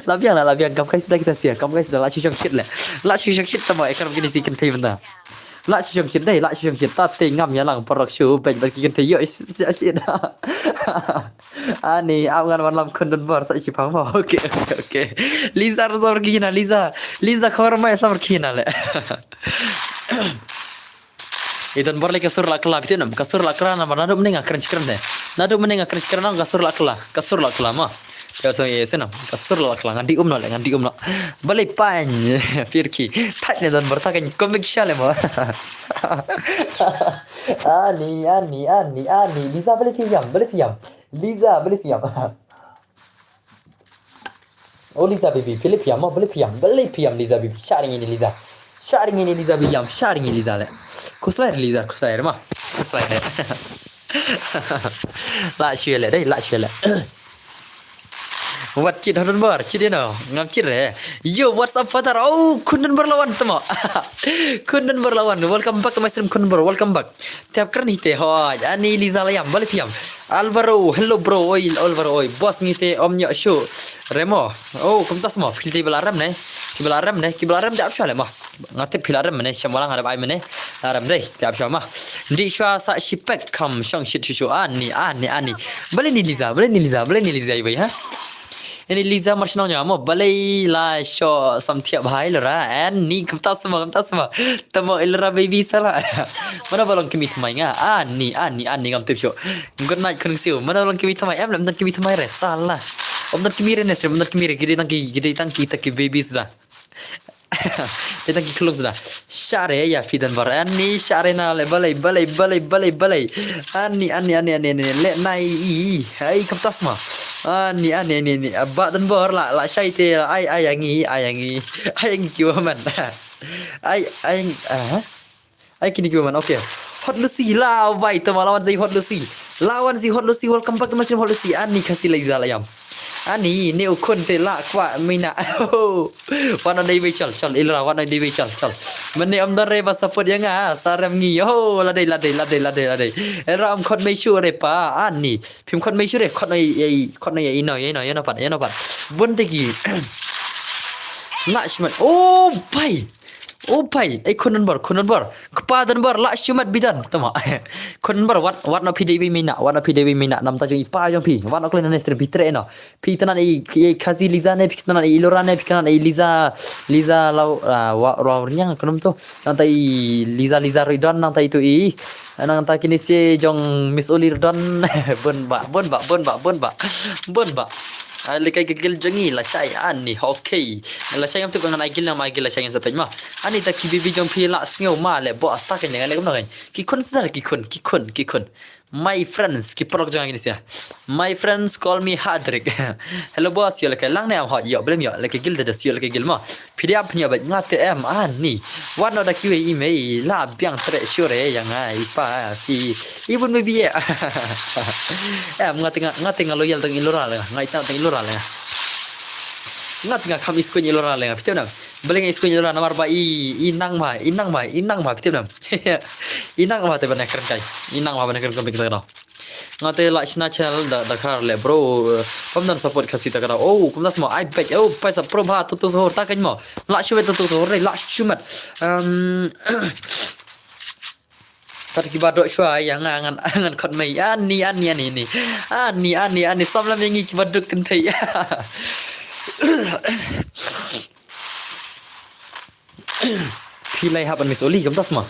labiang ngap kai sudah kita sia kamu kai sudah lah cucuk shit lah lah cucuk shit tamo ekor kini sih kentai benda lah cucuk shit deh lah cucuk shit tate ngam ya lang porok shu pen bagi kentai yo sia dah ani awan malam kondon bar sa sipang mo okay Liza razor kina Liza khawar mai samar kina le idan borle kasur la kala bitin kasur la kala na nadu meninga crunch deh nadu meninga crunch na kasur la kala ma so yes na kasur la kala ngandi umno balik pan firki tak ne dan berta kan komik shale mo ani Liza balik fiam Liza balik fiam oh Liza baby balik fiam Liza baby sharing ini Liza biam sharing ini Liza le kuslair mah kuslair la shele deh la shele What cit hadun bar cit no ngam cit re yo what's up father oh kundan berlawan temo kundan berlawan welcome back to my stream kundan bar welcome back tiap keren hite hoj ani Liza layam balik piam Alvaro hello bro oi Alvaro oi boss ngite omnya show Remo oh kumtas mo pilih belaram ne kibelaram tiap shale mah ngate pilaram ne shamalang ada bai mene aram deh tiap shale mah di shwa sa shipek kam shang shit shu ani balik ni Liza ibai ha ini Liza marshnanya mo balai la sho samthia bhai lora and ni kata semua tamo ilra baby sala mana balong kimi thamai nga ani ngam tip sho good night kun siu mana balong kimi thamai em lam dan kimi thamai re sala om dan kimi re ne sem dan kimi re gide tangki taki baby sudah kita tangki keluk sudah share ya fidan bar ani share na le balai ani le nai hai kata semua ani abak dan bor la syai te ayangi kiwa man ai kini kiwa man okay Hot Lucy lah bai tu lawan si Hot Lucy welcome back to my stream Hot Lucy ani kasih Liza layam ani ni ukun te la kwa mina wana dai bai chal ilra wana dai bai chal mane amdar re ba support yang saram ngi yo la dai era am khot mai sure re pa ani phim khot mai sure khot nei ino pat bun te ki la shmat oh pai ai kunan bar kepadan bar la shumat bidan tama kunan bar wat na pdv mina nam ta jeng ipa jeng pi wat na klen ne stream pitre no pi tanan ai khazi Liza ne pi tanan ai ilora ne pi tanan ai Liza law wa nyang kunum to nang tai Liza ridon nang tai tu i nang ta kini se jong Miss Olir don bon ba lekai gigil jengi la syai ani okay la syai am tu kan agil na magil la syai yang sampai mah ani ta ki bibi jong pi la sngau ma le bo asta kan yang le kam kan ki kun sar ki kun my friends ki prok jang ini sia my friends call me Hadrik hello boss yo lekai lang ne am hot yo blem yo lekai gil da yo lekai gil ma pida punya bat ngate am ani what no da ki email la biang tre sure yang ai pa fi ibun baby em ngate loyal teng ilora le ngai ta teng ilora le ngat kam isko ilora le pitem na beleng isko ilora namar ba inang ma pitem na inang ma te bana keren kai inang ma bana keren komik ta ngate la china channel da khar le bro komdan support khasi ta kara oh komdas mo I bet oh paisa pro ba tu so ta kan mo la shuet tu so re la shumat tar ki badok shwa yang angan khot mai ani samlam yangi ki badok kan thai pilai haban Miss Oli komdas mo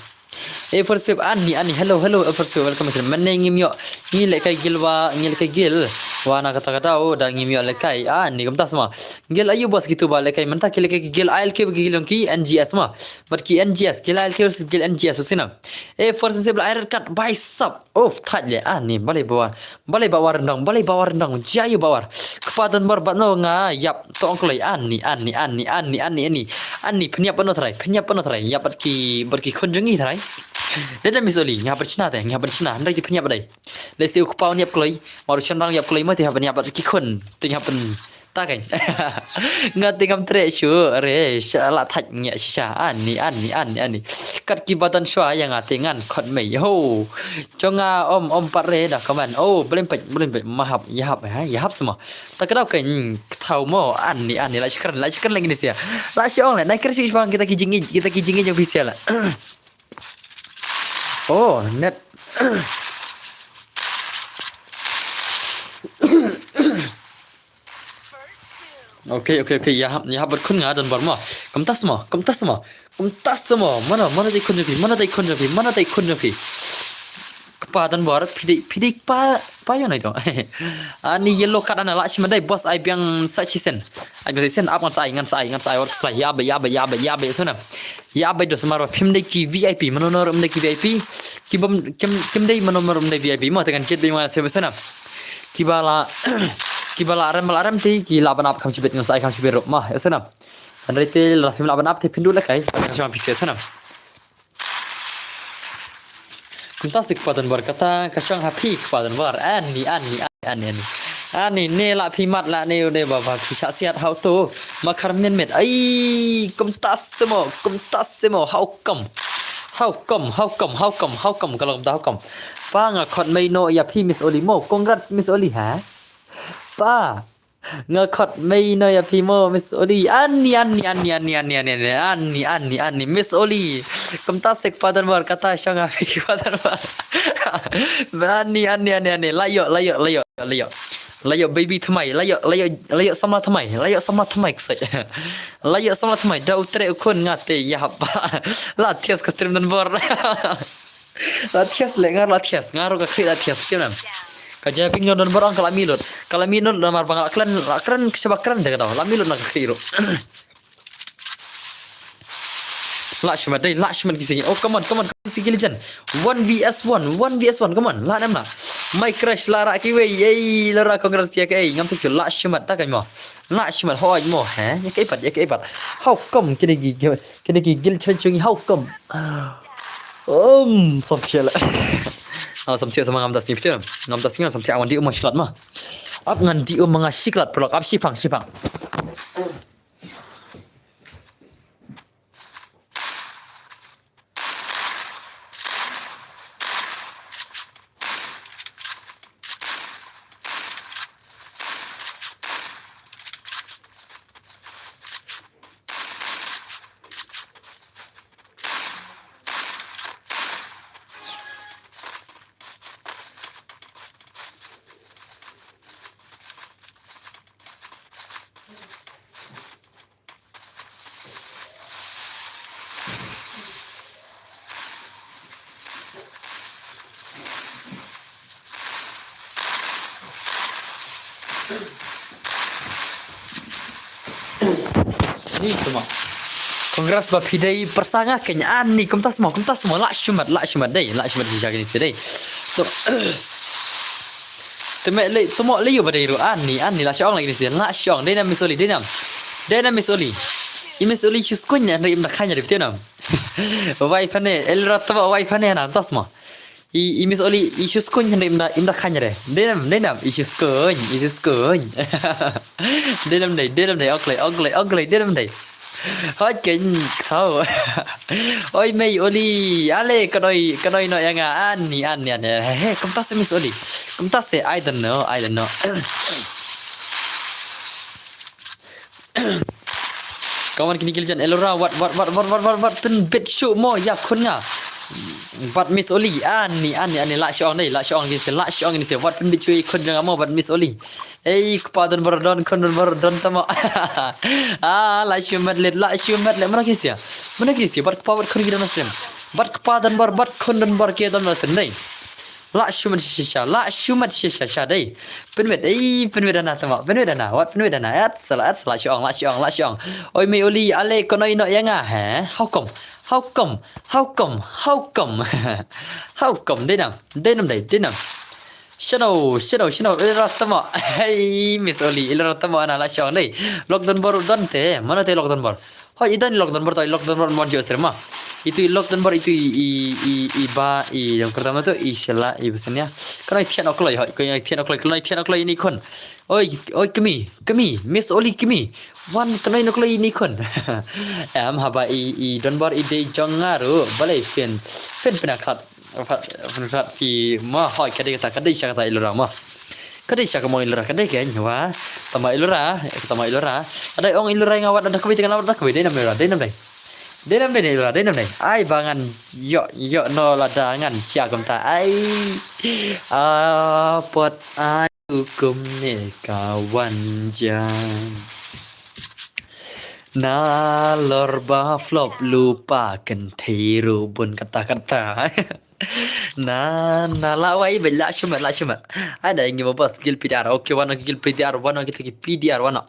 first wave ani hello first wave welcome to mane ngimyo ni lekai gil wana kata oh da ngimyo lekai ani kamtas ma gil ayu bos gitu ba lekai menta ki lekai gil ilk gil ki NGS ma but ki NGS gil ilk versus gil NGS usina first wave iron cut by sub of thatle ani balai bawar rendang jayu bawar kepadan bar batno nga yap to onklai ani phniap pano thrai yap ki khonjungi thrai Dia dah misoli ngap bercina hendak di penyap dai. Lesi aku pau niap kloi, maru chandang niap kloi mah tiap niap ki khun, tiap pen ta cảnh ngã tình ngắm tre chú re sợ là thạch nhẹ xà anh cắt kim batan xóa yang ngã tình ngăn khẩn mày ho cho ngã om pat re dah kaman belum pek mahap yahap semua tak kenal kan tahu mo ani lah sekarang lagi ni sia lah siang lah naik kerja bang kita kijingin yang official lah oh net Okay, yahap berkun ngah dan berma. Kamtas semua. Mana tay kun joki. Kepadan bar pidik pa yang itu. Ani yellow card ana lach mandai bos ai biang sachi sen. Ai biang sen up ngan sai or sai ya be sona. Ya be dos maro pimdai ki VIP manonor umdai ki VIP. Kim dai manonor umdai VIP mo tekan jet bima sebesana. Kibala aram ti ki laban ap kam cibet ngasai kam cibet mah ya sana. Andai te rafim laban ap te pindu la kai. Kasama pisi sana. Kuntas kepadan bar kata kasang happy kepadan bar ani ne la pimat la ne baba kisah siat how to makar met ai kumtas semo how come kalau dah how come pa ngakot mai no ya pi Miss Oli mo congrats Miss Oli ha pa ngakot mai no ya pi mo Miss Oli ani Miss Oli kumtas kepadan bar kata kasang happy kepadan bar ani layo baby thamai layo sama thamai ksai layo sama thamai da utre ukun ngate ya pa la thias ka stream dan bor la thias ngaro ka khri la thias tiam ka japing dan bor ang kala milot lamar bangal klan sebakran de ka la milot na khri ro Lakshman kisi. Oh come on kisi legend 1vs1 come on la nam na my crush lara ki we yei lara congrats ya kai ngam tu Lakshman ta kai mo Lakshman hoi mo ha ya kai pat how come kini gi gil chen chung how come sampai la sampai sama ngam tas ni betul ngam tas ni sampai awan di umang siklat mah ap ngan di umang siklat pelak ap sipang ni cuma Congrats bapidai persanga kenya ani kumtas semua Lakshman sisa gini sedai tu temek le tumo le yo badai ru ani la syong lagi ni sia la syong dai nam Miss Oli Miss Oli chuskun ya rim nakanya di tianam wife ne el ratwa wife ne na tasma Miss Oli chuskun ya rim nakanya de denam chuskun denam dai ogle denam dai hết kinh không ôi mày Oli ale cái đôi nói nga anh nè công tác Miss Oli công tác sẽ I don't know kawan kini kiljan elora what pen bet show mo ya kunya what Miss Oli ani la syong ni what pen bet show kun jangan mo what Miss Oli kepadan berdon tama la syumat mana kisia bat kepadan kun gidan nasem bat kepadan bat kun ke dan nasem dai la syumat shisha dai penwet dana tama what penwet dana at salat la syong oi me Oli ale konoi no yang ha how come denam dai Shadow Ratama hey Miss Oli Ratama ana la syong dai lockdown baru dan te mana te lockdown bar ha idan lockdown bar tai lockdown bar mon jo serma Itu lock dan bar itu yang pertama tuh istilah biasanya kalau tian oklay kalau tian oklay kalau tian oklay ini kon oi kami miss oli kami wan kalau oklay ini kon am haba dan bar ide jangaru balai fen penakat penakat pi ma hoi kadai syakata ilura ma kadai syakata mau ilura kadai kan wa tama ilura ada ong ilura yang awat ada kebitingan awat ada kebidai namanya Denam ai bangan yo no ladangan ciagam ta ai pot ai hukum ne kawan jan nalor ba flop lupakan tiru bun kata-kata lawai bela shumat ada yang mau bos gil pidar oke wana gil pidar wana kita ki pidar wana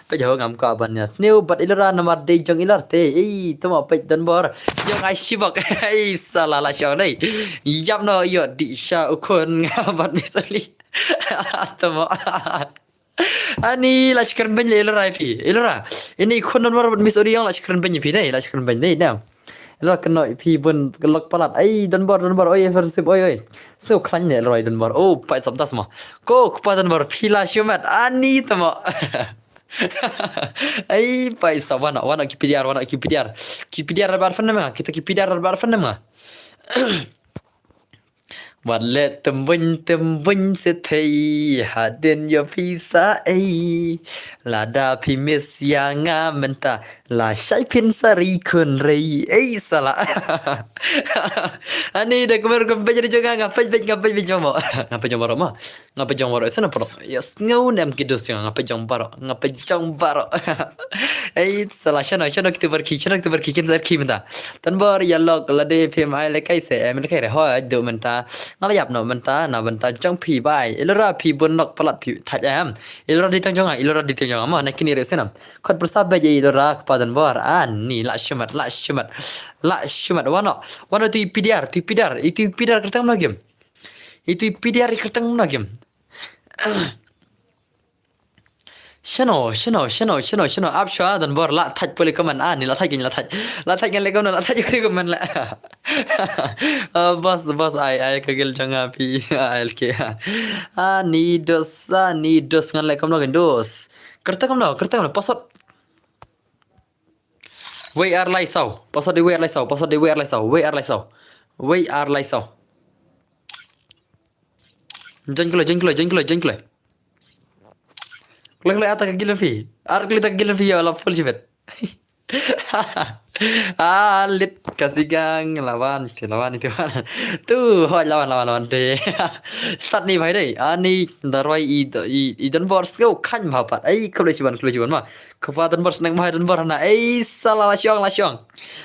pe jauh ngam ka bannya sneu bat ilra nomor de jong ilar te tuma pe dan bor yang ai sibak salah la syang dai yap no yo di sha ukun ngabat misali tuma ani la chikran ben ilra ini kun nomor misori yang la chikran ben pi dai la chikran ben dai dah lo kena pi bun kelok palat dan bor oi persib oi so klan ne roi dan bor pai sabdas ma ko kupa dan bor pila shumat ani tama pai wana kipidiar bar fanama kita kipidiar bar fanama Walle tembun setai haden yo pisa lada pimis yang menta la syai pin sari kun rei salah ani dah kemar jadi juga ngapai jombo sana pro yes ngau nem kidus yang ngapai jombaro salah shana kita berkikin zarki menta tan bar yalok lade pim ai lekai se em lekai re ho do menta ngalayap no menta na benta jang pi bai ilra pi bonok palat pi thajam ilra di tang jang ma nak kini resenam khot bersabda je ilra kepadan bor ni la shumat wana tu pidar itu pidar kertang lagi itu pidar kertang lagi Shano abshwa dan bor la thaj poli kaman ni la thaj ngale kaman la thaj kali kaman la bas ai kagel janga pi alke ni dos ngale kaman dos kerta kaman pasot we are lai sau pasot de we are lai sau jengklo Kelak ata kagilan fi. Kelak kagilan fi ya la full sibet. Lit kasigang lawan itu mana. Tu hoi lawan deh. Start ni bhai deh. Ani darwai dan bor skill kan bhapat. Kelak ciban mah. Kepa dan bor senang bhai dan bor hana. Salah la syong.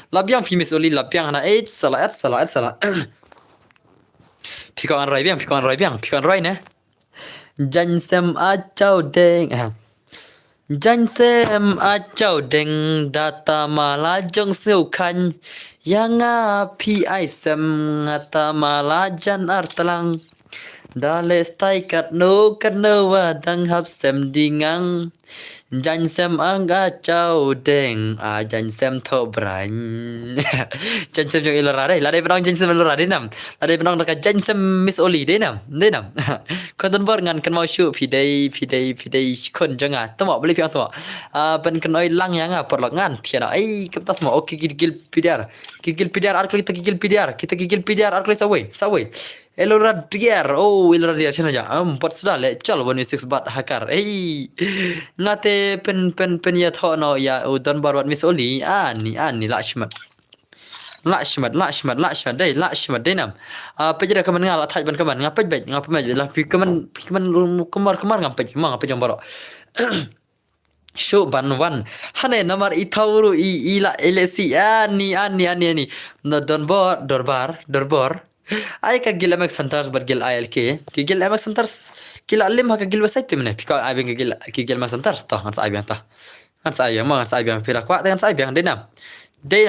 Labiang fi misuli labiang hana. Salah. Pikon roi ne. Jansem acau deng data malajong seukan yang pi aisem ngata malajan artelang dale stai kat no wadang hap sem dingang jansem angga acau deng jansem tho brain jansem jong ilora deh lade penong jansem ilora deh nam lade penong dekat jansem miss oli deh nam kon bor ngan kan mau syu pidai kon janga tamo beli piang tamo ben kan oi lang yang perlok ngan tiana keptas mau oke gigil pidiar kita gigil pidiar arkli sawai Elora diar cina ja empat sudah le cal 1 bat hakar ngate pen ya tho no ya udon barwat miss oli ani lashmat dai nam pejada kaman ngala thaj ban kaman ngapaj lah pi kaman kemar ngapaj jong baro Show ban hane nomor itauru ila elesi ani no dorbor ai ka gil amak santars bar gil ilk ki gil amak santars kila lim ha ka gil wasait temne pika ai ben ki gil amak santars to hans ai ben pira kwa dengan sai ben denam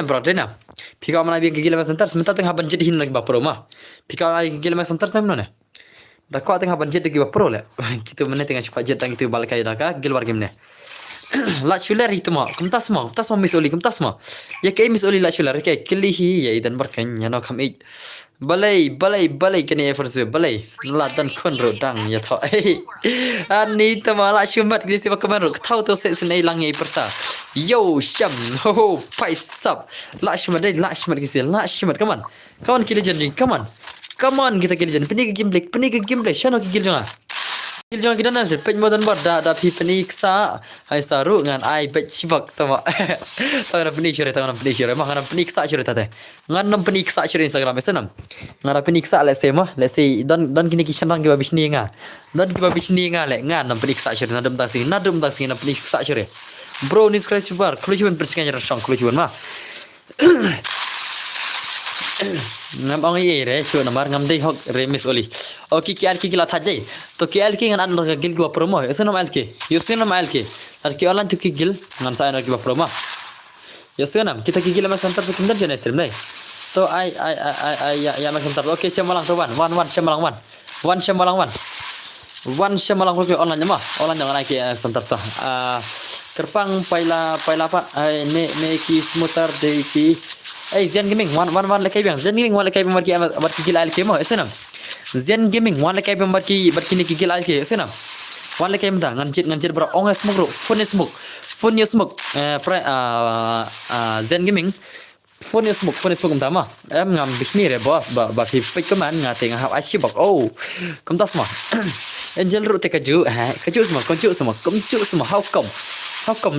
bro denam pika mana ben ki gil amak santars minta tengah banjit hin lagi bapro ma pika ai ki gil amak santars temne ne da kwa tengah banjit lagi bapro le kitu mene tengah cepat jet tang itu balik ai da ka gil war gimne la chuler itu mah kumtas mah Miss Oli kumtas mah ya kayak Miss Oli la chuler kayak kelihi ya idan barkan ya no kam balai kini eversu balai la dan kon rodang ya tho ani tama la chumat gini siapa kemarin tahu tu se senai langi persa yo sham ho paisap la chumat gini la chumat kaman kita janji kaman kita janji penik game play shano kikil jangan Jangan kita nanti pej modern bar da pi peniksa hai saru ngan ai pej sibak tama tangan penik shure mah ngan peniksa shure tate ngan peniksa shure Instagram esenam ngan peniksa let's say dan kini kishan rang babis ni nga dan ki babis ni nga le ngan peniksa shure nadum tasi na peniksa shure bro ni scratch bar klujuan percaya rasang klujuan mah ngam ang re chu namar ngam dei hok remis oli oki ki la thajai to ki ngan an gil gua promo esenam alki yusenam alki ar ki online to ki gil ngan sa an gua promo yusenam kita ki gil ma center sekundar jana stream dai to ai ya ma center oke chemalang to one chemalang ko online mah online jangan ki center to kerpang paila pa ne ki smutar de ki Zen Gaming one like biang Zen Gaming one like biang barki gil alke mo esenam Zen Gaming one like biang barki ni gil alke esenam one like biang ngancit bro ong smoke phone smoke Zen Gaming phone smoke tama em ngam bisni re boss ba fi pe kaman ngate ngahap asibak oh kamtas ma angel ru te kaju kaju semua how come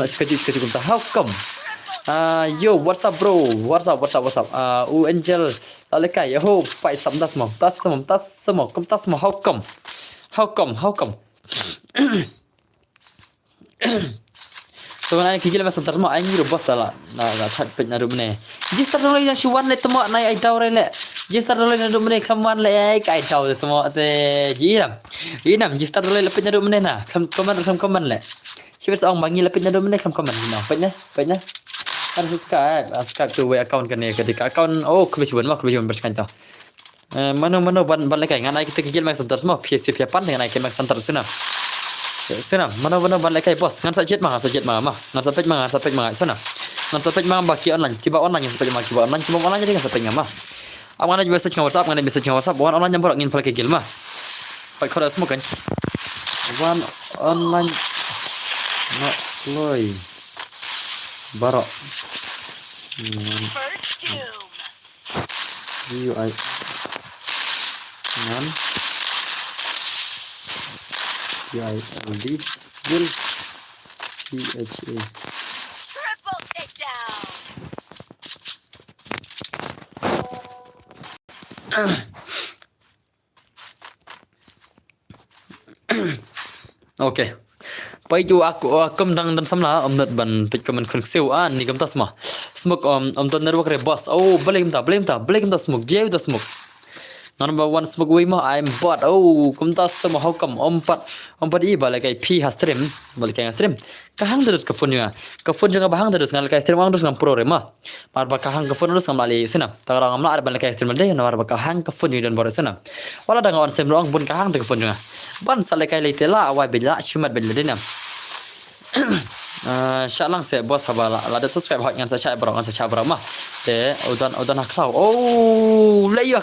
nak kaju kumta how come yo what's up bro what's up angel alekai yo pai sam tas mo kom tas mo how come so na kigil mas tas mo ai ni bos tala na chat pe na rumne jistar dole yang shuwan le temo nai ai daure le jistar dole na rumne khaman le ai kai daw temo te jiram inam jistar dole le pe na rumne na kam le sibes ong bangi le pe na rumne kam na pe na harus subscribe tu account kan ya ketika account kebetulan berskan tau mana ban lekai ngan kita gigil mak center semua PC pan dengan ai mak center sana mana ban lekai bos ngan sajet mah ngan sapet mah sana ngan sapet mah baki online kiba online yang sapet mah kiba online jadi ngan sapet mah amana juga message WhatsApp ngan message WhatsApp online yang borok ngin pala gigil mah pak kau semua kan one online nak loy barok First doom. UI nan UILD gil CHA Triple takedown. Okay. Pai ju aku kem dang dan samla omnat ban pik kaman khun seu an ni kam tas ma smoke ton network re boss blame ta smoke jeu ta smoke number 1 smoke we ma I'm bot kam tas sama hokam ompat i balik kai p ha stream balik kai stream kahang terus ke phone juga bahang terus ngal kai stream ang terus ngam pro re ma mar ba kahang ke phone terus ngam lali sina tarang ngam la ar balik kai stream de mar ba kahang ke phone dan bor sina wala dang on stream rong bun kahang te ke phone juga ban sale kai le tela awai bela shumat bela de nam Syalang saya bos habala la subscribe hot ngan sa bro mah te udan aklau layu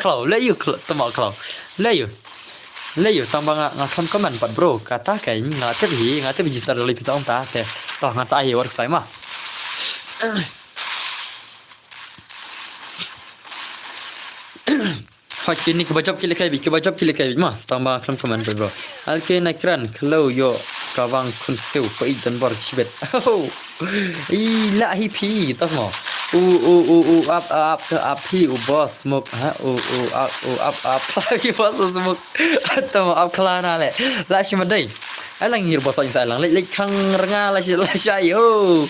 tama aklau layu tambang ngakam komen pat bro kata kai ngate register dulu pita ta te toh ngan sa work sai mah hot kini kebajop kile kai mah tambang ngakam komen pat bro alke nakran kalau yo kawang kun seu ko idan bor chibet la hi pi tas mo up hi boss smoke up lagi boss smoke atau up klana le la shimadai alang ngir boss insai lang le khang renga la shay yo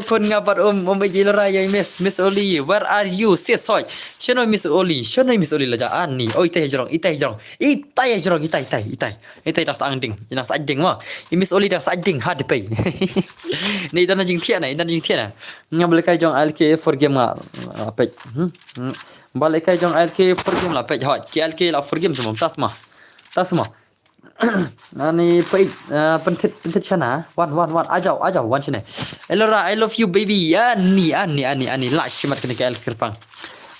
kon ngapat bejil raya miss Oli where are you say soy shono miss Oli la jaan ni itai jrong itai dak angding ina sading ma miss Oli dak sading had pay ni dan jing thian ngam lekai jong alk for game ma pe balekai jong alk for game la pe hot ki alk la for game semua tas ma Ani pait pentit sana. One. Ajau one sini. Elora, I love you baby. Ani. Lah shimat kini ke el kirpang.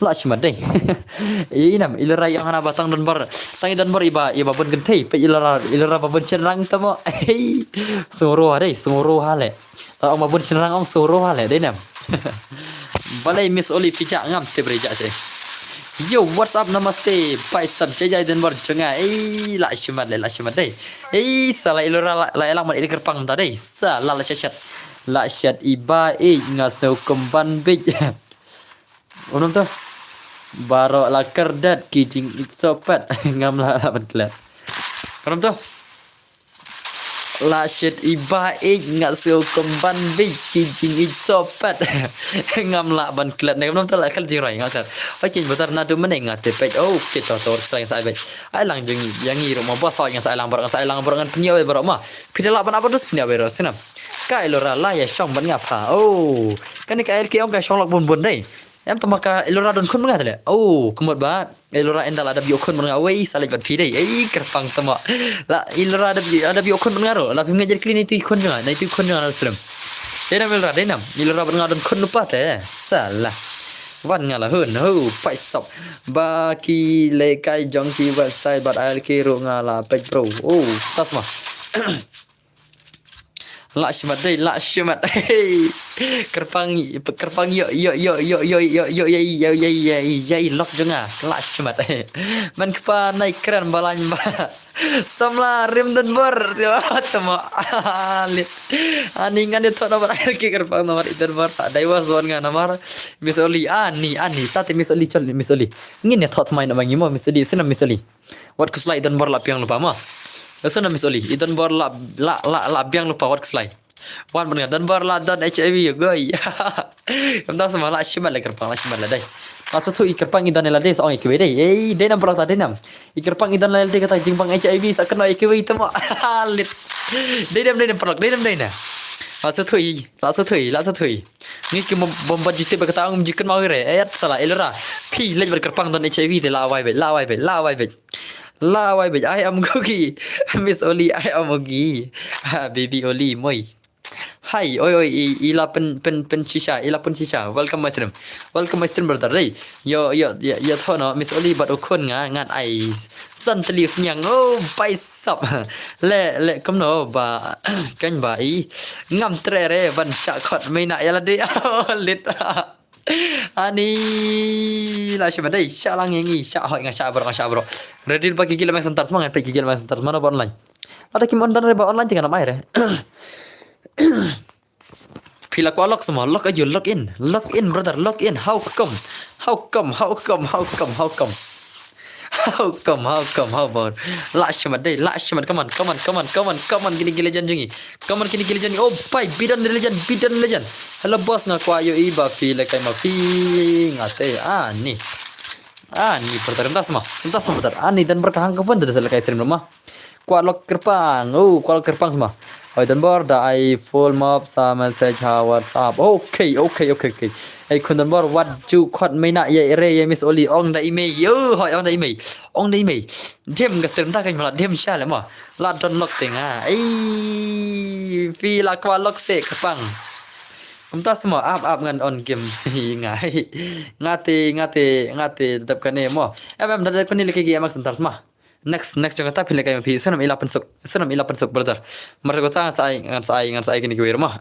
Lah shimat deh. Inam Elora yang hana batang dan bar. Tangi dan bar iba pun gentei. Pe Elora babun cenrang tamo. Hey. Sungro hale. Om babun cenrang ong sungro hale deh nam. Balai Miss Oli Fica ngam te bereja saya. Yo, what's up? Namaste. Pai sab jajai dan bar jonga. La shimat deh. Salah ilora la elang mal ini kerpang tadi. Salah la chat. La chat iba ngasau kemban bej. Unum tu. Baro la kerdat kijing sopat ngam la ban kelat. Unum tu. La chat iba ngasau kemban bej kijing sopat ngam la ban kelat. Ngam tu la kal jirai ngatar. Oke betar nadu meneng ngate pej. Oh kita tor selain saya bej. Ai lang jengi yangi rumah bos yang saya lang barangan penyaw barok mah. Pidala ban apa dus penyaw bero senam. Kai lora la ya shong ban ngapa. Oh kan ni kai ke ong kai shong lok bun dai. Em tama ka elora don kun mengat le. Oh kemot ba. Elora endal ada bio kun mengat wei salai bat fi dai. Kerpang tama. La elora ada bio kun mengaro. La pim ngajar klin itu kun jangan. Itu kun jangan Islam. Denam elora denam. Elora ban ngadon kun lupa te. Salah. Wan ngala hun ho pai sop. Ba ki le kai jong ki website bat al ki ro ngala pej bro. Oh tasma. La shimat. Kerpang yo lock jonga. La shimat. Man kepa naik keren balan ba. Samla rim dan bor. Tama alit. Ani ngane to nomor air ki kerpang nomor idan bor. Dai was one nga nomor. Miss Oli ani tati Miss Oli chol Miss Oli. Ngine thot mai na bangi mo Miss Oli sina Miss Oli. Wat kuslai dan bor la piang lupa ma. Sana Miss Oli, idan bor la biang lupa wat keslai. Wan benar dan bor la dan HIV ya goy. Kamta sama la shimal la kerpang dai. Maksud tu ikerpang idan la des ong ikwe dai. Dai nam berak denam. Ikerpang idan la dai kata jingpang HIV sak kena ikwe tamo. Lit. Dai berak dai na. Maksud tu Ni ke bomba jite berkata ong jikan mau re. Ayat salah elora. Pi lej berkerpang dan HIV de la wai be. La wai bej I am gogi. Miss Oli I am gogi. Baby Oli moi. Hai oi ila pen shisha welcome my stream brother dai yo thono Miss Oli bat okon ngat ai san tli senyang oh pai sap le komno ba kan ba ngam tre re ban sha khot mai na yala de lit Ani la shima dai sha lang yangi sha hoi nga sha bro ready bagi gila main sentar semangat pergi gila main sentar mana ba online ada kim online ba online tinggal nama air Pila ko lock semua lock aja lock in brother lock in how come la shima come on gini legend jungi come on gini legend oh pai bidan legend hello boss nga kwa yo iba feel kai ma pi ngate ani brother entas semua brother ani dan berkahang ke phone dah selesai stream rumah kwa lock kerpang semua oi dan bor da I full mob sa message ha WhatsApp okay ai kun dan bor what ju khot mai na ye re ye Miss Oli ong da email yo hoi ong da email dem ga stream ta kan mala dem sha le ma la don lock tenga ai fi la kwa lock se kerpang Umta semua up ngan on game ngai ngate tetap kan mo tetap kan lagi game sebentar semua next jangan tapi lagi pi senam ila pensuk brother margota sai kini kuir mah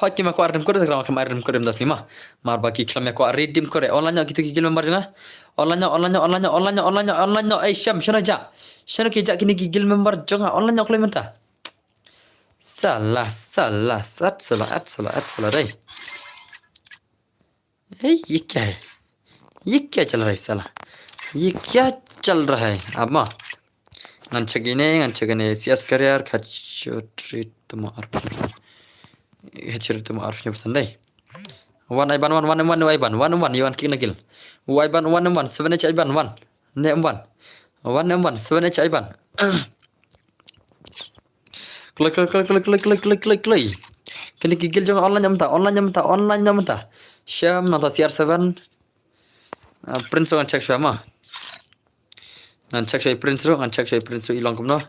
hot kima ko ardem kore takram ardem kore das lima mar baki klam ko redim kore online kita gigil member janga online ai sham shana ki ja kini gigil member janga online ko lementa salah dai ये क्या चल रहा है साला ये क्या चल रहा है अब मां ngance gini sias career kacutrit maaf pesan deh one Iwan kina gil one 7H Iban one M1 7H Iban klik kini gigil jangan online nyamta Syam nonton CR7 Prince dengan cek sama ngan check shoy prince ro ngan check shoy prince ro ilong kumno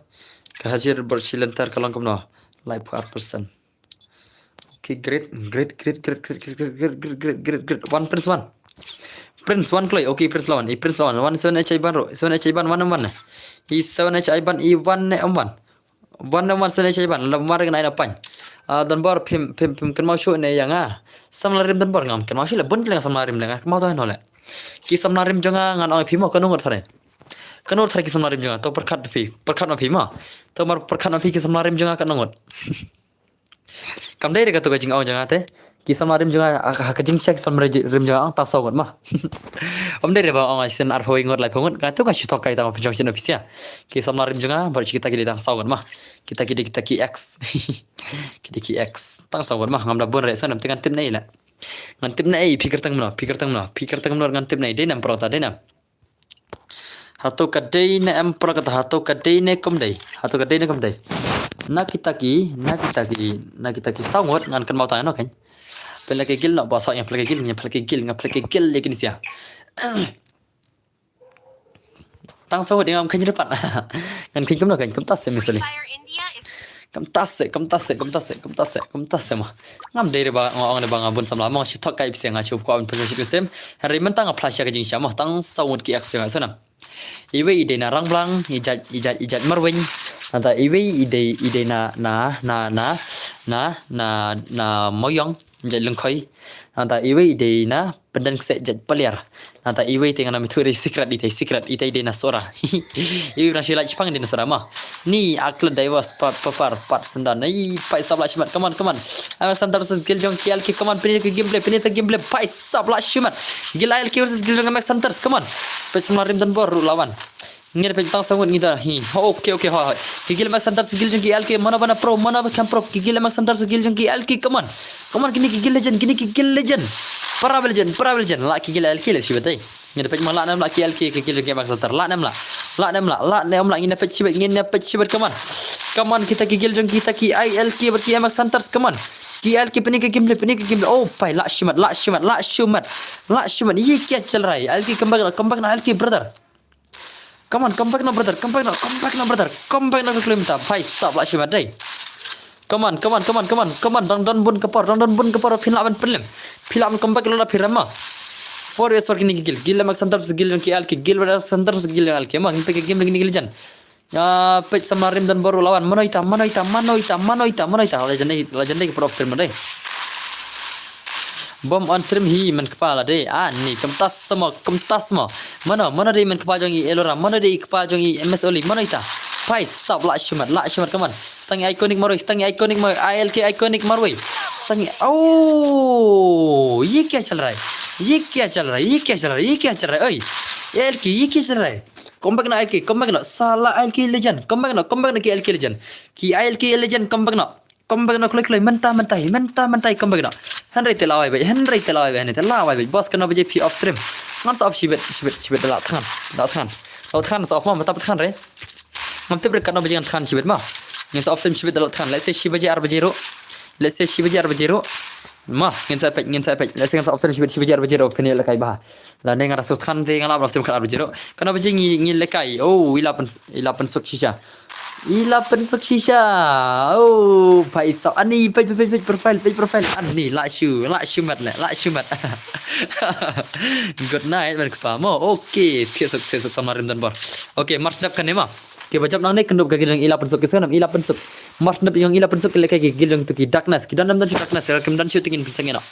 kahajir bersilentar kalong kumno live 4%. Okay, great. One prince one. Prince one clay. Okay, prince lawan. Prince lawan. One 7h Iban ro. 7h Iban 1 E 7h Iban E 1 1. 1 7h Iban. Lamar dengan aina pan. Dan bar pim kan mau show ne yang samlarim dan bar ngam kan mau show le bun lenga samlarim lenga mau tahu nole. Ki samlarim jonga ngan oi pimo kan ngur thare. Kan ngur thare ki samlarim jonga to perkat ma pima. To mar perkat ma pi ki samlarim jonga kan ngur. Kam dai rega to ka jing au janga te ki samarim janga ka jing check sam rim janga ang ta so got ma om dai reba ang sen ar hoi ngot lai phongot ka to ka shi to kai ta ma pinjong sin ofisia ki samarim janga bar kita ki dang so got ma kita ki x kita ki x tang so got ma ngam da bon re sanam tengan tim nai la ngan tim nai pikir tang no ngan tim nai dai nam prota dai nam hato ka dai ne am pro ka hato ka dai ne kom dai na kita ki sangot ngan kan mau tanya no kan pelak gil no bosok yang pelak gil yakin sia tang sangot dengan kan depan kan kin no kan kum tas misalnya Fire India is kum tas mah ngam dai ba ngong ne bang abun samla mo chi thok kai pse nga chup ko an phe system hari mentang a flash ka jing sha mo tang sangot ki action sana iwe ide na rang blang ijat marwin anta iwe ide na moyong jat lengkhoi anta iwe ide na pendan kse jat paliar anta iwe tenga na mituri secret ide na sora iwe na shila chpang ide na sora ma ni akla divers part sendan ai pai sabla shmat come on I'm santar versus gil jong kial ki come on pinita gameplay pai sabla shmat gil al ki versus gil jong mak santar come on pe semarim dan bor lawan ngir pe tang sangun ngida hi okay ha gil mak santar gil jong ki al ki mana bana pro gil mak santar gil jong ki al ki come on kini ki gil legend para legend la ki gil al ki le shibatai ngir pe mala nam la ki al ki gil jong ki mak santar la nam la ngina pe shibat come on kita ki gil jong kita ki il ki ber ki mak santar come on ki al ki peni ke gameplay oh pai la shimat ye kya chal raha hai al ki comeback na al ki brother come on comeback na brother comeback na kilometer pai sab la shimat dai come on don bun kapar philaban comeback la phirama 4 years working gil mak santar gil ki al ki gil santar gil al ki ma pe ke game ni gil jan pet samarim dan baru lawan manoita legend ke prof stream deh bom on stream hi men kepala deh ni kemtas semua mana deh men kepala jongi elora mana deh kepala jongi ms oli manoita pai sab la shumat kaman stangi iconic maroi ilk iconic maroi stangi oh ये क्या चल रहा है ओए ilk ये क्या चल रहा है comeback na salah ilk legend comeback na ki ilk legend comeback na kloi mentah comeback na henry telawai bai henry boss kana baje p off stream ngan off shibet la than off ma tap than re ngam te break kana baje than shibet ma ngan off stream shibet la than let's say shibaje arbajero ma ngin sa pek let's say off stream shibaje arbajero kene la kai ba la ne ngara sut khan te ngala off stream kan arbajero kana baje ngi le kai oh ilapan sok shisha oh pai so ani page profile ani la shumat good night man kpa mo okay sesok samarim dan bor okay march dap kan ma ke bajap nang ne kendup ka gidang ilapan sok kesanam ilapan sok march dap yang ilapan sok le kai gidang tu ki darkness ki dan darkness kem dan shooting in pincang ena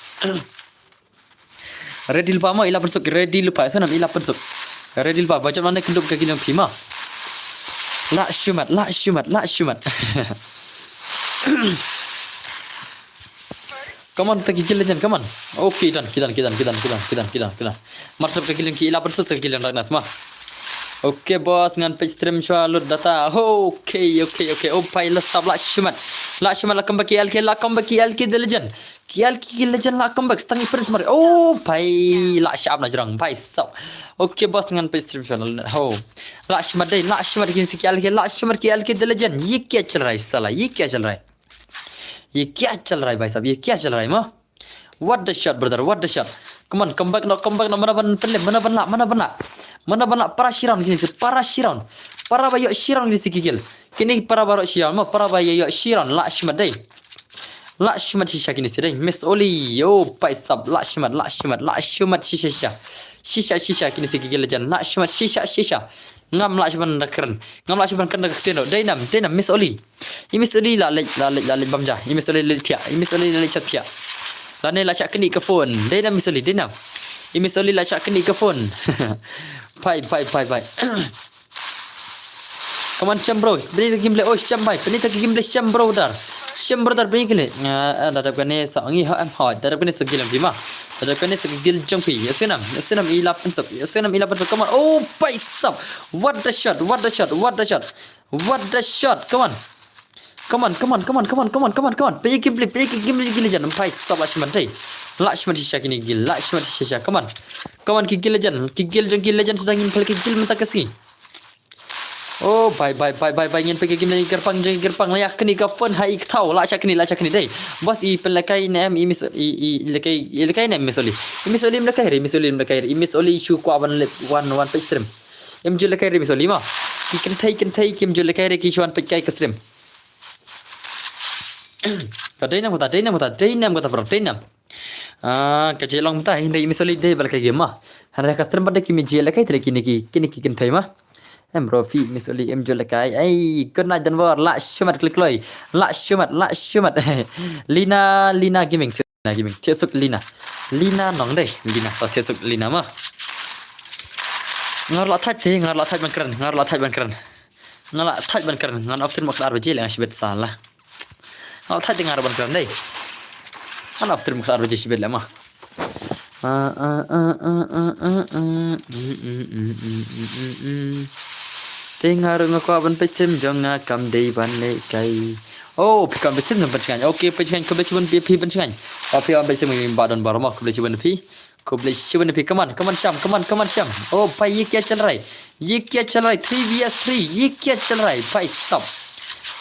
ready lupa mo ilapan sok ready lupa sanam ilapan sok ready lupa bajap nang ne kendup ka gidang phima la shumat come on taki kill legend come on okay dan kidan martab ka killing ki 11 killing darkness ma okay boss ngan page stream shwa lut data okay oh pai la sab la shumat la comeback ki LK the legend ki legend la comeback stangi prince mari oh pai la shab na jrang pai sab okay boss ngan page stream shwa ho la shumat ki LK la shumat ki LK the legend ye kya chal raha hai sala ये क्या चल रहा है भाई साहब ये क्या चल रहा है माँ What the shot, brother? What the shot? Come on, come back now. Mana bana para Shiran gini sih, para Shiran. Para bayo Shiran gini sih gigil. Kini para bayo Shiran, mau para bayo Shiran Lakshman deh. Lakshman shisha gini sih deh. Miss Oli, yo, paisap Lakshman shisha gini sih gigil aja. Lakshman shisha. Ngam Lakshman keren kena ketino. Dainam Miss Oli. Ini Miss Oli lalit bamja. Ini Miss Oli lalit pia. Ini Miss Oli lalit chat pia. Lani lacak keni ke phone. Dainam Miss Oli, dainam. Ini Miss Oli lacak keni ke phone. Pai. Come on, Sham bro. Beri game play. Oh, Sham bhai. Beri game play Sham bro dar. Sham bro dar beri game. Darab kene sangi ha am ha. Darab kene segil bima. Darab kene segil jangpi. Yasinam ila pensap. Come on. Oh, pai sap. What the shot. Come on. Beri game play gila jan. Pai sap Lakshman shisha kini gil. Lakshman shisha. Come on. Gil jan sedang impel gil mentak kasi. Oh, bye. Ingin pergi game lagi gerbang layak kini ke phone hai tahu lacak kini deh. Bos i pelakai nem i lekai nem misoli. Miss Oli shu kwa one page stream. Em jul lekai misoli ma. Ikan thai kim jul lekai ki shwan page kai ke stream. Dainam kata bro. Kajelong mata hindi misoli deh balakai game ma. Hara ka stream pada kimi jul lekai tele kini kin thai ma. Bro fi Miss Oli em jul lekai. Good night Denver. Lakshman klik loy. Lakshman. Lina gaming. Tiesuk Lina nong deh. Lina tiesuk Lina mah. Ngar la thaj ban keren. Ngar often mak dar bejil yang sibet salah. Ngar thaj ngar ban keren deh. Kan often mak dar bejil sibet lah mah. Dengar ngakaban pecem jangan kam dei ban lekai. Oh, pikam pecem sampai cikan. Okay, pecem kau pecem pi pecem. Tapi am pecem ini badan baru mah kau pecem pi. Come on, Syam. Oh, pai ये क्या चल रहा है? 3vs3 ये क्या चल रहा है? Pai sub.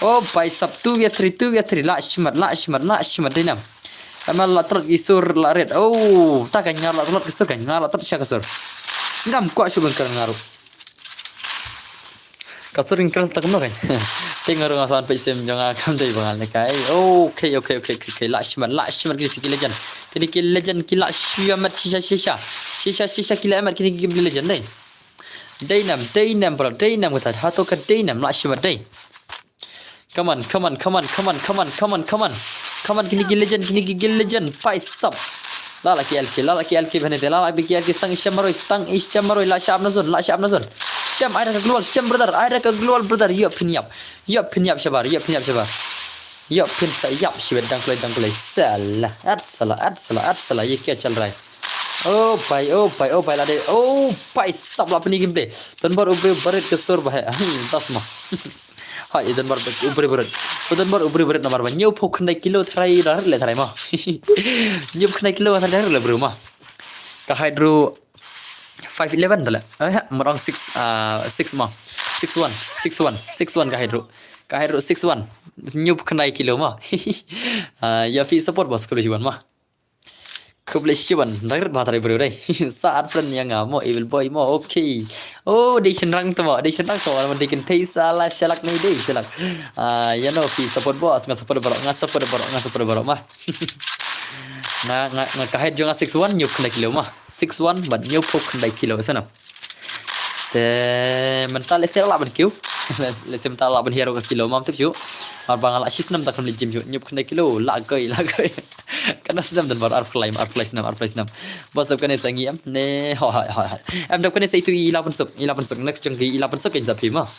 Oh, pai sub 2vs3 Lakshman dinam. Amal la trot isur la red. Oh, tak kan ngar la trot isur kan. Ngar la trot syak isur. Ngam kuat syuban kan ngaruh. Kasur ingkran tak kena kan? Tengok orang asan pecem jangan kam dei bangal lekai. Okay. Lakshman kini sikit legend. Kini legend kila Lakshman shisha kila amat kini game legend deh. Dainam bro. Dainam kata hato ke Dainam Lakshman deh. Come on. Kini gil legend. Pai sub. Lalaki LK bhane de. Lalaki LK stang isyamaroi la syab nazon. Syam ada ke global brother. Yop pinyap syabar. Yop pin sayap shibet dangkulai. Salah. Ad salah. Ye kya chal raha hai? Oh pai la de. Oh pai sab la apni game play. Dan bar ubri barit ke sur bahai. Tasma. Hai dan bar ubri barit nomor ban. Nyop khnai kilo thrai rar le thrai ma. Nyop khnai kilo thrai le bro ma. Ka hydro 511 dah lah. Merang 6 ma. 61 ka hydro 61. Nyup kenai kilo ma. Ya fi support bos kebetulan ma. Kebetulan dah baterai baru deh. Saat friend yang ngamo evil boy ma. Okay. Oh, di senang tu ma. Orang dikin tei salah shalak ni deh shalak. Ya no fi support bos ngasupport baru ma. Kahit jangan 61 nyup kena kilo mah 61 ban nyup kena kilo sana te mental lesel lah ban kilo lesel mental lah ban hero ke kilo mam tu cu arbang ala sis nam takkan gym cu nyup kena kilo lagai karena sedam dan bar arfly nam bos tak kena sangi am ne ha am tak kena sai tu 11 sok next jang 11 sok kan zapi mah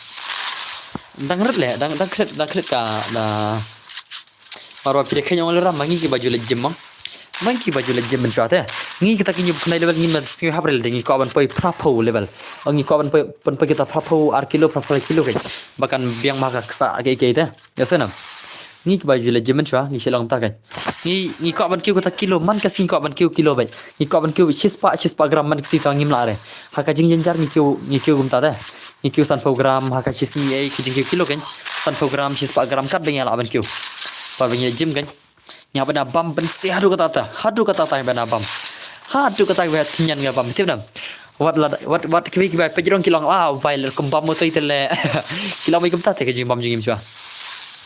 dang ret le dang kret ka na marwa pilih kenya orang ram mangi ke baju le gym mah Mangki baju legend mensuat ya. Ngi kita kini bukan level ngi mas singa habrel dengi ko aban poi prapo level. Ngi ko aban poi kita prapo kilo kan. Bahkan biang maka kesa ke dah. Ya sana. Ngi baju legend mensua ngi selang tak kan. Ngi ko aban kita kilo man kasi ko aban kilo bai. Ngi ko aban shispa gram man kasi tangi mlare. Haka jing jenjar ngi gum ta dah. Ngi san program haka shis ngi kijing kilo kan. San program shispa gram kat dengan aban Par bagi gym kan. Nya bana bam ben se hadu kata ta bana bam. Hadu kata be tinyan ga bam tip nam. Wat kwi ba pe jong kilong vai le kum bam mo tai tele. Kilong mai kum ta te ke jing bam jing im chua.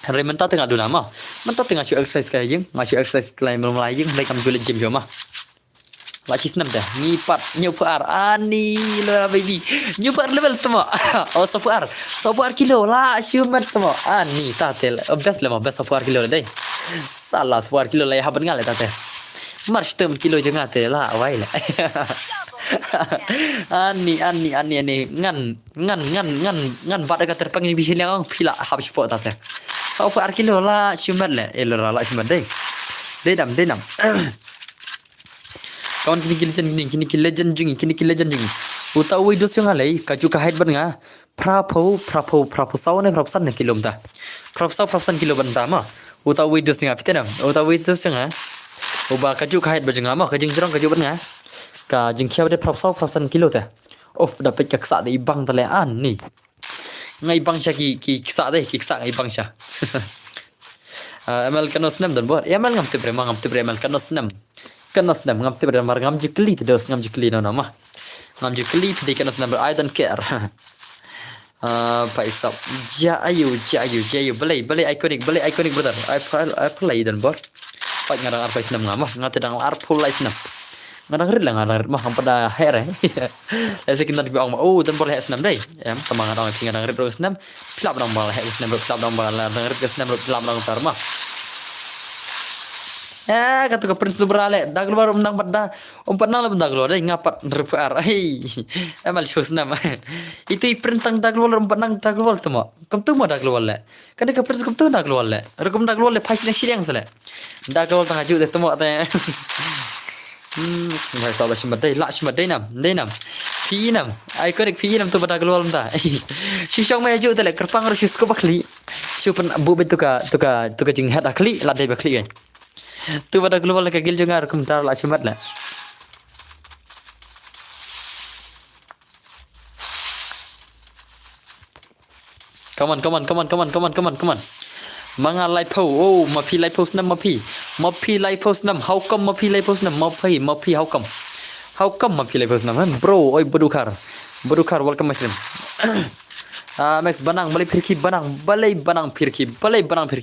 Hari mentah tengah duna mah. Mentah tengah cuci exercise kaya jeng, masih exercise lain belum lagi jeng, lagi kamu jual gym cuma. Lagi senam dah, nyipat nyupar ani lah baby, nyupar level tu mah. Oh sopar kilo lah, syumat tu mah. Ani tatel, best lah mah best sopar kilo deh. Salah sopar kilo lah ya haban ngal tatel. March term kilo jangan tatel lah, awai lah. Ani ngan bat dekat terpanggil bisa liang pila habis pot tatel. Sopar kilo lah, syumat lah, elora lah syumat deh. Denam. Kawan kini legend jingi. Uta ui dos yang alai kaju kahait ban nga. Prapo saw ne prapo san ne kilom ta. Prapo san kilo ban ta ma. Uta ui dos yang apite nam. Uta ui dos yang uba kaju kahait ban nga ma kajing jerong kaju ban nga. Ka jing kiaw de prapo san kilo ta. Of dapat kaksa de ibang talean ni. Ngai bang sya ki ksa de ki ksa ngai bang sya. Amal kanos nam dan buat. Amal ngam te bre amal kanos nam ngam te bre mar ngam jikli te dos ngam jikli no nama. Ngam jikli te kanos nam I don't care. Paisap jayu belai iconic brother. I play dan buat. Pak ngarang arpais nam ngam ngate dang arpul life nam. Ngarang rid lang ngarang mah pada hair Saya sekitar biang oh dan boleh senam dai. Em tamang ngarang ngarang rid ros nam. Pilap dang bal hair senam pilap dang bal ngarang rid senam pilap dang tarma. Kata ke prince berale dah keluar menang pada umpanang lah bendak keluar ngapat repar emal shows nama itu printang dah keluar umpanang dah keluar tu mak kamu tu dah keluar le kan ke prince kamu tu dah keluar le rekom dah keluar le pais yang siang sele dah keluar tengah ju tu mak tanya Hai salah simadai la simadai nam pi nam iconic pi nam tu pada keluar entah si syong mai ju tu le kerpang harus syusko bakli syupen bu betuka jing hat akli la dai bakli kan tu pada keluar le kagil jangar komentar la simat la come on Manga live po oh mapi live post nam mapi live post nam how come mapi live post nam mapi how come mapi live post nam bro oi bedukar welcome my stream Max banang balai pirki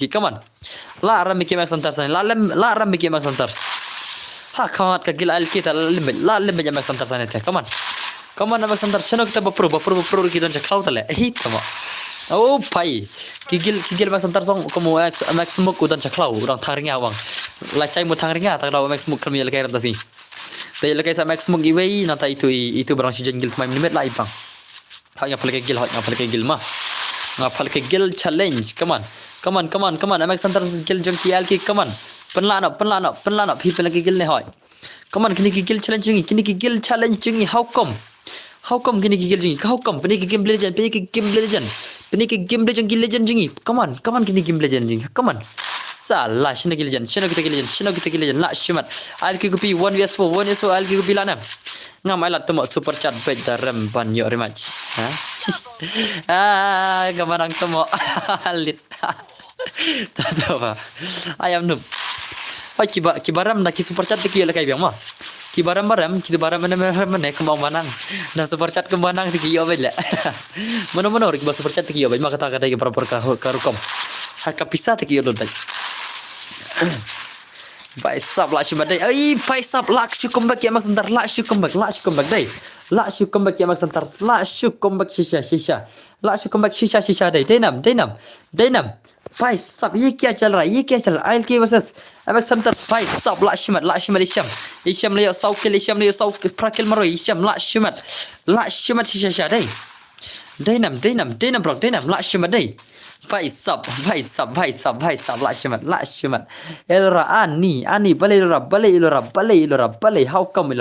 come on la ram miki Max antar sana la ram miki Max antar ha kamat ka gila al kita limit Max antar sana come on Max antar chano kita bapro kita nak kau tale tama oh pai kigil Max antar song kamu Max muk udan caklau udang tharinga wang la sai mu tharinga tak daw Max muk kami lekai rata si tay lekai sa Max muk iwei nata itu barang si jengil mai limit la ipang hak ngapal ke gil mah ngapal ke gil challenge come on Max antar gil jeng kial ki come on penlana people lagi gil ne hoy come on kini gil challenge jingi how come kini gigil jingi how come peni ke game legend gil legend jingi come on kini game legend jingi come on salah shino kita legend la shimat al ki gupi 1vs4 al ki gupi lana ngam alat temo super chat page daram ban yo rematch gamarang temo alit tahu apa ayam noob Oi kibaram nak super chat ki la kai biang ma kibaram kita baram mana kembang manang dah super chat kembanang ki yo bela mana ki super chat ki yo bela maka kata ki proper karukom haka pisah ki yo dai Paisap lah simadai paisap lah syukum bak ya Max antar la syukum bak dai la syukum bak ya Max antar la syukum bak shisha la syukum bak shisha dai denam paisap ye kya chal raha ail ki versus Max antar paisap la shimat isham le sau prakil maro isham la shimat shisha dai denam bro la shimat dai Paisap la shimat elora ani balai how come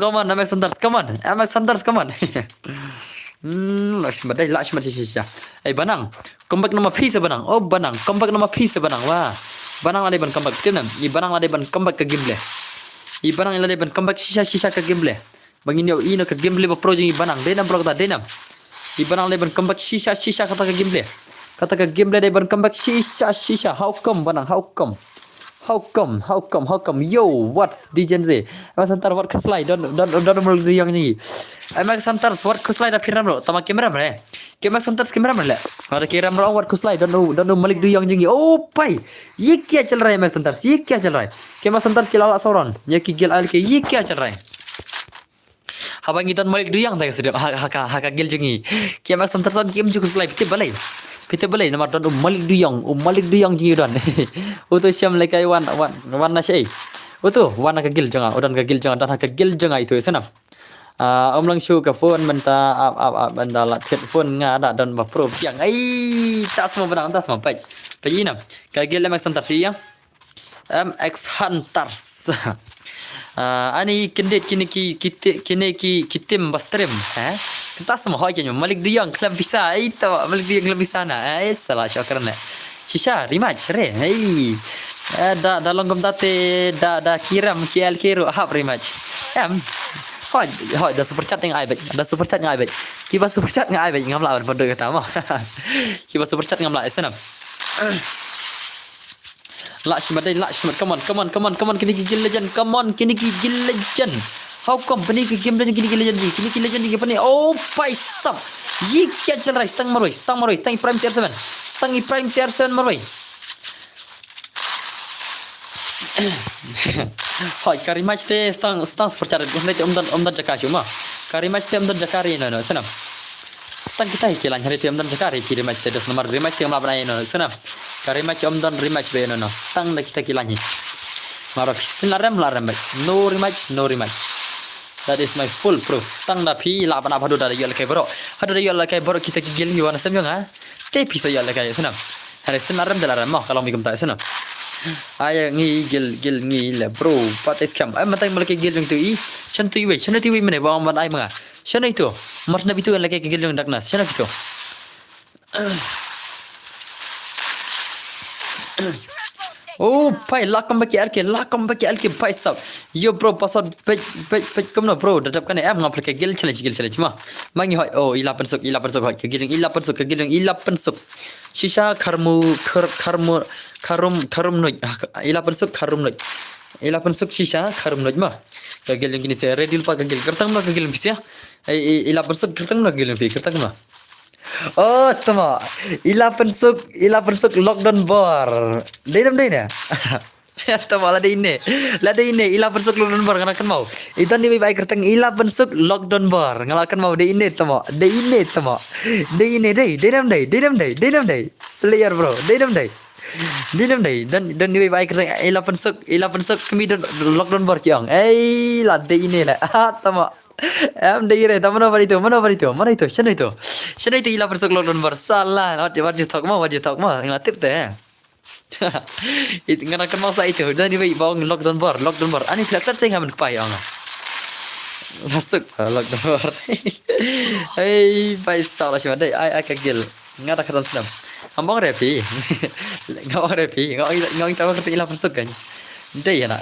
come on Max Sanders come on la shimat shisha banang comeback nama piece banang comeback nama piece banang wah banang ada ban comeback kenam banang ada ban comeback ke game banang ada ban comeback shisha ke game bangin yo ino ke game ba pro jing banang denam bro ta denam Ibanang leban comeback shisha kata ke gameplay. Dai ban comeback shisha how come banang how come How come? Yo, what's DJZ? Mas Santar what keslai? Don't mulai yang ni. Mas Santar what keslai dah piram lo. Tama kamera mana? Mas Santar kamera mana? Ada kamera lo what keslai? Don't malik yang jengi. Oh, pai. ये क्या चल रहा है Mas Santar? ये क्या चल रहा है? Ke Mas Santar sekali alat sauran. Ya ki gel al ke ये क्या चल रहा है? Habang kita malik duyang tak sedap haka gel jengi. Ke Mas Santar san game juga keslai Pite balai nama don malik duyang ji don. Utu syam lekai wan syai. Utu wana ka gil janga udan ka gil janga dan ka gil janga itu sana. Om lang show ka phone menta benda la phone nga ada dan ba pro yang ai tak semua benang tak semua baik. Baik ina. Ka gil MX Hunters ya. MX Hunters. Ani kendet kini kitim bastrim kita semua hanya malik duyang klub bisa itu malik duyang klub bisa na salah syukurnya shisha rematch re da longgom tate da kiram kial kiru hap rematch hoi da super chat yang ai baik kiba super chat ngai baik ngam lawan bodoh kata mah kiba super chat ngam la sana Lakshman, come on, kini gigil legend, come on, kini gigil legend. How come, kini gigil legend, kini gigil legend, kini apa oh, paisap. Ye क्या चल रहा है? Stang maroi, stang prime CR7 maroi. Hoi, kari match te stang seperti ada, omdan jakar cuma. Kari match te omdan jakari no, sana. Stang kita hikilan hari te omdan jakari kiri match te dos nomor rematch te omdan banai no, sana. Kari match omdan rematch be no stang dah kita kilangi maro sinaram baik no rematch that is my full proof stang dah pi laban apa dah yol kai boro kita gigil ni wana semyo nga te pi so yol kai senam hari sinaram dalam mah kalau migum tak senam aya ngi gil ngi le bro pat scam ai matai malaki gil jong tu i chantu i mene ba man ai manga chana itu marna bitu laki gil jong daknas chana itu Oh, pai lakam baki alke pai sab. Yo bro pasal pej kamno bro dadap kan ngap ke gil challenge mah. Mangi hoi oh 11 sok hoi ke gil 11 sok. Shisha karum noi 11 sok karum noi. 11 sok shisha karum noi mah. Ke gil gini se ready lupa ke gil kertang mah ke gil bisa. 11 sok kertang mah gil kertang mah. Oh, tama. 11 sok lockdown bar. Dalam ni. Tama lah ini. 11 sok lockdown bar ngalakan mau. Itu ni baik kertang 11 sok lockdown bar ngalakan mau de ini tama. De ini deh. Slayer bro. Dalam deh. Dan ni baik kertang 11 sok kami lockdown bar kiang. Lah de ini lah. Tama. Degire mana itu sana itu 11 sok lockdown bersalah wajib talk mah ngatip teh itu nganakan masa itu dan di bawang lockdown bar ani filter saya ngamen kepai orang masuk lockdown bar pai salah sih deh ai kagil ngada katan senam ngomong repi ngomong tahu kata 11 sok kan deh ya na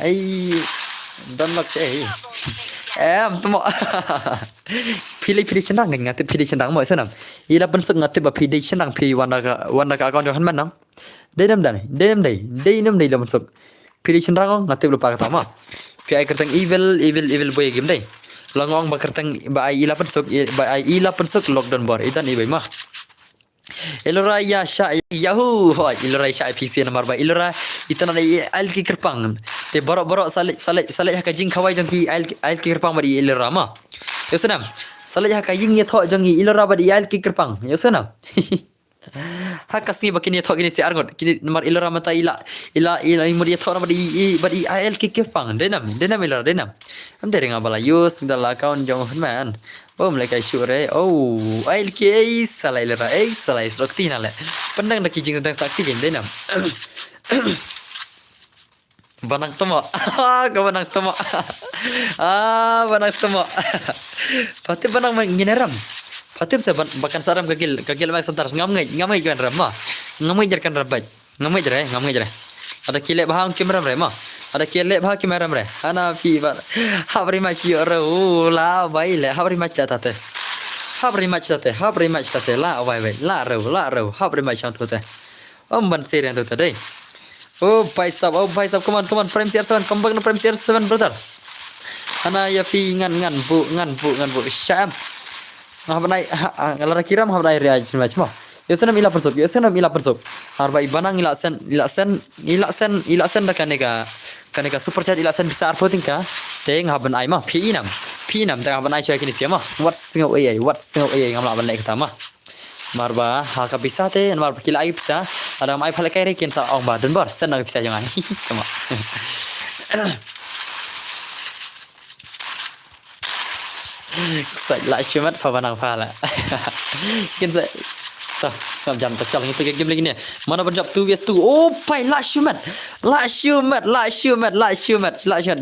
dan lock temo pilih senang ngate pilih senang mo senam ila pensuk ngate ba pilih senang pi warna ka account han manang denam dai la pensuk pilih senang ngate lupa kata ma pi ai kertang evil boy game dai langong ba kertang ba ai ila pensuk lockdown bar idan ibai mah Ilora ya sya yahu ilora sya PC nomor ba ilora itana al ki kerpang te borok salai ha kajing khawai jong ki al ki kerpang bari ilora ma yosanam salai ha kajing ye tho jong ki ilora bari al ki kerpang yosanam hakas ni bakini tho gini si argot kini nomor ilora mata ila imur ye tho bari al ki kerpang denam ilora denam am dere ngabala yus dal account jong man Oh mereka syure ail ki salai lera salai slokti nale pandang nak kijing tentang sakti gen denam banang tomo banang tomo pati banang ngineram pati bisa bahkan saram kagil mak santar ngamai kan ramah ngamai jarkan rabat ngamai jare ada kile bahang kimram rema ada kile bahang kimram re ana fi habri match yoro la bai le habri match tate la bai la ro habri match tate ban serian tu tadi Oh, भाई साहब, come on, Prime CR7, come back no Prime CR7, brother. Ana ya fi ngan bu, syam. Ngah banai, ngalara kiram ngah banai ria macam. Ya sana ila persuk. Harba ibana ila sen da kanega super chat ila sen bisa arpo tingka. Te ngah banai mah pi nam da ngah banai cuy kini siapa? What single ngamla banai kata mah. Marba haka bisa te marba kila ai bisa. Ada mai phalai kai rekin sa ong ba dan bar sen nak bisa jangan. Tama. Sai lại chưa mất pha vanang pha lại. Kiến dậy. Tao sam jam tak calon pergi game lagi ni. Mana berjap 2vs2. Oh, pai lại chưa mất.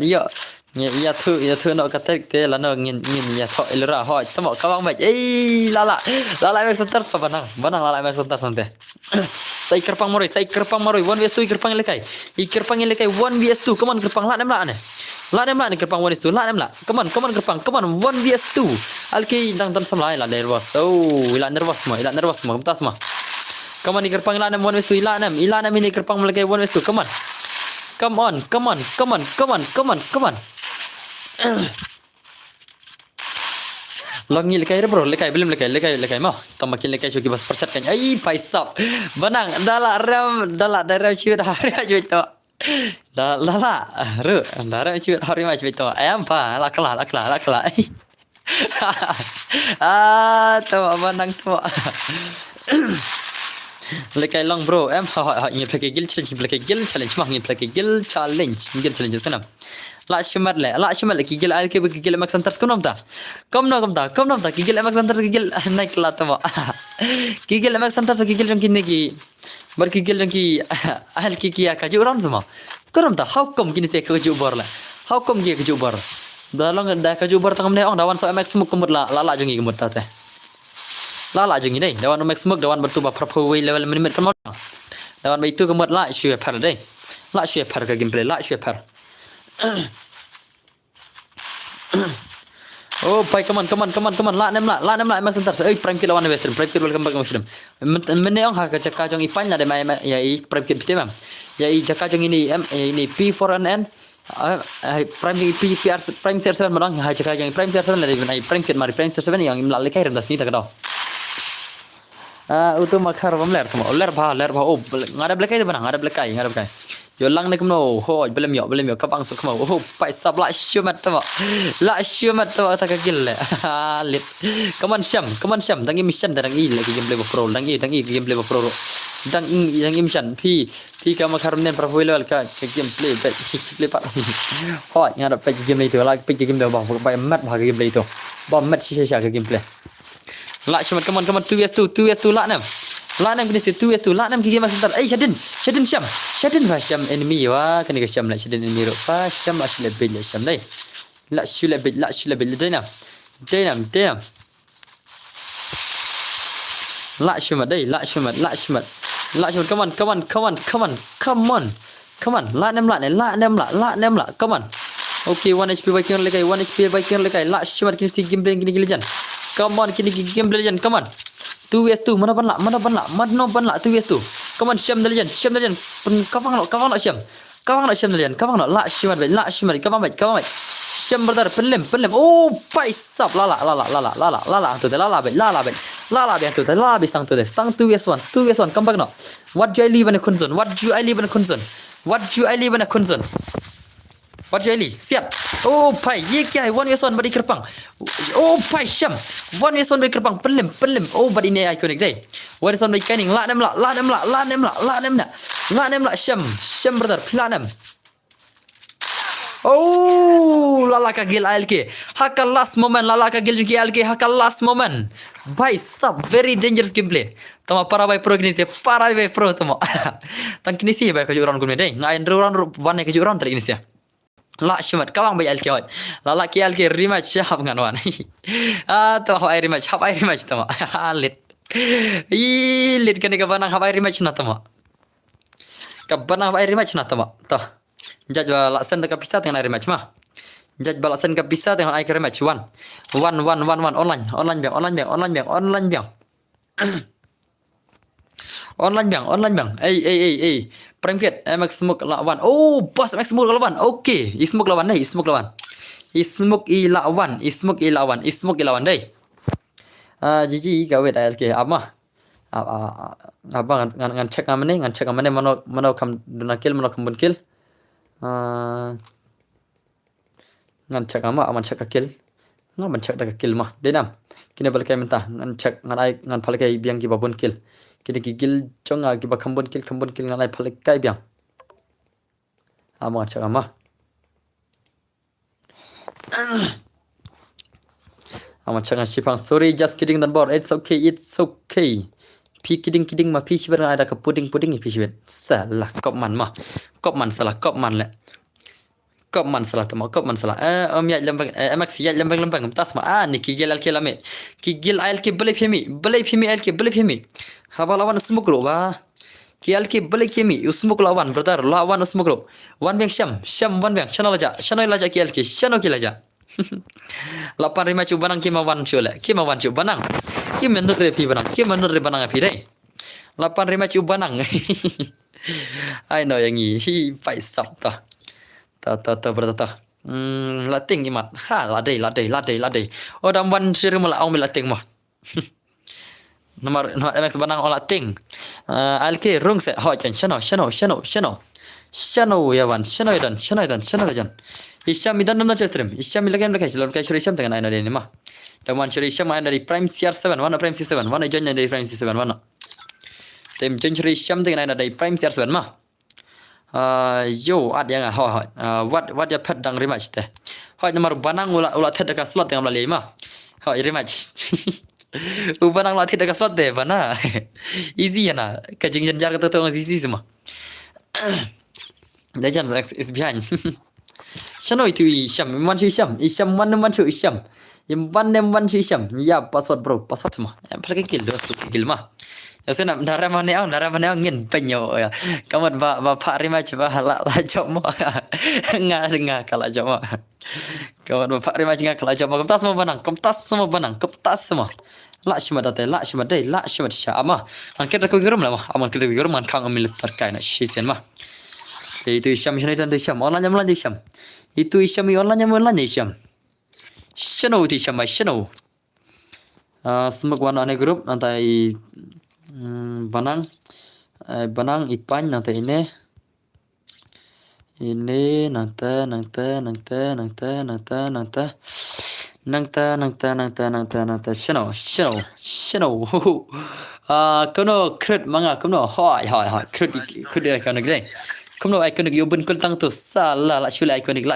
Yo. Ya thu nó cái thế là nó nhìn ya thôi lura hỏi tao mau kawan baik. Lala back center pha vanang lala back center sante. Sai kerpang moroi 1vs2 kerpang lekai. Kerpang lekai 1vs2. Come on kerpang lah nem lah ni. La ni kerpang 1vs2. La nem lah. Come on kerpang. 1vs2. Alki dang samlai la nervous. Oh, ila nervous semua. Betul semua. Come on ni kerpang la nem 1vs2. Ila nem ini kerpang lekai 1vs2. Come on. Longi lekai bro, belum lekai mah. Tamakin lekai syuki bas percat kan. Paisap. Benang, dalam ciut hari aja itu. Dalam ciut hari aja itu. Ayam pa, lakla. Tu benang tu. Lekai long bro, ingin play gill challenge mah, ingin play gill challenge sana. La shumat ki gil al ke gil max center kom ta ki gil max center ki gil naik la ta ki gil max center ki gil jong ki bar ki gil jong ki al ki ya ka juran sama kom ta how come kini se ka jubar la how come ki ka jubar dalong da ka jubar tangam ne ong dawan sa max smuk kumut la jong ki kumut ta te la jong ni dei dawan max smuk dawan bertu ba proper way level minute kan dawan ba itu kumut la shue par dei la shue par ka gameplay la shue par. Oh, pai come on. La nem la mas entar. Prime kit lawan Western. Prime kit welcome back Western. Mene ong ha ka caka jong ipan ada mai ya i prime kit bitem. Ya i caka jong ini P4NN. Prime PR Prime CR7 madang ha caka jong Prime CR7 la even ai prime kit mari Prime CR7 yang imla lekai rendas ni tak do. Utu makar ler tamo. Ler ba. Oh, ngada blekai tu bana, ngada blekai. Yo lang ni kumno ho belum yo kapang sok mau oh pai sab la shumat tu tak gil lit come on sham dangi mission dangi lagi gameplay pro dangi gameplay pro dangi mission pi ka makarum nen pro level ka gameplay bet gameplay pat ho ngada pe gameplay tu la pe gameplay bang pai mat bha gameplay tu bom mat sisa ka gameplay la shumat come on 2vs2 la nam kini 2vs2 la nam gigi mas entar Shadin fa sham enemy wa kan ga sham la shadin enemy ro fa sham ashle bil sham dai la shule bil dainam la shumat come on la nam la come on okay 1 HP Viking lekai la shumat kini gameplay kini legend come on kini gameplay legend come on 2vs2 mana ban la 2vs2 come on sham the legend kawang la sham the legend kawang la shumat kawang baik sham brother pelem oh paisap lala tu lala bet tu lala stang 2vs1 come back no what do I live in a concern what do I live siap oh pai ye kya 1vs1 badi kerpang oh pai sham 1vs1 badi kerpang pelem oh badi ne iconic dai 1vs1 badi kaning la nem la sham brother planem oh lala ka gil ALK haka last moment lala ka gil ALK haka last moment bhai sab very dangerous gameplay tama para bai pro tama tang kini si bai ka juran gune dai ngai round 1 ka juran tadi ini sia la shumat kawang bai ALK lala ki ALK rematch hab ngan wan to hai rematch tama lit kan ka banang hai rematch na tama to jaj bala sen ka pisah dengan rematch mah jaj bala sen ka pisah dengan ai rematch 1 online biang Online bang. Prime kit, MX smoke lawan. Oh, bos MX smoke lawan. Okey, smoke lawan deh, smoke lawan. Smoke lawan deh. Gigi kawet ALK amah. Abang ngan check amane, mano kam duna kill, mano kam bun kill. Ngan check aman check kill. Ngan check dak kill mah. Denam. Kini balik mentah ngan check ngan palakai biang ki babun kill. Kini gigil chonga ki ba kambun kill ngan ai palakai biang. Amang check amah. Amang check ngan sipang. Sorry, just kidding dan board. It's okay. Pi kidding mah pi shiber ada ke puding pi shiber. Salah kop man mah. Kop man salah kop man le. Kop man salah tama kop man salah. Om ya lembang MX ya lembang tas mah. Ni kigil al kelame. Kigil al ke beli phimi al ke beli phimi. Haba lawan smoke ro ba. Ki al ke beli phimi smoke lawan brother lawan smoke ro. One bang syam one bang channel laja ki al ke channel ki laja. 8 cu banang ki mawan cu le. Ki mawan cu banang. Ki menur re pi banang. Ki menur re banang api deh. 8 cu banang. Ai no yang hi pai sap ta. Ta bertata. Lating imat. Ha ladai. Oh dam wan sir mula au lating mah. Nomor MX banang o lating. Alke rung se ho chen chano. Shano ya wan. Shano dan. Hisham idan na chatrim. Hisham ilagam lakai shuri Hisham dengan aina ni mah. Dan wan shuri Hisham aina dari Prime CR7, wana Prime CR7, wana join dari Prime CR7 wana. Tem join shuri Hisham dengan aina dari Prime CR7 mah. Yo ad yang what ya pet dang rematch teh. Hoi nomor banang ula tet dekat slot dengan melalui mah. Hoi rematch. Banang latih dekat slot deh bana. Easy ya na. Kajing jenjar kata tu easy semua. Legends X is behind. Shano itu Hisham, one Hisham, one Hisham. Ya password bro, password semua. Pakai kill mah. Ya sana darah mana ngin penyo ya. Kamu bapak rima coba la job mo. Ngah kalau job mo. Kamu bapak rima ngah kalau job mo. Kemtas semua. La shima sha ama. Angkat aku geram lah mah. Aman kita geram man kang amil terkai na shisen mah. Itu Hisham online Hisham. Itu Hisham online Hisham. Shano itu Hisham Shano. Semua warna ane grup nanti banang ipan nanti ini nanti Shano. Kono kred manga kono hoi kred dia kono gede. Kono ikonik yubun kul tang tu salah la shula ikonik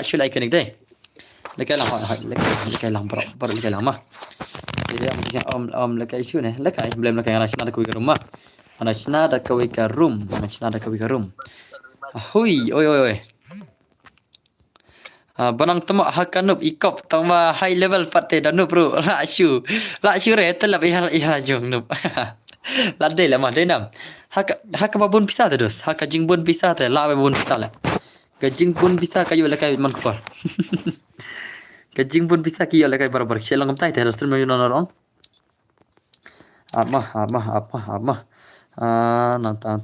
deh. Lekai lang baru lekai lang mah. Jadi macam om lekai isu ni belum lekai anak ada kuwi rumah. Anak ada kuwi room. Hui oi. Banang temo hakanup ikop tama high level patte danu bro. La shu re telap ihal jong nup. Ladai lah mah denam. Hak babun pisah tu dos. Hak jing bun pisah tu la babun pisah lah. Gajing pun bisa kayu lekai man kupar. Gajing pun bisa kayu lekai barabar. Shelang kamtai terus terus menyusun orang. Apa. Nanta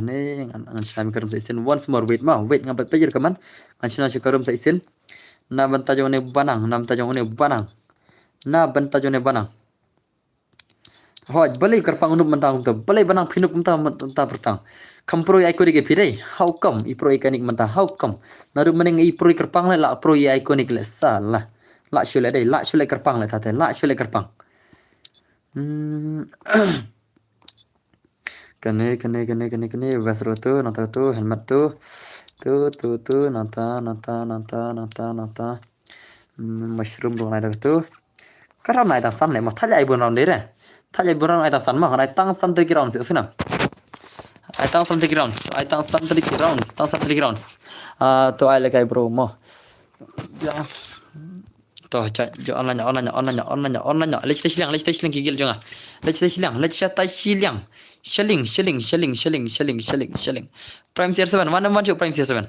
ni ngan syam karum saisin once more wait ngabat pajer kaman. Ngan syam karum saisin. Na banta jone banang. Hoi balai kerpang unup mentang tu. Balai banang pinup mentang bertang. Kam pro ikonik pirai. How come i pro ikonik mentang? How come? Naru meneng i pro kerpang le la pro ikonik le salah. La shule dei, la shule kerpang le tate, la shule kerpang. Kene vesro tu, nata tu, helmet tu. Tu nata. Mushroom dong ada tu. Karam naik dasam le, mah tanya ibu orang deh. Tanya ibu orang naik dasam mah, naik tang sam 3 rounds sih na. I tang some 3 rounds. Tu ai lekai bro mah. Ya. Toh jo online. Let's silang gigil jonga. Let's shatai silang. Shelling. Prime CR7 one number Prime CR7.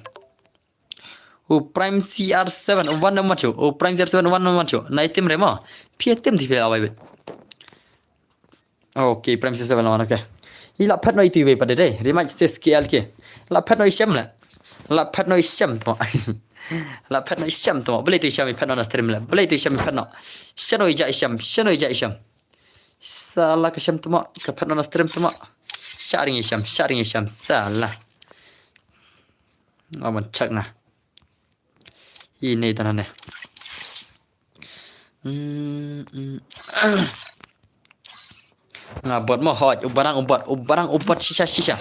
Prime CR7 one number Prime CR7 one number na item remo. Pi item di pe awai bet. Okay, Prime CR7 one okay. la phat noi tu ve pa dai ri ma ses ki al ke la phat noi sham la phat noi sham to la phat noi sham to boleh tu sham phat no stream la boleh tu sham phat no shanoi ja sham salah ke sham to ke phat no stream to sharing sham salah aman chak na ini tanane nga bot mo hoj ubarang shisha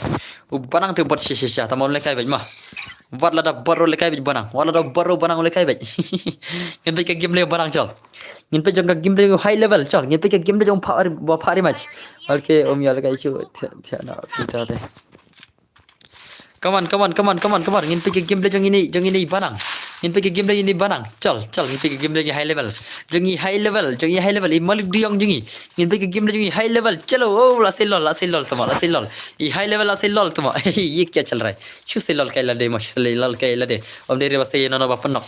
ubarang tu bot shisha tamon lekai baj ma wat la da baro lekai baj barang wala da baro barang lekai baj ngin pe ke game le barang chol ngin pe jong ka game le high level chol ngin pe ke game le jong phari match okay om ya lekai chu na pita de come on ngin pe ke game le jong ini barang ngin pe ke game le ini barang chol ngin pe ke game le high level jong high level i malik diong jong ngin pe ke game le jong high level chalo oh la se lol tama i high level la se lol tama ये क्या चल रहा है शू से lol kaila de mas se lol kaila de om dere basa ye no bapan nok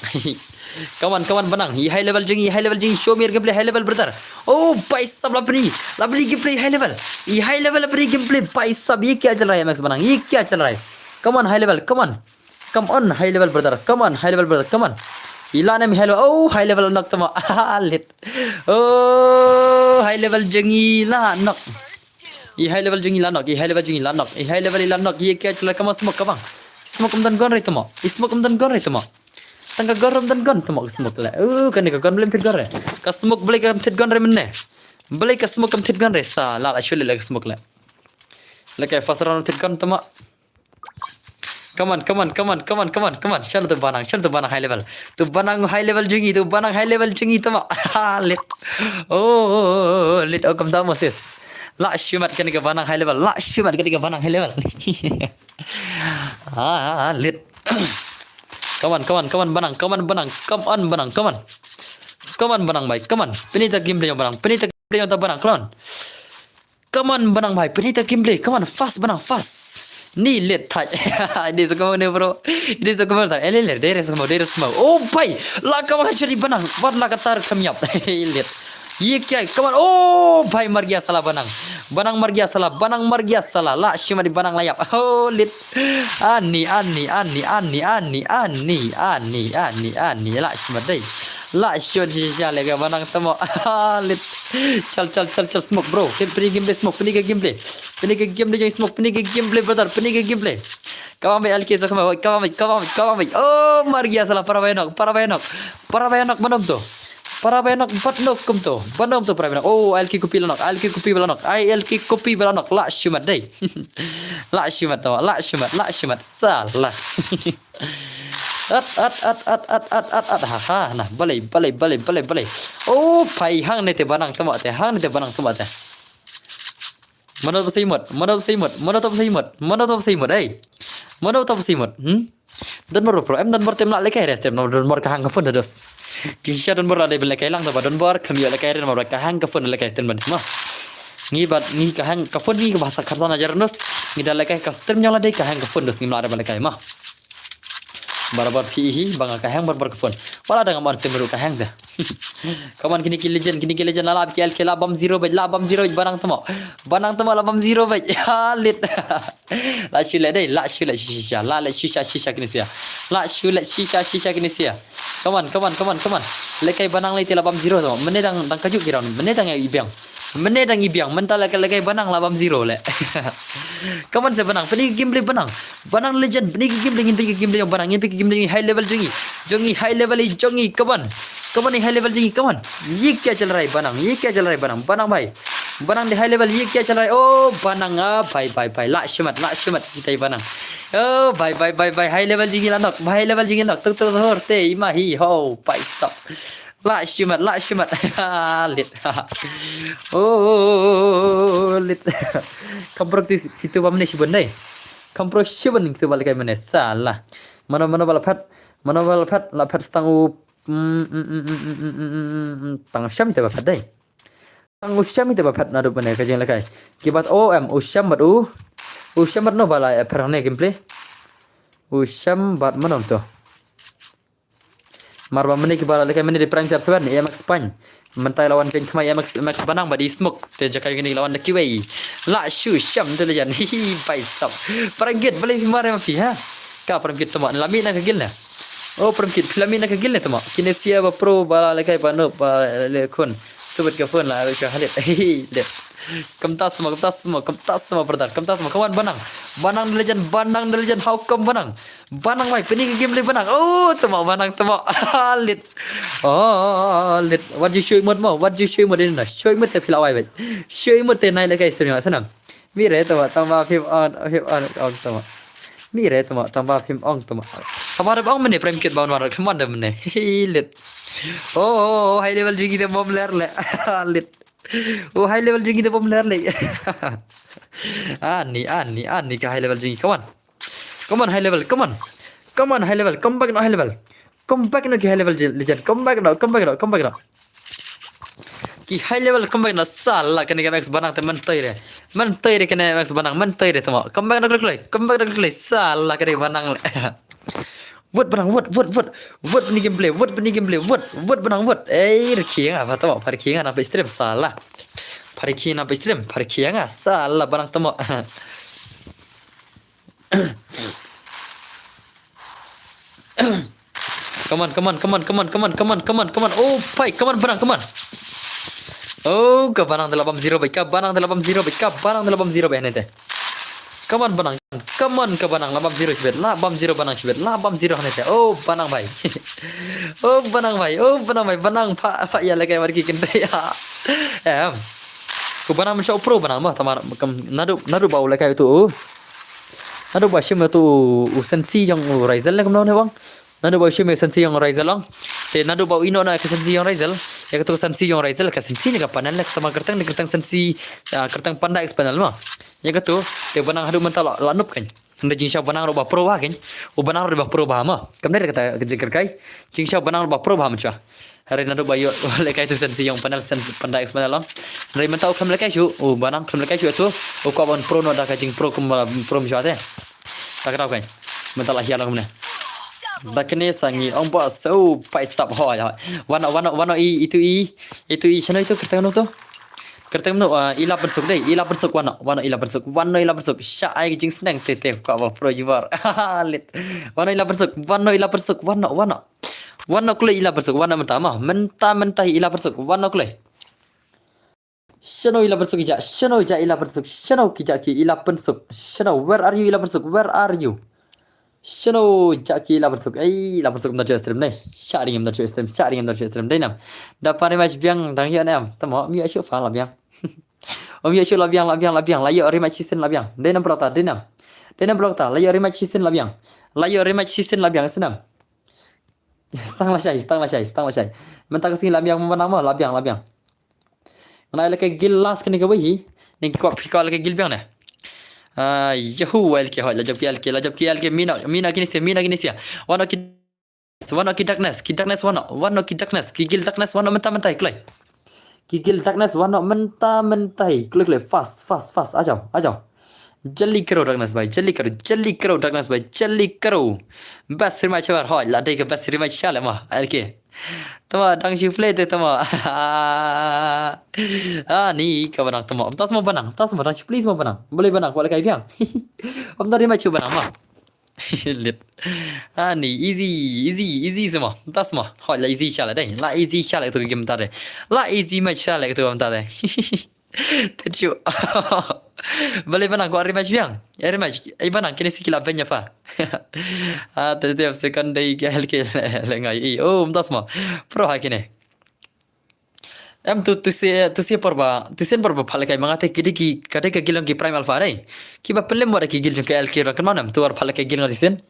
come on banang i high level jong show me your gameplay high level brother oh भाई सब लपनी gameplay high level i high level अपनी gameplay भाई सब ये क्या चल रहा है मैक्स banang ये क्या चल रहा है come on high level come on high level brother come on high level brother come on ilana mi hello oh high level nok tama lit oh high level jengi la nok First two. i high level jengi la nok i high level la nok ye kya chala kama smoke kabang smoke um dan gon re tama smoke um dan gon re tama tangga garam dan gon tama smoke la kan ka gon blem fit gon re ka smoke blek kam fit gon re menne blek ka smoke kam fit gon re sa la shule la smoke la kay fasran fit gon tama come on shall tu banang high level tu banang high level jengi tama lit oh lit oh kam tama sis la shumat kan ke banang high level lit come on banang come on banang bhai come on penita gameplay banang banang come on banang bhai penita gameplay come on fast banang fast ni lit touch ini semua ni bro ini semua tak ele dari semua oh bhai la ka wah jadi banang war la katar kamyap lit ये क्या come on oh भाई मर गया साला banang मर गया साला la shima di banang layap oh lit ani la shima dai la shon shisha lega banang tamo lit chal smoke bro pini gameplay smoke pini ke gameplay jeng smoke pini ke gameplay brother pini ke gameplay kawan baik alki sakma kawan baik oh mar gaya salah para bayanok manom tu para bayanok banom tu para bayanok oh alki kopi belanok la shumat dai la shumat salah at ha nah balai oh pai hang ne te banang tamo te mana tu simut dan mor pro em dan mor tem la lekai res tem dan mor ka hang ka fun dos ti sha dan mor la de lekai lang ta dan mor khami lekai ren mor ka hang ka fun lekai ten ban ma ngi ka hang ka fun ngi ka bahasa kharsan ajar nos ngi da lekai ka tem nyala de ka hang ka fun dos ngi la de lekai ma barabar pihi bang ka hang barbar ka fun wala da ngamar tem ru ka hang da kaman kini legend la lab kel bam 0 baj banang tamo la bam 0 baj lit la shule dai la shule shisha la shisha kini sia la shule shisha kini sia kaman lekai banang lai tela bam 0 tamo mene dang kajuk kira mene dang ibiang mental lekai banang la bam 0 le kaman se banang peni gameplay banang legend peni gameplay yang banang gameplay high level jongi high level jongi kaman high level jengi kaman ये क्या चल रहा है banang भाई banang di high level ये क्या चल रहा है oh banang भाई la shumat kita banang oh भाई high level jengi lanok tuk sahur te imahi ho pai sap la shumat lit oh lit kamprok itu pamne sibon dai kamprok sibon itu balik mana salah mana balaphat la phat stangu tang syam te bapat dai tang usyam te bapat nadu bane ka jeng lakai kibat om usyam bat no bala perane gameplay usyam bat manom to Marba menit kibara lekai menit di prime server ni MX Spain. Mentai lawan Ken Kemai MX Banang badi smoke. Dia jakai gini lawan the QA. La shu syam tu lejan. Hi paisap. Perangkit balik kemarin mafi ha. Ka perangkit temak lami nak kegil na. Oh perangkit lami nak kegil na temak. Kinesia ba pro bala lekai ba no ba le kun. Tu bet ke phone lah ke halit. Hi let. Kemtas semua brother. Kemtas semua kawan Banang. Banang the legend how come Banang. Banang mai pening game le Banang. Oh temak Banang temak. Lit. Oh lit. What you show mod mau? What you show mod ini? Show mod te filawai bet. Show mod te nai le kai story sana. Mire temak tambah film on temak. Mire temak tambah film on temak. Kamar bang mene prime kit baun war. Come on mene. Lit. Oh high level jigi te bom ler le. Lit. Oh high level jigi te bom ler le. Ani ke high level jigi. Come on high level. Come on high level. Come back no high level. Come back no ke high level legend. Come back no. Ki high level come back no salah kena ke Max Banang teman toy re. Man toy re kena Max Banang man toy re temo. Come back no klek. Salah kena Banang le. Vote Banang vote. Vote ni gameplay. Vote Banang vote. Reking apa temo? Parking apa stream salah. Parking apa stream? Parking salah Banang temo. Come on. Oh, pai, come on Banang, come on. Oh, ke Banang 80 baik. Banang 80 baik nanti. Come on Banang. Come on ke Banang 80 cibet. 80 Banang cibet. 80 nanti. Oh, Banang baik. Oh, Banang baik. Banang pak ya lagi pergi kendai ya. Ku Banang mencoba pro Banang mah tamar nadu bau lagi itu. Nadu bau sih tu sensi yang Rizal lah kemana bang? Nadu bau sih sensi yang Rizal lang. Nadu bau ino na sensi yang Rizal. Ya ketu sensi yang Rizal sensi ni kapanan lah sama kertang sensi kertang panda ekspanal mah. Ya ketu Banang hadu mental lanup kan. Hendak jingsha Banang robah pro bah kan. Banang robah pro bah mah. Kemudian kata kejeker kai. Jingsha Banang robah pro bah macam. Hari nadu bayu lekai tu sensi yang panel sensi panda ekspanal lang. Hari mental kam lekai cu. Banang kam lekai cu tu. Kau abang pro no dah kajing pro pro macam tu. Tak tahu kan. Mental lah hialang mana. Tak kena sangi ông bỏ sâu phải sập hỏi Wano itu channel itu kertas tu ila bersuk Wano ila bersuk syak ai jing senang tete kau apa pro jibar lit Wano ila bersuk Wano kule ila bersuk Wano mentah ila bersuk Wano kule Shano ila bersuk Shano kijak ki ila bersuk Shano where are you ila bersuk where are you Shano jaki la bersuk la bersuk mda stream nei sharing mda stream dai nam da pare match biang dang ya nam tamo mi ashu fa la biang om ya ashu la biang la yo rematch season la biang dai nam prota dai nam prota la yo rematch season la biang senam stang la syai mentak sing la biang menang ma la biang mana la ke gil last kene ke bahi ni ko pikal ke gil biang ne Yahoo LK hot lajab ki mina kini sia wano ki darkness gigil darkness wano mentah klay gigil darkness wano mentah klay fast ajau jali karo darkness bhai jali karo bas rima chawar hot la dai ke bas rima chala ma LK tama dang shi play te tama ni ka Banang tama tas mo Banang please mo Banang boleh Banang wala kai biang om dari machu Banang ma lit ni easy semua tas mo hoi la easy chala dai la easy chala tu game ta dai la easy match chala tu om ta dai techu boleh Banang ko rematch biang rematch Banang kini sikila benya fa tetap second day ke LK lengai om tas mo pro hakine tu si porba phala kai mangate kidi ki kade ke gilang ki prime alpha rai ki ba pelle mo ki gil jong ke LK ran kan manam tu ar phala kai gilang disen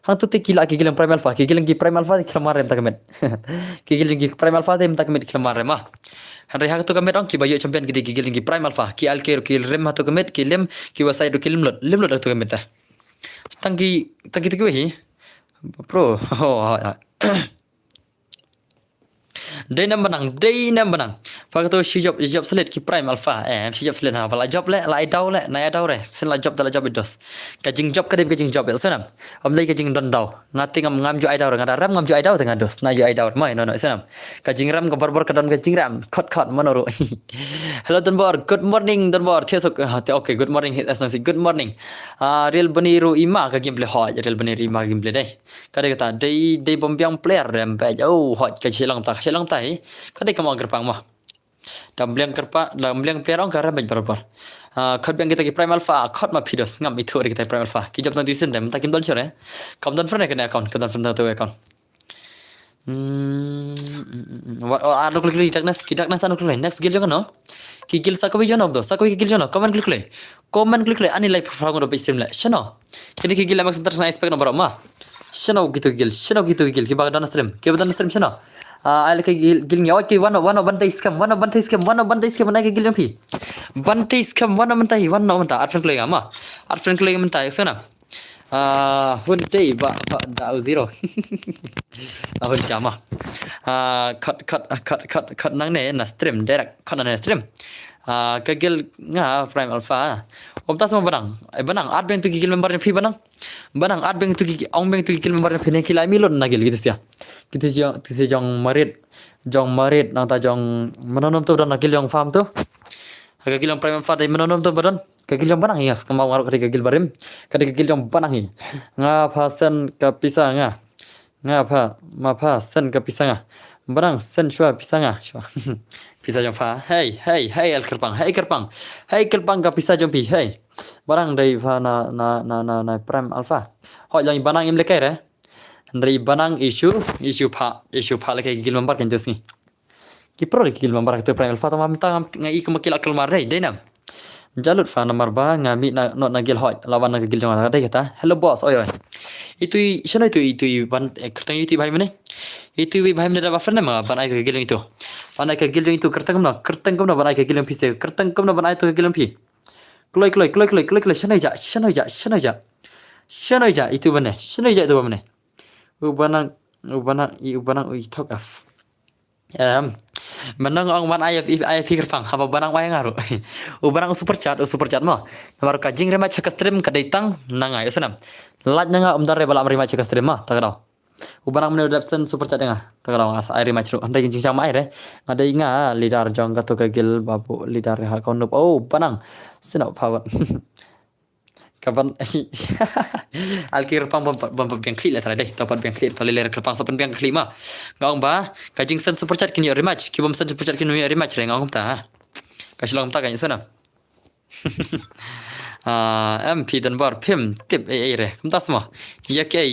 hang tu te kila ki gilang prime alpha ki klamar rem takamet ki gilang ki prime alpha dem takamet klamar rem ah han re hak tu kamet ong ki bayo champion ki gilang ki prime alpha ki LK ki rem ha tu kamet ki lem ki wasai ki limlot tu kamet tangi tu ki pro Dai nam Banang Pak tu job selit ki prime alpha job selit ha bala job le la idau le na idau re sen la job dos kajing job kadem kajing job senam om dai kajing don dau ngati ngam jo idau ngada ram ngam jo idau tengah dos na jo idau mai no senam kajing ram bor kadon kajing ram khot monoru hello don bor good morning don bor thiesok okay good morning good morning real baniru ima ka gameplay hot real baniru ima gameplay dai kada kata dai bombyang player rem pe oh hot ka chilang tai kada ka mo gerpang mah Dambliang perong karena banyak berbar. Khot biang kita ki prime alpha khot ma pidos ngam itu kita prime alpha. Ki job nanti sen dem takim don sore. Kam don friend kena account, kam don friend tu account. Anu klik darkness anu klik next skill jangan no. Ki skill sakowi jono do, sakowi skill jono comment klik le ani live frag do stream le. Shano. Kini ki skill max internet expect nomor ma. Shano gitu skill ki bag don stream. Ki don stream shano. Ai cái gil nhau cái one bantai scam mana cái gil yang pi bantai scam one bantai art friend kling ama art friend kling mentai sana hun day ba da zero hun jama cut nang ne na stream direct cut na stream cái gil nga prime alpha om ta sama banang art bank tu gil member pi banang art bank tu ong bank tu gil member pi ne kilai milon na gil gitu sia kita jong marit nang ta jong menonom tu dan nakil jong farm tu kagil jong prime farm menonom tu badan kagil jong banang ya kemau ngaruh kagil barim kagil jong banang hi nga pasen ka pisa nga pa sen ka pisa nga banang sen shwa pisa nga shwa pisa jong fa hey el kerpang ka pisa jong pi hey barang dai fa na prime alpha ho yang banang im lekai re dari banang isu pa lagi gil member kan just ni kipro lagi gil member tu prime alpha tamam tang ngai kemakil akal marai dai jalut fa nomor ba ngami na not nagil hot lawan nagil jong ada kata hello boss oi itu sana itu ban kertang itu bhai mane itu bhai mane da friend ma ban ai gil itu ban ai gil itu kertang kam ban ai gil pise kertang kam ban ai to gil pi kloi sana ja itu bane sana ja itu bane ubanang thok af menang ang man IF kerpang haba banang wayang ngaru ubanang super chat mo baru kajing rema cek stream kadaitang nanga senam lat nanga dare bala rema cek stream ma tagadau ubanang mene dapsen super chat nga tagadau as air rema cru andai jing sama air ada inga lidar jong gato kagil babu lidar ha konup banang senap power kapan alkir pam biang klik lah tadi dapat biang klik tali ler kerpang sopan biang klik mah ngong ba kajing sen super chat kini rematch kibom sen super chat kini rematch re ngong ta kasih long ta kan sana MP dan bar pim tip re kumta semua yake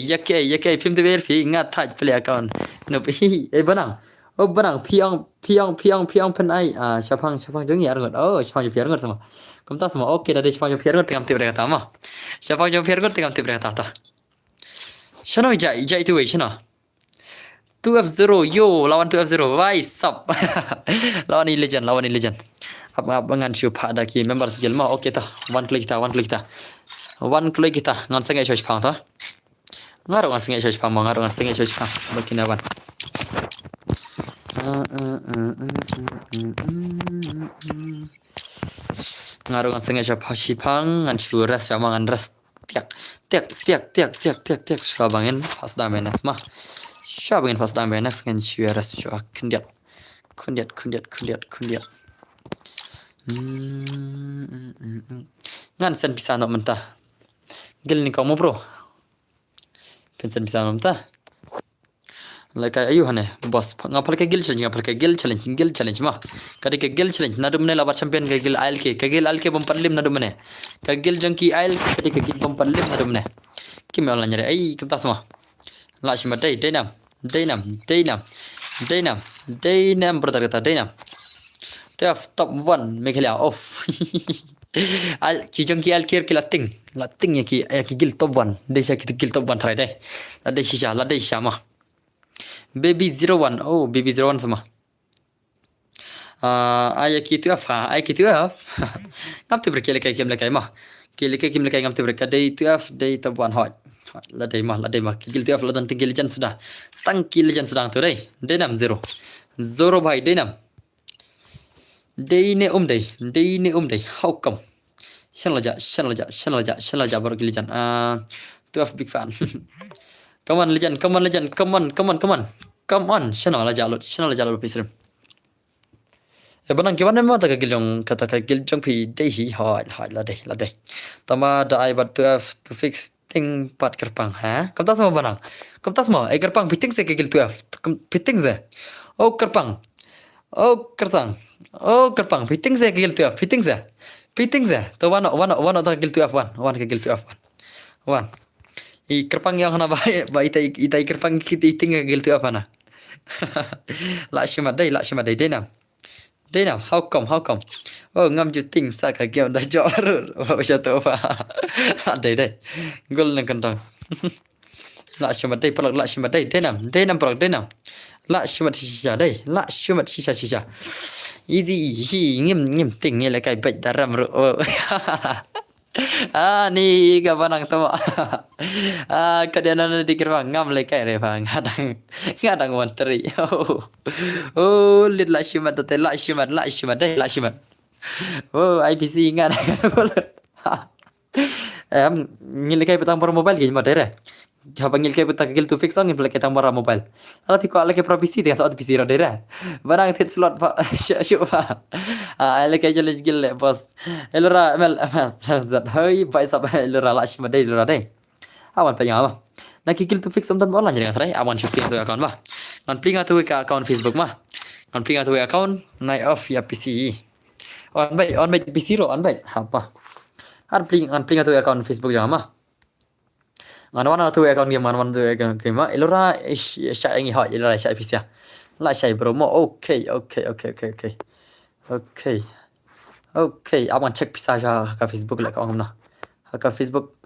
pim de ver fi ngat taj play account no banang banang piang pen ai siapang jeng ya ngot siapang je piar ngot sama kumta semua oke dari siapang je piar ngot tengam tip re kata mah siapang je piar ngot tengam tip re kata ta shano ja itu we shano 2F0 yo lawan 2F0 why sub lawan ini legend ab ngan siu pa da ki member skill ma oke ta one click kita ngan sengai choice pang ta ngaru ngan sengai choice pang bakina wan ngaru ngan sengai choice pang ngan siu ras sama ngan ras tiak swabangin pas damai next mah swabangin pas damai next ngan siu ras chua kundiat ngan sen bisa nak mentah gil ni kamu bro pensen bisa nak mentah like ayu hane boss ngapal ke gil challenge mah kadi ke gil challenge nadu mene labar champion ke gil ALK bom parlim nadu mene ke gil jangki ALK kadi ke gil bom parlim nadu mene kim online nyare ai kita semua la shima daynam brother kata daynam top 1 mekhlia off al ki jangki ALK ki lating ya ki gil top 1 desa ki gil top 1 try deh la deh sha mah baby 01 baby 01 sama ay kitu apa ngam tu berkele kai kem lekai mah kele kai kem lekai ngam tu berkele day tu af day top 1 hot la day mah kigil tu af la dan tinggal legend sudah tu dai denam 0 bhai denam Day ne day. How come? Shan laja baru legend. 12 big fan. Come on legend. Come on. Shan laja lot pisrim. Banang gimana mau tak giljong kata giljong pi day hi hai la day. Tama da I but to fix thing part kerpang ha. Kam tas mau banang. Kam tas mau kerpang piting se gil 12. Piting se. Oh kerpang. Oh kerpang piting se gil 12. Piting se. To one tak gil 12 one ke gil 12 one. I kerpang yang hana ba itai kerpang kita iting gil 12 na. La shima day Day nào, how come? Oh, ngam ju ting sa ka game da jo ru. Oh, jatuh apa? Day. Gol nang kentang. La shima day pelak la shima day. Day nam pelak day nam. La shima shisha. Easy. Ngim ting ni la kai bet daram ru. Ni ka banang tama. Kadianan di kerang ngam le kai re bang. Ngadang wanteri. Oh, lit la shimat te la shimat. Oh, IPC ngadang. Ngil kai petang por mobile gini madere. Habang ngil kai petang gil tu fix on ngil kai tang por mobile. Ala tiko ala kai provisi dia saat PC rodera. Barang tit slot pak syuk pak. Ala kai challenge gil le bos. Elora mel zat hơi bai sab elora la shimat dei elora dei. Awan pa yang apa? Nak gil tu fix on tan online jadi ngatrai awan syuk tu account bah. Ngan pling tu ka account Facebook mah. Ngan pling tu account night off ya PC. On baik PC ro on baik. Apa? Ngan pling tu account Facebook jangan mah. Ngan tu account game tu account game mah. Elora syak ingi hot elora syak PC. La syak promo. Okay. Awan cek pisah ka Facebook lah kau na. Ka Facebook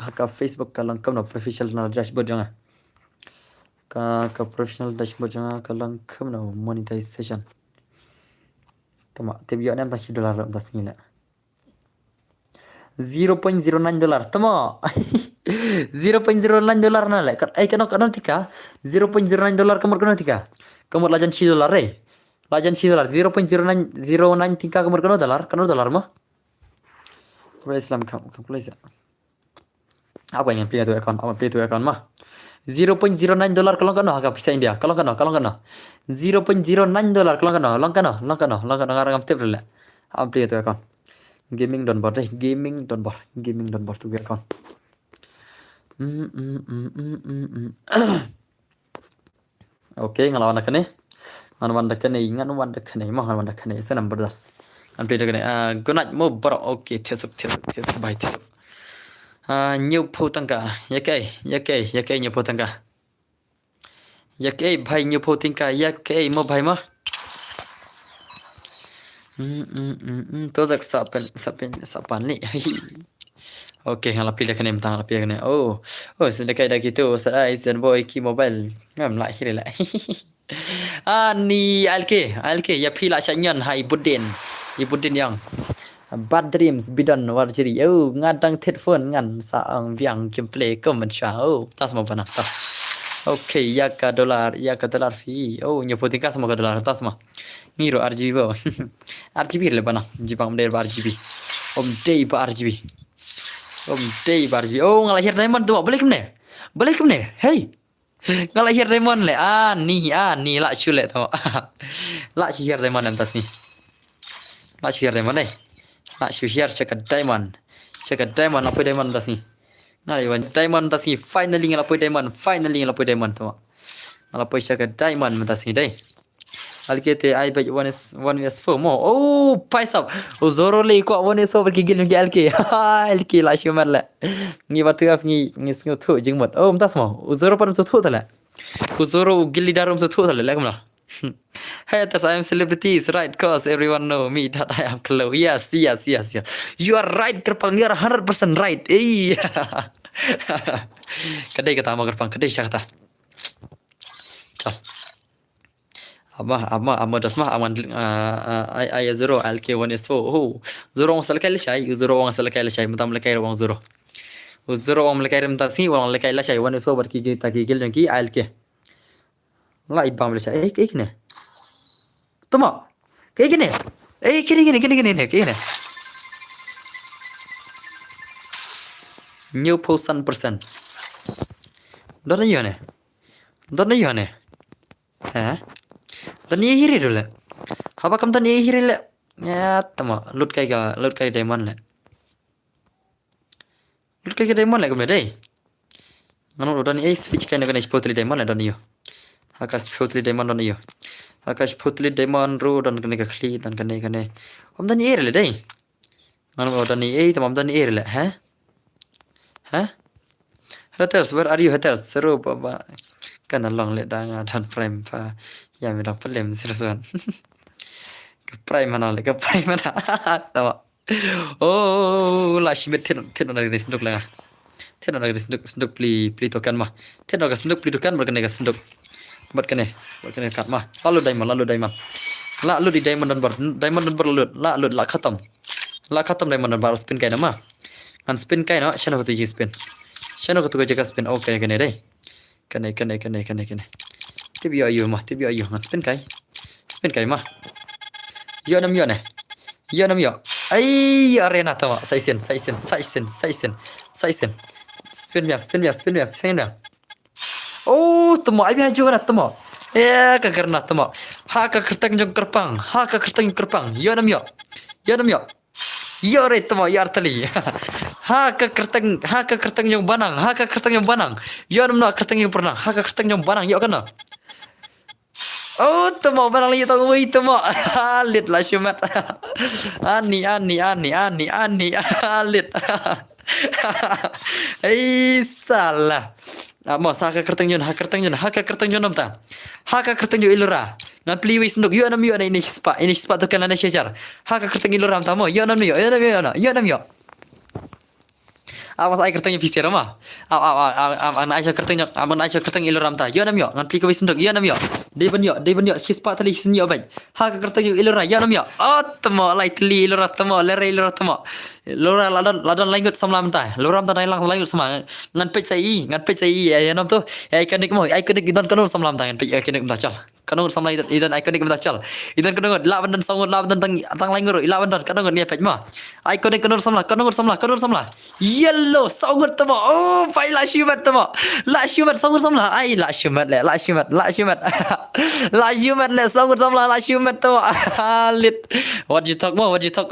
kalau kau na official na dashboard jangan. Ka professional dashboard jangan kalau kau na monetization. Tama tebio nem $10 das ngila. $0.09 tama. $0.09 na le. Kano tika $0.09 kamar tika. Kamar lajan $10 re. Lajan $10 0.09 tika kamar $10 mah. Islam kam please. Apa yang pilih tu account mah. $0.09 kalau kano agak bisa India. Kalau kano $0.09 kalau kano long kano ngarang tip le. Apa pilih tu account. Gaming don't bor tu account. Okay, ngalawan dak ne. Ngalawan dak ne mah ngalawan dak ne. Itu number 10. Update dak ne. Good night mo bro. Okay, tesuk bye tesuk. Nhiều phô tăng cả. Yakai nhiều phô tăng cả. Yakai bhai nhiều phô tăng cả. Yakai mo bhai ma. To jak sapan ni. Okay, ngalapi dah kena mentang lapi dah kena. Oh, sedekai dah gitu. Saya Zen boy ki mobile. Ngam lah hiri lah. Ni ALK ya pila syanyan hai Budin yang Bad Dreams bidan warjiri. Oh, ngadang headphone ngan saang biang gameplay ko man siya. Oh, tas mo pa na. Okay, ya ka dollar fee. Oh, nyopo tingka sama ka dollar tas mo. Ngiro RGB bo. RGB le ba na. Jipang model ba RGB. Day ba RGB. Oh, ngalahir diamond tu. Boleh ke mana? Hey. Ngalahir diamond le. Ni la syule tu. La syihir diamond antas ni. La syihir diamond eh. Nak syihir cakap diamond apa diamond tas ni. Diamond tas ni finally ngelapai diamond tu. Ngelapai cakap diamond tas ni deh. Alkete I bet 1s4 more. Oh, price up. Zoro le ko 1s4 bergigil ngi LK la shumar la. Ngi batu af ngi sngu thu jing mot. Oh, tas mo. Zoro param so thu tala. Zoro gilli darum so thu tala lakum la. Hey, I am celebrities, right? Cause everyone know me that I am close. Yes. You are right, Kerpang. You are 100% right. Eh. Kadai kata ama Kerpang. Kadai siya kata. Chal. Ama dasmah aman I zero LK1S4. Oh, zero ang salakay la shay. Matam lakay rawang zero. Zero ang lakay ram tasi walang lakay la shay. 1S4 barki takigil jang ki LK. La ibam la shay. Ek ne. Tama. Kayak gini. Gini. New posan persen. Dona yone. Hả? Tao nhớ hiri rồi lẹ. Haba kam tao nhớ hiri lẹ. Ya tama lut kai diamond lẹ. Lut kai diamond lẹ kam đây. Ngano udah nih switch kai naga spotli diamond lẹ don yo. Haka spotli diamond don yo. Haka spotli diamond ro don kene ka kli dan kene. Om tao nhớ lẹ đây. Ngano udah nih tama om tao nhớ lẹ. Hả? Haters, where are you haters? Seru baba. Kan long le dang dan prime pa. Ya mi dang pelem sirusan. Ke prime mana le ke prime mana. Tahu. Oh, la shimit ten dari senduk lah. Ten dari senduk pli token mah. Ten dari senduk pli token berkene ke senduk. Buat kene kat mah. Lalu diamond. La lu di diamond dan bar lut la khatam. La khatam diamond dan bar spin kai nama. Kan spin kai no, shano tu spin. Shano tu jaga spin. Okay kene deh. Kene. Tibi ayu mah. Kan spin kai mah. Yo nam yo. Ai arena tama. Saisen. Spin biar. Oh, tama ai biar juga tama. Kakarna tama. Ha kakertang jong kerpang. Yo nam yo. Yo re tama yar tali. Ha kakertang jong banang. Yo nam no kertang jong pernah. Ha kakertang jong banang yo kana. Oh, tama barang lagi tahu woi tama. Lit lah syumat. Ani. Lit. Salah. Mau haka kertang jon nam ta. Haka kertang jon ilura. Ngan pliwi senduk yo nam yo ini spa tu kan ana syajar. Haka kertang ilura ta mo yo nam yo. Awas ai kertang fisir mah. An Aisyah kertang ilura ta. Yo nam yo ngan pliwi senduk yo nam yo. Deban yo spa tali sin yo baik. Haka kertang ilura yo nam yo. Oh tamo lai tli ilura tamo lere ilura tamo. Lora ladan langut samlam ta. Loram ta lang langut sama. Ngan pech sai ya nam tu. Ikonik idan kanun samlam ta ngan pech ikonik ta chal. Kanun samlai idan ikonik ta chal. Idan kanun la bandan sangut la bandan tang langur la bandan kanun ni pech ma. Ikonik kanun samla. Yellow sangut tamo. Oh pai la syumat tamo. La syumat sangut samla. Ai la syumat. La syumat le sangut samla la syumat tamo. Lit. What you talk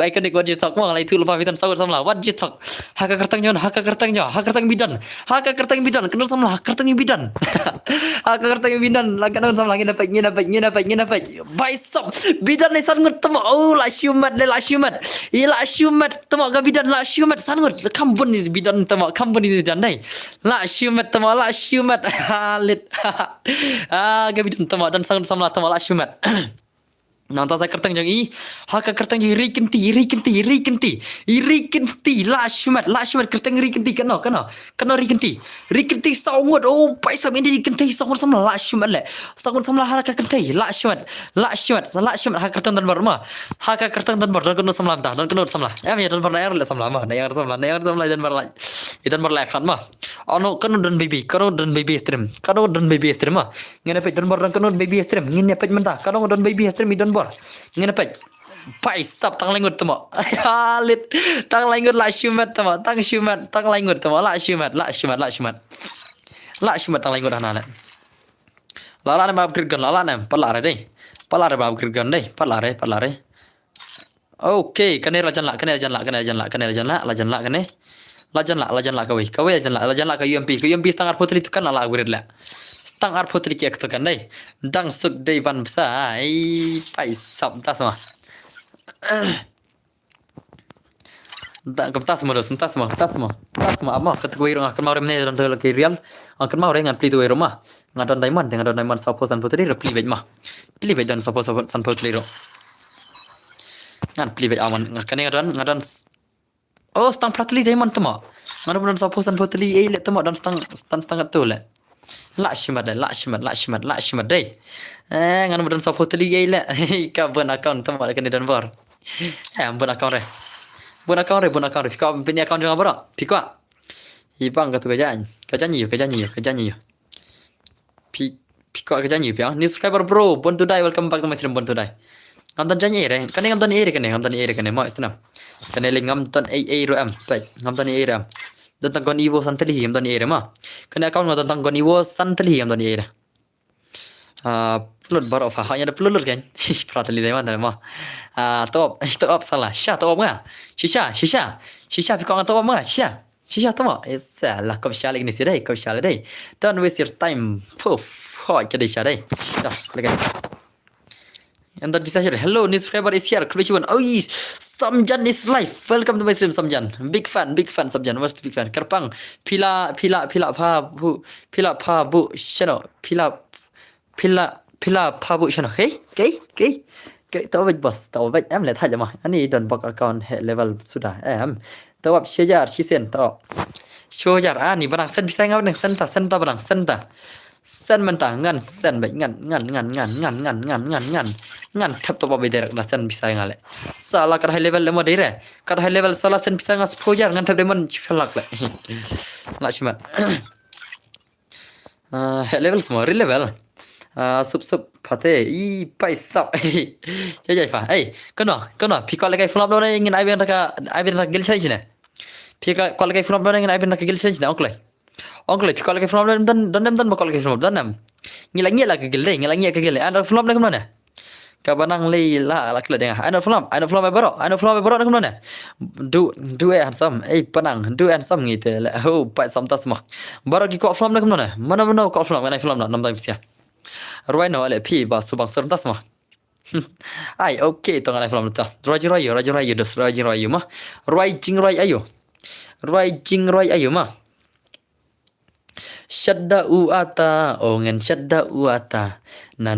ikonik what you talk mo lai tu lupa bitan sagur samla what you talk haka kertang bidan kenal samla haka kertang bidan la kenal samla ngina pek baisam bidan ni sangut tama oh la syumat tama ga bidan la syumat sangut kambun ni bidan tama kambun ni bidan dai la syumat halit ga bidan tama dan sangut samla tama la syumat. Nanta saya kertang jang haka kertang jang iri kenti la syumat kertang iri kenti kena iri kenti sangut oh paisam ini kenti sangut sama la syumat le sangut sama haka kenti la syumat haka kertang dan barma haka kertang dan bar dan kena samla entah dan kena samla ya dan bar air le samla mah air samla dan bar la idan bar la kan mah ono kena dan baby stream mah ngene pe dan bar dan kena baby stream ngene pe mentah kena dan baby stream idan ngene pek pai stop tang langut tamo halit tang langut la syumat tamo tang langut tamo la syumat tang langut ana la ma upgrade gan la na palare ba upgrade gan dei palare okay kane lajan la kane lajan la ka UMP setengah putri tu kan la upgrade la tang ar putri ki ekto kan dai dang suk dei ban sa ai pai sam tas ma da kam tas ma amma kat ko irong akan maure mne don tol ki real akan maure ngan pli tu iro ma ngadon diamond support san putri pli bej ma pli bej dan support san putri ro ngan pli bej aman ngakane ngadon oh stang pratli diamond tama ngadon support san putri le tama dan stang tu le la syumat deh. Nganu badan sopo teli le. Ka bon account tamo kan dan bor. Bon account re. Ka punya account jangan bor. Piko. Ibang ka tu kajan yo. Piko kajan yo piang. New subscriber bro. Bon to die welcome back to my stream bon to die. ngam tan janye re kan ngam tan ere kan mo isna kan le ngam tan ai ro am pai ngam tan ere am dan tan kon iwo santali ngam tan ere ma kan account ngam tan kon iwo santali ngam tan ere pelud baru fa hanya ada pelud kan pratali dai mana ma top salah sha top nga shisha pi kong top ma shisha top salah kau sha lagi ni sih dai kau sha dai don't waste your time puff hoi ke dai sha dai dah lagi and that bisa hello newspaper is here Krishuan oh yes Samjan is live welcome to my stream Samjan big fan Samjan what's the big fan Kerpang pila pa bu channel pila pa bu channel cái tao bạch boss tao bạch em lại thay mà anh ấy đòn bọc account hệ level sudah em tao bạch share shisen tao share ni barang sen bisa ngau nang sen ta barang sen ta sen mentah ngan sen baik ngan thap to babe derek na sen bisa ngale salah kar high level lemo dire kar high level salah sen bisa ngas fojar ngan thap demon chalak le nak cuma level semua real level sub phate i paisa jai fa kono phi kol kai flop lo ngin ai ben ta gil chai chine phi kol kai flop lo ngin ai ben ta gil chai chine oncle phi kol kai flop lo dan bakal kai flop dan nam ngila ke gil dai ngila ke gil ada flop na kemana ka banang lei la kle deng ada flop ai baro na kemana du handsome panang du handsome ngite la ho pa sam tas ma baro ki ko flop na kemana mana ko flop na flop na nam dai sia Roi no ale pi ba subang serentas mah. Ai okay tong alai film ta. Roi dos roi mah. Roi jing roi ayo mah. Shadda uata ongen shadda uata. Na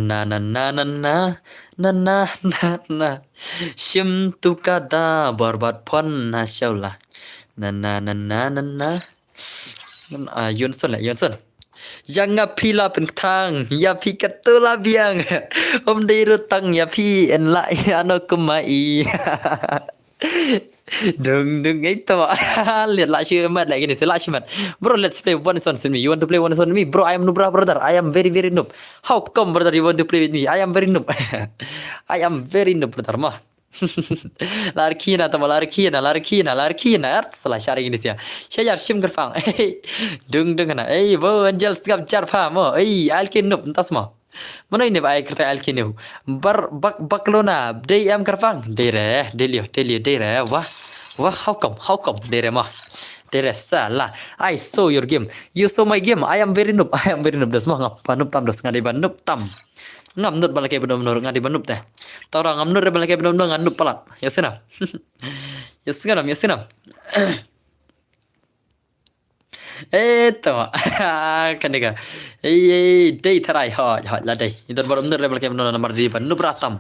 shim tu kada barbat pon na shaula. Na Yunson Jangan pila pentang, ya pi ketula biang. Om dirutang ya pi en la ano kumai. Đừng ấy to liệt lại chưa mệt lại cái này sẽ lại chưa mệt bro let's play one on with me you want to play one on with me bro I am noob brother I am very noob how come brother you want to play with me I am very noob brother mah larkina salah syari ini sih saya sim kerfang đừng kana bo angel gap jar pha mo alkin noob entas mo mana ini ba kerta alkin noob baklona day am kerfang delio wah how come dere mah dere salah I saw your game you saw my game I am very noob das mah ngap noob tam das ngadi ban noob tam ngam nut balake benar-benar ngadi ban noob teh tara ngam nut balake benar-benar ngan noob palat ya senam tama kanega day tarai ha la day itu baru benar balake benar nomor di ban noob ratam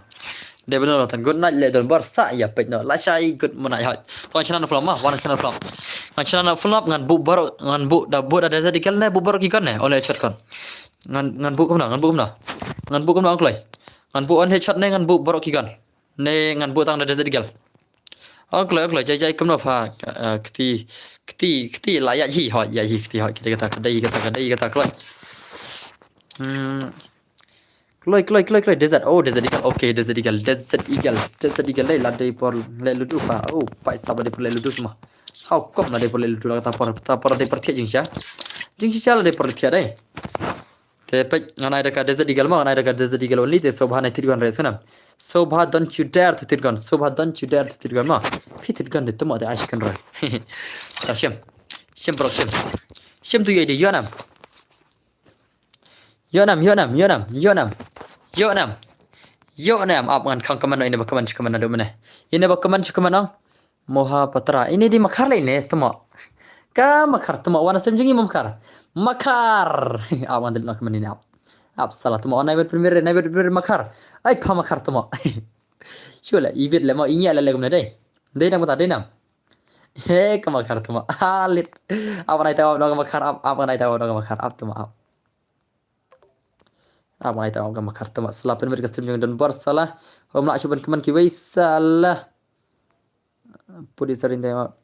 dia benar tan good night le don barsa ya pet no la shai good mana ya ton channel film mah one channel film ngan bu baru ngan bu da ada sedikit ne bu baru kikan ne oleh shot kon ngan bu kumna onklai ngan bu on headshot ne ngan bu baru kikan ne ngan bu tang da sedikit onklai jai kumna pha kti la ya hi kita kata kloi Kloi desert eagle okay desert eagle le ladai por le ludu pa pai sabade por le ludu semua how come ladai por le ludu ta por de per thia jing ladai por thia dai te pe nganai da desert eagle ma nganai da desert eagle only te sobha nai tirgan re sunam sobha don't you dare to tirgan ma fi tirgan de tuma de ashkan ro shem bro shem tu ye de Yonam up ngan kang kaman ini bakaman do mana ini bakaman moha patra ini di makar lain temo ka makar temo wana semjingi makar awan del kaman ini up salah temo ona ber premier makar ai pa makar temo shula ibit le mo inya le gumna dai nam ta dai nam ka makar temo alit awan ai taw do makar up temo up apa itu orang makar temak selapan mereka stream dan bersalah om nak cuban keman ki salah pudi sarin tema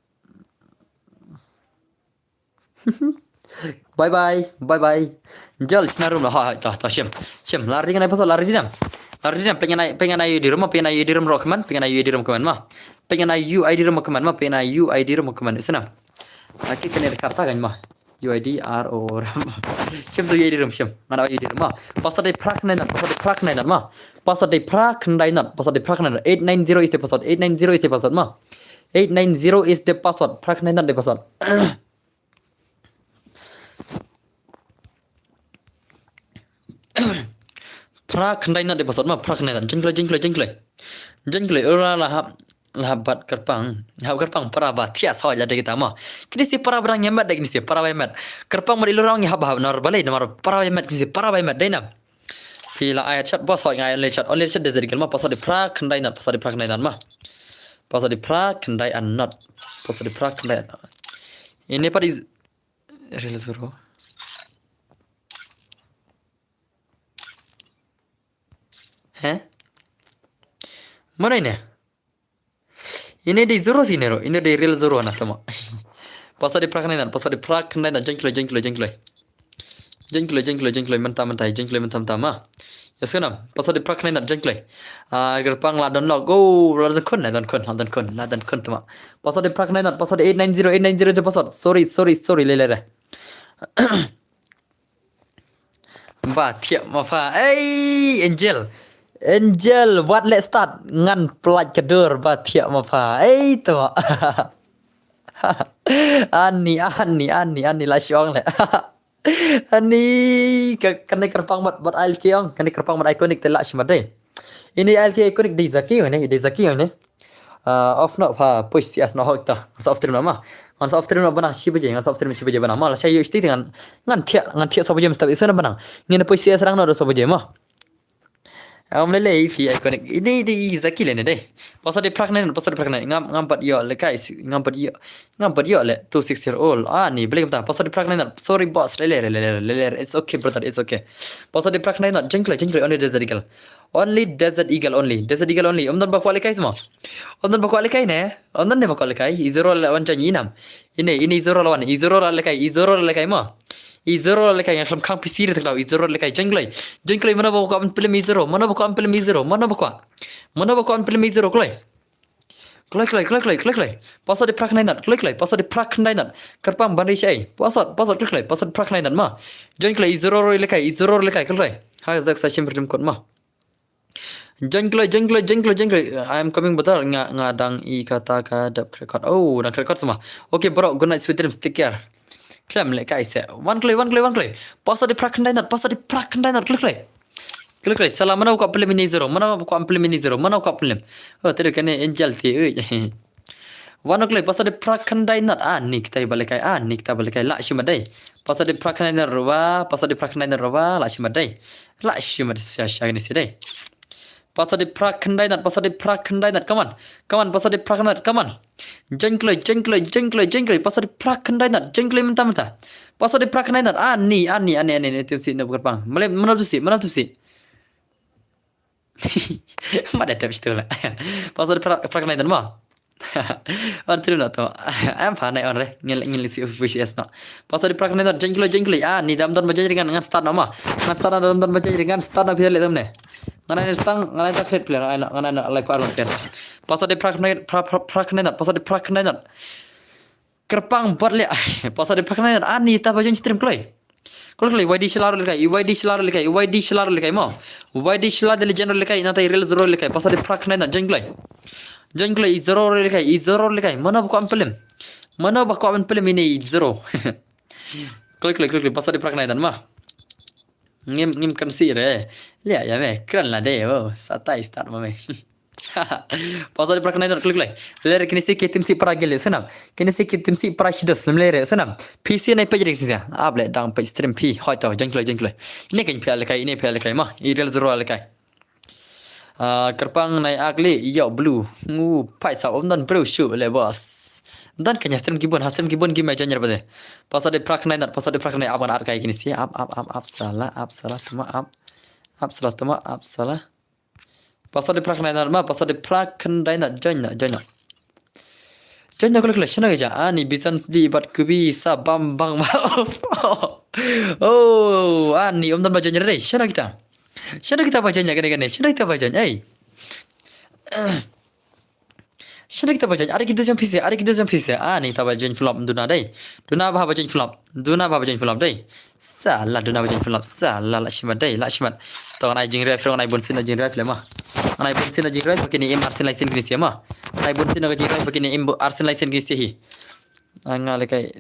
bye bye jal sinarum lah ha ta shem lari kan apa lari dinam Artinya pengen ayu di rumah keman, pengen ayu di rumah keman mah. Pengen ayu di rumah keman mah, pengen ayu di rumah keman. Sana. Aki kena kata kan mah. UID RO. Shem tu UID rum shem. Mana UID rum mah. Password de prak nai nat mah. Password de prak nai nat. 890 is the password. 890 is the password mah. 890 is the password. Prak nai nat the password. Prak nai nat the password mah. Prak nai nat. Jengklai. Ora lahabat kerpang para tia saw jadi kita mah kini si para berang nyemat dah kini si para bemet kerpang mari lorang ya bah nor balai namar para bemet kini si para bemet dai nam pila ayat chat bos hoy ngai le chat only chat desert gelma pasal di pra kendai nat pasal di pra kendai nat mah pasal di pra kendai an not pasal di pra kendai ini pada real suruh mana ini ini di zero sini ro, ini di real zero anak sama. Pasal di prak nainan, jengkloi. Mentah mah. Ya senam, pasal di prak nainan jengkloi. Gerpang ladan log, ladan kun tu mah. Pasal di prak nainan, pasal di 890 je pasal. Sorry lele. Ba tiap mafa, Angel, what let's start ngan pelat kedur batiak mapa. Tu mak. Ani lah syong le. Ani kena kerpang mat ILK ong, kena kerpang mat ikonik telak symadai. Ini ILK ikonik di Zaki ni. Off not pa push sias no hok ta. Masa off stream nama. Masa off stream banang si beje, masa off stream si beje banang. Malah saya isti dengan ngan tiak so beje mesti sana banang. Ngene push sias rang no so beje mah. Lele fi ikonik ini di Zaki le deh. Pasal di prak nai ngampat yo le kai ngampat yo le 260 old. Ni boleh kata pasal di prak nai sorry boss lele it's okay brother it's okay. Pasal di prak nai jengklai only desert eagle. Only desert eagle only. Omdan bakwa le kai semua. Omdan bakwa le kai ne. Omdan ne bakwa le kai. Izero le wan chanyi nam. Ini izero lawan. Izero le kai mah. Izero le kai yang kang pisir terlau izero le kai jengklai mana bawa kau film izero mana bawa film izero klai pasal di prak nai nat kerpang bandai syai pasal klai pasal prak nai nat mah jengklai izero le kai klai ha zak sa shim kot mah jengklai I am coming betul ngadang I kata kadap record dan record semua okay bro good night sweet dreams take care Klam le kai se. One clay. Pasal di prak kendai nat. Klik. Salah mana buka film ini zero. Mana buka film. Oh tadi kena angel ti. One clay pasal di prak kendai nat. Ni kita balik kai. Lak syumadai. Pasal di prak kendai nat rawa. Lak syumadai. Syah ni sidai. Pasal di prak kendai nat. Come on. Pasal di prak nat. Come on. Jengklai. Pasal di prak kendai nat. Jengklai mentah. Pasal di prak kendai nat. Ni tiap si nak berpang. Mana tu si. Mana tiap situ lah. Pasal di prak kendai nat mah. Orang terima tu. Am faham on re. Ngel si officials nak. Pasal di prak kendai nat. Jengklai. Ni dalam baca dengan start nama. Start dalam baca dengan start nak bisa lihat ni. Ngana tak set player ngana live alon test. Pasal di prak kendai nat. Kerpang buat le. Pasal di prak kendai nat. Ni tak baca stream klai. YD shilar le kai mo. YD shilar le general le kai nata real zero le kai. Pasal di prak kendai nat jengklai zero le kai. Mana buka film ini zero. Klik pasal di prak kendai nat mah. Ngim kan si re. Lihat ya me, keren lah deh. Satai start mame. Pasal di prak kendai nat klik. Lere kini si tim si para gele senam. Kini si tim si para shidas lere senam. PC naik page sini. Able dang page stream P. Hoi tau jengklai. Ini kan pihak lekai mah. Real zero lekai. Kerpang naik agli yo blue. Paisa dan bro shoot le bos. Dan kanya stream gibon gimana jangan pada. Pasal di prak nai aban ar kai kini si up salah tuma salah. Pasal di prak nai mah pasal di prak nai join. Join kalau kelas sana aja. Ni bisan di ibat kubi sa bang. Oh, ni dan baca nyere sana kita. Siya kita bacanya gane-gane. Siya kita bacanya. Siya kita bacanya. Ada kita jump pise. Ada kita jump pise. Nih kita bacain flop duna dai. Duna bah bacain flop. Duna bah bacain flop dai. Salah duna bacain flop. Salah lah shimat dai. Lah shimat. Tahu nai jing ref. Nai bonsin na jing ref lemah. Nai bonsin na jing ref. Begini im arsen license gini siapa? Nai bonsin na jing ref. Begini im arsen license gini sih. Nga lekai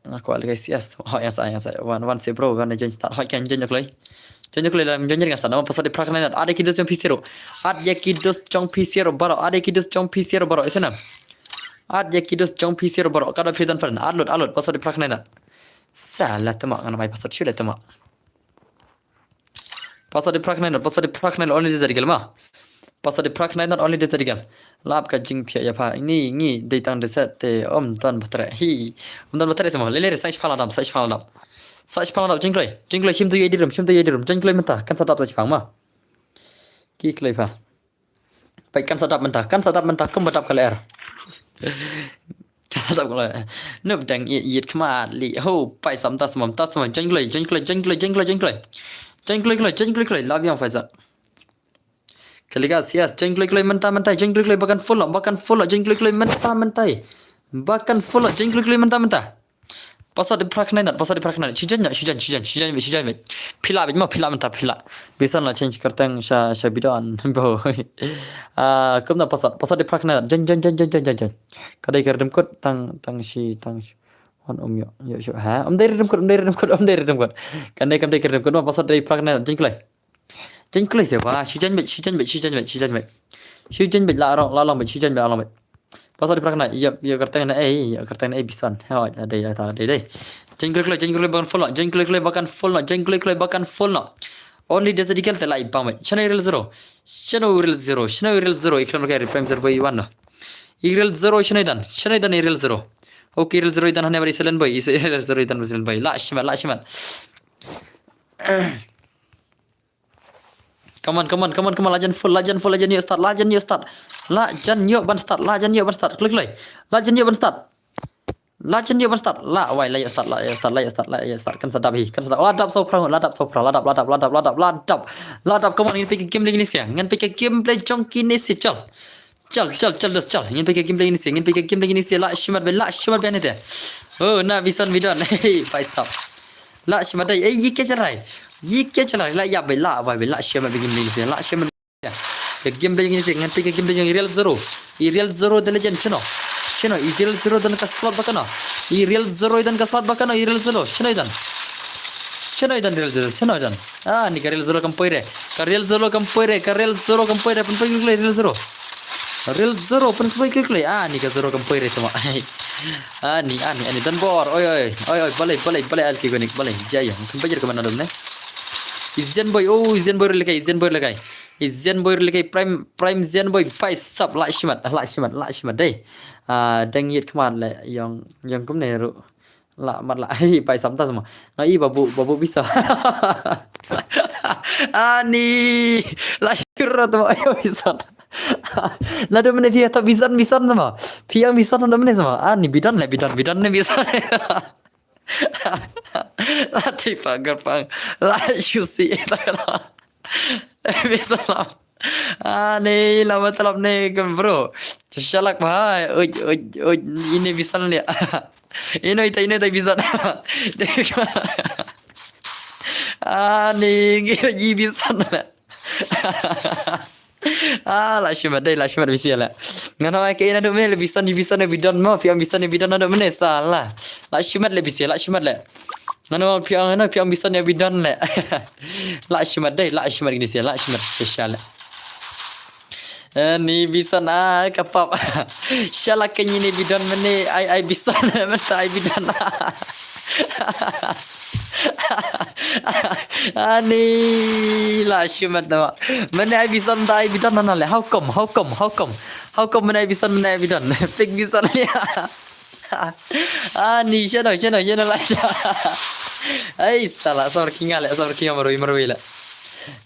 ngaku lekai sias. Yang saya. One say bro. One jangan start. Kan jangan klay. Jangan klay dalam jangan start. Nama pasal di prakna ini. Ada kidus jong pisiro. Ada kidus jong pisiro baro. Ada kidus jong pisiro baro. Isana. Ada kidus jong pisiro baro. Kada pidan fern. Alot pasal di prakna ini. Salah temak. Nama pasal sudah temak. Pasal di prakna ini only jadi gelma. Pasal di prakna ini only jadi gel. Lap ka jing pia ya pa. Ini datang deset te tan batre. Tan batre semua. Lele sai phaladam. Sai phaladam jingklay sim tu yedirum. Jingklay mentah kan sadap sai phang ma. Ki klay pa. Pai kan sadap mentah kem badap kaler. Kan sadap kaler. Nup dang yit khma li ho pai sam ta samam jingklay. Lab yang faizat. Kaliga sias jengklik mentah jengklik bahkan full jengklik mentah bahkan full jengklik mentah pasal di prakna sijan pila mentah bisa lah change kerteng sha bidan bo kumna pasal di prakna jen kadai kerdem kot tang on yo ha dari redem kot kadai kerdem kot pasal di prakna jengklik siapa? Sijan bet. La long bet. Pasal di prakna, ya kerteng bisan. Ada. Jengklik bahkan full. Only dia sedikit telai pam. Channel zero. Iklan mereka prime zero boy one. Real zero Shanaidan real zero. Okay, real zero idan hanya beri selen boy. Real zero idan selen boy. La shiman. Come on, lajan full, lajan yuk start. Lajan yuk ban start. Klik. Lajan yuk ban start. La, why, la yuk start. Kan sadap. Ladap sopra. Ladap. Come on, ingin pergi game lagi ni siang. Ingin pergi gameplay jong kini si Chal. Ingin pergi gameplay ini siang. La, shimat ben ni deh. Oh, na visan vidan. Hey, paisap. La, shimat deh. Ye क्या चला ला या बेला वा बेला शेम begin lagi sih la शेम ya game begini sih nganti game begini real zero the legend chino real zero dan ka slot bakana real zero dan ka slot bakana real zero chino idan ni ka real zero kampoire pun pergi real zero pun pergi klik ni ka zero kampoire tu mak ni dan bor oi balai alki gonik balai jaya kan bajar ke mana dom ne Zen boy lekai prime Zen boy pai sub la shimat deh dengit kemar le yang kum ne ru la mat la pai sam ta semua ai babu bisa ani la shira tu ayo bisa nado mene pia tak bisan sama pia bisan nado mene sama ani bidan ne bisa Latih pang lah susi bisa lah ni lama telap ni kan bro shalak bahai ini bisa ni ini bisa ni gini bisa lah shimat bisa lah ngano ai ke ina do mene bisa ni bidan ma piang bisa ni bidan do mene salah lah shimat le ngano piang bisa ni bidan le lah shimat gini sia la shimat shashala ni bisa na kapap shala kenyi ni bidan mene ai bisa menta ai bidan ani la shimat na mene ai bisa nda ai bidan na le how come mene ai bisa fake bisa ni ani chano la ai salah sabar kinga marui la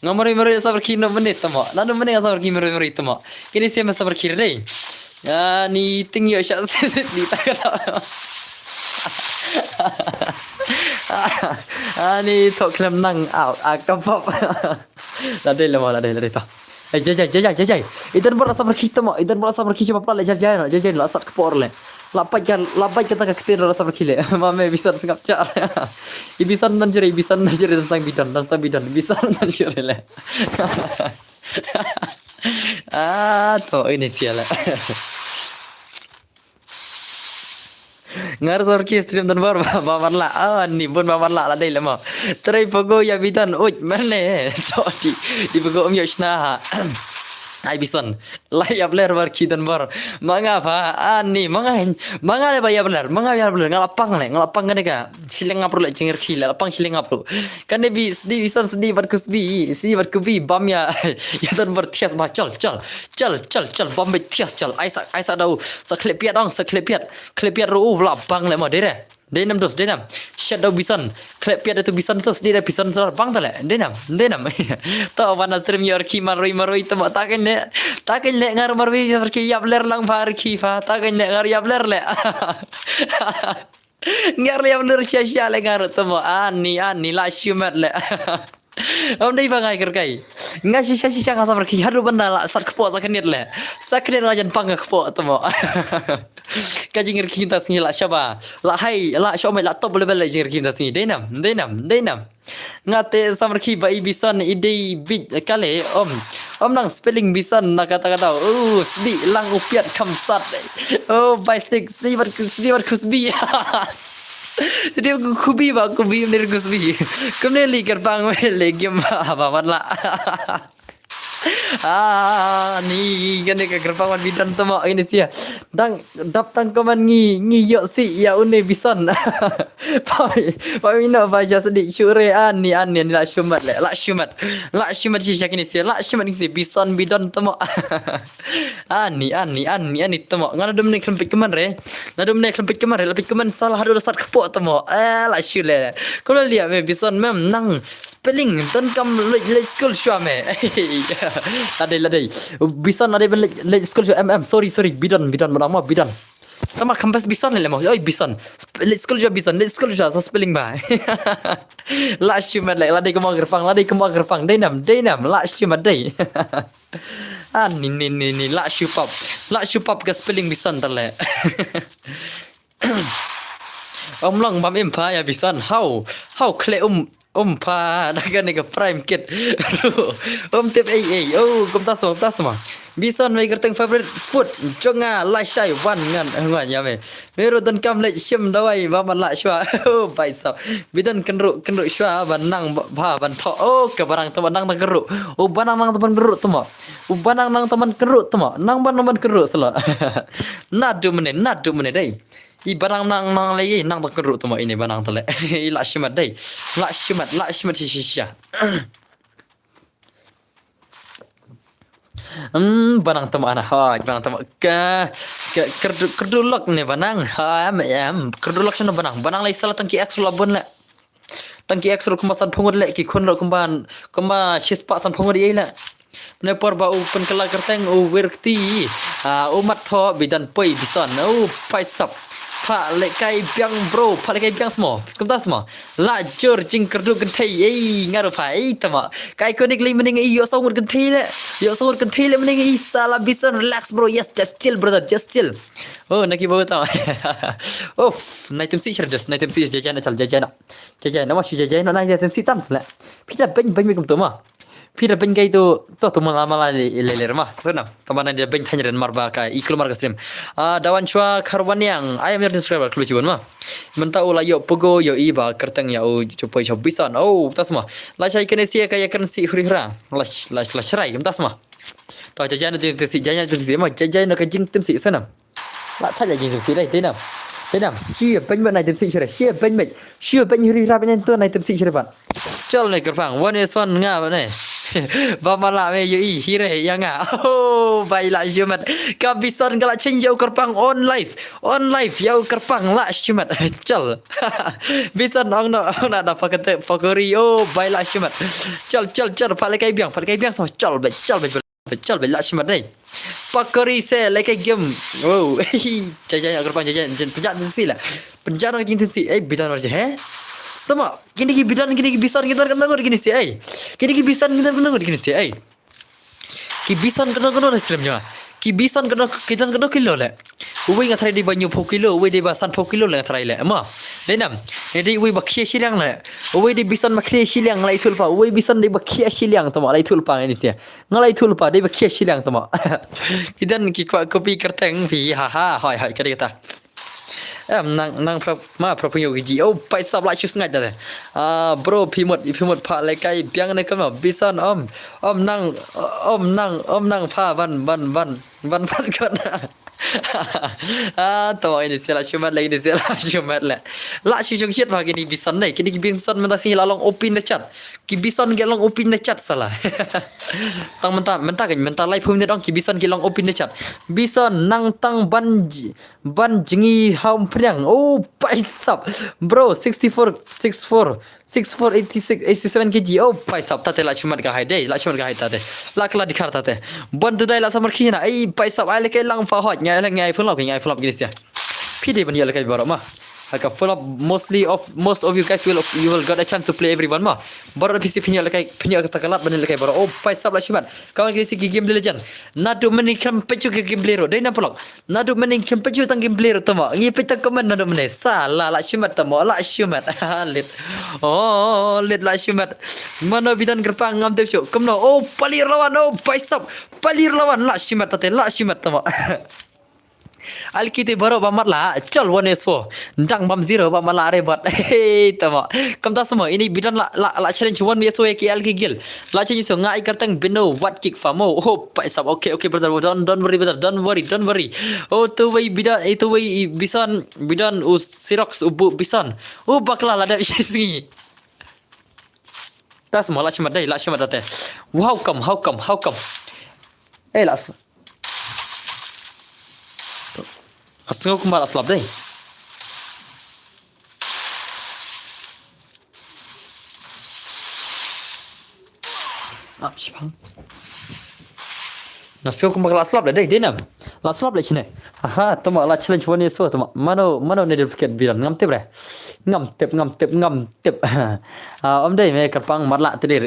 ngamari sabar kino menit tamo lalu mene sabar ki marui tamo kini siapa sabar kiri deh ni tinggi syak ni tak kata Ni tok kelam nang kapap. Ladai lama ladai ta. Jai. Idan bola sabar kita mo. Idan bola sabar kita pala jai la sat kepor le. Lapai kita ketir bola sabar kile. Mame bisa sengap car. Ibisan dan jeri tentang bidan. Ibisan dan jeri le. To ini siala. Ngar sorki stream dan bar bamarla ni bun bamarla la dai lama trai pogo ya bidan uj mane to di pogo yoshna ai bison lai abler bar kidan bar manga pa ani manga le ya benar ngalapang kan ka sileng ngapro le cengir khila lapang sileng ngapro kan bi bison sedih bar kusbi si bar kubi bam ya dan bar tias ba chal bam be tias chal ai sa dau sa klepiat ru lapang le ma dere Denam shadow bison klepiat itu bison terus dia bison sar bang tale denam to wana stream yor ki maroi to taken le ngar marwi yor ki yabler lang far ki fa taken le ngar yabler le ngar yabler sia le ngar to ani la shumat le Om dai bangai kerkai. Ngasih sisa ngasa pergi haru benda la sat kepo saknit le. Saknit rajan pang kepo temo. Kajingir kita singi la syaba. La hai la syome la top level le jingir kita singi. Denam. Ngate samarki bai bison ide bit kale om nang spelling bison na kata-kata. Sedi lang upiat kamsat. By stick sedi bar kusbi. Jadi aku kubi menir kusbi. Kemudian ligar bang lagi apa mana? Ni kan ke gerpangan bidan temo ini sih. Dang daptang komen ngi yo si ya une bison. Pai mina baca sedik syure ni la syumat si syak ini sih. La syumat ni sih bison bidan temo. Ani temo. Ngana dum ni klempik keman re. Lebih keman salah ada start kepok temo. La syule. Kalau lihat me bison mem nang spelling dan kam let's school syame. Ladai. Bison ada let's school sorry bidan menama bidan. Sama kampus bison le mo. Oi bison. Let's school bison. So spelling ba. La syumat le ladai kemang gerpang. Denam la syumat dai. Ni la syupap ke spelling bison terle. Om long bam impa ya bison. How kle pa dagan ke prime kit. Tip kom tas semua. Bison mai kerteng favorite food jonga lai shai wan ngan ya me. Meru dan kam le shim dawai ba man la shwa. Bai sa. Bidan kenru shwa ban nang ba ban tho. Ke barang teman nang keru. Banang nang teman keru temo. Banang nang teman keru temo. Nang ban keru selo. Nadu mene dai. Barang nang lagi nang terkerut tu ini barang tele. La syumat dai. La syumat sisa. Barang temu anak. Barang temu kerdulok ni barang. Kerdulok sana barang. Barang lai salah tangki X labon le. Tangki X kemasan pungut le ki kun kemban sispa san pungut ye le. Nepor ba pen kala kerteng werkti. Umat tho bidan poi bison. Paisap. Pak lekai biang bro, pak lekai biang semua. Kumta semua. La jur jing kerduk gentai. Ngaru pai tama. Kai konik li mending yo sawur gentai le. Mending salah bisa relax bro. Yes, just chill brother, just chill. Naki bawa tama. Naitem si cerdas, jajan nama si jajan naitem si tam sela. Pida ben kum tama. Pira ben gay tu mala le mah sana tamana dia ben tanya dan marba ka ikul marga stream dawan chua karwan yang ayam your subscriber klu cigon mah menta ula yo pogo yo iba kerteng ya coba bisan tas mah la sai kene sia kaya kan si hurihra la rai tas mah to jajan tu si mah jajan ka jing tim si sana la tanya jing si dai tenam chia ben này tim si chere chia ben hurihra ben tu này tim si chere ban chol ne kerpang one is one nga ba ne Bamala me yui hire yang baiklah jumat kabisan galak cenjau kerpang on live yau kerpang la jumat cel bisan ong na da fakori baiklah jumat cel palakai biang so cel la jumat dai pakori se lekai game jajan kerpang jajan penjara sila penjara jin si bidan aja Tama, gini bidan gini bisan kita kena gini sih ai. Gini bisan kita kena gini sih ai. Kibisan kena stream jangan. Kibisan kena kilo le. Uwe ngat di banyu po kilo, uwe di basan po kilo le ngat le. Ama. Denam. Jadi uwe bakia silang le. Uwe di bisan bakia silang lai tulpa. Uwe bisan di bakia silang tama lai tulpa ini sih. Ngalai tulpa di bakia silang tama. Kidan ki kopi kerteng pi ha ha hai hai kata. Nang proprio gigi. Oh, pai sab lại chút ngay đây. Bro, phi một pha lại cái biang này cơ mà bisan om nang pha văn cận. Tao ini sila cuma lagi ni sila cuma le. La si jong chat bagi ni bisan dai. Kini bisan mentah sini lalong opin na chat. Ki bisan ke long opin na chat salah. Tang mentah kan mentah lai phum ni dong ki bisan ke long opin na chat. Bisan nang tang ban jengi haum priang. Oh, paisap. Bro, 86 kg. Oh, paisap tate la cuma ka hai dai. La cuma ka hai tate. La kala dikhar tate. Ban tu dai la samar khina. Ai paisap ai le ke lang fa hot ngay full up gini sih. PD ban ya lekai baru mah. Haka full up most of you guys you will got a chance to play everyone mah. Baru PC punya kata kalap ban lekai baru. Oh, paisap lah cuman. Kawan kita si game legend. Nadu meni kampecu ke game player. Dai nampak. Nadu meni kampecu tang game player tu mah. Ngi petang komen nadu meni. Salah lah cuman tu mah. Lah cuman. Lit. Oh, lit lah cuman. Mana bidan gerpang ngam tep cuk. Kemno. Oh, palir lawan. Oh, paisap. Palir lawan. Lah cuman tate. Lah cuman tu mah. Alkite baru bamat lah, col 1s4, dang bam 0 bamat lah rebot, hei tama, kamta semua ini bidan la challenge 1s4 ke alki gil, la challenge so ngai kartang bino what kick famo, oh paisap, okay brother, don't worry brother, don't worry, oh tu way bidan itu way bisan bidan us sirox ubu bisan, oh bakla lah dah sini. Tas semua la cuma dah, how come, lah. Astengah aku malas lap deh. Sipang. Nasi aku malas lap deh, denam. Las lap leh sini. Aha, tama la challenge one so tama. Mano ne duplicate biran ngam tep. Om dai me kapang marla tedir.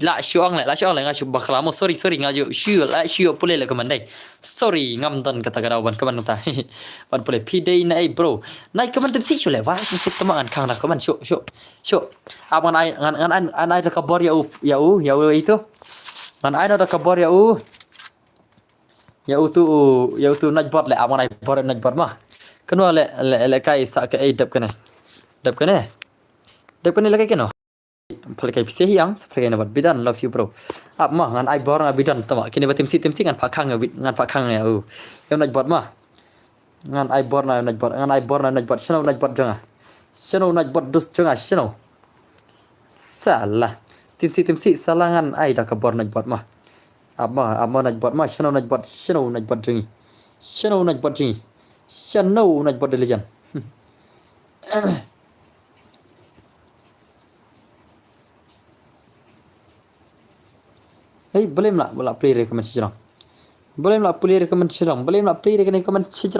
La syuang le ngaju baklamo. Sorry ngaju syu pule le kamandai. Sorry ngam dan kata ban kaman ta. Ban pule pidai nai bro. Nai kaman tep si chule wa fit tama an khang na kaman syu. Abang ngan ai da kabor ya itu. Ngan ai da kabor ya tu najbot le abang ai bor najbot mah. Kenua le kai sa ke dap kene. Dap kene le kai keno. Pal kai pise hiang seperti na bidan love you bro. Ap mah ngan ai bor bidan tama kini batim si ngan phakang ya Yang najbot mah. Ngan ai bor najbot seno najbot janga. Seno najbot dus janga seno. Salah. Tim si salah ngan ai dah kabor najbot mah. Amma najbot mah seno najbot jengi. Seno najbot legend. Hey, boleh nak play recommend sejurang. Boleh nak play recommend sejurang.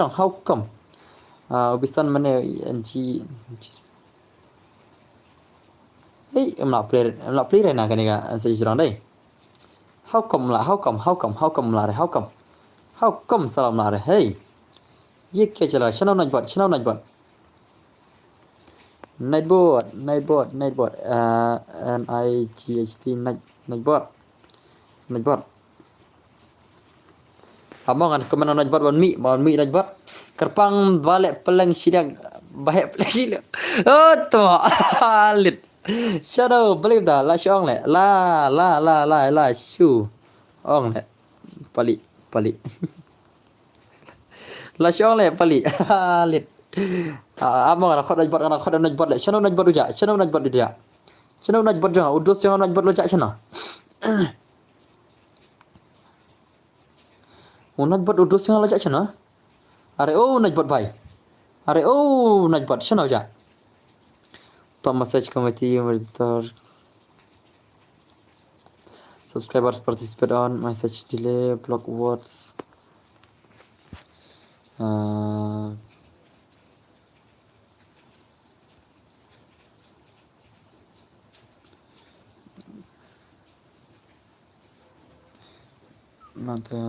How come? Ubisan mana NG. Hey, nak play rena kan ni sejurang dai. How come lah? How come salam lah? Hey. Ye क्या चला Shanno najbot nightbot NIGHT nightbot Abang kan kemana najbot bon mi najbot kerpang balik peleng sidang bahek peleng sidang oh tu halit shadow believe dah la syong le la shu ong le pali la syong le pali halit abang nak najbot le chano najbot uja chano najbot jangan udus jangan najbot lo jak chano najbot udus jangan lo jak chano are najbot bhai are najbot chano ja top message committee monitor subscribers participate on message delay block words nanti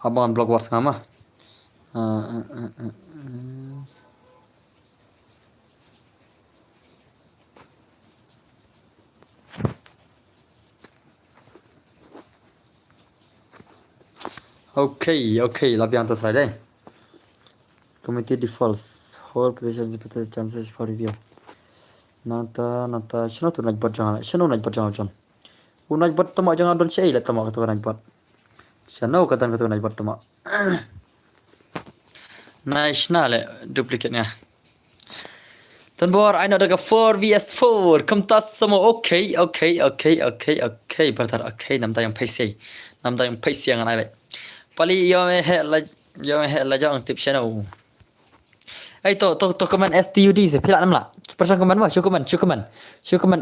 abang blog wars ngama okay labihan tu try deh committee defaults whole positions potential chances for review nata shino tu nak buat jangan John unaj buat tamak jangan don cai lah tamak kata unaj buat shano kata unaj buat tamak nice na le duplicate nya Tan bor I know daga 4 vs 4 kom tas semua okay bertar okay namta yang paisi yang anai pali yo me he la jang tip channel ai to comment STUD se pila namla persan comment ma syukuman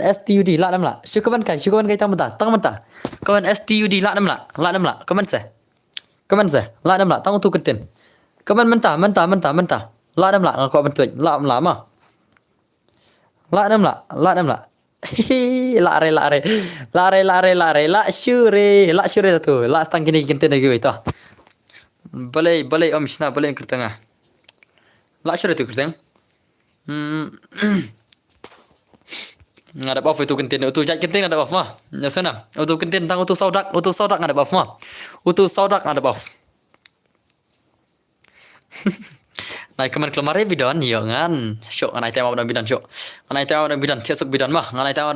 STUD la namla syukuman kai tang mata comment STUD la namla comment se la namla tang tu konten comment mentah la namla ngako bentuj la ma la namla la syure tu la stang kini konten lagi itu balai om shna balai kertanga la syure tu kertang ngadap off itu konten itu jat konten ngadap off mah nyasana itu konten tang itu saudak ngadap off mah itu saudak ngadap off Nai keman kelamare bidan yo ngan syok nganai tema bidan syok nganai tema bidan kesuk bidan mah nganai tema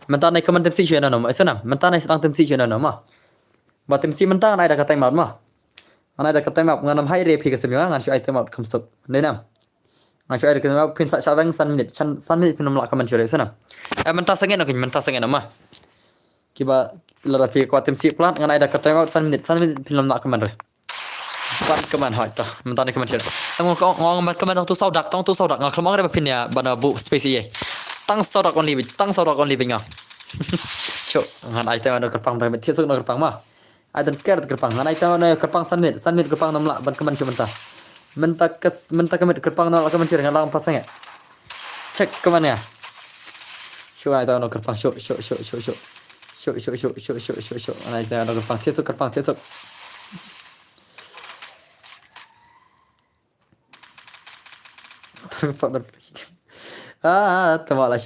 mentah nai keman temsi chena no esana mentah nai sedang temsi chena no mah ba temsi mentah nai dah kata mah nganai dah kata nganam hai re phi kesem ngan syok tema khamsuk nenam ngan syok tema pin sa chabang san minit pin nomla keman syok esana mentah sangen no mah kiba lara phi ko temsi plat nganai dah kata san minit pin nomla keman re Pan keman hoi ta mentani keman cer ngong mat keman tang tu saudak ngak kemang ada pin ya bana bu spesies tang saudak only binga cok ngan item ada kerpang ta tiesuk na kerpang mah ada ker kerpang ngan item ada kerpang sanit kerpang namla ban keman cementa menta keman kerpang namla keman cer ngalang pasang ya cek keman ya cok item ada kerpang cok ngan item ada kerpang tiesuk temak la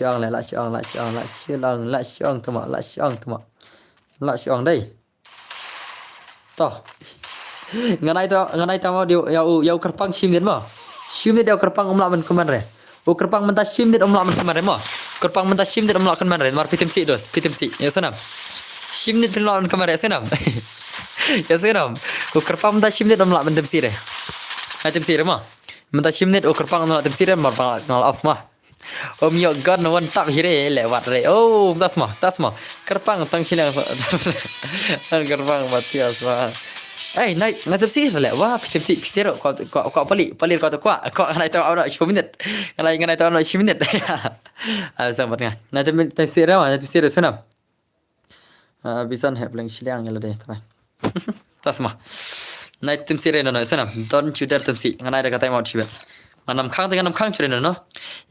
syong đây toh nganai tama dia yau kerpang sim dia dia kerpang umla men keman re kerpang mentah sim dia umla men keman re kerpang mentah sim dia umla keman re mar pitim si ya senam sim dia umla men keman re senam ya senam kerpang mentah sim dia umla men temsi re temsi re mah mentah simnit kerpang nak temsi dan marpang ngal off mah om yo god no one tap hire lewat re tas mah kerpang tang silang kerpang matias mah naik temsi sele wah temsi pisero kau palir kau tu kau naik tahu ada 10 minit ngai tahu ada 10 minit sambat ngah naik temsi ra temsi sunam bisan he blang silang ngala deh tas mah naik temsi re no sana don chudar temsi nganai da katai mau chiba nganam khang chure no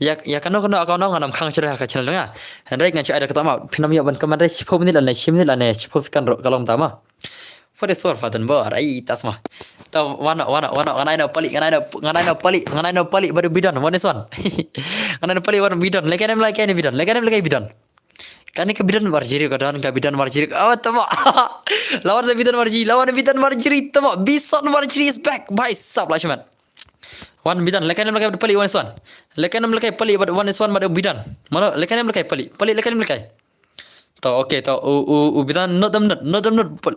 ya kano nganam khang chure ka channel nga handai ngan chai da kata mau pinam ya ban kaman re 10 minit la 10 minit la ne 10 sekan ro kalong tama for the sore fadan bo rai tasma ta wana nganai no pali baru bidan one is one nganai no pali baru bidan lekan bidan Kani ke bidan marjiri kadang ke bidan marjiri awat tama lawan bidan marjiri tama bisan marjiri is back by sab lashman one bidan lekan pali one is one lekan pali but one is one pada bidan mana lekan pali lekan to okay to u bidan not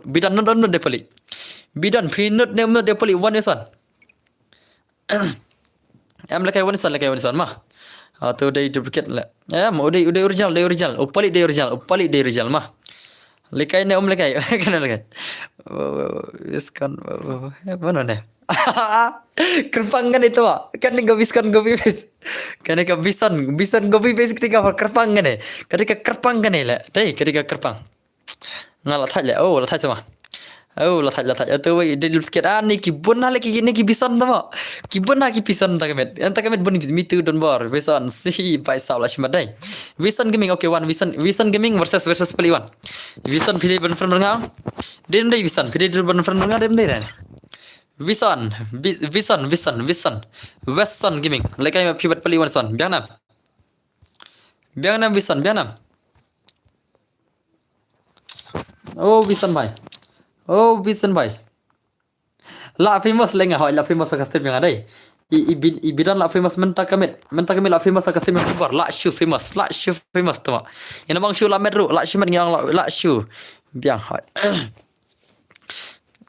bidan not de pali bidan phi not de pali one is one am lekan one is one mah atau dari duplicate lah mau dari original upali dari original mah lekai ne lekai kan lekai viskan mana ne kerpangan itu kan enggak viskan gobi vis kan enggak bisan gobi vis ketika kerpangan ne ketika kerpangan ne lah dai ketika kerpang ngalat aja lah thaj sama Oh, latat atau wei dia sikit ni kibun lagi ni kibisan tama. Kibun lagi kibisan tak kemet. Anta kemet bun mitu don bor. Vision si pai saw lah simadai. Vision gaming okay one Vision gaming versus play one. Vision pilih ben friend ngam. Dem dai Vision pilih ben friend ngam dem dai. Vision Western gaming. Lekai ma pivot play one son. Biang nam Vision biang nam. Oh Vision bhai. Oh Vision bhai. La famous lenga hoi la famous ka step yang adai. Ibidan la famous menta kamit la famous ka step yang bar la shoe famous tama. Ina bang shoe la metro la shoe ngang la shoe. Biang hoi.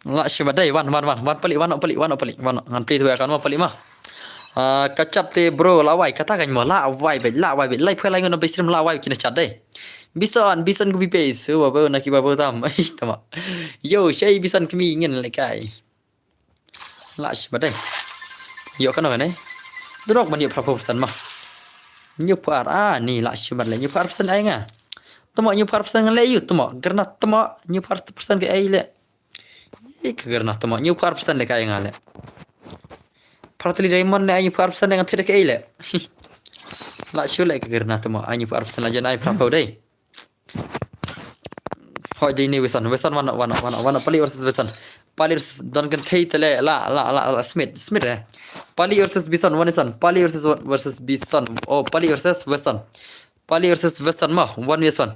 La shoe badai wan pali ngan play tu akan pali mah. Kacap te bro lawai katakan mo lawai be lai phai lai ngon be stream lawai kina chat dai. Bison ku bipes baba nak baba tam tama. Yo shai bison kami ingin lekai. Lash badai. Yo kan ne. Drok man yo proposal mah. Nyu par ni lash bad le nyu par persen ai nga. Tama nyu par persen le yu tama karena tama nyu par persen ke ai le. Karena tama nyu par persen le kai nga le. Partly diamond ne nyu par persen dengan tidak ke ai le. Lash le karena tama nyu par persen la janai propau dai. Hoi ini Western wana Pali versus Western. Pali versus don kan thei tele la Smith Pali versus Bison one Western. Pali versus Bison. Oh Pali versus Western. Pali versus Western mah one Western.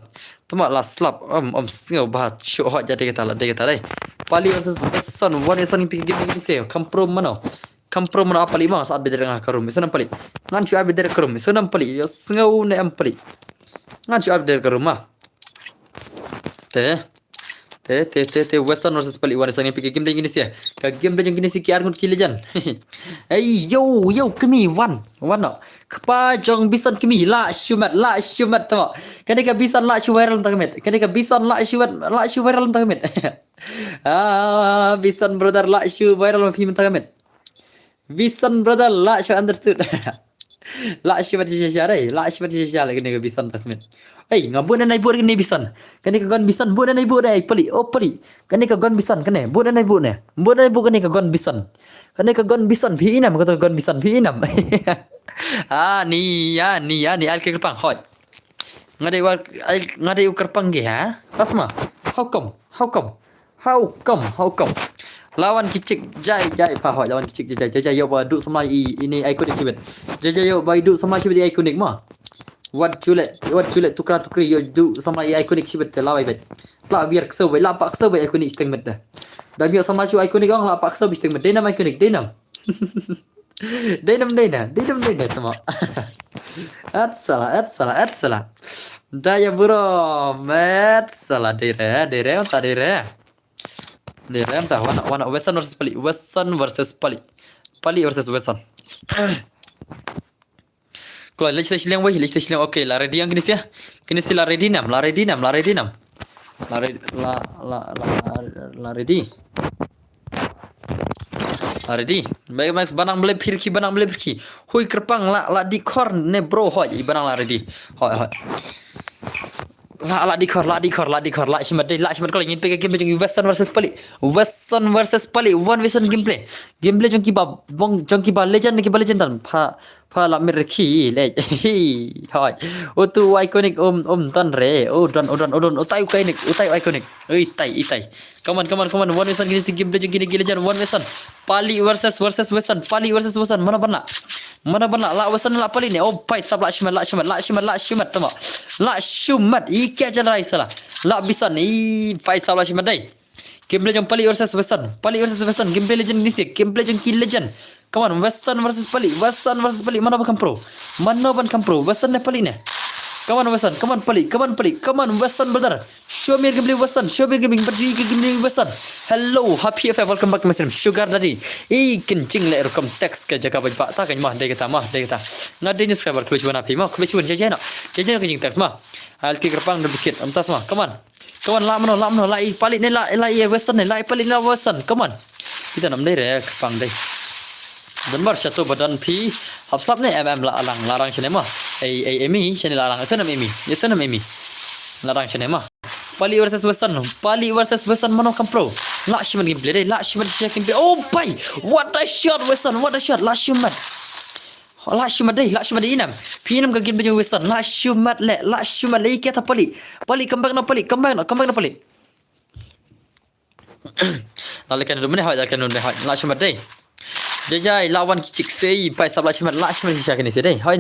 Tuma la slap singo bahat show hot jadi kita dai. Pali versus Western one Western pi game ni se comprom mano apa lima saat beda dengan karum. Misalnya Pali. Ngan cu beda karum. Misalnya Pali yo singo ne Pali. Ngan cu beda karum mah. Te Western versus Pali one sang pikir game lagi ni sia. Ka game lagi ni si kiar ngut kilejan. Hey yo kami one no. Kapa jong Bison kami la shumat tama. Kani ka Bison la shu viral tak met. Kani ka Bison la shu viral tak met. Bison brother la shu viral film tak met. Bison brother la shu understood. La shu bat syare kani ka Bison tak met. Hey, ngabun na naibut ni Bison. Kani ka gon Bison bu na naibut dai Pali. Oh Pali. Kani ka gon Bison kani bu na naibut ne. Bu na naibut kani ka gon Bison. Kani ka gon Bison pi inam ka gon Bison pi inam. Ni al ke kerpang hot. Ngadai kerpang ge ha. Pasma. How come? Lawan kicik jai pa hot lawan kicik jai yo ba duk sama ini ikonik sibet. Jai yo ba duk sama sibet ikonik mah. What culet tukri yo du sama ikonik sibet lawai bet. La biar kesau bet la pak kesau bet ikonik steng bet dah. Dan biar sama cu ikonik ang la pak kesau steng bet. Denam ikonik denam. Denam tama. At salah. Daya bro, met salah dere ta dere. Dere ta wana Western versus Pali. Pali versus Western. Kalau let's liang okay la ready yang kini si la ready nam la ready baik banang beli pirki hui kerpang la di korn ne bro hoi banang la ready hoi la di kor la shimat kalau ingin pergi game jong Western versus Pali one Western gameplay jong ki ba legend dan pa la merki le hoi tu iconic tan re dan utai iconic itai come on one Western gini gameplay jong gini legend one Western Pali versus Western mana bana la Western la Pali ne oh pai sab la shimat tama la shumat ikia jalan salah la bisa ni pai sab la shimat dai gameplay jong Pali versus Western gameplay legend ni se gameplay jong kill legend. Come on, Western versus Pali. Mana ban pro? Western ne Pali ne. Come on Pali. Come on Western brother. Show me gameplay Western. Pergi ke gameplay Western. Hello, happy FM. Welcome back to my stream. Sugar Daddy. Kencing le rekam teks ke jaga bajak tak kan mah dai kata. Ngadai ni subscriber kebecuan api mah. Kebecuan jajan nak. Jajan kencing teks mah. Hal ki kerpang debikit amtas mah. Come on la mano la Pali ne la Western ne la Pali la Western. Come on. Kita nam dai re kerpang dai. Dan bar satu badan pi hapslap ni larang sini mah emi sini larang sana emi larang sini mah Pali versus Western mana kan pro Lakshman gameplay deh. Lakshman Shisha gameplay. Oh boy, what a shot Weston, what a shot Lakshman. Lakshman deh inam. Pinam ke gameplay Weston. Lakshman le kita pali. Pali kembang na pali. Lalu kan rumah ni hawat kan rumah hawat. Lakshman deh. Jajai lawan kicik sei pai sab Lakshman Shisha kini sih deh. Hawat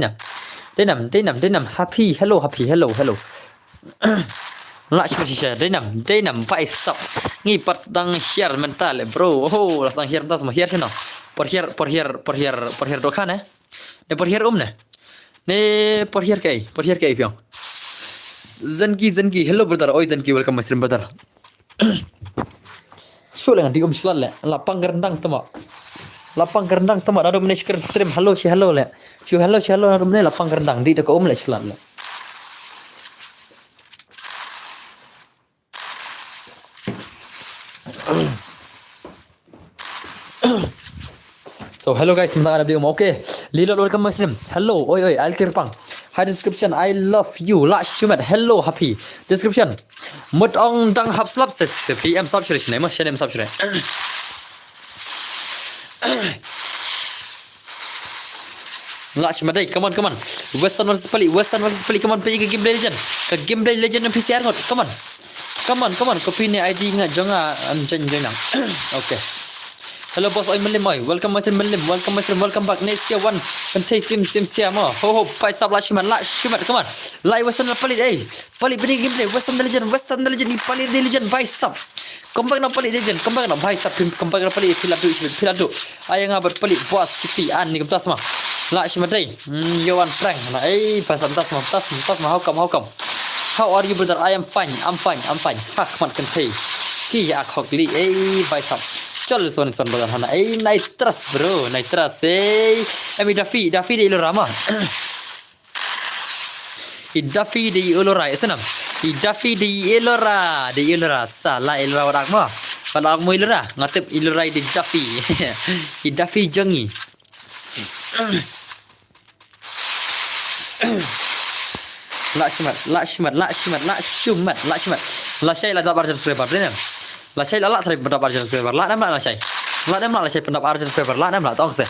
nam. Denam. Happy. Hello. Lakshman Shisha. Denam. Pai sab. Ni pas sedang share mental bro. Oh, sedang share mental semua. Share sini. Per here dokan eh. Ne per here ne. Ne per here kai piang. Zanki. Hello brother. Oi Zanki, welcome my stream brother. Show lang di seklan le. Lapang gerendang tama. Nado meneh stream. Hello le. Hello nado meneh lapang gerendang di dekat le seklan le. So hello guys, sebentar ada video okay. Lilo welcome my stream. Hello, oi, I'll kirpang. Hi description, I love you. Lakshman, hello, happy. Description. Mut ong dang hap slap set PM subscribe sini, mas channel subscribe. Lakshman day, come on. Western versus Pali, come on, play Gameplay Legend. Ke Gameplay Legend yang PCR ngot, come on. Copy ni ID ngat jonga jenang. Okay. Hello boss, oi melim oi. Welcome my stream, welcome back. Next year one can take team sia mo. Ho, pai sab Lakshman, come on. Lai Western Pali Pali bini gameplay Western Legend ni Pali Legend pai sab. Kembang na Pali Legend, kembang na pai sab, kembang na Pali piladu. Ayang abat Pali boss city an ni ketas mah. Lakshman day. Yawan prank. Na pai sab tas mah how come. How are you brother? I am fine. I'm fine. Hak man kan pay. Ki ak hokli pai sab. Chal son brother hana night trust bro Emi Daffy di Ilorama Daffy di Ilora senam Daffy di Ilora salah Ilora wadak mo wadak mo Ilora ngatip Ilora di Daffy Daffy jongi Lakshman Lashai la dapat subscriber benar Lashai la tadi pendapat arjan subscriber la nam la Lashai pendapat arjan subscriber la nam la tong se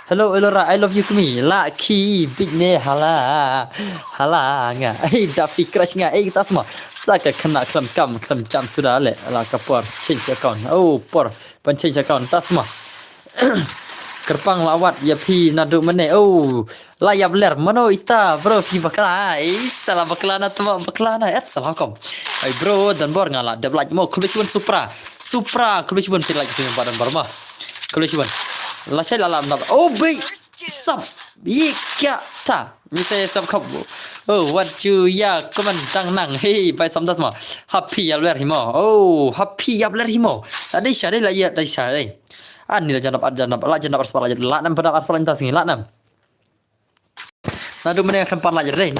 hello Elora I love you to me la ki big ne hala nga Daffy crush nga kita semua saka kena kelam jam sudah le la kapor change account por change account tas semua Kerpang lawat ya pi nadu mene layap ler mano ita bro pi bakla salah baklana tama baklana salah kom bro dan bor ngala dab laj mo kulisiwan supra kulisiwan pi laj sini badan barma kulisiwan la chai la lam bay sab yikya ta mi se sab khap what you ya komen dang nang pai sam das ma happy ya ler himo happy ya ler himo tadi syare la ya tadi syare Ani la janab arspal la nam pada arspal entas ni la nam nadu mene akan parla jadi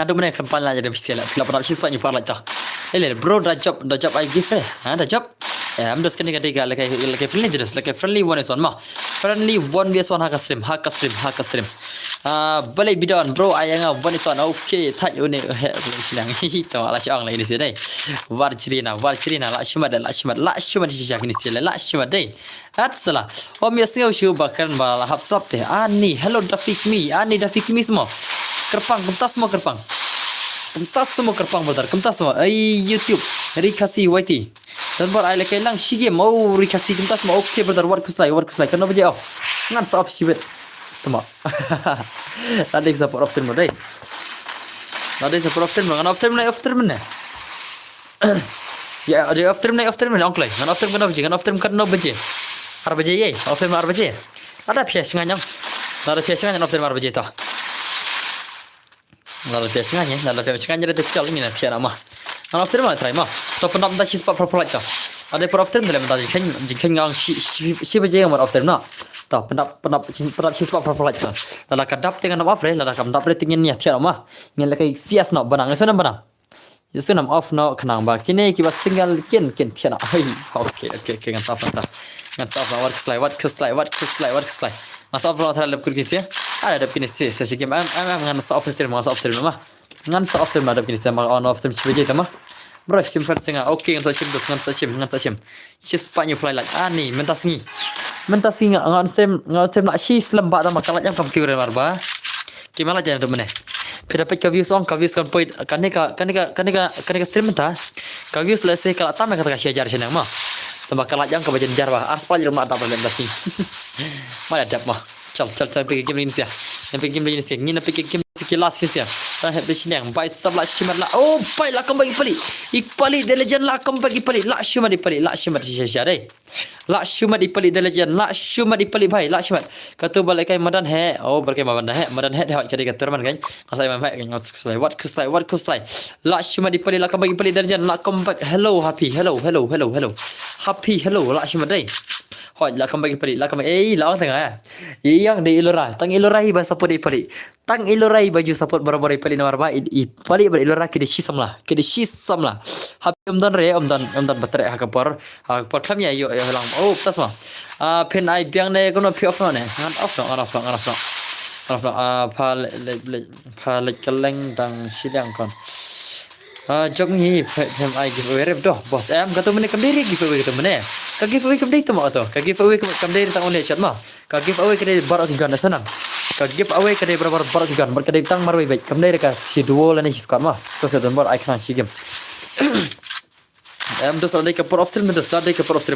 pistela pila pada sispa ni parla ta ele bro da job I give da job am dos kene ketiga like friendly one is one ma friendly one vs one haka stream balai bidon bro ayanga one is one okay thaj une silang to ala syang la ini sedai war cirina Lakshman sisa kini sila Lakshman dai atsala om yasngau shu bakran bala hap slap teh ani hello Daffy me semua kerpang kentas semua kerpang brother kentas semua YouTube Rikasi YT dan buat ai lekai lang shige mau Rikasi kentas semua okay brother work kuslai kan off ngan off shibet tama tadi support off term dai ngan off term ya ada off term onklai ngan off term kan no baje 4 baje ye off term 4 baje ada pias nganyang off term 4 baje ta Lalu piasnya ada kecil ni nak pian ama. Kalau after mana try mah. Top nak dah sispa proper like ta. Ada per after dalam dah jengking ngang si baje yang after na. Ta penap sispa proper like ta. Lalu kadap dengan off le, lalu kadap le tingin ni pian ama. Ni lagi sias nak banang, sana banang. Justru nam off nak kenang ba. Kini kita single kin pian. Okay kan saf ta. Kan saf work slide. Masa off terhadap kulkis ya. Ada kini sesi game am ngan off term mah. Ngan off term ada kini sama on off term cibaje tama. bro sim fan singa okay ngan sa chim shis pa nyu fly like ani mentas singa ngan stem la shis lembak tama kalat yang kam kiure marba kimala jan tu mene फिर पे कव्यूज kan point kanika stream ta kव्यूज ले से kala tama kata share jar senang ma tambah kala jang ka bajan jar ba aspal jar ma ta problem dasi mala dap ma chal pergi game ini sia yang pergi game ini sia ngina pergi game sekilas sia ta he bising yang bai sabla shimat la oh bai la kam bagi pali ikpali de legend la kam bagi pali la shimat ipali la shimat sia dai la shimat ipali de legend la shimat ipali bhai la shimat katu balai kai madan he oh berkai madan he hot jadi katu man kan kasai man bhai what kuslai la shimat ipali la kam bagi pali de legend la kam bagi hello happy hello happy hello la shimat dai hot la kam bagi pali la kam la orang tengah yang di ilora tang ilora hi bahasa podi pali tang ilora hi baju support boro-boro pali nomor ba i pali ber ilora ke di shisam lah happy om dan batre hakapor klam ya yo lang oh tas ma pen ai biang ne kono pi off ne ngan off pa le keleng dang silang kon jog ni pem ai giveaway rep doh bos em kata mene kam diri giveaway kata mene ka giveaway kam diri tamo to ka giveaway kam diri tang ole chat ma ka giveaway kade barat gan sana ka giveaway kade berapa barat gan ber kade tang marwai baik kam diri ka si duo lani si squad ma to se don bor icon si game em dos lade ka por off stream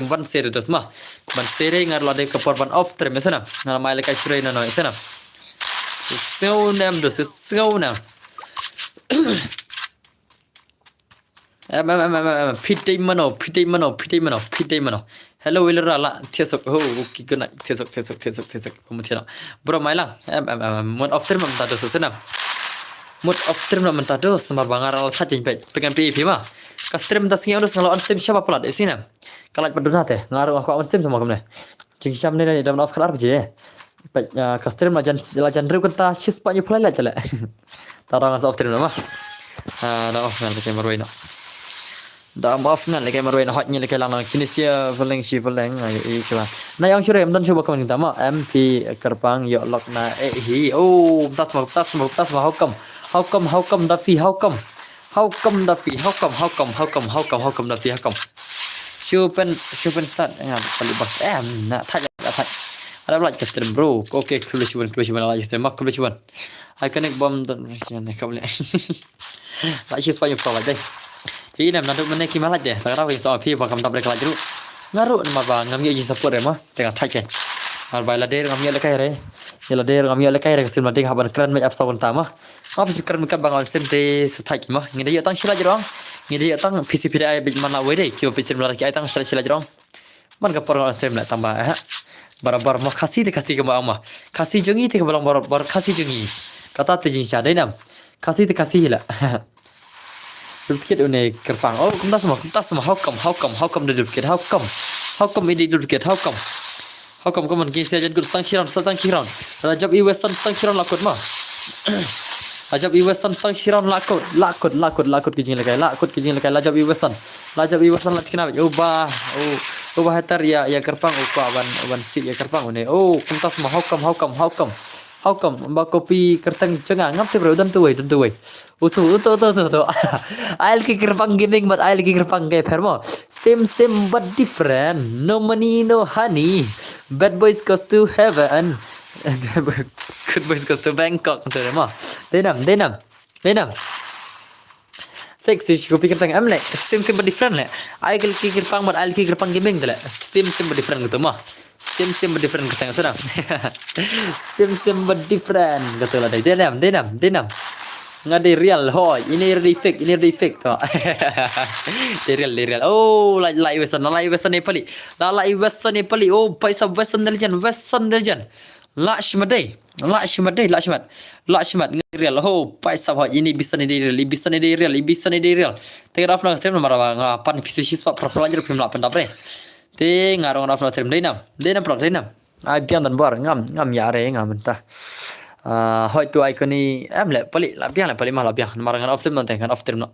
one series dos ma ban series ngar lade ka por ban off stream sana ngar mai le kai sure na no sana so nem dos so na Pitai mano hello ilera la thiesok ho ki guna thiesok pumuthira bro mailang mod of term manta dos sena mod of term manta dos mar bangar al khat pe pengen pi ma ka stream das ngi dos ngalo on stream siapa plat isina kalat paduna te ngaru aku on stream sama kamne jing syam ne dalam off khalar je pe ka stream la jan ru kata shis pa nyu play la chala tarang off stream ma na off ngal ke marwai no da maaf ngan lagi marwai na hotnya lagi lang Kinisia paling si paling ai kala na yang chure dan coba kamu minta ma MP kerpang yo lok na hi oh tas ma how come da fi how come da fi Super start ya paling bos na thaj ada like custom bro okay kulushwan like custom mak kulushwan I connect bomb dan ka boleh tak sih banyak problem deh ini nanti mana kimalat deh sekarang wis so pi bakam tablet kelat dulu ngaru nama bang ngamnya ji support ma tengah thaj kan ar bai la der ngamnya le kai re ya la der ngamnya le kai re sim nanti haban kran me up sawan tama apa sih kran kan bang sim te thaj ma ngide ya tang sila jirong ngide ya tang PCPDI big mana we deh kio PC melar ki ai tang sila jirong man ka por sim la tambah barabar ma kasih ke ma kasih jungi te balang bar kasih jungi kata te jing sha dai nam kasih te kasih la duplicate une kerpang oh kumtas ma how come the duplicate how come ini duplicate how come kamu gini saja good stang siron rajab iwesan stang siron lakut ma rajab iwesan stang siron lakut kijing lekai rajab iwesan lak kenapa ubah hatar ya kerpang aban si ya kerpang une oh kumtas ma how come mbak kopi kertang cengang ngap te bro dan tuai utu I'll ki kerpang gaming but I'll ki kerpang ke permo same but different no money no honey bad boys goes to heaven good boys goes to Bangkok tu mo denam fix is kopi kertang am like same but different le I'll ki kerpang but I'll ki kerpang gaming tu le same but different gitu mah same but different kertang sedang same but different gitu lah denam ngade real hoy ini real fake to de real oh like western nepali oh paisa western legend lashmat real ho paisa ho ini bisa ni de real te rafna stream mara ngapan pisisis pak propelajar film la pendapre te ngarong rafna stream denam plak denam ai biang dan bar ngam yare ngam entah hoi tu icon ni em le pali la biang mah la biang marangan off stream nonton kan off stream no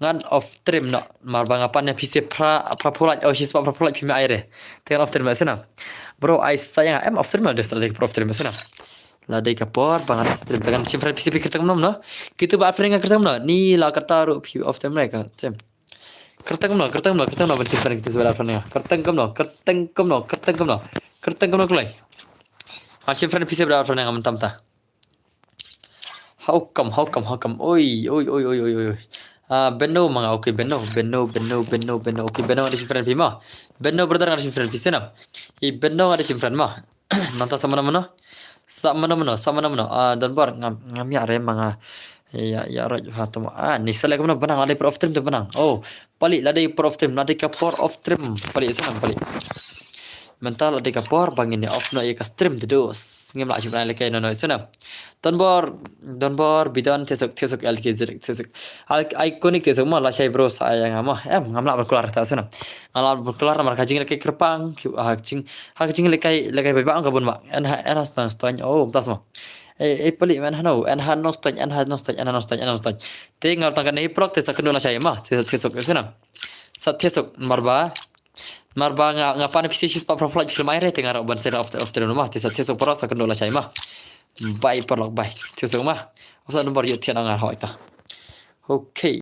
ngan off stream no mar bangapan ya PC prapulat oh siswa prapulat pimi aire tengah off stream sana bro ai sayang em off stream no des lagi off stream sana la dai kapor bangan off stream dengan sifra PC kita no kita ba freng kita no ni la kata ru off stream mereka sem Kerteng no ben different kita sebelah frame kerteng no kulai Archie friend PC sebelah frame ngam tam ta how come oi benno mga okay benno okay benno ada different pima benno brother ada different PC na I benno ada different ma nanta sama mana dan bar ngam ya re mga ya right hatam ni selek mana benang ada per of trim tu benang oh palik ladai per of trim ladai ka por of trim palik senang palik mental ladai ka por bangin ya off no ya ka stream terus ngam la jumlah lekai no sana don bar bidan tesok LK zirek tesok iconic tesok ma la shay bro saya ngam ngam la berkeluar ta sana ngam berkeluar mar kajing lekai kerpang kajing lekai bai bang kabun ma en stan oh tas ma pelik man hano en han nostan tinggal tangkan ni prok tesak kedua saya mah tesok sana sat tesok marba ngapa ni pisi pa profile film air tengah rak ban sera of the rumah tesok prok sak kedua saya mah bai perlok bai tesok mah usah nomor yut tian angar hoita okay